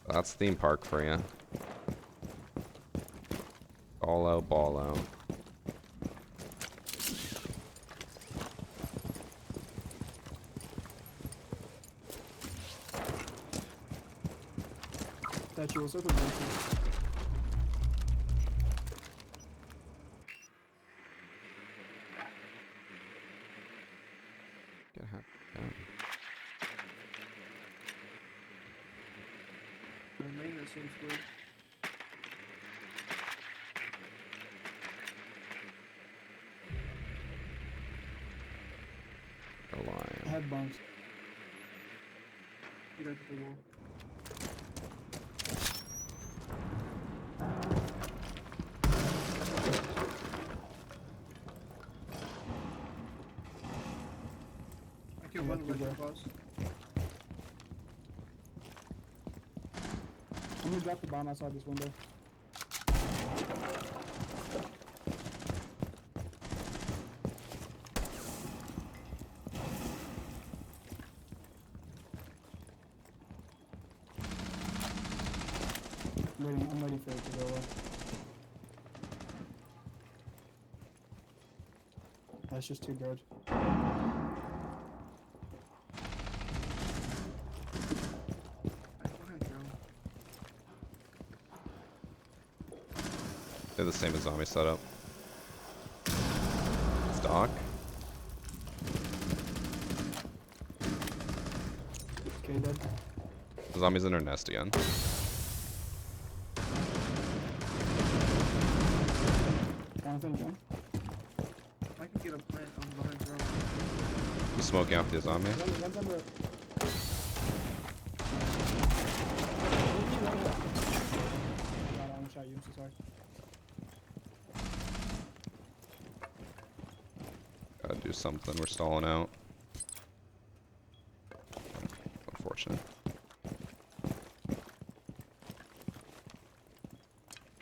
That's theme park for you. All out, ball out. Thatcher was open. Get hat down. The main that seems good. A I lion. had bunks. Get out to the wall. I killed one with the boss. I'm gonna drop the bomb outside this window. I'm waiting for it to go away. That's just too good. They're the same as zombie setup. Stock. Okay, dead. The zombie's in her nest again. Jonathan, John. I can get a plant on behind drone. You smoking off the zombie. One's under. God, I almost shot you. I'm so sorry. Gotta do something. We're stalling out. Unfortunate.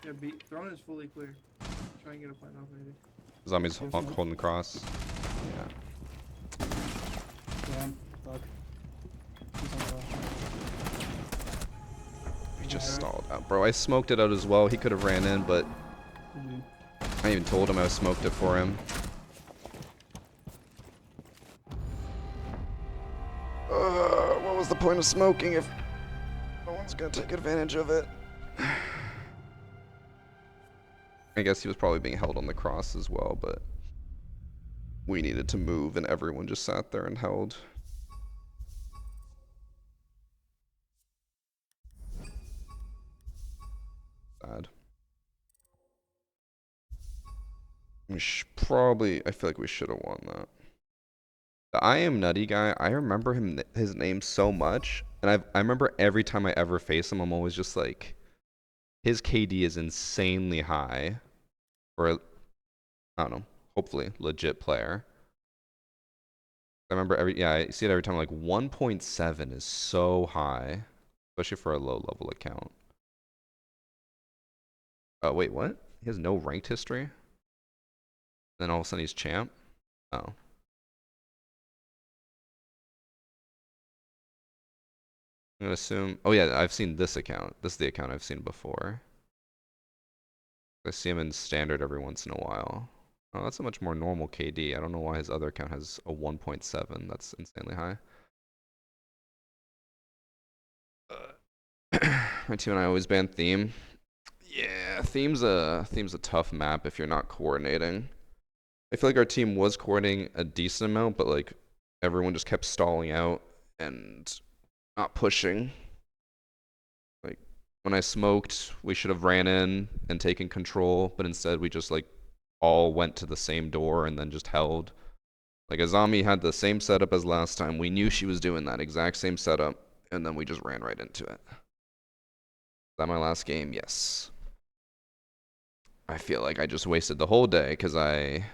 Yeah, throne is fully clear. Try and get a plant off maybe. Zombies holding the cross. Yeah. Damn. Fuck. He's on the left. He just stalled out. Bro, I smoked it out as well. He could have ran in, but I even told him I smoked it for him. What was the point of smoking if no one's gonna take advantage of it? I guess he was probably being held on the cross as well, but we needed to move and everyone just sat there and held. Sad. We I feel like we should have won that. The I Am Nutty guy, I remember his name so much, and I remember every time I ever face him, I'm always just like, his KD is insanely high, or I don't know, hopefully legit player. I remember I see it every time. Like 1.7 is so high, especially for a low level account. Oh wait, what? He has no ranked history. Then all of a sudden he's champ. Oh. I'm gonna assume. Oh yeah, I've seen this account. This is the account I've seen before. I see him in standard every once in a while. Oh, that's a much more normal KD. I don't know why his other account has a 1.7. That's insanely high. My team and I always ban theme. Yeah, theme's a tough map if you're not coordinating. I feel like our team was coordinating a decent amount, but like everyone just kept stalling out and not pushing. Like when I smoked, we should have ran in and taken control, but instead we just like all went to the same door and then just held. Like a zombie had the same setup as last time. We knew she was doing that exact same setup, and then we just ran right into it. Is that my last game? Yes. I feel like I just wasted the whole day because I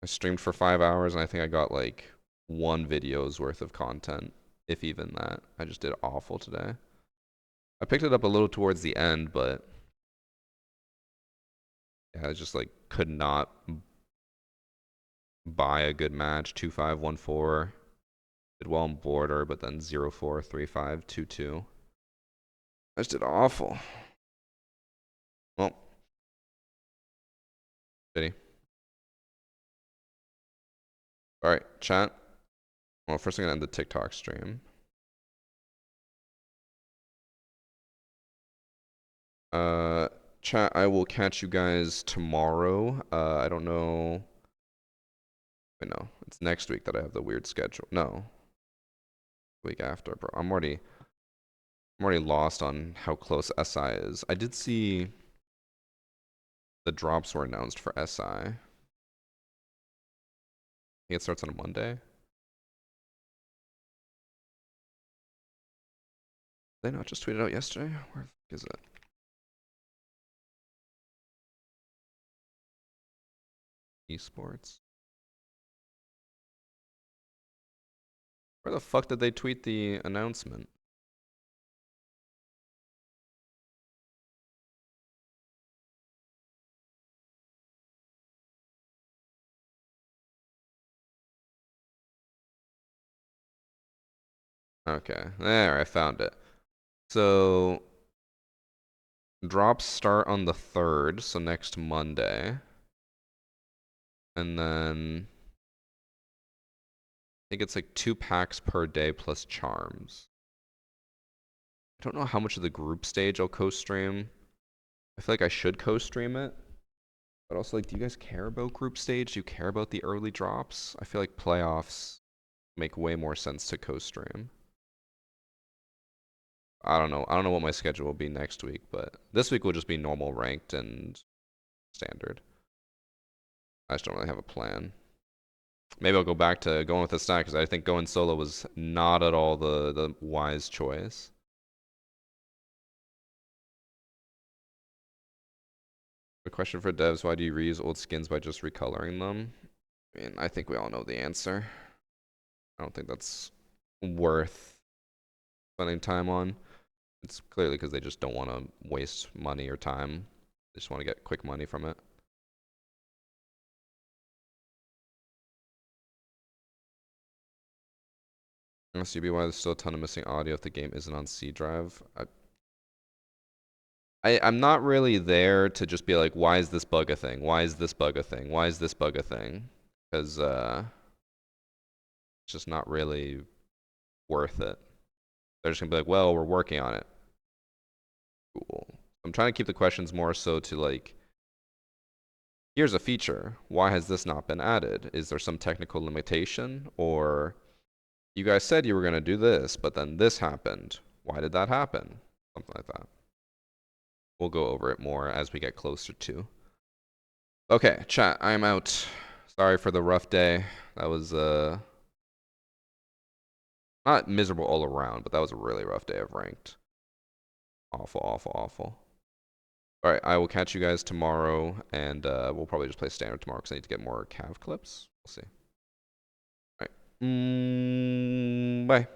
streamed for 5 hours and I think I got like 1 video's worth of content, if even that. I just did awful today. I picked it up a little towards the end, but yeah, I just like could not buy a good match. 2-5, 1-4. Did well on border, but then 0-4, 3-5, 2-2. I just did awful. Well, shitty. Alright, chat. Well, first I'm gonna end the TikTok stream. Chat, I will catch you guys tomorrow. I don't know. Wait, no. It's next week that I have the weird schedule. No. Week after, bro. I'm already lost on how close SI is. I did see the drops were announced for SI. I think it starts on a Monday. Did they not just tweet it out yesterday? Where the fuck is it? Esports. Where the fuck did they tweet the announcement? Okay, there, I found it. So, drops start on the 3rd, so next Monday. And then I think it's like 2 packs per day plus charms. I don't know how much of the group stage I'll co-stream. I feel like I should co-stream it. But also, like, do you guys care about group stage? Do you care about the early drops? I feel like playoffs make way more sense to co-stream. I don't know. I don't know what my schedule will be next week, but this week will just be normal ranked and standard. I just don't really have a plan. Maybe I'll go back to going with the stack because I think going solo was not at all the wise choice. A question for devs, why do you reuse old skins by just recoloring them? I mean, I think we all know the answer. I don't think that's worth spending time on. It's clearly because they just don't want to waste money or time. They just want to get quick money from it. SUB, why there's still a ton of missing audio if the game isn't on C drive? I'm not really there to just be like, why is this bug a thing? Why is this bug a thing? Why is this bug a thing? Because it's just not really worth it. They're just gonna be like, well, we're working on it. Cool. I'm trying to keep the questions more so to like, here's a feature. Why has this not been added? Is there some technical limitation? Or you guys said you were gonna do this, but then this happened. Why did that happen? Something like that. We'll go over it more as we get closer to. Okay, chat, I'm out. Sorry for the rough day. That was not miserable all around, but that was a really rough day of ranked. Awful, awful, awful. Alright, I will catch you guys tomorrow, and we'll probably just play standard tomorrow because I need to get more cav clips. We'll see. Alright. Bye.